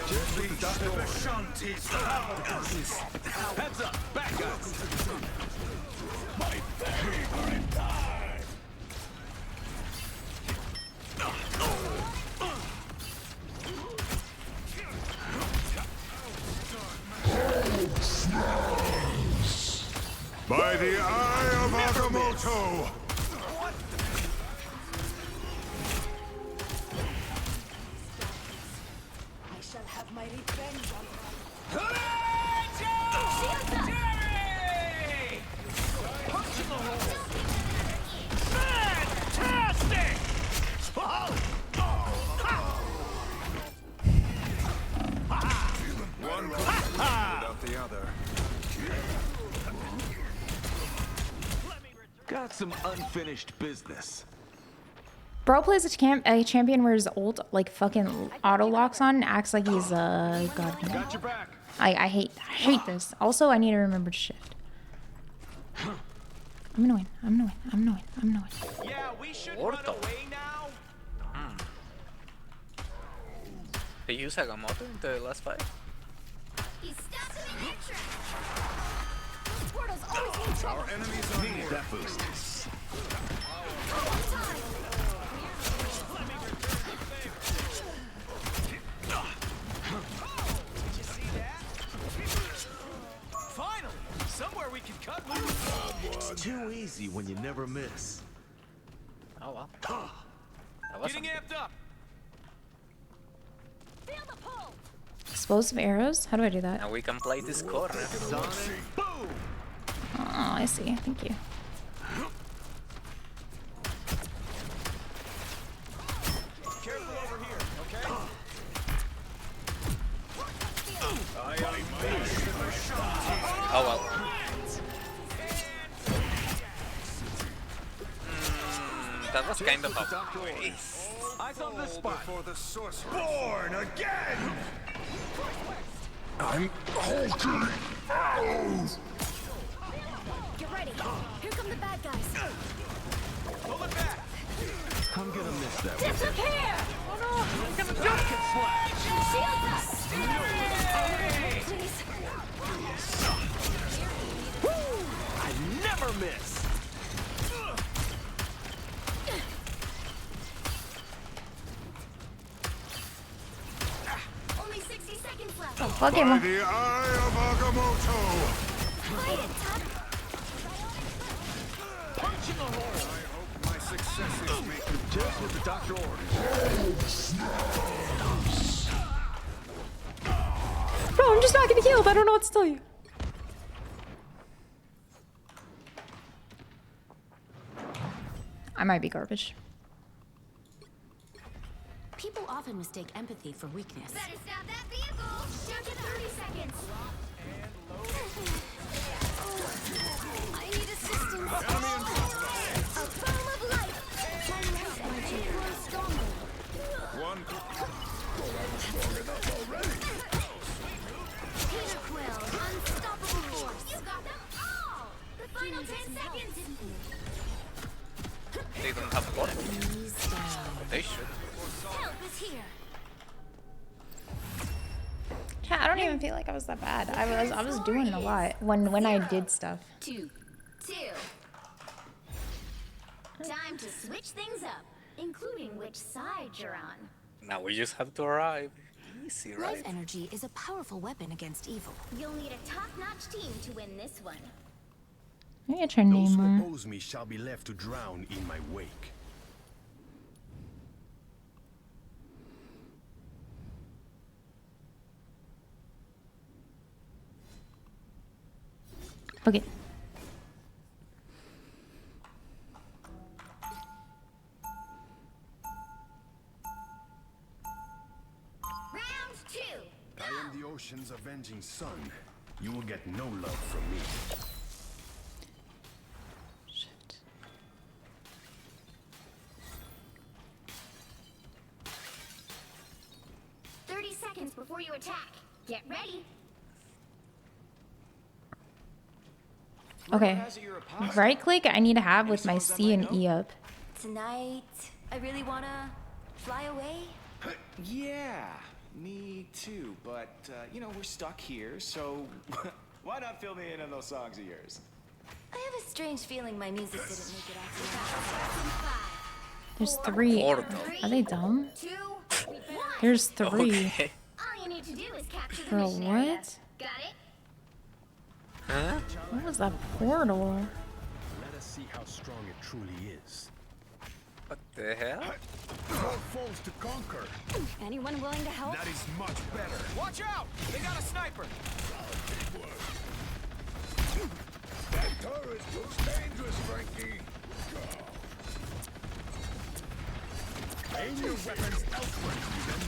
Just with the doctor ordered. Shanties. Heads up, back guys. My favorite time. By the eye of Agamotto! I shall have my revenge on Fantastic! One without the other. Got some unfinished business. Bro plays a champion where his ult like fucking auto locks on and acts like he's god. Got your back. I hate this. Also, I need to remember to shift. I'm annoying. Yeah, we should run away now. They use Agamotto in the last fight. He stopped him in their tracks. Those portals always need trouble. Our enemies are Needed that boost. Finally, somewhere we can cut loose. It's too easy when you never miss. Oh well. Getting amped up. Feel the pull. Explosive arrows? How do I do that? Now we can play this corner. Sonic boom. Oh, I see. Thank you. Careful over here, okay? Oh well. That was kind of a waste. Eyes on this spot. Before the sorcerer. Born again. I'm hulking out. Get ready. Here come the bad guys. Pull it back. I'm gonna miss that. Disappear! Oh no! I'm gonna rocket slash! Shield us! Please. Woo! I never miss. Only 60 seconds left. Oh, fuck him. By the eye of Agamotto. Fight it, Tuck. Punching a hole. I hope my successes make you just what the doctor ordered. Bro, I'm just not gonna heal. I don't know what to tell you. I might be garbage. People often mistake empathy for weakness. Better stop that vehicle. Down to 30 seconds. I need assistance. A foam of light. My life energy grows stronger. One. Peter Quill, unstoppable force. You got them all. The final 10 seconds. They don't have bottom. They should. Help is here. Chat, I don't even feel like I was that bad. I was doing a lot when I did stuff. 2. Time to switch things up, including which side you're on. Now we just have to arrive. Easy, right? Life energy is a powerful weapon against evil. You'll need a top-notch team to win this one. Let me get your name Those who more. oppose me shall be left to drown in my wake. Okay. Round 2. I am the ocean's avenging sun. You will get no love from me. Shit. Seconds before you attack. Get ready. Okay. Right click I need to have with my C and E up. Tonight, I really wanna fly away. Yeah, me too. But, you know, we're stuck here, so why not fill me in on those songs of yours? I have a strange feeling my music didn't make it out There's 3. Are they dumb? 2, 1. There's 3. Okay. All you need to do is capture the Bro, mission area. what? Got it? Huh? What was that portal? Let us see how strong it truly is. What the hell? No foes to conquer. Anyone willing to help? That is much better. Watch out! They got a sniper! That turret looks dangerous, Frankie. Aim your weapons elsewhere, Steven.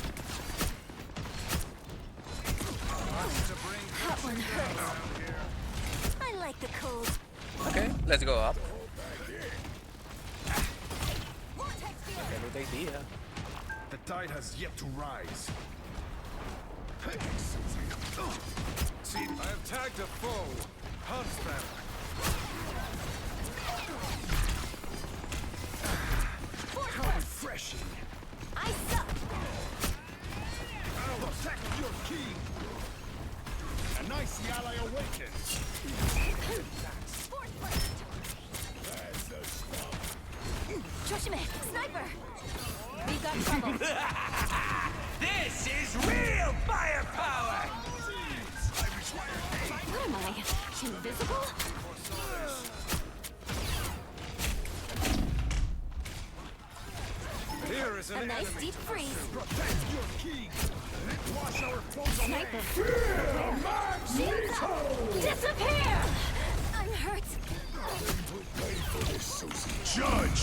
That one hurts. I like the cold. Okay, let's go up. Good idea. The tide has yet to rise. See, I have tagged a foe. Hunt them. How refreshing. I suck. I'll attack your king. A nice ally awakens. That's the stuff. Joshime, sniper. We got trouble. This is real firepower! What am I? Invisible? Here is A an nice enemy. deep freeze. Protect your king. Wash our foes away. Shields up. Disappear! I'm hurt. Judge.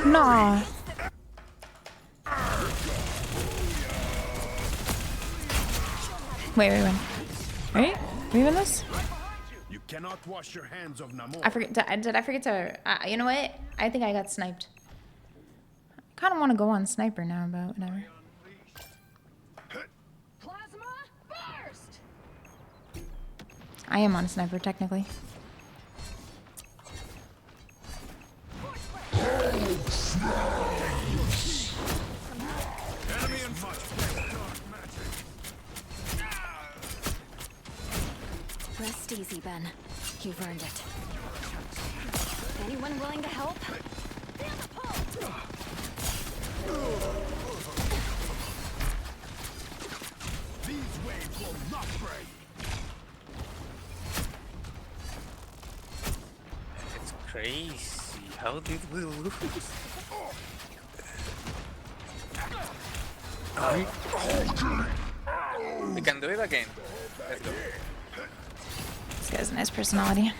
Nah. Wait. Right? We win this? You cannot wash your hands of Namor. I forget. Did I forget to? You know what? I think I got sniped. I kind of want to go on sniper now, but whatever. Plasma burst. I am on a sniper, technically. Rest easy, Ben. You've earned it. Anyone willing to help? These waves will not break. It's crazy. How did we lose? We can do it again. Let's go. This guy's a nice personality.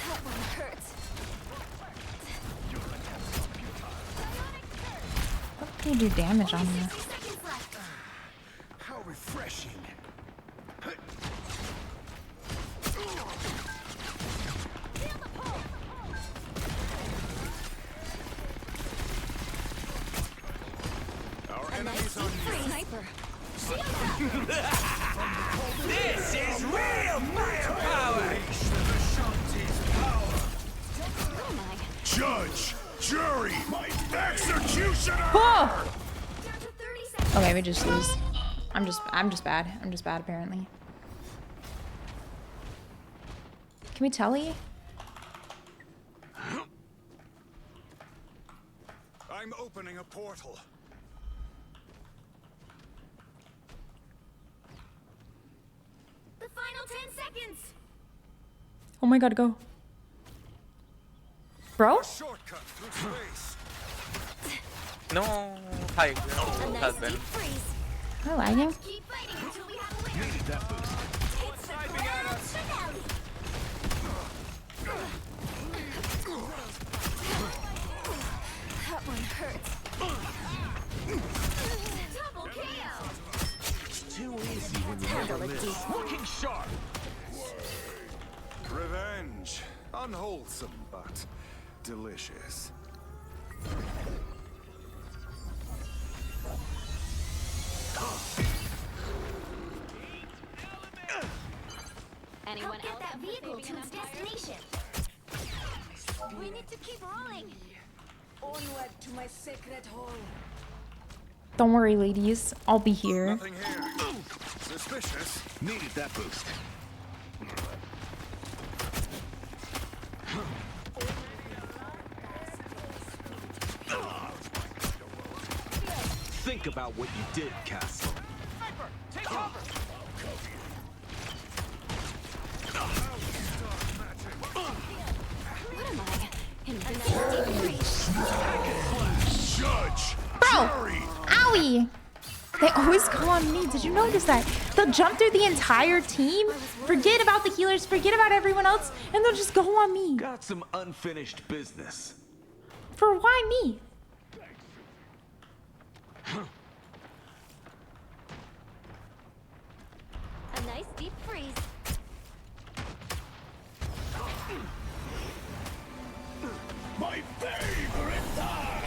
That one hurts. What can you do damage on here? How refreshing. Our enemies on Sniper. This is real firepower! Judge, jury, executioner! Whoa! Okay, we just lose. I'm just bad. I'm just bad apparently. Can we telly? I'm opening a portal. The final 10 seconds. Oh my god, go. Bro? Shortcut through space. No, high ground has been. Am I lagging? Keep fighting until we have a winner. It's the grand finale. That one hurts. Double KO. Too easy when you never miss. Looking sharp. Revenge. Unwholesome, but delicious. Anyone Help get else that have vehicle baby to in its that fire? destination. We need to keep rolling. Onward to my sacred home. Don't worry, ladies. I'll be here. Nothing here. Suspicious. Needed that boost. Think about what you did, Castle. What am I? Invincible. Judge, Bro! jury. Owie! They always go on me. Did you notice that? They'll jump through the entire team, forget about the healers, forget about everyone else, and they'll just go on me. Got some unfinished business. For why me? A nice deep freeze. My favorite time.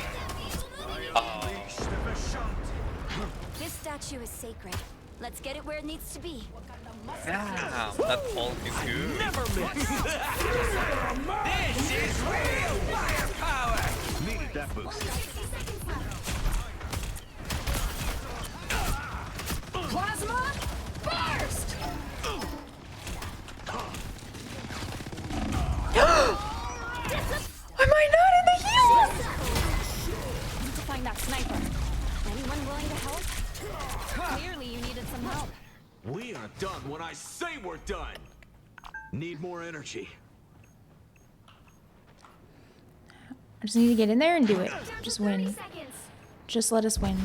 This statue is sacred. Let's get it where it needs to be. Damn, that Hulk is good. Never miss. This is real firepower. Needed that boost. Plasma burst! Am I not in the heels? Need to find that sniper. Anyone willing to help? Clearly you needed some help. We are done when I say we're done. Need more energy. I just need to get in there and do it. Just win. Just let us win.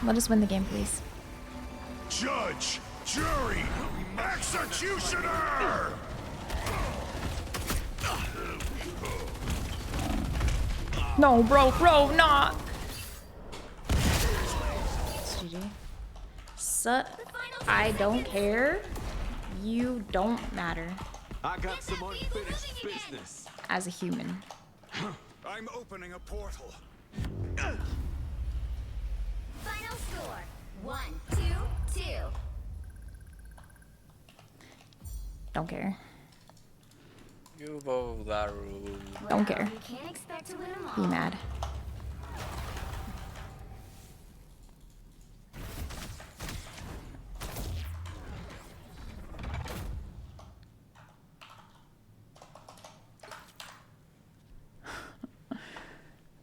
Let us win the game, please. Judge, jury, executioner. No, bro, not. GG. I don't care. You don't matter. I got some unfinished business. As a human. I'm opening a portal. Final score 1-2-2. Don't care. Yuvodaru. Don't care. You can't expect to win them Be all. mad.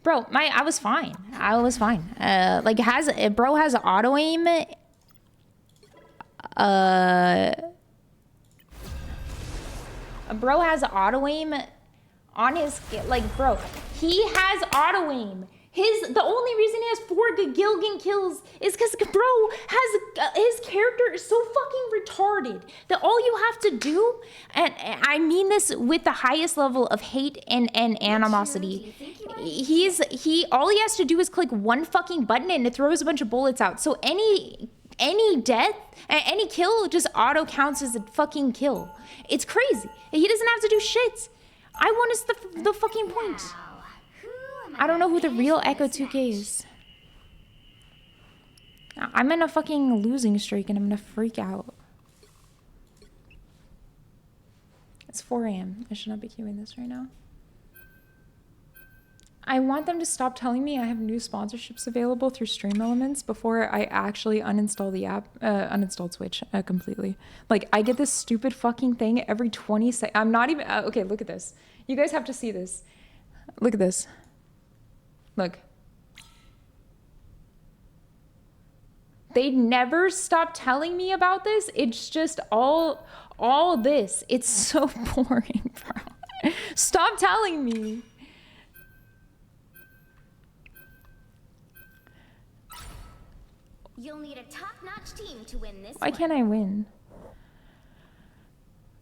Bro, I was fine. I was fine. Like bro has auto aim. Bro has auto aim on his bro. He has auto aim. The only reason he has 4 Gilgan kills is because bro has his character is so fucking retarded that all you have to do, and I mean this with the highest level of hate and animosity. All he has to do is click one fucking button and it throws a bunch of bullets out. So any death, any kill just auto counts as a fucking kill. It's crazy. He doesn't have to do shit. I won is the fucking point. I don't know who the real Echo 2K is. I'm in a fucking losing streak and I'm gonna freak out. It's 4 AM. I should not be queuing this right now. I want them to stop telling me I have new sponsorships available through Stream Elements before I actually uninstall the app, uninstall Twitch completely. Like, I get this stupid fucking thing every 20 seconds. I'm not even, okay, look at this. You guys have to see this. Look at this. Look. They never stop telling me about this. It's just all this. It's so boring, bro. Stop telling me. You'll need a top-notch team to win this. Why can't I win?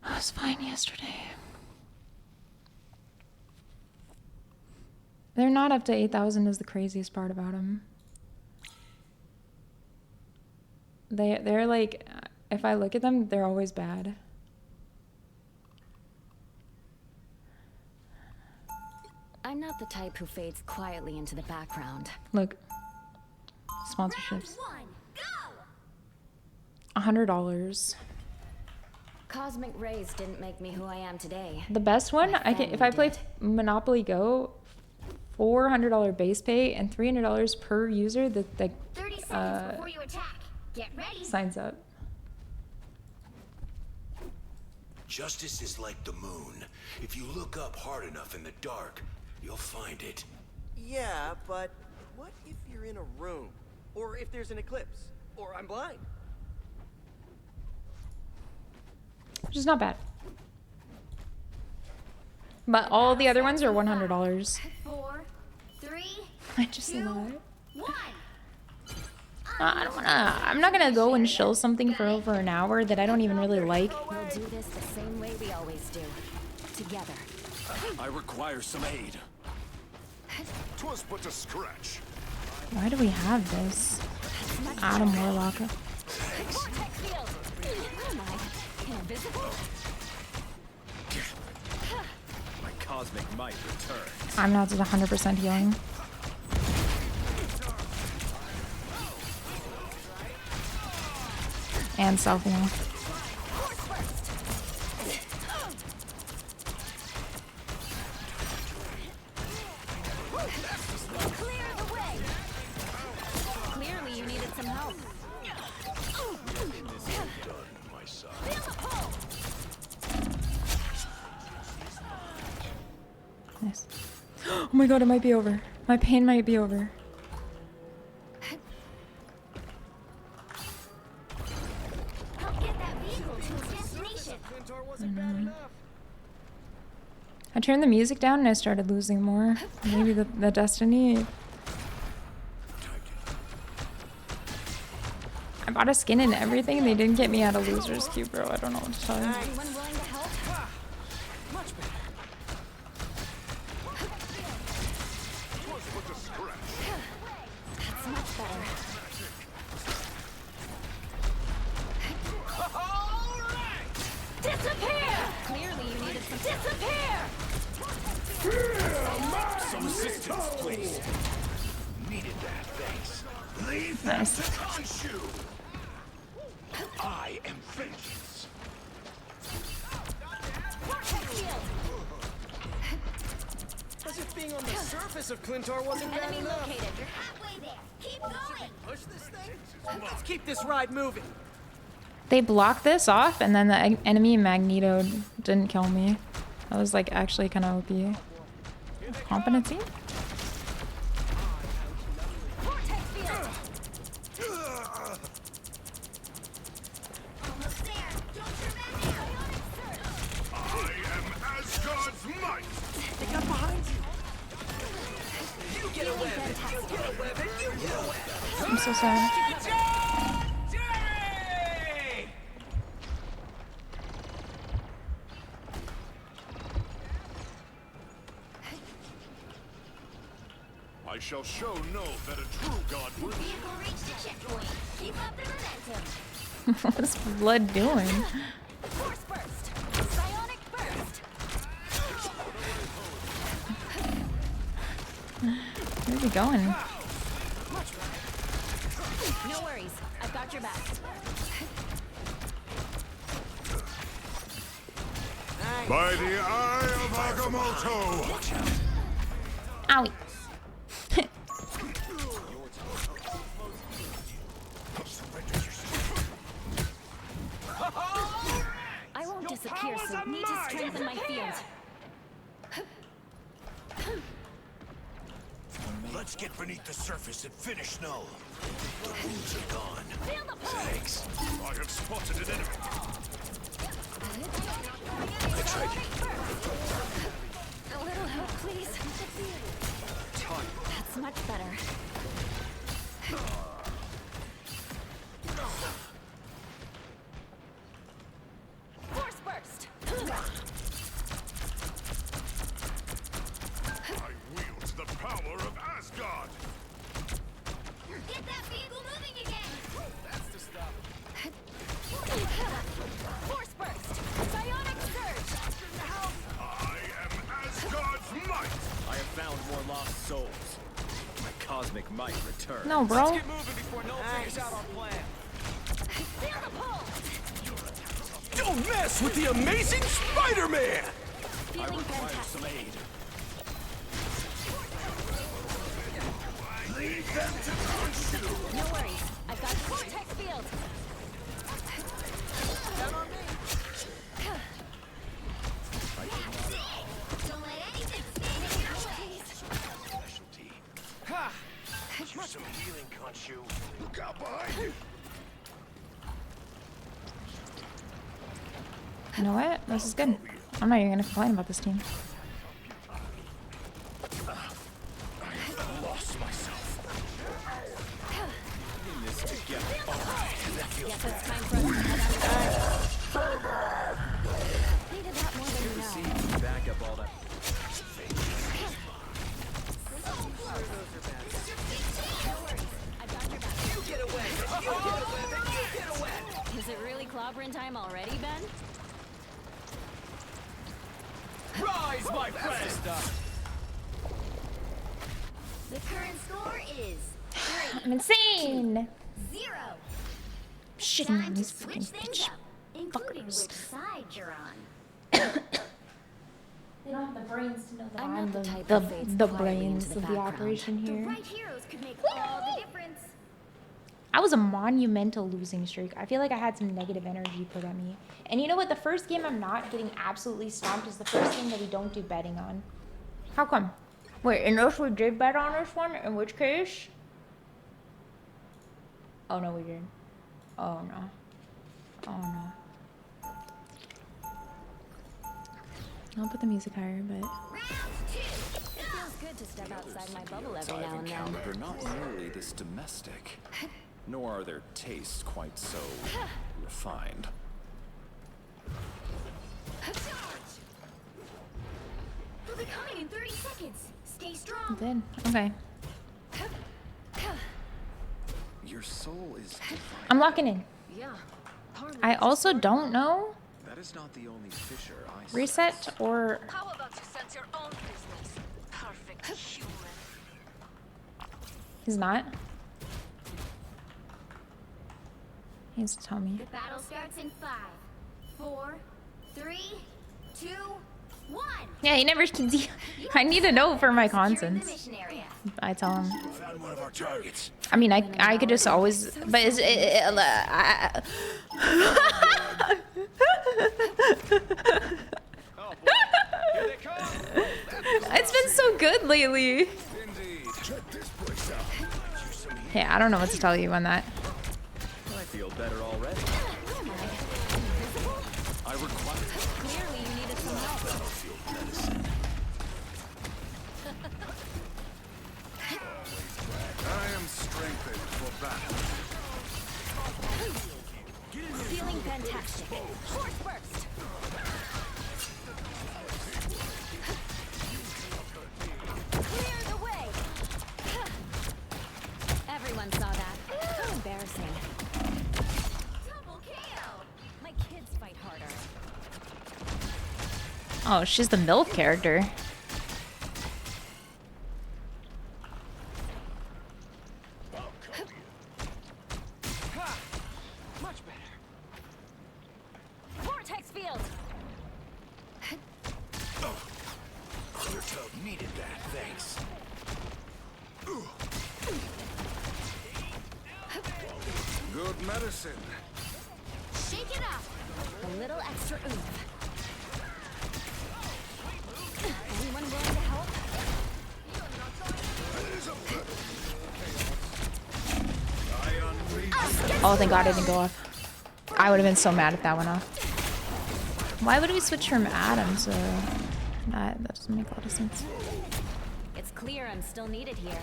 I was fine yesterday. They're not up to 8,000 is the craziest part about them. They're like, if I look at them, they're always bad. I'm not the type who fades quietly into the background. Look. Sponsorships. $100. Cosmic rays didn't make me who I am today. The best one, if I play Monopoly Go, $400 base pay and $300 per user that 30 seconds before you attack. Get ready. Signs up. Justice is like the moon. If you look up hard enough in the dark, you'll find it. Yeah, but what if you're in a room? Or if there's an eclipse? Or I'm blind? Which is not bad. But all the other ones are $100. 4, 3, I just 2, love it. 1. I'm not gonna go and show something for over an hour that I don't even really like. We'll do this the same way we always do. Together. I require some aid. 'Twas but a scratch. Why do we have this? Adam Warlock. My cosmic might return. I'm not at 100% healing. And self-heal. Clearly you needed some help. Nice. Oh my god, it might be over. My pain might be over. I turned the music down and I started losing more. Maybe the destiny. I bought a skin and everything. They didn't get me out of loser's queue, bro. I don't know what to tell you. Anyone willing to help? That's much better. Disappear! Clearly you needed some disappear! Some assistance, please. Needed that, thanks. Leave Nice. that to Khonshu. I am vengeance. being on the surface of Clintar wasn't bad Enemy enough. located. You're halfway there. Keep going. Push this thing. Let's keep this ride moving. They blocked this off, and then the enemy Magneto didn't kill me. That was like actually kind of OP. Competency? Vortex field. Almost there. Don't turn back now. I am Asgard's might! They got behind you. You get away with it. You get away with it. You get away with it. I'm so sad. I shall show no that a true god would. Vehicle reached the checkpoint. Keep up the momentum. What's Blood doing? Force burst. Psionic burst. Where's he going? No worries. I've got your back. By the eye of Agamotto! Owie. I won't disappear, so need to strengthen my field. Let's get beneath the surface and finish Null. The wounds are gone. Thanks. I have spotted an enemy. I tried you. A little help, please. That's much better. Force burst. I wield the power of Asgard. Get that vehicle moving again. That's the stuff. Force burst. Psionic surge. I am Asgard's might. I have found more lost souls. My cosmic might returns. No, bro. Let's get moving before Null figures out our plan. Feel the pull. Don't mess with the amazing Spider-Man! Feeling fantastic. Some aid. No worries. I've got vortex field. Don't let anything stand in your way. Specialty. Ha! Use some healing, can't you? Look out behind you. You know what? This is good. I'm not even gonna complain about this team. I lost myself. In this together. That feels Yes, bad. it's time for us to head out. Needed that more than you know. See, back up all that. No worries. I've got your back. You get away! You get away! You get away! Is it really clobbering time already, Ben? Rise, my friend! The current score is I'm insane. 0. Shitting Time on to these switch fucking things bitch up, including fuckers. which side you're on. They don't have the brains to know that I'm I'm not the type the that fades the quietly brains into the of the background. operation The here. right heroes could make all the difference. I was a monumental losing streak. I feel like I had some negative energy put at me. And you know what? The first game I'm not getting absolutely stomped is the first game that we don't do betting on. How come? Wait, unless we did bet on this one, in which case? Oh no, we didn't. Oh no. Oh no. I'll put the music higher, but It feels good to step outside my bubble every now and then. Are not nearly this domestic, nor are their tastes quite so refined. They'll be coming in 30 seconds. Stay I strong. did. Okay. Your soul is divine. I'm locking in. Yeah. I also don't know That is not the only fissure I see. reset or How about you sense your own business? Perfect human. he's not. He needs to tell me. The battle starts in 5, 4, 3, 2, Yeah, he never. I need to know for my conscience. I tell him. Found one of our targets. I mean, I could just always, but it's it's been so good lately. Yeah, I don't know what to tell you on that. I feel better already. I require. Clearly, you needed some help. I am strengthened for battle. Feeling fantastic. Force burst. Clear the way. Everyone saw that. So embarrassing. Double KO. My kids fight harder. Oh, she's the MILF character. Much better. Vortex field. Your toe needed that, thanks. Good medicine. Shake it up. A little extra oomph. Anyone willing to help? Oh, thank God I didn't go off. I would have been so mad if that went off. Why would we switch from Adam to that? That doesn't make a lot of sense. It's clear I'm still needed here.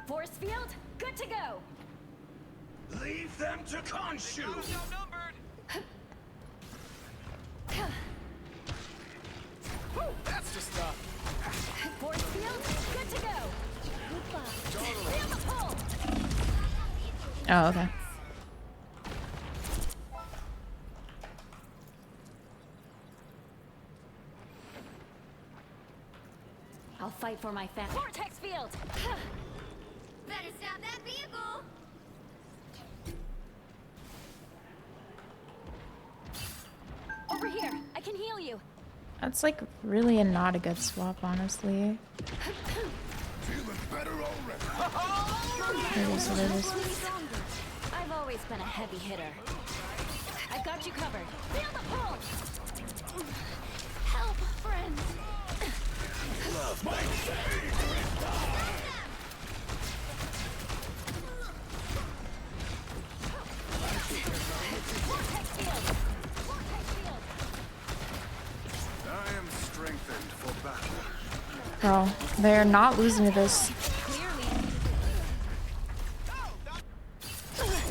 Force field, good to go. Leave them to Khonshu. That's the stuff. Force field, good to go. Feel the pull. Oh, okay. I'll fight for my family. Vortex field. Better stop that vehicle. Over here, I can heal you. That's like really not a good swap, honestly. Feeling better already. It is what it is. I've always been a heavy hitter. I've got you covered. Feel the pull. Help, friends. Love my I am strengthened for battle. Bro, they're not losing to this.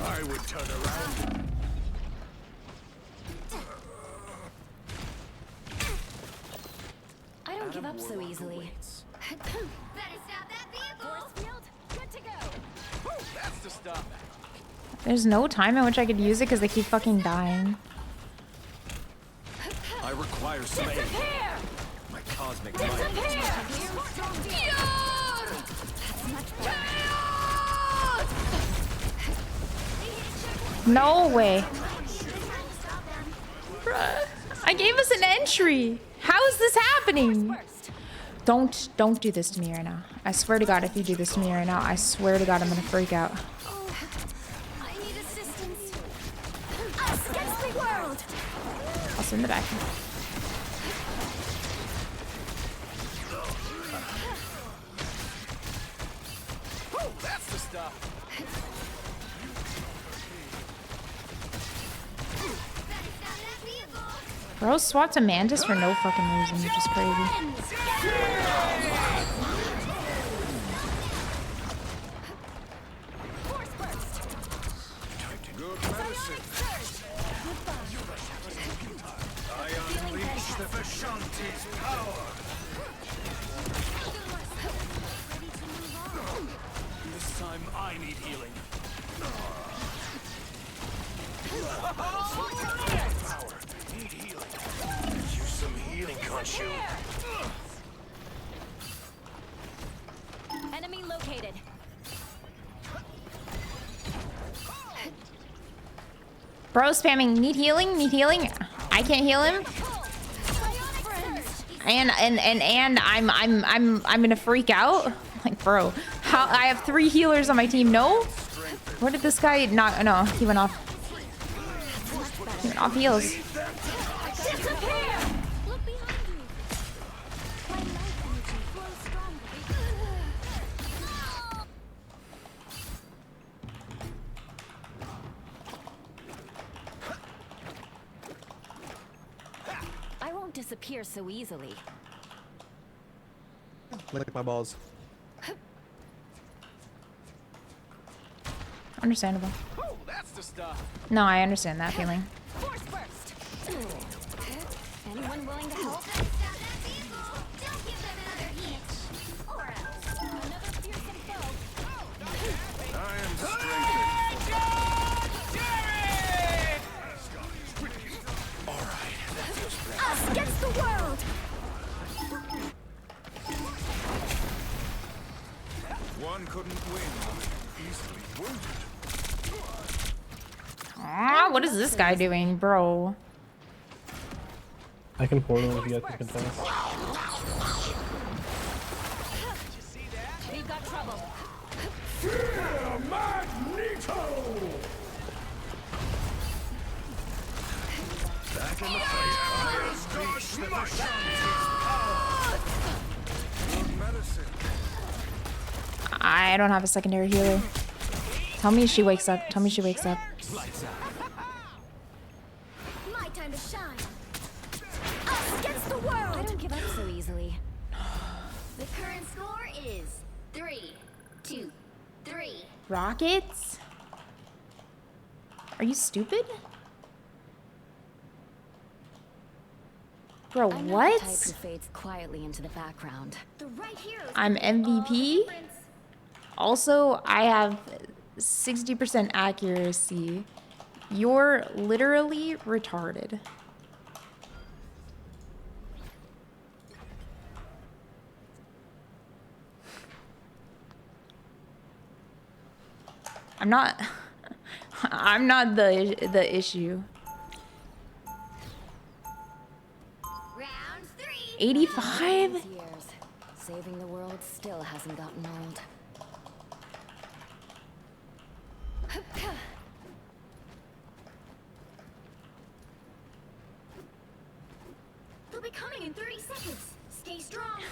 I would turn around. I don't give up so easily. Better stop that vehicle. Force field, good to go. That's the stuff. There's no time in which I could use it because they keep fucking dying. I require some aid. My cosmic might. No way. Bruh. I gave us an entry. How is this happening? Don't do this to me right now. I swear to God, if you do this to me right now, I swear to God, I'm gonna freak out. I need assistance. Us against the world. I'll send it back. That's the stuff. Bro swapped a Mantis for no fucking reason, which is crazy. Good medicine. I unleash the Vishanti's power. This time I need healing. Power. Need healing. Use some healing, Khonshu. Enemy located. Bro spamming, need healing, need healing. I can't heal him. And I'm gonna freak out. Like, bro, how I have 3 healers on my team. No? Where did this guy not? No, he went off. He went off heals. I won't disappear so easily. Lick my balls. Understandable. Oh, that's the stuff. No, I understand that feeling. Force burst. Anyone willing to help? Don't give them another hitch. Or else. Another fearsome foe. I am strengthened. Alright, that feels better. Us against the world! One couldn't win. Easily wounded. Ah, what is this guy doing, bro? I can portal if you guys can contest. We've got trouble. Magneto! Back in the fight. I unleash the Good medicine. I don't have a secondary healer. Tell me she wakes up. Tell me she wakes up. My time to shine. Us against the world! I don't give up so easily. The current score is 3-2-3. Rockets? Are you stupid? Bro, I'm not what? the type who fades quietly into the background. The right heroes I'm can make all the MVP. difference. Also, I have 60% accuracy. You're literally retarded. I'm not I'm not the issue. Round 3. 85? Years, saving the world still hasn't gotten old. They'll be coming in 30 seconds. Stay strong.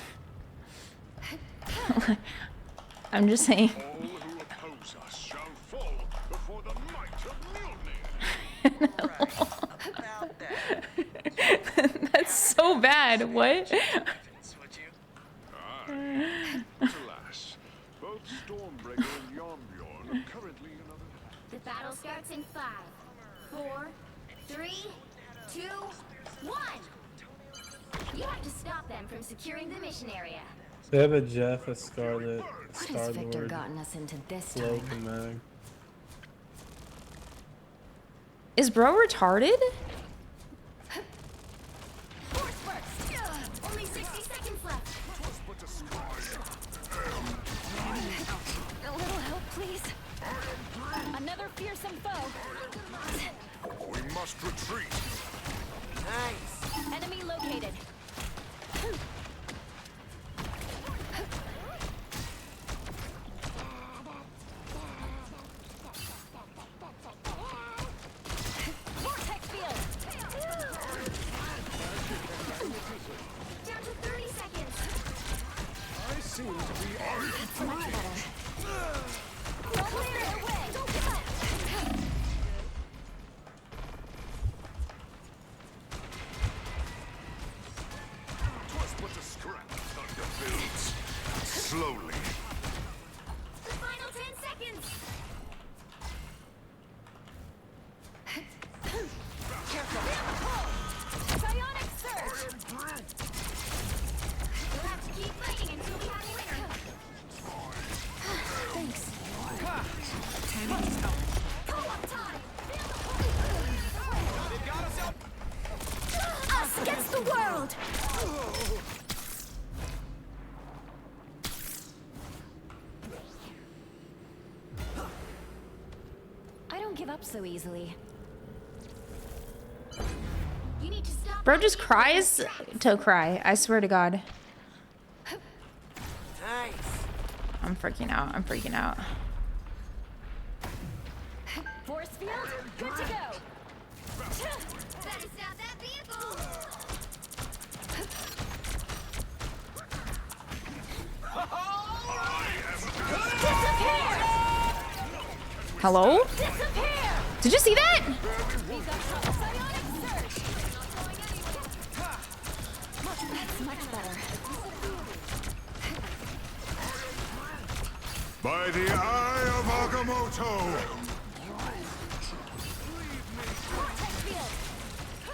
I'm just saying. All who oppose us shall fall before the might of Mjolnir. That's so bad. What? Alas, both Stormbreaker and Yonbjorn are currently in other. The battle starts in 5, 4, 3, 2, 1. You have to stop them from securing the mission area. They have a Jeff, a Scarlet, a What has Star Victor Lord, gotten us into this Cloak, time? and Mag. Is bro retarded? Force burst. Only 60 seconds left. A little help, please. Another fearsome foe. We must retreat. Nice. Enemy located. Vortex field. Down to 30 seconds. I seem to be on Much better. Don't clear their way. Don't give up. Twas but a scrap. Thunder builds slowly. The final 10 seconds. Psionic surge. You'll have to keep fighting until we have a winner. Thanks. Co-op time. Us against the world. I don't give up so easily. You need to stop Bro just cries to cry. I swear to God. Nice. I'm freaking out. I'm freaking out. Force field, good to go. Better stop that vehicle. Hello? Disappear. Did you see that? We've got psionic surge. That's much better. By the eye of Agamotto! Vortex field.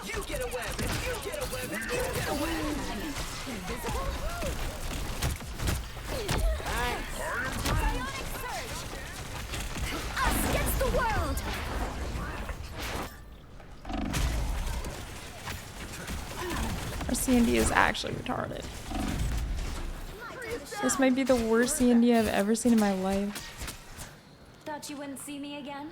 You get a web, and you get a web, and you get a web. Invisible? Nice. Psionic surge. Us against the world. Our C&D is actually retarded. This might be the worst C&D I've ever seen in my life. Thought you wouldn't see me again?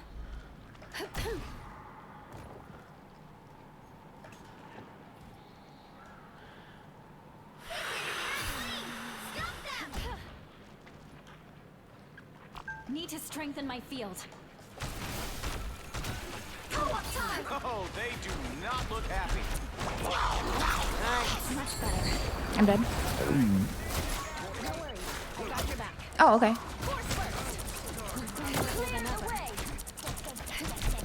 Need to strengthen my field. Co-op time! Oh, they do not look happy. Nice. Much better. I'm dead. No worries. I got your back. Oh, okay. Force first. Clear the way.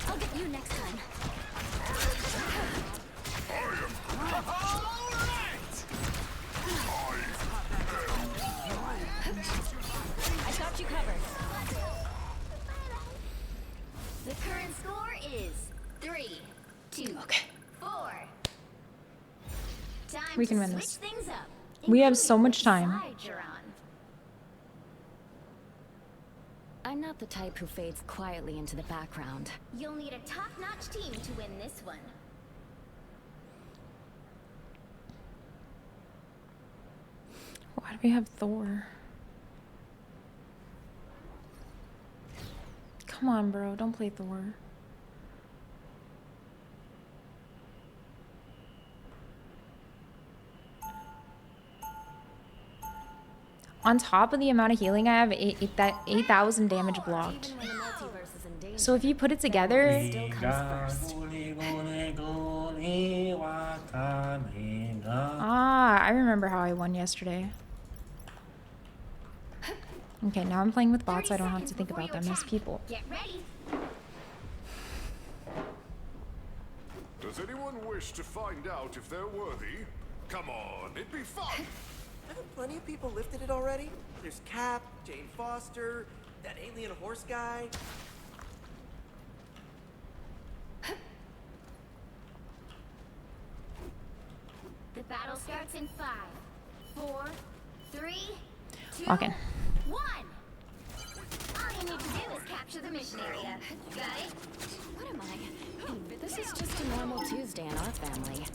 I'll get you next time. I got you covered. The current score is 3-2. Okay. 4. Time We can to win switch this. things up. We have so much time. Side you're on. I'm not the type who fades quietly into the background. You'll need a top-notch team to win this one. Why do we have Thor? Come on, bro. Don't play Thor. On top of the amount of healing I have, 8,000 damage blocked. Even when the multiverse is in danger, So if you put it together, it still comes first. I remember how I won yesterday. Okay, now I'm playing with bots. I don't have to think about them as people. Get ready. Does anyone wish to find out if they're worthy? Come on, it'd be fun! Haven't plenty of people lifted it already? There's Cap, Jane Foster, that alien horse guy. The battle starts in 5, 4, 3, 2, Walk in. 1. All you need to do is capture the mission area. Got it? What am I? This is just a normal Tuesday in our family.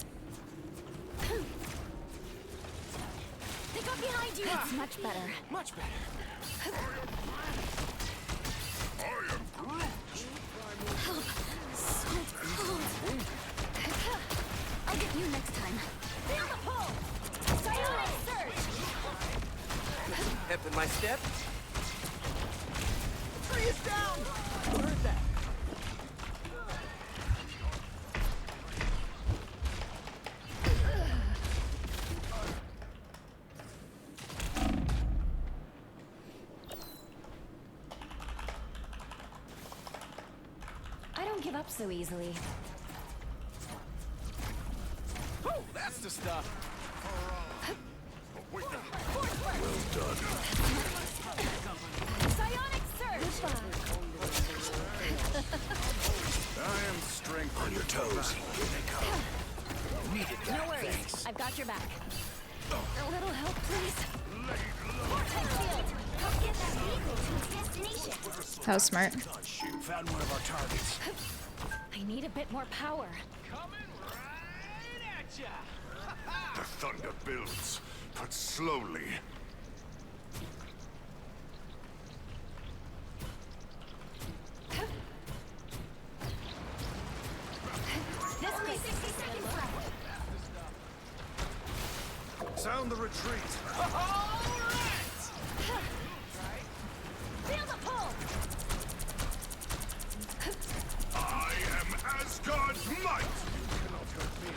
They got behind you! It's much better. Much better. Help! So cold. I'll get you next time. Feel the pull! Psionic surge! Pep in my step. Tree is down! Heard that. I don't give up so easily. Oh, that's the stuff. Well done. Psionic surge! I am strength on your toes. Here they come. Needed that. No worries. Thanks. I've got your back. A little help, please. Vortex field! Help get that vehicle to its destination. That was smart. Found one of our targets. I need a bit more power. The thunder builds, but slowly. This way, 60 seconds left. on the retreat. Feel the pull! I am Asgard's might. You cannot hurt me.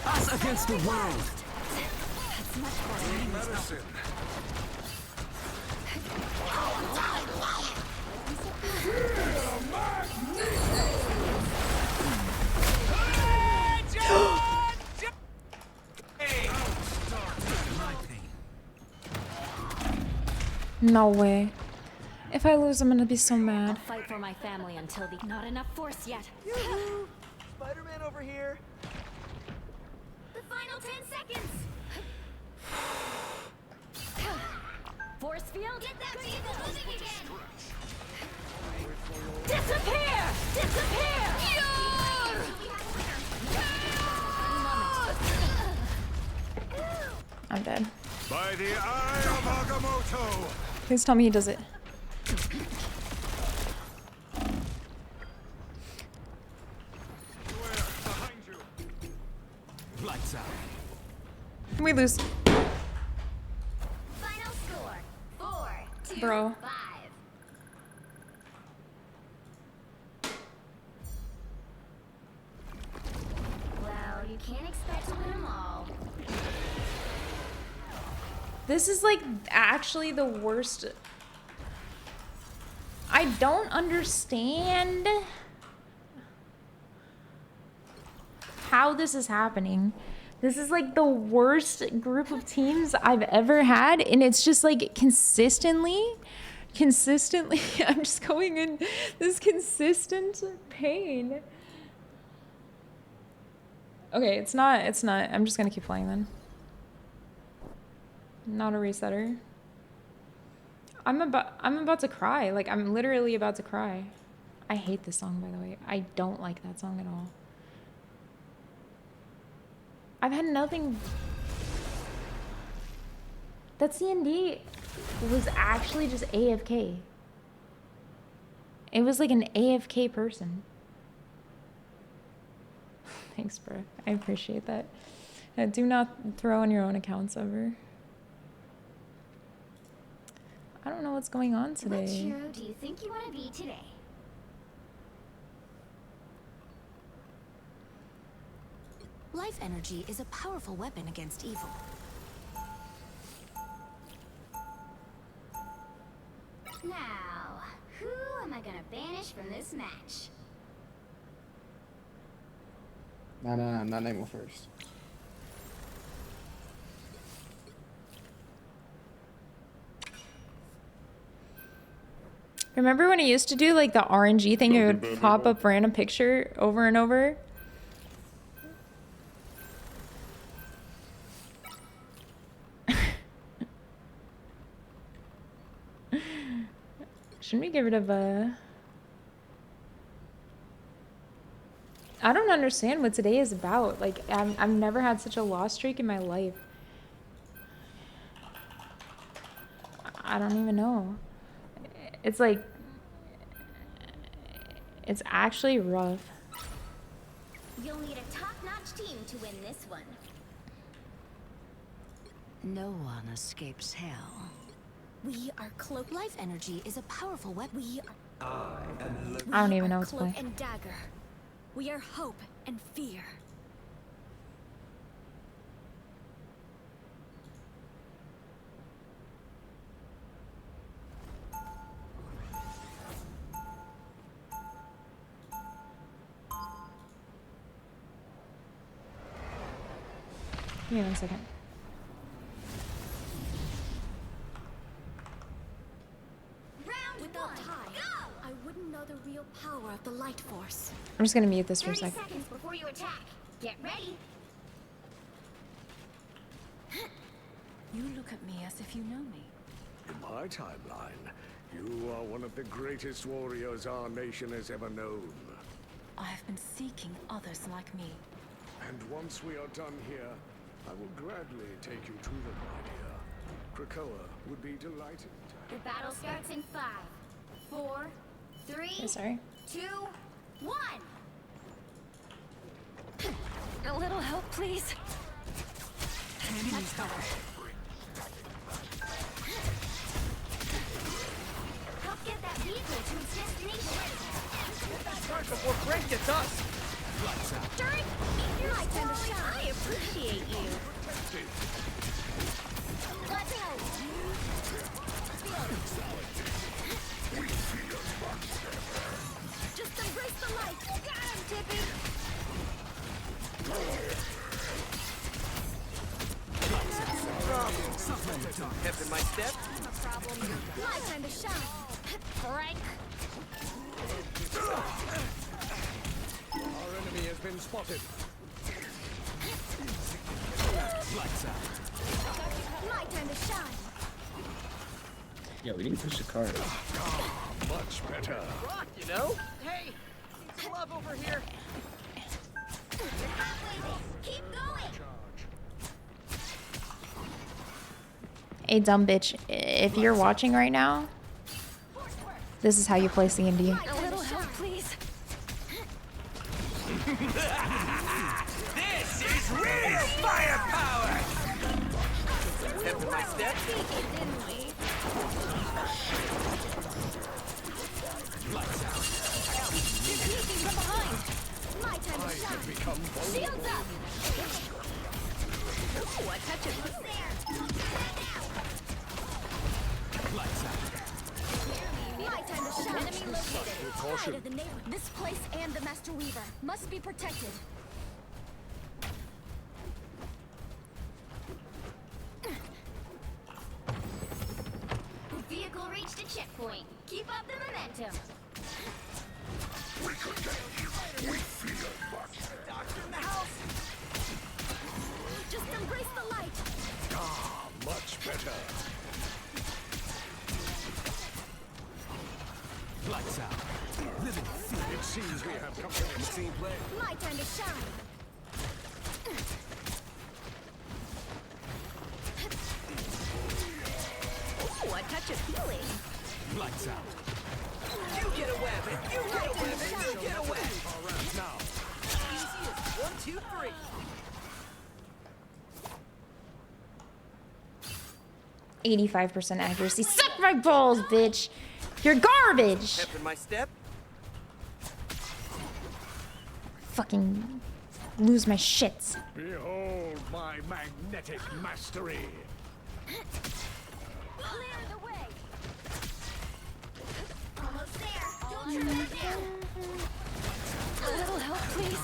Us against the world. That's much better. Medicine. No way. If I lose, I'm gonna be so I'll mad. fight for my family until the not enough force yet. Yoo-hoo! Spider-Man over here. The final 10 seconds. Force field. Get that vehicle moving again. Disappear! Disappear! I'm dead. By the eye of Agamotto. Please tell me he does it. Behind you. Lights out. We lose. Final score: 4-2-5. Bro. Well, you can't expect to win them all. This is like actually the worst. I don't understand how this is happening. This is like the worst group of teams I've ever had, and it's just like consistently, I'm just going in this consistent pain. Okay, it's not, I'm just gonna keep playing then. Not a resetter. I'm about to cry. Like, I'm literally about to cry. I hate this song, by the way. I don't like that song at all. I've had nothing. That CND was actually just AFK. It was like an AFK person. Thanks, bro. I appreciate that. Do not throw on your own accounts ever. I don't know what's going on today. Which hero do you think you want to be today? Life energy is a powerful weapon against evil. Now, who am I gonna banish from this match? No, not anymore first. Remember when it used to do like the RNG thing? It would pop up random picture over and over. Shouldn't we get rid of I don't understand what today is about. Like, I've never had such a loss streak in my life. I don't even know. It's like, it's actually rough. You'll need a top-notch team to win this one. No one escapes hell. We are cloak. Life energy is a powerful weapon. I don't even know what's Cloak playing. and dagger. We are hope and fear. Give me 1 second. Without time, I wouldn't know the real power of the light force. I'm just gonna mute this for a 30 sec. seconds before you attack. Get ready. You look at me as if you know me. In my timeline, you are one of the greatest warriors our nation has ever known. I have been seeking others like me. And once we are done here, I will gladly take you to them, my dear. Krakoa would be delighted. The battle starts in 5, 4, 3, Oh, sorry. 2, 1. A little help, please. Much better. Help get that vehicle to its destination. Start before Frank gets us. During your my time to shine. I appreciate you. Let's go. Just embrace the light. Got him, Tippy. Pep in my step. No problem. My time to shine. Frank. Our enemy has been spotted. Lights out. My time to shine. Yeah, we need to push the car. Much better. Rock, you know? Hey, some love over here. Keep going. Hey, dumb bitch. If you're watching right now, this is how you play C&D. A little help, please. This is real firepower! Pep in my step. Sneaking from behind. My time to shine. Shields up. Ooh, a touch of there. My time to shine. Enemy located. Caution. Side of the neighbor. This place and the Master Weaver must be protected. The vehicle reached a checkpoint. Keep up the momentum. We could get you. We feel much. Doctor in the house. Just embrace the light. Ah, much better. Lights out. Living It seems we have company in team play. My time to shine. Ooh, a touch of healing. lights out. You get a web, and you get a web, and you get a web. Our rounds now. Easy as 1, 2, 3. 85% accuracy. Suck my balls, bitch. You're garbage. Pep in my step. Fucking lose my shits. Behold my magnetic mastery. Clear the way. Almost there. Don't turn it down. A little help, please.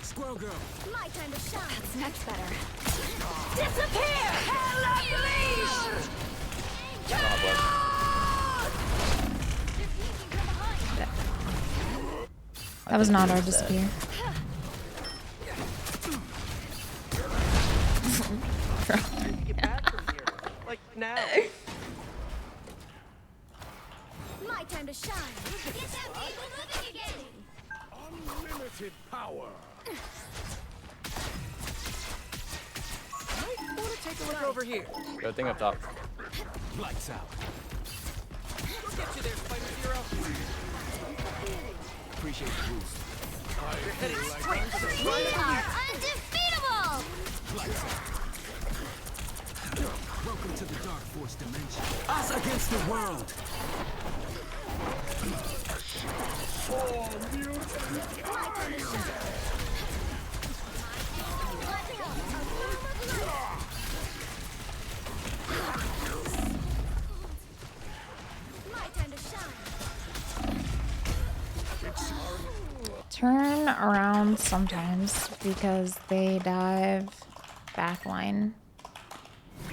Squirrel girl. My time to shine. That's much better. Disappear! That was not our disappear. Get back from here. Like now. My time to shine. Get that vehicle moving again. Unlimited power. I want to take a look over here. Good thing up top. Lights out. We'll get you there, Spider-Zero. Appreciate the boost. You're heading straight for the We right of are undefeatable! Lights out. Welcome to the Dark Force dimension. Us against the world. My time to shine. My time to shine. Turn around sometimes because they dive backline. I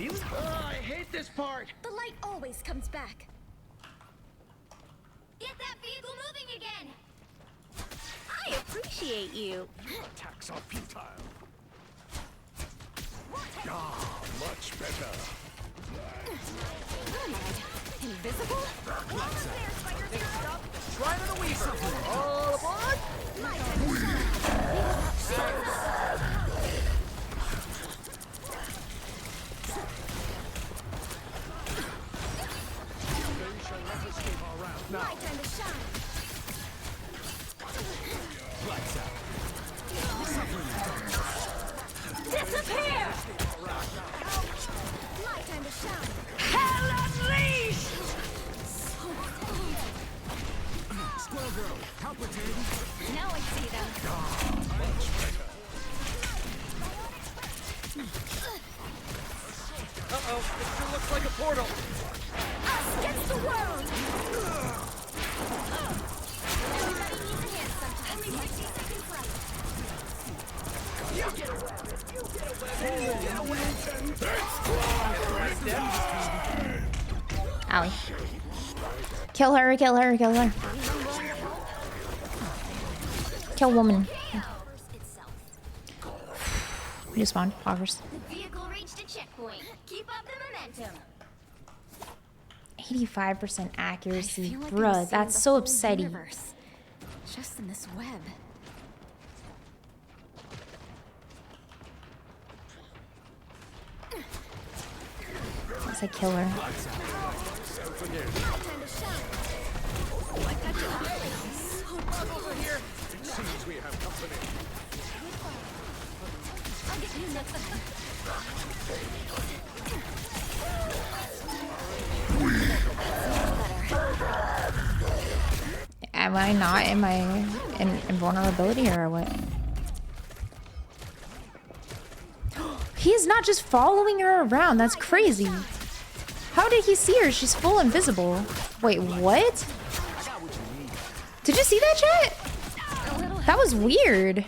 hate this part. The light always comes back. Get that vehicle moving again. I appreciate you. Attacks are futile. Ah, much better. Invisible? Shrine of the Weaver. All aboard. My time to shine. Lights out. Now I see them. Uh-oh, it sure looks like a portal. Us against the world! Everybody needs a hand sometime. Only 60 seconds left. Owie. Kill her, kill her, kill her. Kill woman. We just spawned. Poggers. The vehicle reached a checkpoint. Keep up the momentum. 85% accuracy. Feel like Bruh, I'm seeing that's the so whole upsetting. universe, just in this web. Once I kill her. Seems we have company. I'll get you next. Am I not? Am I in invulnerability or what? He's not just following her around. That's crazy. How did he see her? She's full invisible. Wait, what? Did you see that, chat? That was weird.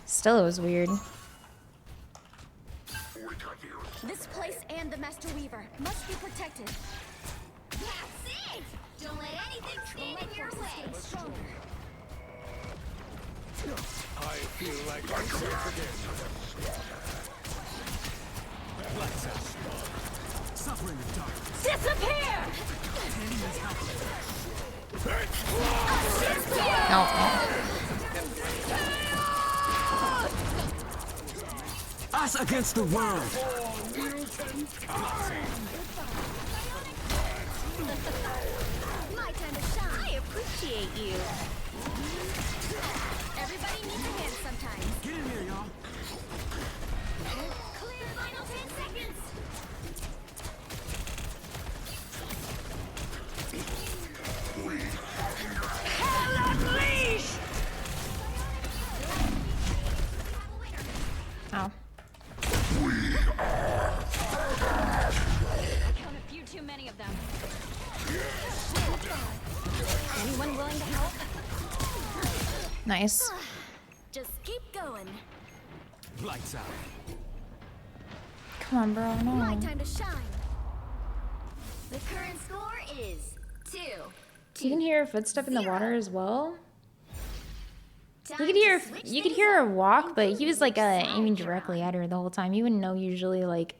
Still, it was weird. This place and the Master Weaver must be protected. That's it! Don't let anything stand in your way. I feel like I'm safe again. Lights out. Suffering the darkness. Disappear! Us against the world. My time to shine. I appreciate you. Everybody needs a hand sometimes. Get in here, y'all. Clear final 10 seconds. Hell unleashed! Oh. I count a few too many of them. Anyone willing to help? Nice. Just keep going. Lights out. Come on, bro. My No. time to shine. The current score is 2. You can hear her footstep in the water as well. You could hear her walk, but he was like aiming directly at her the whole time. You wouldn't know usually, like,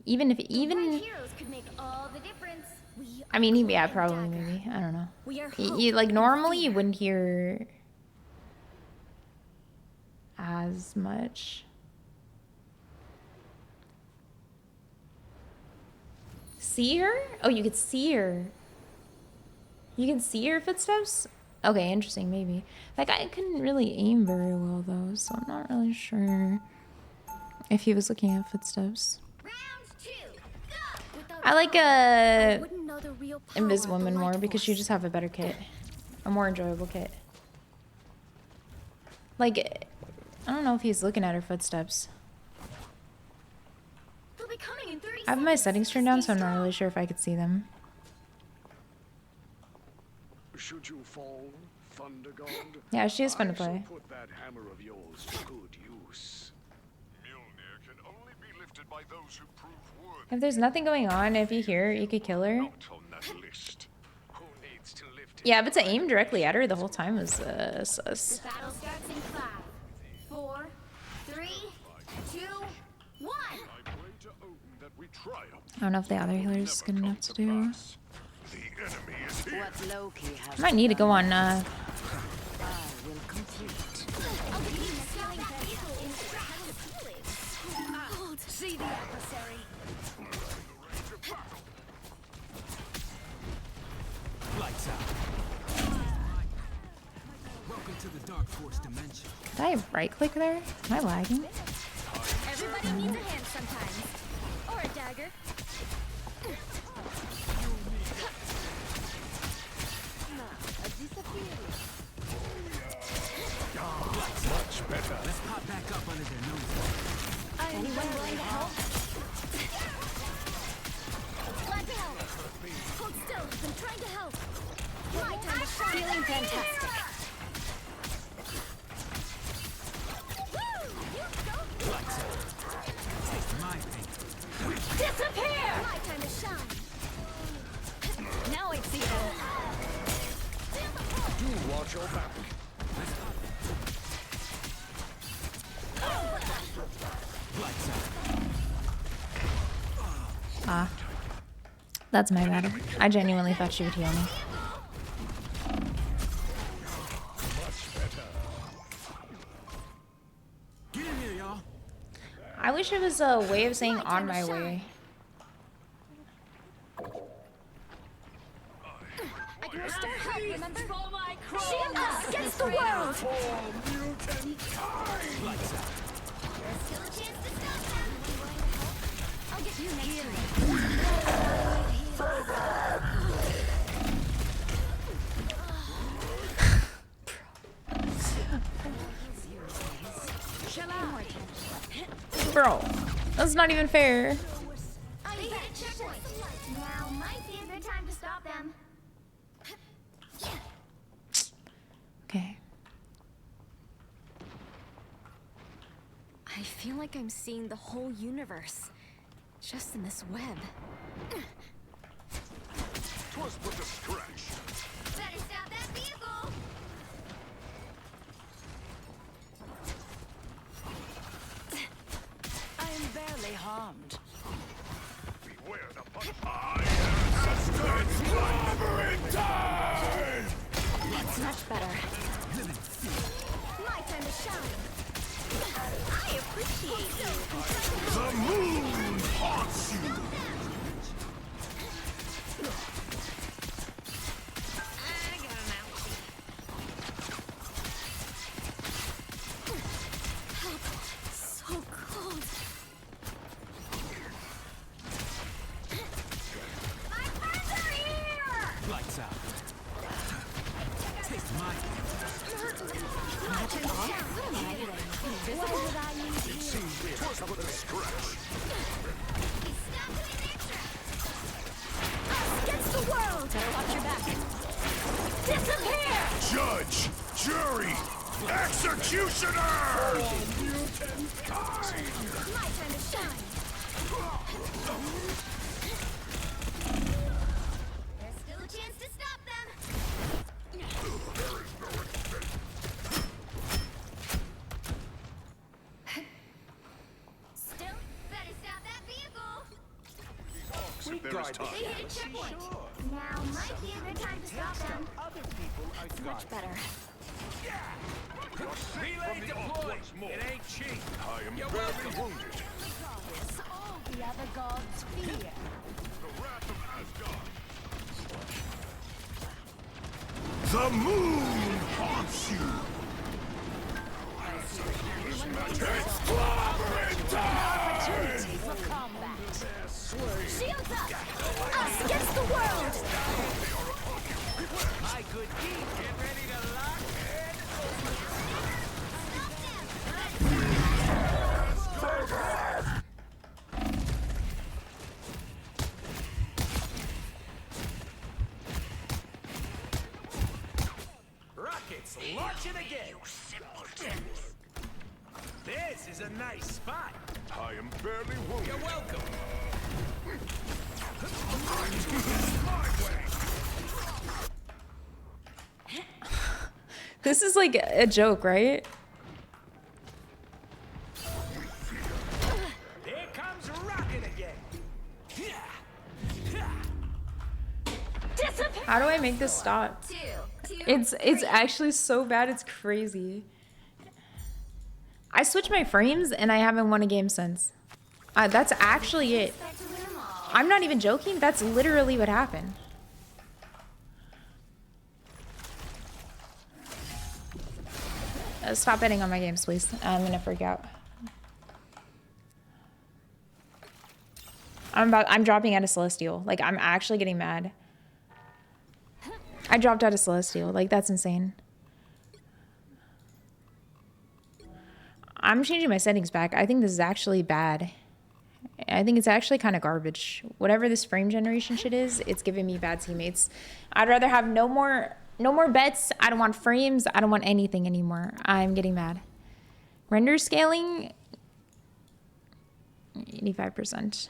even. Heroes could make all the difference. I mean, yeah, probably maybe. I don't know. Like normally you wouldn't hear as much. See her? Oh, you could see her. You can see her footsteps? Okay, interesting, maybe. That guy couldn't really aim very well, though, so I'm not really sure if he was looking at footsteps. I like Invis Woman more because you just have a better kit. A more enjoyable kit. Like, I don't know if he's looking at her footsteps. I have my settings turned down, so I'm not really sure if I could see them. Should you fall, Thunder God? Yeah, she is fun to play. Put that hammer of yours to good use. Mjolnir can only be lifted by those who prove worthy. If there's nothing going on, if you hear her, you could kill her. On that list. Who needs to lift Yeah, but to aim directly at her the whole time was sus. Battle starts in 5, 4, 3, 2, 1. I don't know if the other healer is good enough to do. What Loki has I might need to go on I will complete. See the adversary. Lights out. Did I right click there? Am I lagging? Everybody needs a hand sometimes. Or a dagger. Much better. Let's pop back up under their noses. Anyone willing to help? Glad to help. Hold still. I'm trying to help. My time to shine. Feeling fantastic. Disappear! My time to shine. Now I see them. Do watch your back. Ah. That's my bad. I genuinely thought she would heal me. Get in here, y'all. I wish it was a way of saying on my way. I can restore help, remember? Shield us against the world! There's still a chance to stop them. I'll get you next Bro, that's not even fair. I hit a checkpoint. Now might be a good time to stop them. Okay. I feel like I'm seeing the whole universe, just in this web. Twas but a scratch. Better stop that vehicle. I am barely harmed. Beware the punch. I am conglomerate time! That's much better. My time to shine. I appreciate you. The moon haunts you! I got an ouchie. So cold. My friends are here! Lights out. Taste my My time to shine. Why would I need you? It seems twas but a scratch. Us against the world! Better watch your back. Disappear! Judge, jury, executioner! My time to shine. There's still a chance to stop them. Still, better stop that vehicle. There is time. They hit a checkpoint. Now might be a good time to stop them. It's much better. Relay deployed. It ain't cheap. I am badly wounded. All the other gods fear. The wrath of Asgard. The moon haunts you. Conglomerate time! For combat. Shields up! Us against the world! My good deed, get ready to lock in. Rockets launching again. You simpletons. This is a nice spot. I am barely wounded. You're welcome. This is like a joke, right? Here comes rocket again. How do I make this stop? It's actually so bad, it's crazy. I switched my frames and I haven't won a game since. That's actually it. I'm not even joking, that's literally what happened. Stop betting on my games, please. I'm gonna freak out. I'm dropping out of Celestial. Like, I'm actually getting mad. I dropped out of Celestial. Like, that's insane. I'm changing my settings back. I think this is actually bad. I think it's actually kind of garbage. Whatever this frame generation shit is, it's giving me bad teammates. I'd rather have no more bets. I don't want frames. I don't want anything anymore. I'm getting mad. Render scaling, 85%.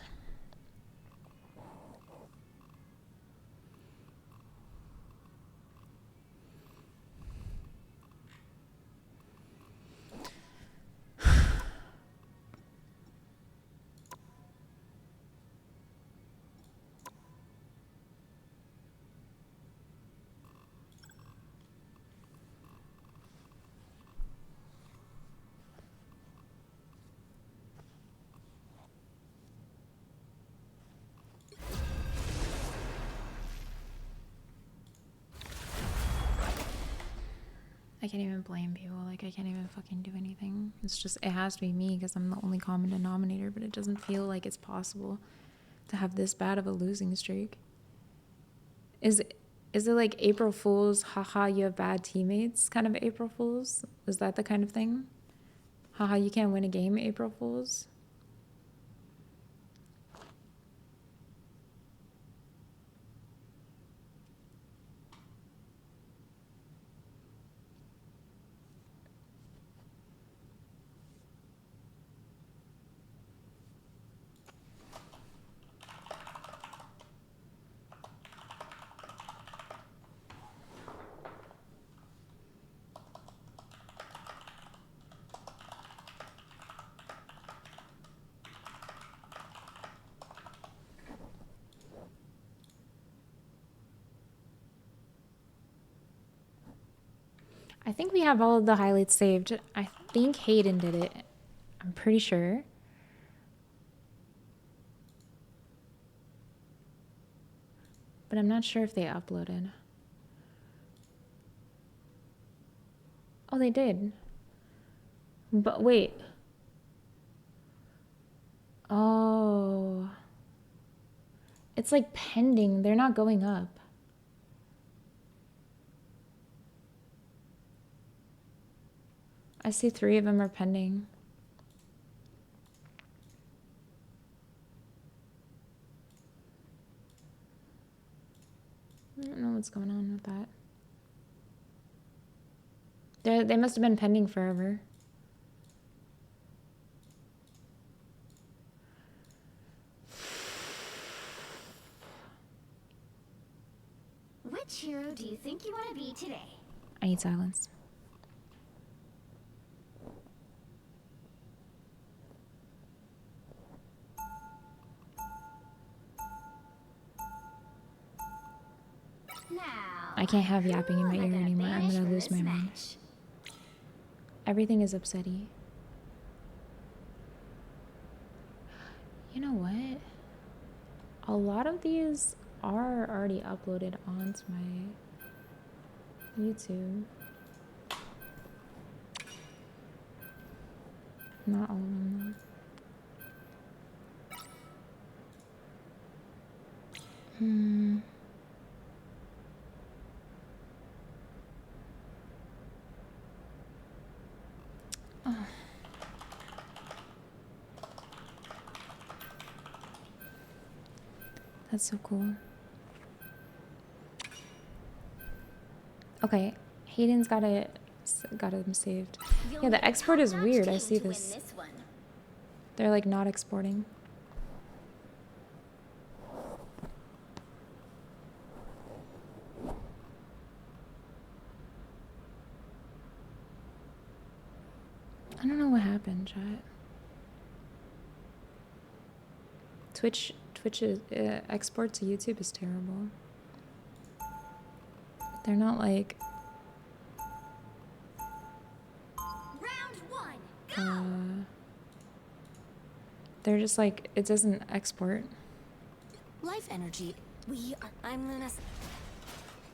I can't even blame people. Like, I can't even fucking do anything. It's just, it has to be me because I'm the only common denominator, but it doesn't feel like it's possible to have this bad of a losing streak. Is it like April Fool's, haha, you have bad teammates kind of April Fool's? Is that the kind of thing? Haha, you can't win a game, April Fool's? I think we have all of the highlights saved. I think Hayden did it. I'm pretty sure. But I'm not sure if they uploaded. Oh, they did. But wait. Oh. It's like pending. They're not going up. I see 3 of them are pending. I don't know what's going on with that. They must have been pending forever. Which hero do you think you want to be today? I need silence. Now, I can't have yapping in my ear anymore. I'm gonna lose my mind. Everything is upsetty. You know what? A lot of these are already uploaded onto my YouTube. Not all of them though. Oh. That's so cool. Okay, Hayden's got him saved. Yeah, the export is weird. I see this. They're like not exporting. I don't know what happened, chat. Twitch export to YouTube is terrible. They're not like they're just like, it doesn't export. Life energy. I'm Luna.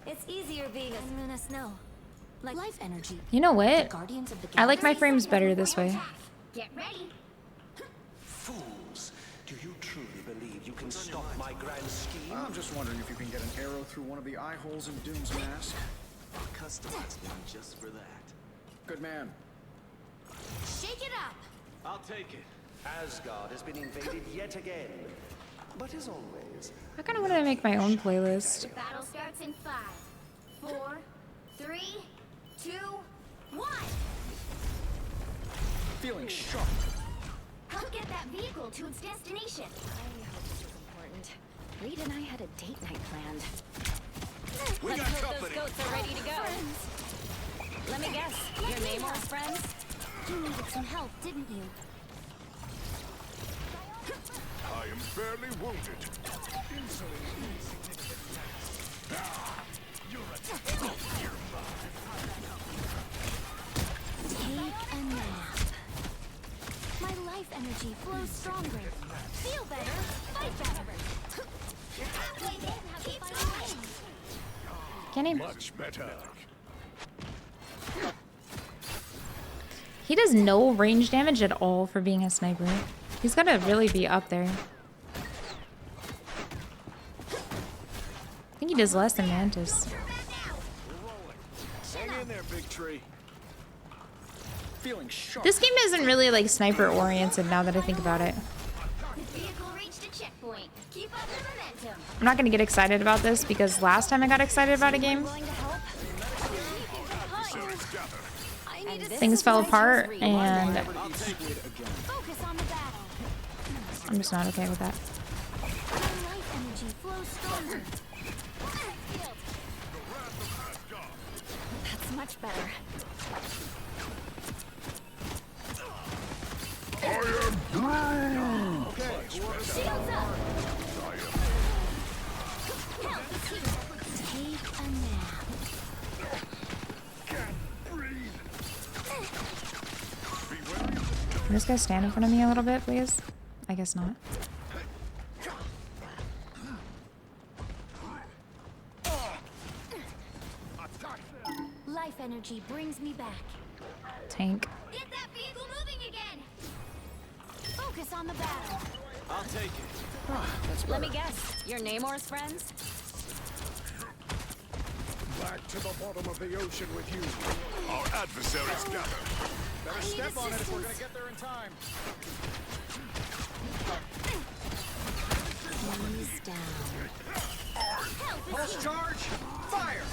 It's easier being a Luna Snow. Life energy. You know what? Guardians of the I like my Galaxy. frames better this way. Get ready. Fools! Do you truly believe you can stop my grand scheme? I'm just wondering if you can get an arrow through one of the eye holes in Doom's mask. I'll customize one just for that. Good man. Shake it up. I'll take it. Asgard has been invaded yet again. But as always, I kind of want to make my own playlist. The battle starts in 5, 4, 3, 2, 1. Feeling sharp. Help get that vehicle to its destination. I hope this is important. Reed and I had a date night planned. We Let's got hope company. those goats are ready to go. Let me guess. Your name or friends? You needed some help, didn't you? I am barely wounded. Take a nap. My life energy flows stronger. Feel better, fight better. You're halfway there. Keep going. Can he? Much better. He does no range damage at all for being a sniper. He's gotta really be up there. I think he does less than Mantis. Hang in there, big tree. Feeling sharp. This game isn't really like sniper oriented now that I think about it. The vehicle reached a checkpoint. Keep up the momentum. I'm not gonna get excited about this because last time I got excited about a game, things fell apart and Focus on the battle. I'm just not okay with that. My life energy flows stronger. That's much better. Shields up. Help is here. Take a nap. Can this guy stand in front of me a little bit, please? I guess not. Life energy brings me back. Tank. Get that vehicle moving again. Focus on the battle. I'll take it. Let me guess. Your name or friends? Back to the bottom of the ocean with you. Our adversaries gather. Better step on it if we're gonna get there in time. Ease down. Pulse charge. Fire.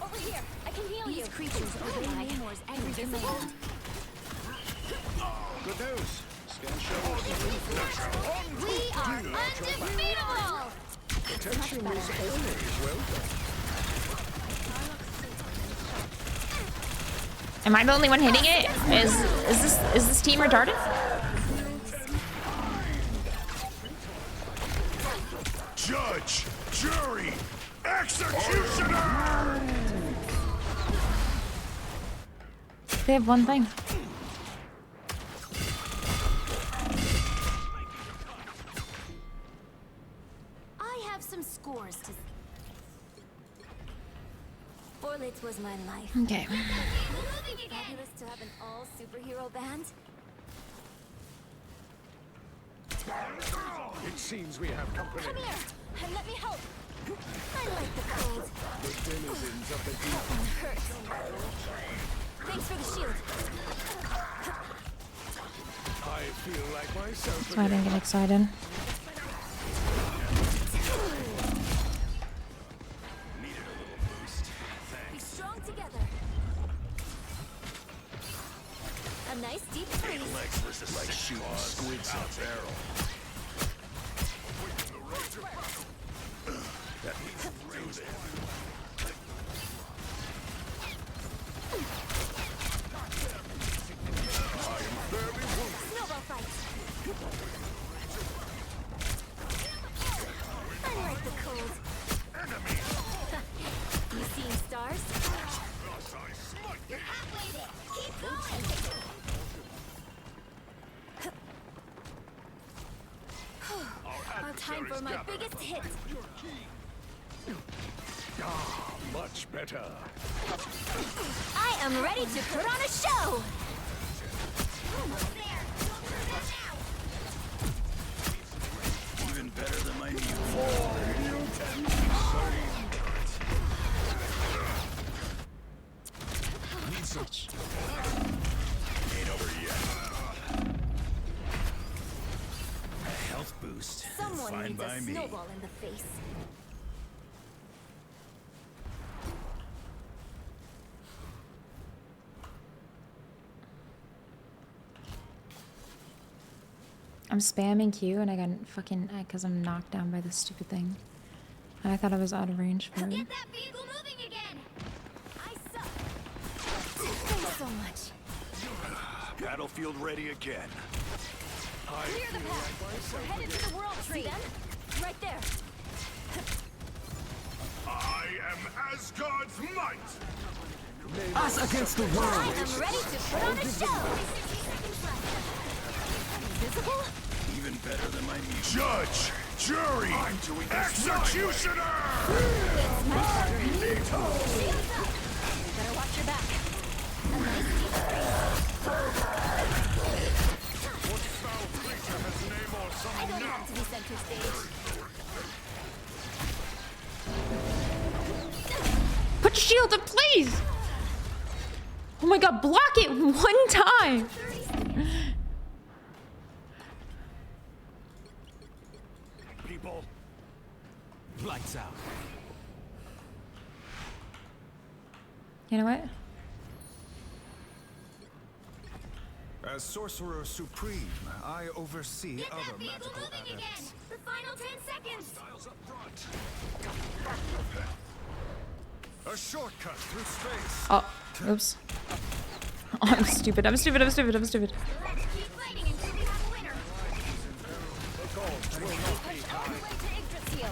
Over here. I can heal you. These creatures obey Namor's every command. Good news. Scan shows. We are undefeatable. Protection is always welcome. Am I the only one hitting it? Is this team retarded? Judge, jury, executioner! They have one thing. I have some scores to. Borlitz was my life. Okay. Fabulous to have an all superhero band. It seems we have company. Come here and let me help. I like the cold. The denizens of the deep. That one hurts. Thanks for the shield. I feel like myself. That's why I didn't get excited. Be strong together. A nice deep freeze. It's like shooting squids in a barrel. That means raise it. I am barely wounded. Snowball fight. I like the cold. Enemy. You seeing stars? Thus I smite You're thee. halfway there. Keep going. Now time for my biggest hit. Ah, much better. I am ready to put on a show! Even better than my new Need some. Ain't over yet. A health boost. Someone Fine needs by a me. snowball in the face. I'm spamming Q and I got fucking because I'm knocked down by this stupid thing. And I thought I was out of range for it. Get that vehicle moving again! I suck! Thanks so much. Battlefield ready again. Clear the path! We're headed to the world tree! See them? Right there! I am Asgard's might! Us against the world! I am ready to put on a show! Invisible? Even better than my new judge, jury, executioner! It's my turn! Shields up! Better watch your back. A nice deep What foul creature has name or I summon don't now? have to be center stage. Put your shield up, please! Oh my god, block it one time! People, Lights out. You know what? As Sorcerer Supreme, I oversee Get that other vehicle magical moving again! adepts. The final 10 seconds! styles up front. A shortcut through space. Oh, oops. Oh, I'm stupid. I'm stupid. I'm stupid. I'm stupid. Let's keep fighting until we have a winner. All the way to Yggdrasil.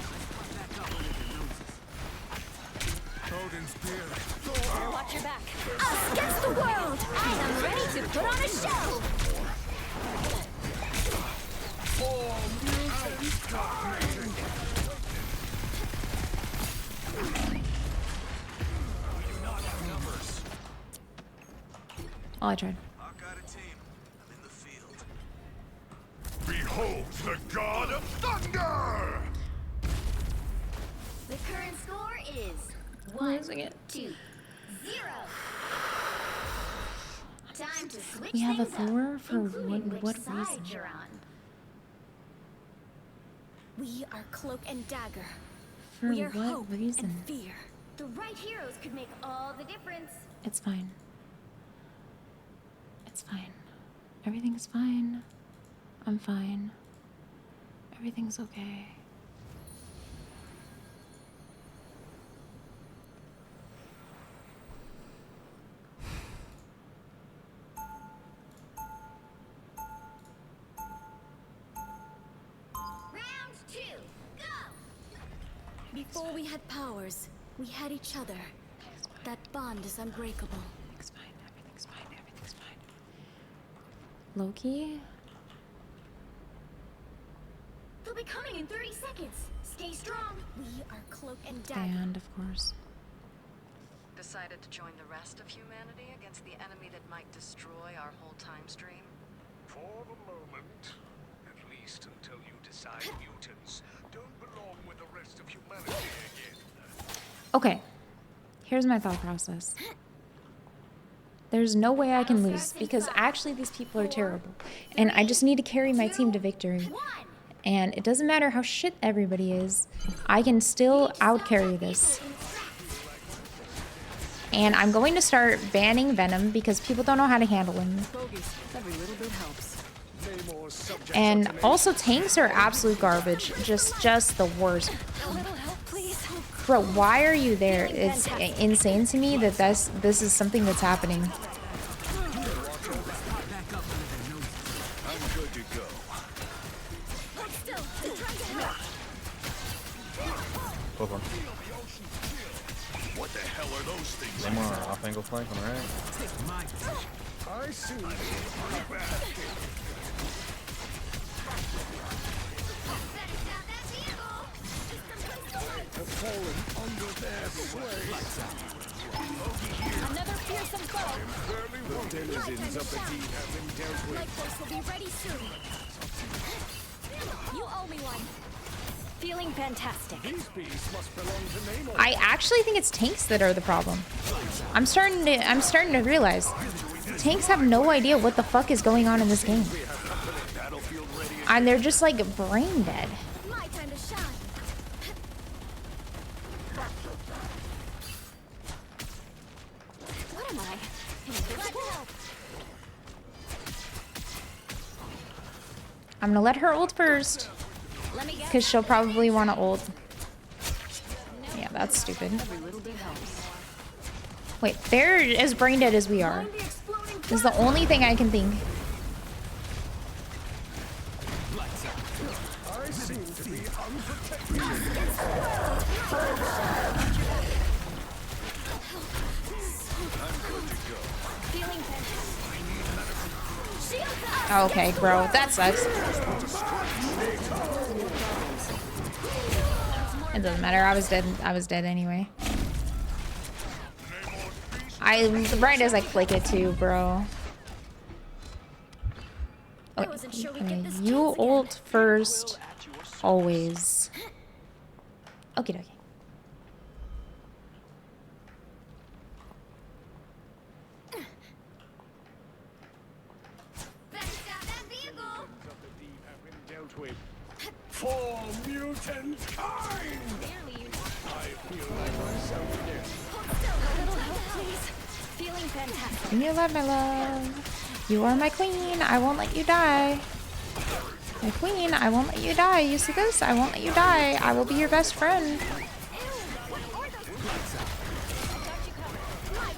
Odin's spear. Better watch your back. Us against the world! I am ready to put on a show! Oh, I tried. I've got a team. I'm in the field. Behold the god of thunder! The current score is Losing it. 1-2-0. Time to switch We have a things up, 4 for including what which reason? side you're on. We are Cloak and Dagger. For we are what hope reason? and fear. The right heroes could make all the difference. It's fine. It's fine. Everything's fine. I'm fine. Everything's okay. Round 2, go! Before we had powers, we had each other. That bond is unbreakable. Everything's fine. Everything's fine. Everything's fine. Loki? They'll be coming in 30 seconds. Stay strong. We are Cloak and Dagger. And of course. Decided to join the rest of humanity against the enemy that might destroy our whole time stream? For the moment, at least until you decide mutants don't belong with the rest of humanity again. Okay. Here's my thought process. There's no way I can lose because actually these people are terrible. And I just need to carry my team to victory. And it doesn't matter how shit everybody is. I can still out-carry this. And I'm going to start banning Venom because people don't know how to handle him. Every little bit helps. And also tanks are absolute garbage. Just the worst. A little help, please. Bro, why are you there? It's insane to me that this is something that's happening. I'm good to go. Hold still. They're trying to help. Both one. What the hell are those things? One more off angle flank on the right. I see. Right back. Have fallen under their sway. denizens of the deep have been dealt with. Light Force will be ready soon. You owe me one. Feeling fantastic. These beasts must belong to Namor. I actually think it's tanks that are the problem. I'm starting to realize tanks have no idea what the fuck is going on in this game. And they're just like brain dead. My time to shine. What am I? I'm gonna let her ult first. Because she'll probably want to ult. Yeah, that's stupid. Wait, they're as brain dead as we are. This is the only thing I can think. I seem to be unprotected. Okay, bro, that sucks. It doesn't matter. I was dead. I was dead anyway. Right as I click it too, bro. Okay, you ult first, always. Okie dokie. For mutant kind! I feel like myself again. A little help, please. Feeling fantastic. Give me a love, my love. You are my queen. I won't let you die. My queen, I won't let you die. You see this? I won't let you die. I will be your best friend.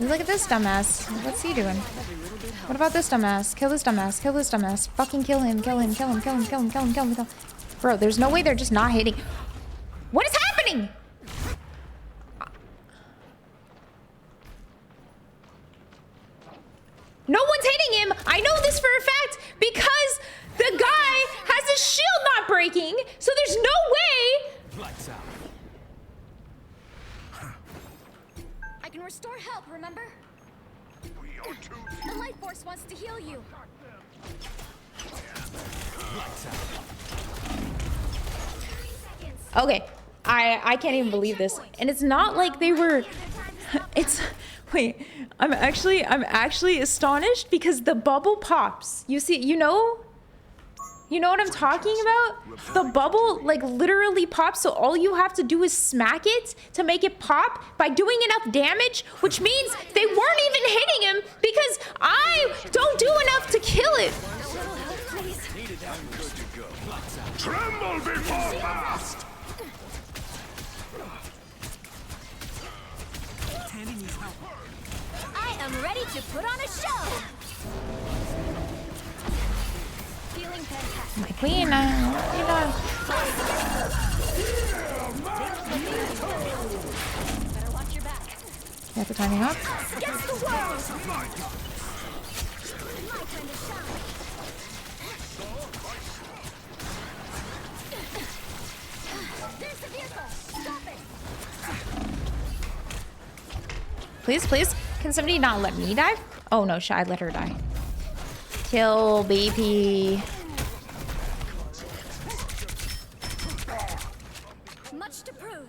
Look at this dumbass. What's he doing? What about this dumbass? Kill this dumbass. Kill this dumbass. Fucking kill him. Kill him. Kill him. Kill him. Kill him. Kill him. Kill him. Kill him. Bro, there's no way they're just not hitting. What is happening? No one's hitting him. I know this for a fact because the guy has his shield not breaking. So there's no way. Lights out. I can restore health, remember? We are too. The Light Force wants to heal you. Lights out. Okay, I can't even believe this. And it's not like they were, wait, I'm actually astonished because the bubble pops. You see, you know what I'm talking about? The bubble like literally pops, so all you have to do is smack it to make it pop by doing enough damage, which means they weren't even hitting him because I don't do enough to kill it. Tremble before fast! I am ready to put on a show. Feeling fantastic. My queen, you know. Better watch your back. You have the timing off. Against the world. My time to shine. There's the vehicle. Stop it. Please, please. Can somebody not let me die? Oh no, I let her die. Kill BP. Much to prove.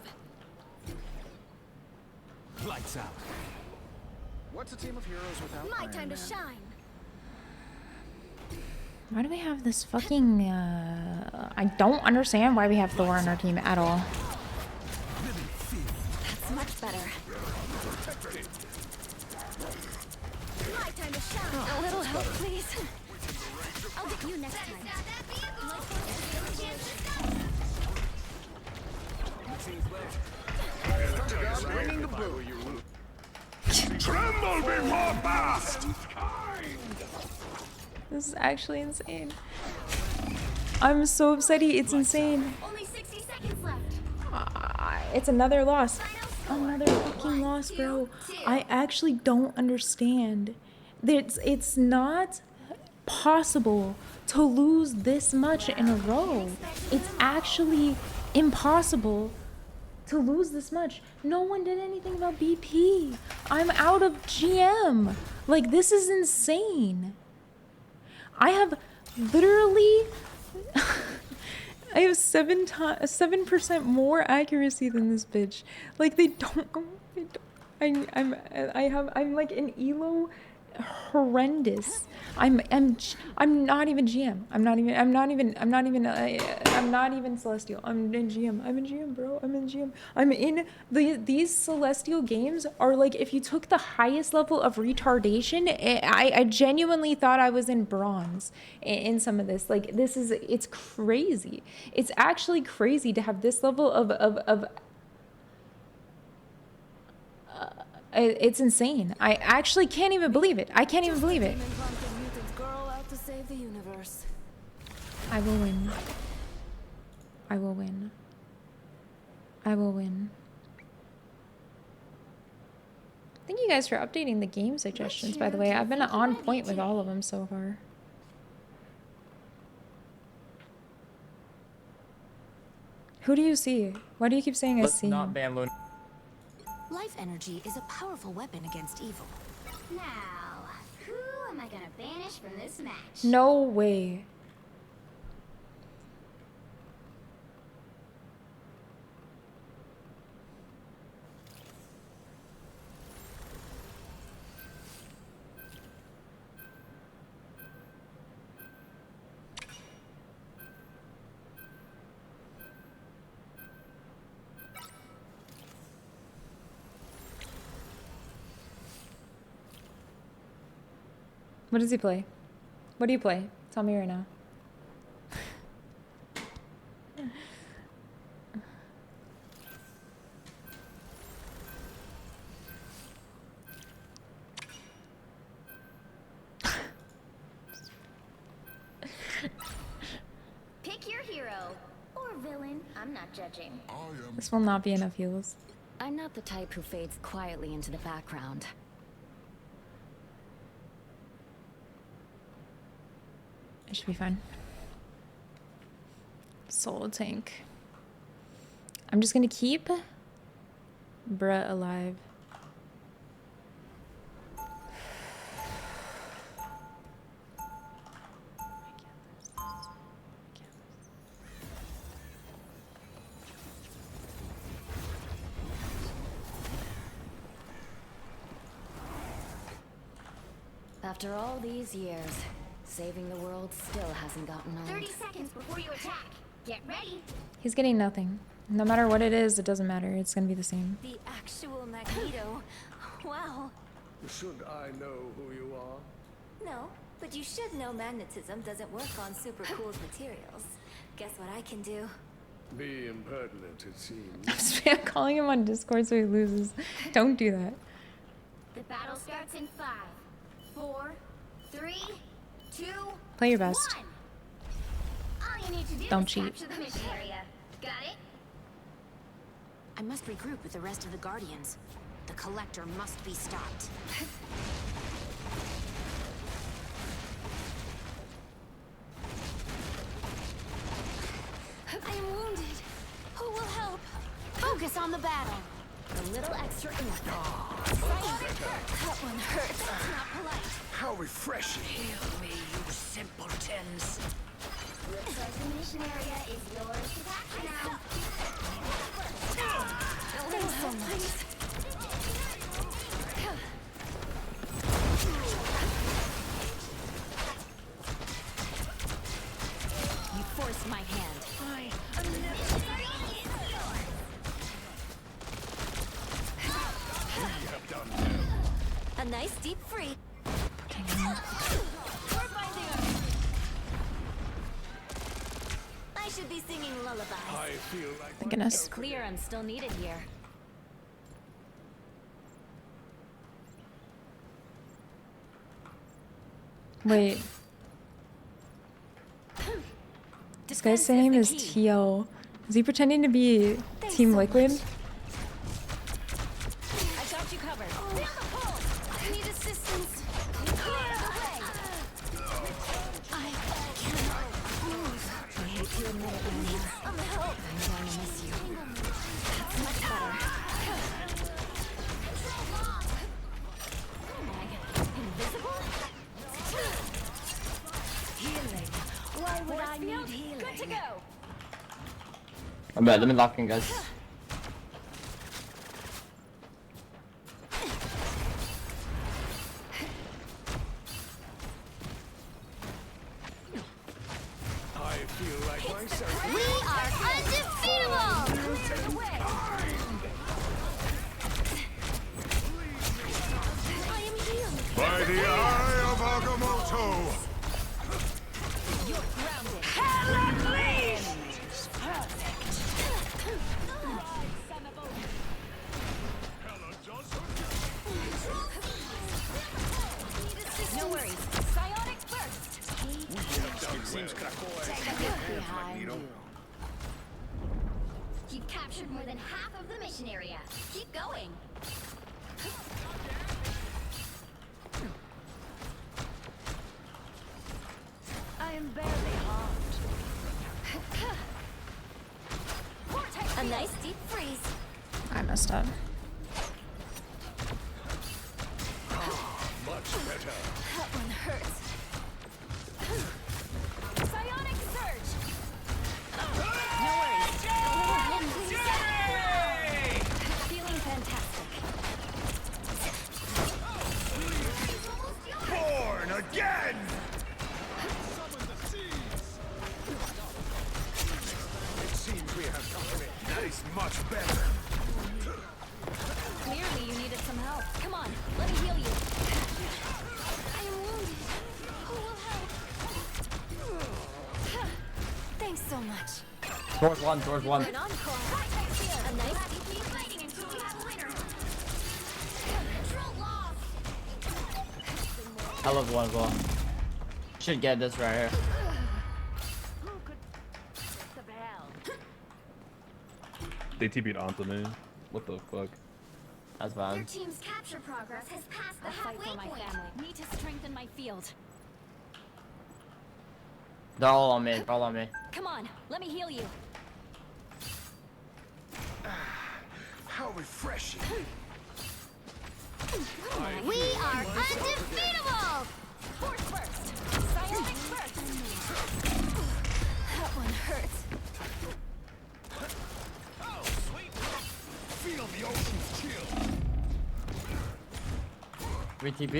Lights out. What's a team of heroes without My Iron time to Man? shine. Why do we have this fucking, I don't understand why we have Thor on our team at all. That's much better. My time to shine. A little help, please. I'll get you next time. Ringing the boom. Tremble before fast! This is actually insane. I'm so upset. It's insane. Only 60 seconds left. It's another loss. Another fucking loss, bro. I actually don't understand. It's not possible to lose this much in a row. It's actually impossible to lose this much. No one did anything about BP. I'm out of GM. Like, this is insane. I have literally I have 7% more accuracy than this bitch. Like, they don't I'm like an elo horrendous. I'm not even GM. I'm not even Celestial. I'm in GM, bro. I'm in GM. I'm in these Celestial games are like, if you took the highest level of retardation, I genuinely thought I was in bronze in some of this. Like, it's crazy. It's actually crazy to have this level of it's insane. I actually can't even believe it. I can't even believe it. I will win. I will win. I will win. Thank you guys for updating the game suggestions, by the way. I've been on point with all of them so far. Who do you see? Why do you keep saying I see him? Life energy is a powerful weapon against evil. Now, who am I gonna banish from this match? No way. What does he play? What do you play? Tell me right now. Pick your hero or villain. I'm not judging. This will not be enough heals. I'm not the type who fades quietly into the background. It should be fine. Soul tank. I'm just gonna keep Bruh alive. After all these years, saving the world still hasn't gotten old. 30 seconds before you attack. Get ready. He's getting nothing. No matter what it is, it doesn't matter. It's gonna be the same. The actual Magneto. Wow. Should I know who you are? No, but you should know magnetism doesn't work on super cool materials. Guess what I can do? Be impertinent, it seems. I'm spam calling him on Discord so he loses. Don't do that. The battle starts in 5, 4, 3, 2, Play your best. 1. All you need to do Don't is cheat. capture the mission area. Got it? I must regroup with the rest of the Guardians. The Collector must be stopped. I am wounded. Who will help? Focus on the battle. A little extra ink. That one hurts. That's not polite. How refreshing. Heal me, you simpletons. Looks like the mission area is yours to capture now. Thanks so much. You forced my hand. A nice deep free. I should be singing lullabies. I feel like Thank goodness. It's clear I'm still needed here. Wait. This guy's name is TL. Is he pretending to be Team Liquid? I got you covered. I need assistance. Clear the way. I cannot move. I hate to admit it, Anya. I'm gonna miss you. That's much better. I'm bad. Let me lock in, guys. I feel like myself. We are undefeatable! I am healed. By the eye of Agamotto! You're grounded. Hell unleashed! Perfect. No worries. Psionic burst. It seems Krakoa is Magneto. You've captured more than half of the mission area. Keep going. I am barely harmed. A nice deep freeze. I messed up. Much better. That one hurts. Psionic surge. No worries. A little hit, please. Feeling fantastic. Born again! It seems we have company. That is much better. Clearly you needed some help. Come on, let me heal you. I am wounded. Who will help? Thanks so much. Towards one, towards one. An encore. A nice keep fighting until we have a winner. Control lost. I love one as well. Should get this right here. The bell. They TP'd onto me. What the fuck? That's Your fine. team's capture progress has passed the I'll fight halfway for my point. family. Need to strengthen my field. They're all on me. They're all on me. Come on, let me heal you. How refreshing. We are undefeatable! Force burst! Psionic burst! That one hurts. Oh, sweet. Feel the ocean's chill. 3 TP.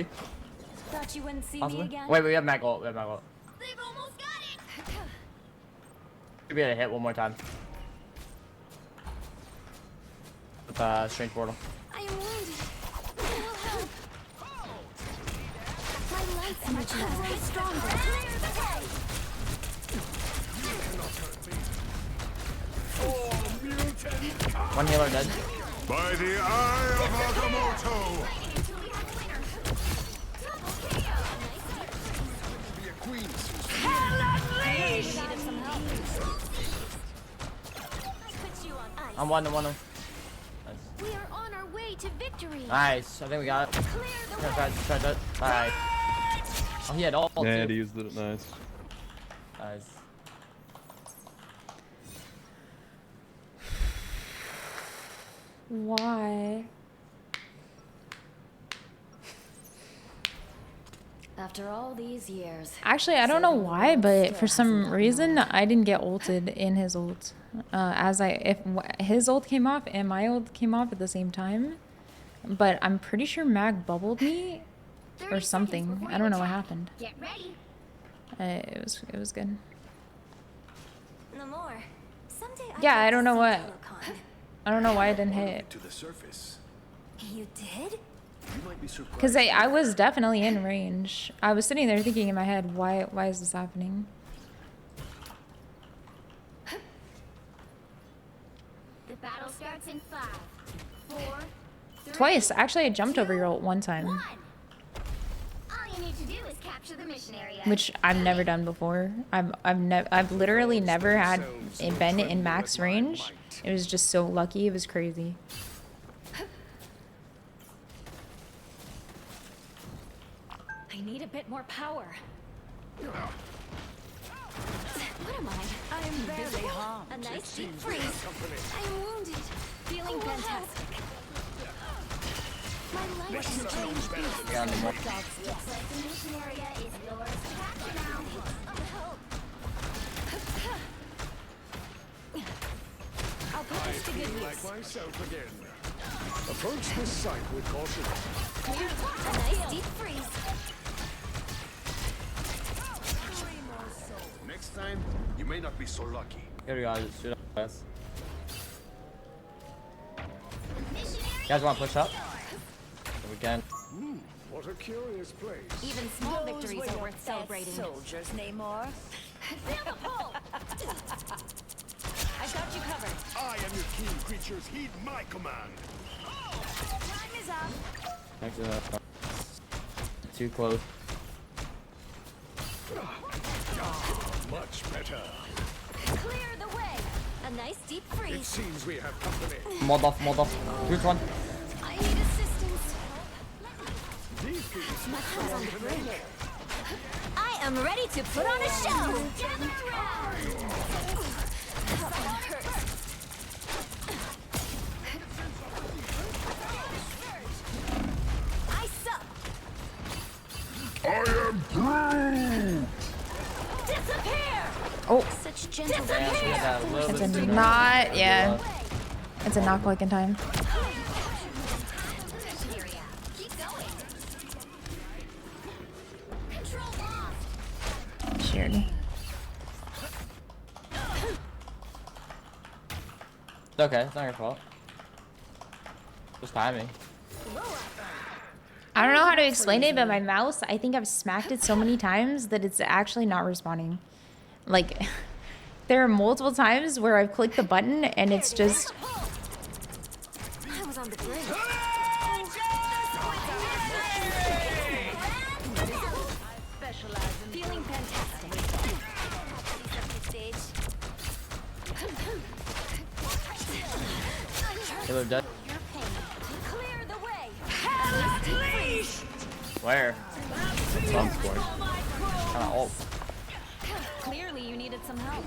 Thought you wouldn't see Possibly. me again? Wait, we have mag ult. We have mag ult. They've almost got it! Should be able to hit one more time. With strange portal. I am wounded. Who will help? My life energy is way stronger. Clear the way! Oh, mutant! One healer dead. By the eye of Agamotto! Be a queen soon. Hell unleashed! Needed some help. Put you on ice. I'm one. Nice. We are on our way to victory. Nice. I think we got it. Clear the way. Try that. Alright. Oh, he had all Yeah, too. he used it. Nice. Nice. Why? After all these years. Actually, I don't know why, but for some reason, I didn't get ulted in his ult. His ult came off and my ult came off at the same time, but I'm pretty sure Mag bubbled me or something. I don't know what happened. Get ready. It was good. No more. Someday Yeah, I don't know what. I don't know why I didn't Get hit. to the surface. You did? You might be surprised. Because I was definitely in range. I was sitting there thinking in my head, why is this happening? The battle starts in 5, 4, 3, Twice. Actually, I jumped over your ult one time, 1. All you need to do is capture the mission area. which I've never done before. I've literally never had been in max range. It was just so lucky. It was crazy. I need a bit more power. What am I? I am barely harmed. A nice deep freeze. I am wounded. Feeling fantastic. My life has changed. Yeah, no more. The mission area is yours to capture now. I'll put this to good Like use. myself again. Approach this site with caution. A nice deep freeze. Next time, you may not be so lucky. Here we go. Just shoot up us. You guys want to push up? If we can. What a curious place. Even small Those victories were are your worth celebrating. soldiers, Namor. Feel the pull! I've got you covered. I am your king, creatures. Heed my command. Time is up. Actually, too close. Much better. Clear the way. A nice deep It freeze. seems we have company. Mold off, mold off. Which one? I need assistance. These things My hands on the brink. I am ready to put on a show. Gather around. That hurts. I suck. I am Groot! Disappear. Oh, Such gentle Yeah, we had that a little it's bit a sooner. not. Yeah, it's a not click in time. Keep going. Control lost. Shared. It's okay. It's not your fault. Just timing. I don't know how to explain it, but my mouse, I think I've smacked it so many times that it's actually not responding. Like, there are multiple times where I've clicked the button and it's just... I was on the brink. Feeling fantastic. Stage. Killer dead. Your pain. Clear the way. Hell, please. Where? Some score. Kinda ult. Clearly, you needed some help.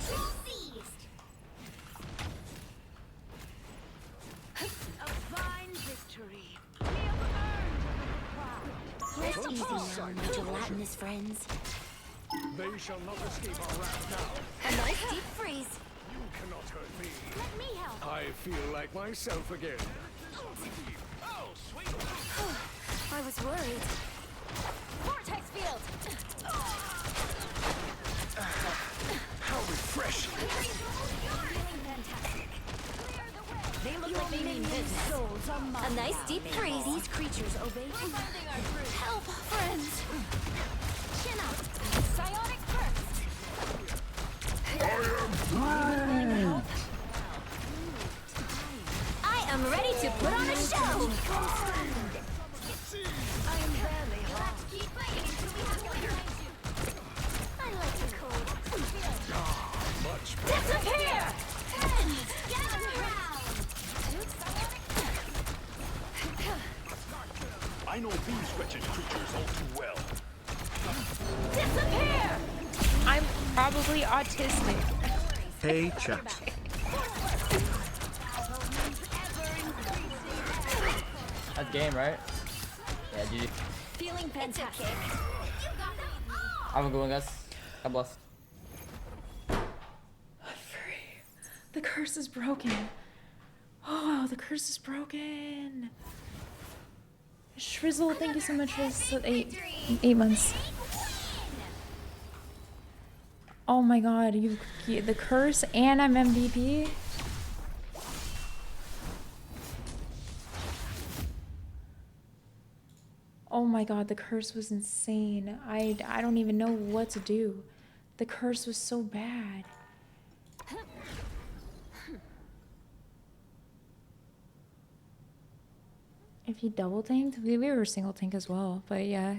A fine victory. Rest easy now, my gelatinous friends. They shall not escape our wrath now. A nice deep freeze. You cannot hurt me. Let me help. I feel like myself again. I was worried. Vortex field. How refreshing! Feeling fantastic. They look like they mean business. Souls are mine A nice now, deep Namor. freeze. These creatures obey. Help, friends. Chin up. Psionic burst. I am ready to put on a show. I am barely hot. Keep fighting until we have one behind you. I like the cold. Much better. Disappear! Gather around! I know these wretched creatures all too well. Disappear! I'm probably autistic. Hey, chat. That's game, right? Yeah, GG. Feeling fantastic. I'm a good one, guys. God bless. The curse is broken. Oh, the curse is broken. Shrizzle, thank you so much for this 8 months. Oh my god, you the curse and I'm MVP. Oh my god, the curse was insane. I don't even know what to do. The curse was so bad. If he double tanked, we were single tank as well, but yeah.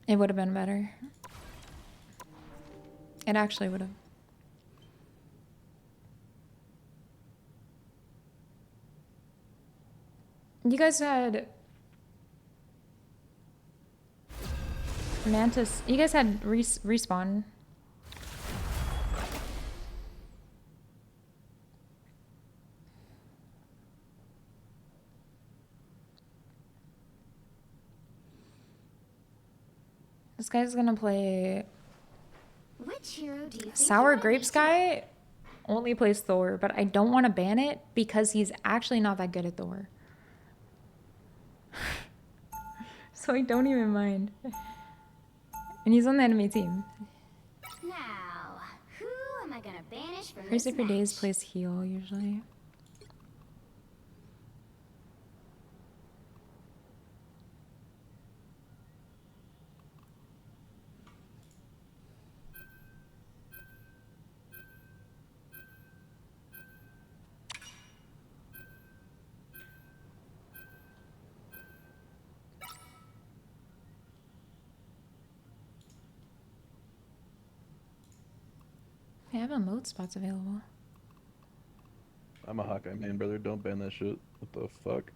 It would have been better. It actually would have. You guys had Mantis. You guys had respawn. This guy's gonna play. Which Which hero do you think Sour you might Grapes be today? guy only plays Thor, but I don't want to ban it because he's actually not that good at Thor. So I don't even mind. And he's on the enemy team. Now, who am I gonna banish from this Crazy for Days match? plays heal usually. They have emote spots available. I'm a Hawkeye main, brother. Don't ban that shit. What the fuck?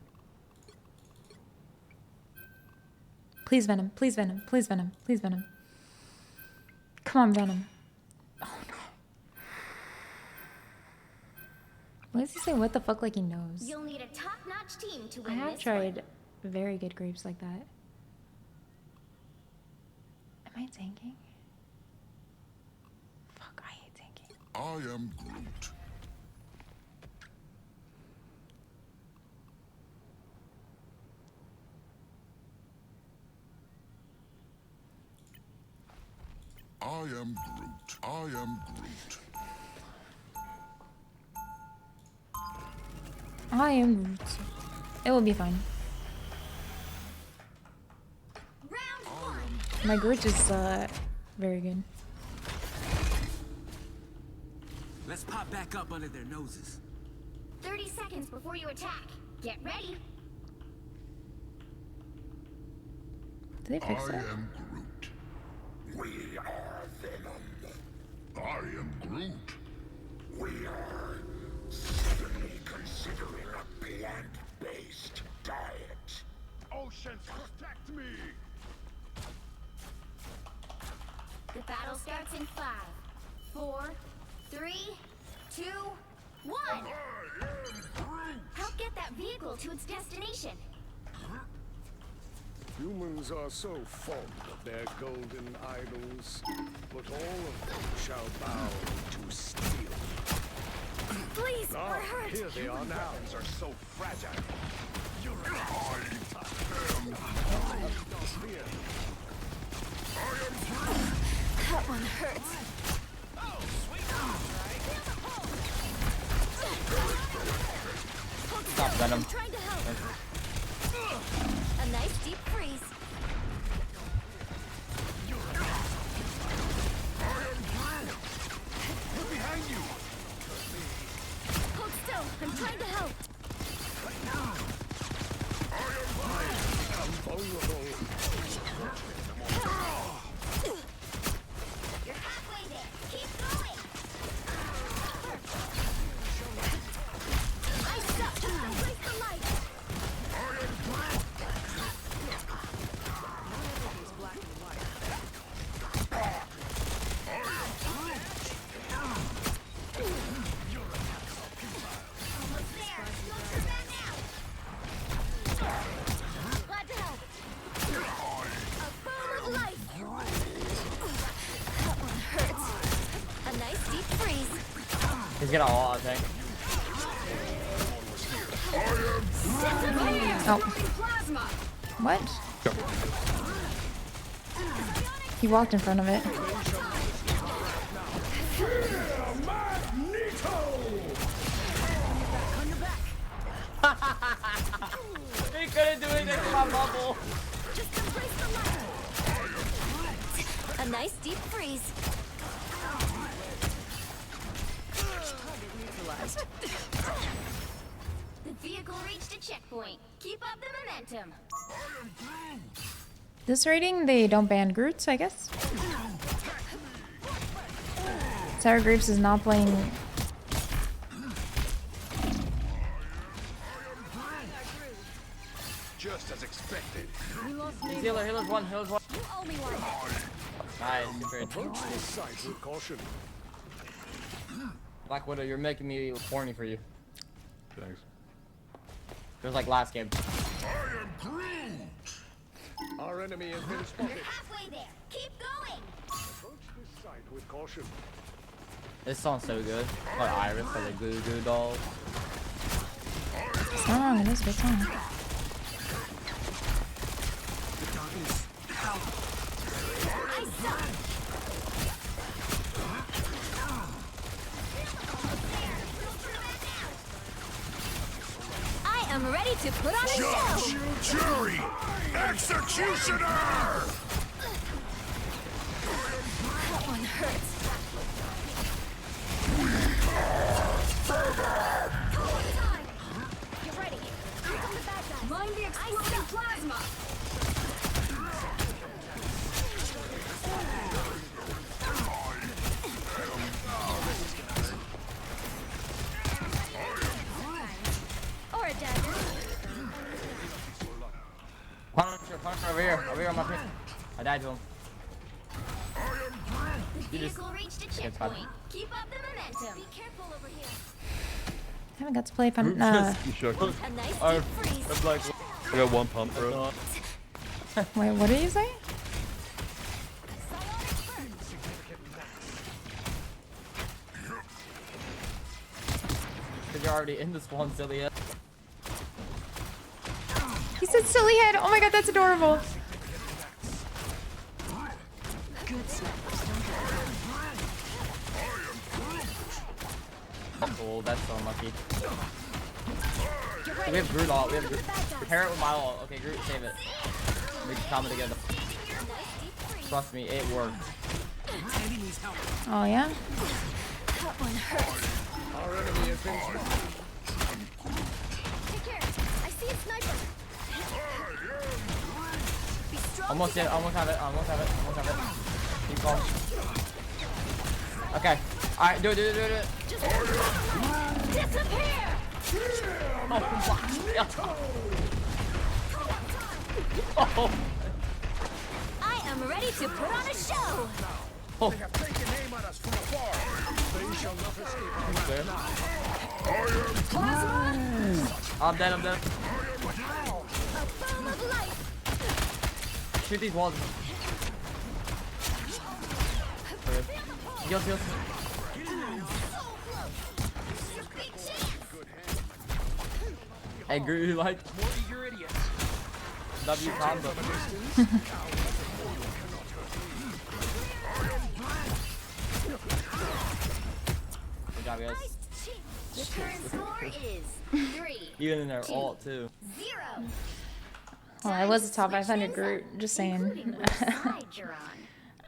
Please Venom, please Venom, please Venom, please Venom. Come on, Venom. Oh no. Why does he say what the fuck like he knows? You'll need a top-notch team to I win have this tried very good grapes like that. Am I tanking? Fuck, I hate tanking. I am Groot. I am Groot. I am Groot. I am Groot. It will be fine. My Groot is very good. Let's pop back up under their noses. 30 seconds before you attack. Get ready. Did they fix I it? am Groot. We are Venom. I am Groot. We are suddenly considering a plant-based diet. Oceans, protect me! The battle starts in 5, 4, 3, 2, 1. Help get that vehicle to its destination. Humans are so fond of their golden idols, but all of them shall bow to steel. Please, Ah, we're hurt. here they are now. Humans are so fragile. You're That one hurts. Stop Venom. Trying to help. A nice deep freeze. behind you. Hold still. I'm trying to help. I'm vulnerable. You're halfway there. Keep going. I suck. Embrace the light. Glad to help. A boom of life. That one hurts. A nice deep freeze. He's gonna all, I think. Oh. What? He walked in front of it. He couldn't do anything to my bubble. Just embrace the light. A nice deep freeze. Neutralized. The vehicle reached a checkpoint. Keep up the momentum. This rating, they don't ban Groots, I guess. Sour Grapes is not playing. Just as expected. Healer, healer's one, healer's one. You owe me one. Nice, great. Approach this site with caution. Black Widow, you're making me horny for you. Thanks. It was like last game. I am Groot. Our enemy has been spotted. You're halfway there. Keep going. Approach this site with caution. This song's so good. Like Iris for the Goo Goo Dolls. It's not wrong, it is a good song. I am ready to put on a show! Jury! Executioner! That one hurts. Get ready. Here come the bad guys. Mind the exploding plasma. Or a dagger. Punch over here on my pin. I died to him. The vehicle reached a checkpoint. Keep up the momentum. Be careful over here. I haven't got to play fun. You shook. A nice deep freeze. That's like I got one pump, bro. Wait, what did you say? Cause you're already in the spawn, silly head. He said silly head. Oh my god, that's adorable. Good snipers don't Oh, that's so unlucky. We have Groot ult. We have Groot. Repair it with my ult. Okay, Groot, save it. We can combo together. Trust me, it worked. Oh yeah? That one hurts. Our enemy has been Take care. I see a sniper. Be strong. Almost it. Almost have it. Almost have it. Almost have it. Keep calm. Okay. All right. Do it. Do it. Do it. Do it. Disappear. Oh, yeah. Oh. I am ready to put on a show. Oh. They have taken aim at us from afar. They shall not escape our wrath. I'm dead. I'm dead. A foam of light. Shoot these walls. Heal. Heal. Hey, Groot, like W combo. Good job, guys. The current score is 3. Even in their ult too. 0. Well, I was a top 500 Groot. Just saying.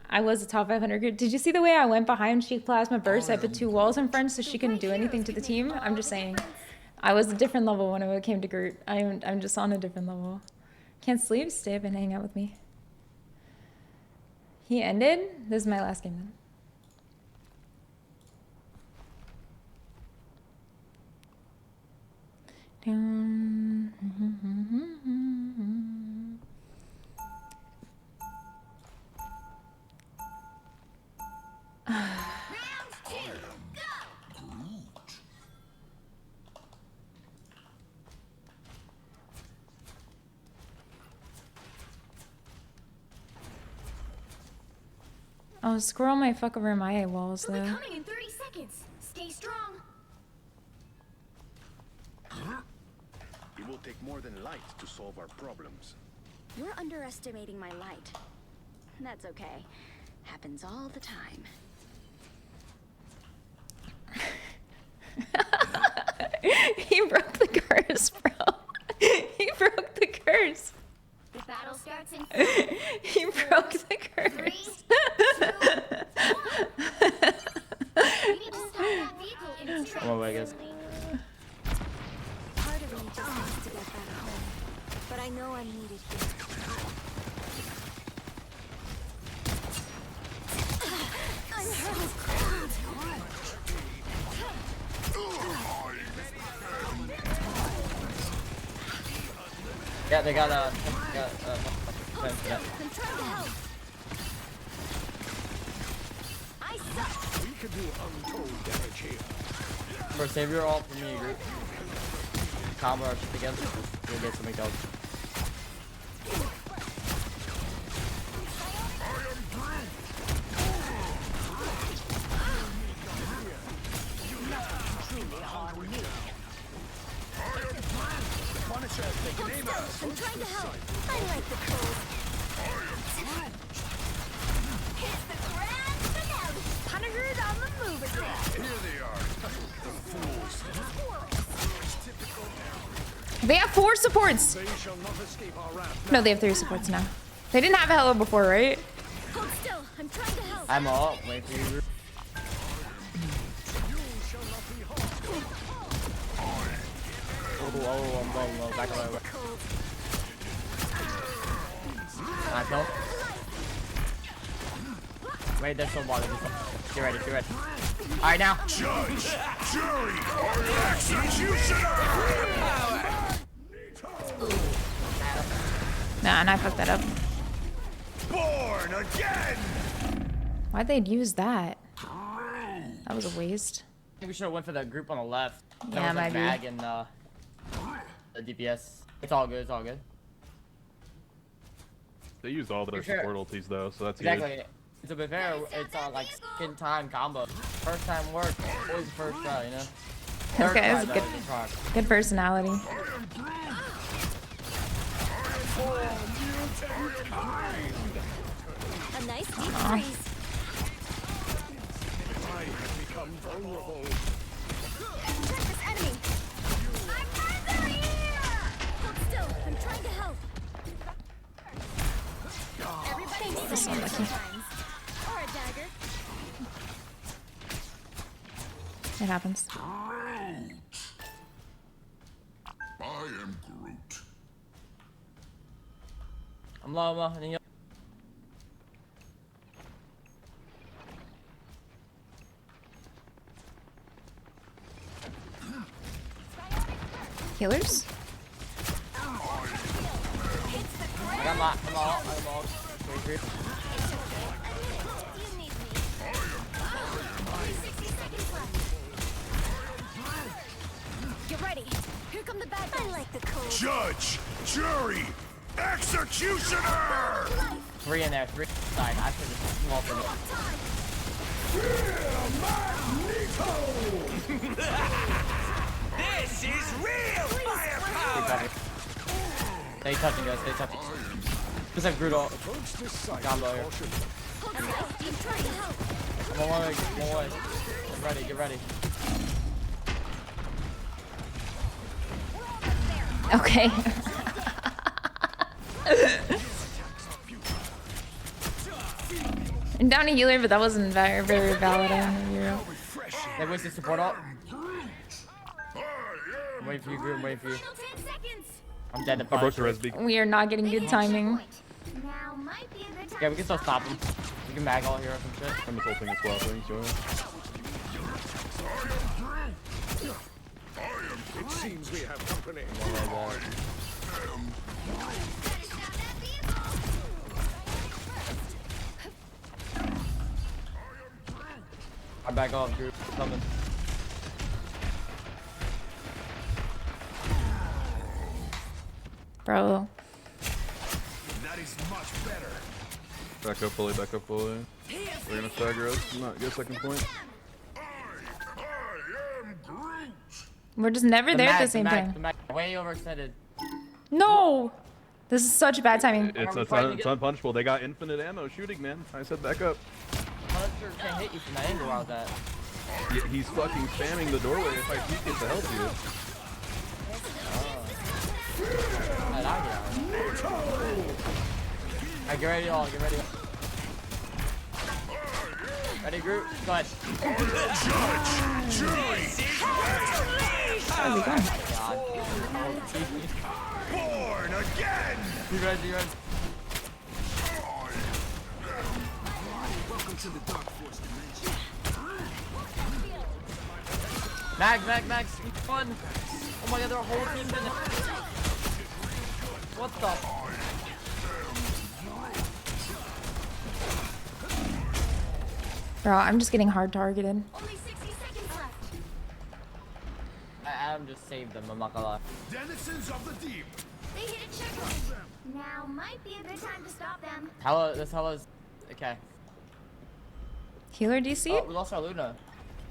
I was a top 500 Groot. Did you see the way I went behind Sheik Plasma Burst? I put 2 walls in front so she couldn't do anything to the team. I'm just saying. I was a different level when it came to Groot. I'm just on a different level. Can't sleep? Stay up and hang out with me. He ended? This is my last game then. Oh, squirrel might fuck over my walls though. Coming in 30 seconds. Stay strong. It will take more than light to solve our problems. You're underestimating my light. That's okay. Happens all the time. He broke the curse, bro. He broke the curse. The battle starts in He broke the curse. 3, 2, 1. You need to stop that vehicle in its tracks. Come on, Vegas. Part of me just wants to get back home, but I know I'm needed here. I'm hurt. Yeah, they got I'm trying to help. I suck. We could do untold damage here. For save your ult for me, Groot. Combo our shit together. We'll get some kills. I'm trying to help. I like the cold. It's the grand finale. Hunter's on the move again. Here they are. The fools. They have 4 supports. They shall not escape our wrath. No, they have 3 supports now. They didn't have a hello before, right? Hold still. I'm trying to help. I'm all wait for you. Oh, I'm low, back away. Nice, no. Wait, there's some water. Get ready, get ready. Alright, now. Judge, jury, executioner! Nah, and I fucked that up. Born again! Why'd they use that? That was a waste. I think we should have went for the group on the left. That Yeah, was like maybe. Mag and the DPS. It's all good, it's all good. They used all their Sure. support ultis though, so that's Exactly. good. To be fair, it's like second time combo. First time work, always first try, you know? Third Okay, try, that's though, good. is a try. Good personality. A nice deep Aw. freeze. I have become vulnerable. Check this enemy. I'm further here. Hold still. I'm trying to help. Everybody needs a hand sometimes. Or a dagger. It happens. I am Groot. I'm low, and then you. Healers? I got my, I'm all. Wait for you. You need me. 60 seconds left. Get ready. Here come the bad guys. I like the cold. Judge, jury, executioner! 3 in there, 3 side. I should just small for This is real firepower! Stay touching, guys. Stay touching. Just like Brutal. Combo here. I'm trying to help. Come on, one way. Get ready, get ready. Okay. I'm down a healer, but that wasn't very, very valid. I don't know, Euro. They wasted support ult. I'm waiting for you, Groot. I'm waiting for you. 10 seconds. I'm dead to I broke punch. the res beak. We are not getting good timing. Now might be a good time. Yeah, we can still stop him. We can mag all here or some shit. I'm just ulting as well, thanks, Joey. It seems we have company. I back off, Groot. Coming. Bro. That is much better. Back up fully, back up fully. We're gonna stagger us. Not get second point. We're just never there at the same time. The mag, way overextended. No! This is such bad timing. It's unpunchable. They got infinite ammo shooting, man. I said back up. Punisher can't hit you from that angle out that. He's fucking spamming the doorway if I peek it to help you. Alright, get ready all, get ready. Ready, Groot? Go ahead. How's it going? Born again! You ready, you ready? Welcome to the Dark Force dimension. Mags, fun. Oh my god, there are whole teams in there. What the? Bro, I'm just getting hard targeted. Only 60 seconds left. Adam just saved them, I'm not gonna lie. Denizens of the deep. They hit a checkpoint. Now might be a good time to stop them. This Hella's okay. Healer DC? Oh, we lost our Luna.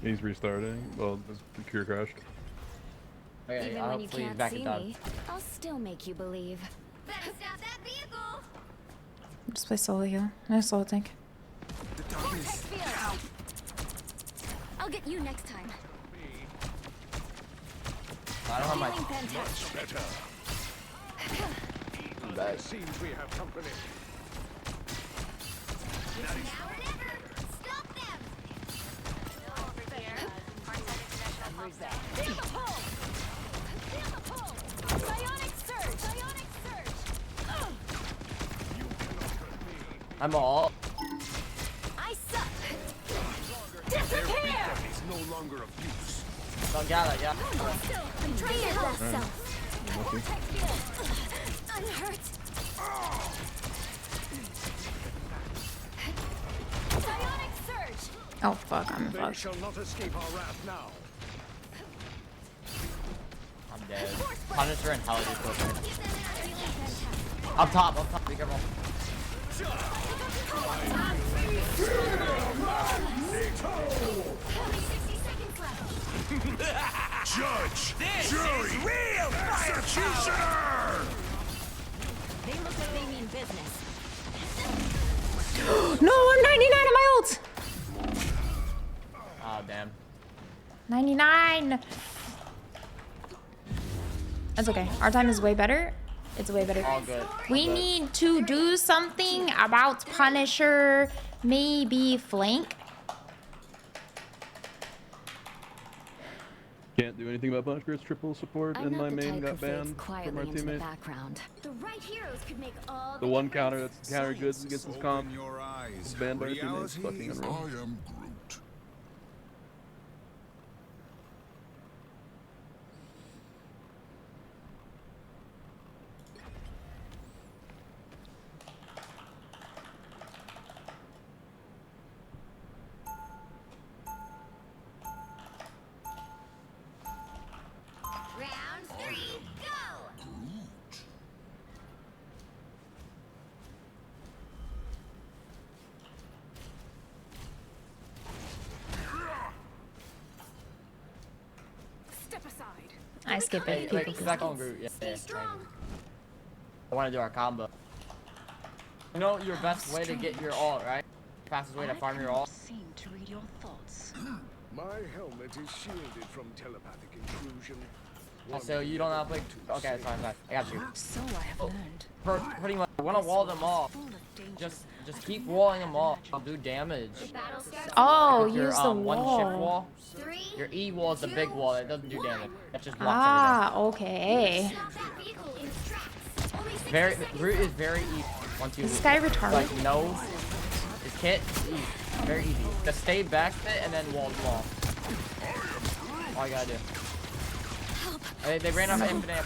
He's restarting. Well, his computer crashed. Okay, Even I when hope you Flea's can't back see in time. me, I'll still make you believe. Better stop that vehicle! Just play solo heal. No solo tank. Vortex field! I'll get you next time. I don't have my. Feeling fantastic. Better. It seems we have company. Now or never! Stop them! Feel the pull! Feel the pull! Psionic surge! Psionic surge! I'm all. I suck! Their Disappear! beacon is no longer of use. Don't got it, yeah. I'm trying to help self. Vortex field! Unhurt! Psionic surge! Oh fuck, I'm They fucked. shall not escape our wrath now. I'm dead. Punisher and Hell just goes up top, be careful. Judge! Jury! Real executioner! They look like they mean business. No, I'm 99 at my ult! Oh damn. 99! That's okay. Our time is way better. It's way better. All good. We need to do something about Punisher. Maybe flank. Can't do anything about Punisher's triple support, I'm and not my the main type got who fades banned from quietly our into the teammate. background. The right heroes could make all The one counter that's counter goods against his comp Your eyes. is banned by our teammates. Fucking Reality, unreal. I am Groot. Round 3, go! Step aside. I skip it. Wait, People get back on Groot. Yeah, yeah. I want to do our combo. You know your best way to get your ult, right? Fastest way to farm your ult. Seem to read your thoughts. My helmet is shielded from telepathic intrusion. So you don't have like. Okay, it's fine, I got you. So I have learned. Pretty much, I want to wall them off. Just keep walling them off. I'll do damage. Oh, Your, use the one shift wall. wall. Your E wall is the big wall. It doesn't do damage. That just blocks Ah, okay. everything. Very Groot is very easy. Once you Is this guy retarded? like no, his kit is easy. Very easy. Just stay back fit and then wall them off. All you gotta do. They ran out of infinite.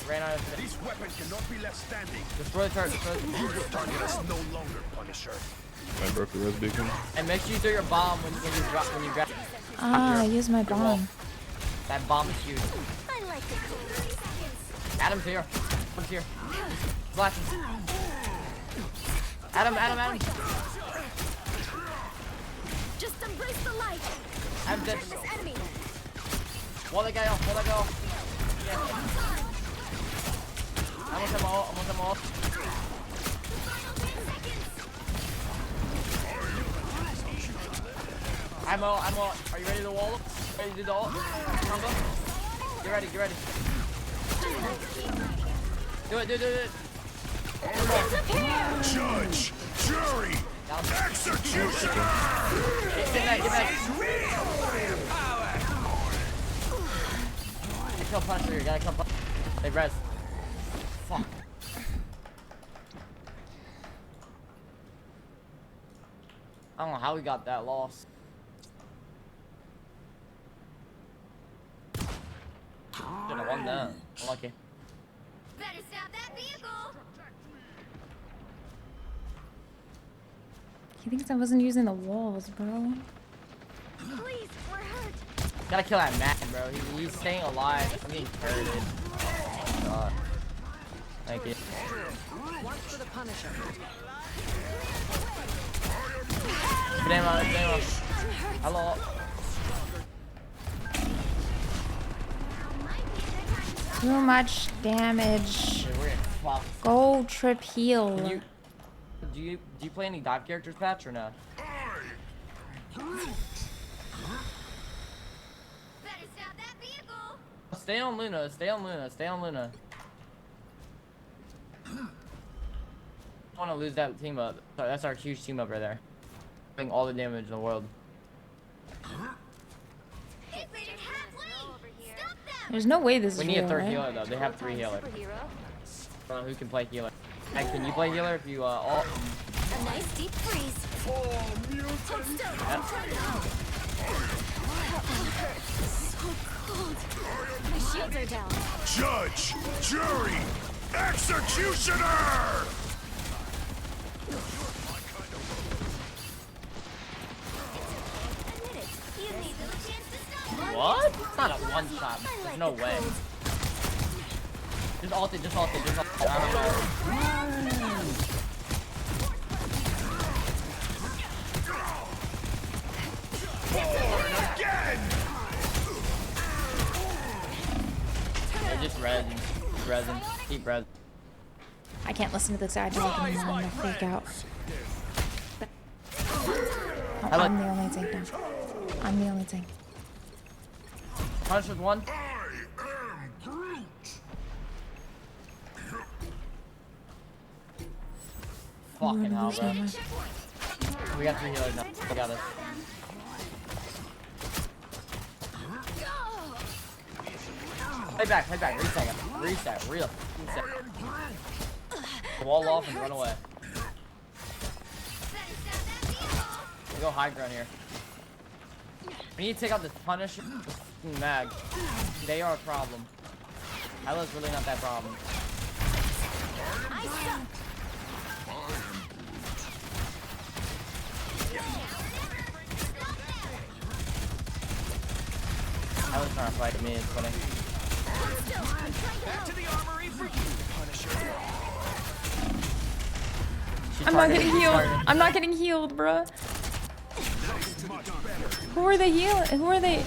Ran out of infinite. These weapons cannot be left standing. Destroy the turret. Destroy the Your target is no longer Punisher. I broke the res beacon. And make sure you throw your bomb when you drop when you grab. Ah, use my bomb. That bomb is huge. I like it. Adam's here. Adam's here. Flashing. Adam. Just embrace the light. I'm dead. This enemy. Wall that guy off. Yeah. Almost them all. I'm all. Are you ready to wall? Ready to do the ult? Combo? Get ready. Do it. Judge! Jury! Executioner! Get back. Kill Punisher here. Gotta kill Punisher. They res. Fuck. I don't know how we got that loss. Should have won that. Unlucky. Better stop that vehicle! He thinks I wasn't using the walls, bro. Please, we're hurt. Gotta kill that man, bro. He's staying alive. I'm getting turreted. Oh, God. Thank you. One for the Punisher. Damn. Hello. Too much damage. Dude, we're getting fucked. Go trip heal. Can you do you play any dive characters, Patch, or no? Stay on Luna. Stay on Luna. Stay on Luna. I want to lose that team up. Sorry, that's our huge team up right there. Doing all the damage in the world. There's no way this is We need a real, third right? healer though. They have 3 healers. Who can play healer? Hey, can you play healer if you all? A nice deep freeze. So cold. My shields are down. Judge, jury, executioner! What? It's not a one shot. There's no way. Just ult it, just ult it, just ult it. I don't know. Born again! Yeah, just resin. Resin. Keep resin. I can't listen to this guy talking anymore. I'm gonna freak out. Oh, I'm the only tank now. I'm the only tank. Punch with one. Fucking hell, bro. We got 3 healers now. We got it. Head back, reset, reset. Wall off and run away. We go high ground here. We need to take out this Punisher, this mag. They are a problem. Hyla's really not that problem. Hyla's trying to fight me, it's funny. Back to the armory for you, Punisher. I'm not getting healed. I'm not getting healed, bruh. Who are they healing? Who are they?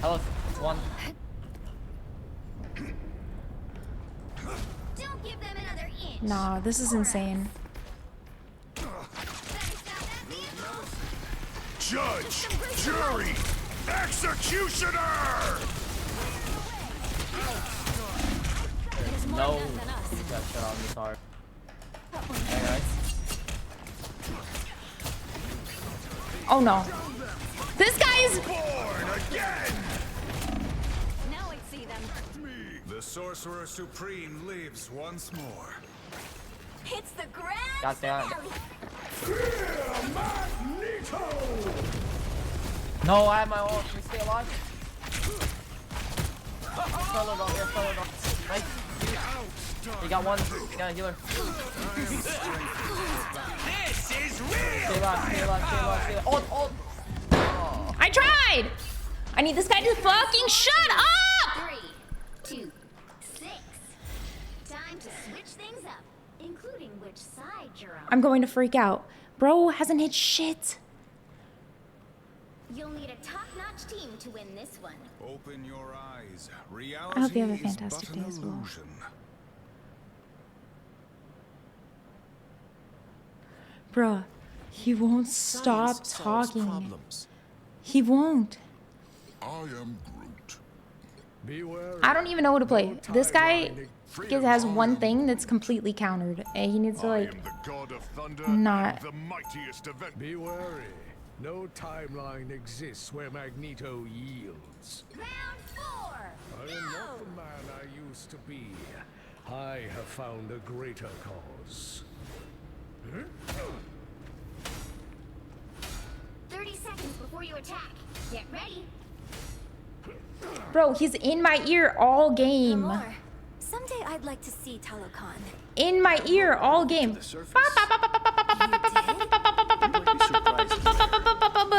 Hyla's one. Don't give them another inch. Nah, this is insane. Judge, jury, executioner! No. Got shut on this hard. Hey guys. Oh no. This guy is born again! Now I see them. The Sorcerer Supreme lives once more. It's the grand Got that. No, I have my ult. Can we stay alive? Solo dog, yeah, solo dog. Nice. You got one. You got a healer. This is real. Stay alive, stay alive, stay alive, stay alive. Ult. I tried! I need this guy to fucking shut up! 3, 2, 6. Time to switch things up, including which side you're on. I'm going to freak out. Bro hasn't hit shit. You'll need a top-notch team to win this one. Open your eyes. I hope you have a Reality is fantastic but day an as well. illusion. Bruh, he won't stop talking. He won't. I am Groot. Beware. I don't even know what to play. This guy has one thing that's completely countered. And he needs to like God of thunder not. and the mightiest event. Be wary. No timeline exists where Magneto yields. Round 4. I am not the man I used to be. I have found a greater cause. 30 seconds before you attack. Get ready. Bro, he's in my ear all game. Someday I'd like to see Talokan. In my ear all game.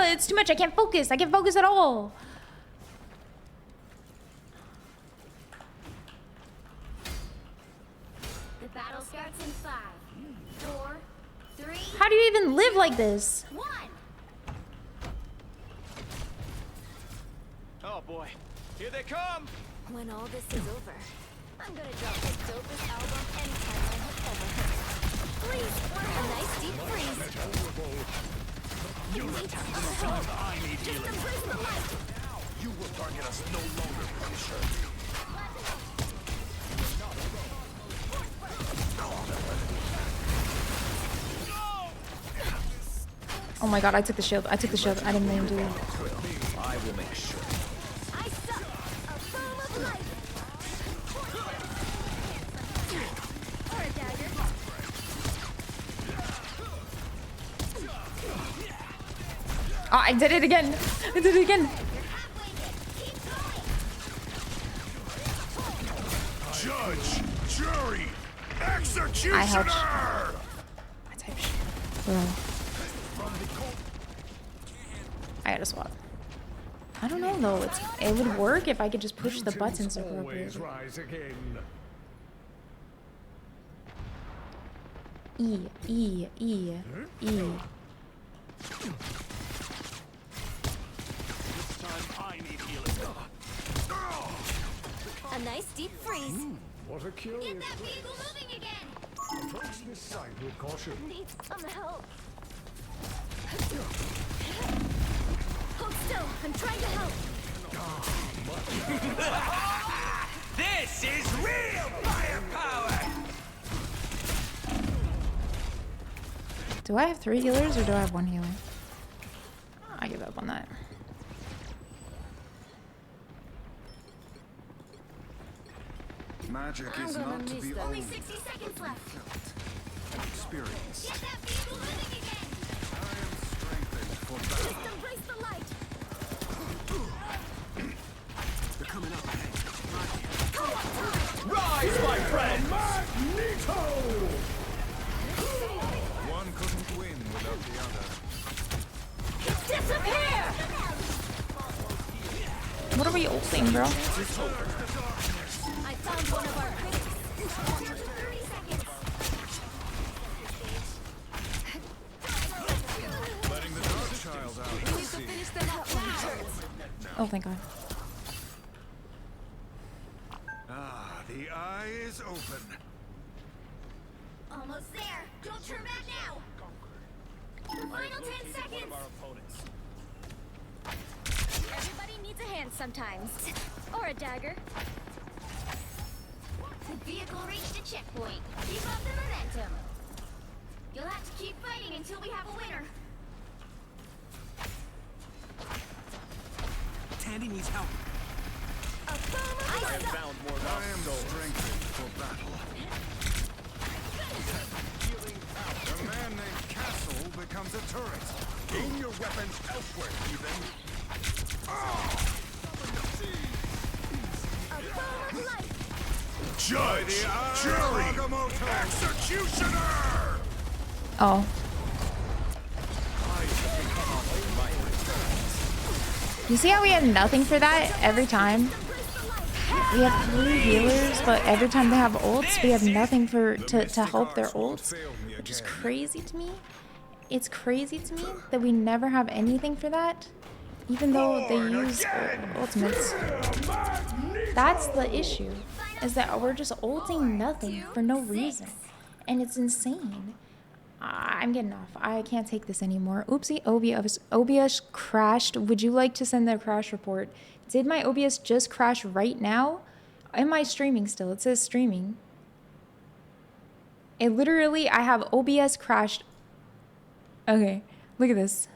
It's too much. I can't focus. I can't focus at all. The battle starts in 5, 4, 3. How do you even live like this? 1. boy. Here they come! When all this is over, I'm gonna drop the dopest album anytime I have ever heard. Please, a nice deep freeze. You attack the sun. I need healing. You will target us no longer, Punisher. Oh my god, I took the shield. I took the shield. I didn't mean to do it. I will make sure. I suck. A foam of life. Or a dagger. Oh, I did it again. I did it again. Judge, jury, executioner. I helped. I type shit. Bro. I gotta swap. I don't know though. It would work if I could just push the buttons appropriately. E, E, E, E. A nice deep freeze. What a curious. Get that vehicle moving again. Approach this site with caution. Need some help. Hold still. I'm trying to help. This is real firepower. Do I have 3 healers or do I have 1 healer? I give up on that. Magic is not to be Only owned, 60 seconds left. experienced. Get that vehicle moving again. I am strengthened for battle. Just embrace the light. They're coming up ahead. Rise, my friend! Magneto! One couldn't win without the other. Disappear! What are we ulting, bro? I found one of our critics. 30 seconds. Letting the dark child out. We need to finish them up. Oh, thank God. Ah, the eye is open. Almost there. Don't turn back now. The final 10 seconds. Everybody needs a hand sometimes. Or a dagger. The vehicle reached a checkpoint. Keep up the momentum. You'll have to keep fighting until we have a winner. Tandy needs help. A foam of I have life. found more I am strengthened for battle. A man named Castle becomes a turret. Aim your weapons elsewhere, heathen. A foam of life. Judge, jury, executioner! Oh. You see how we had nothing for that every time? We have 3 healers, but every time they have ults, we have nothing to help their ults, which is crazy to me. It's crazy to me that we never have anything for that, even though they use ultimates. That's the issue, is that we're just ulting nothing for no reason, and it's insane. I'm getting off. I can't take this anymore. Oopsie, OBS crashed. Would you like to send the crash report? Did my OBS just crash right now? Am I streaming still? It says streaming. It literally, I have OBS crashed. Okay, look at this.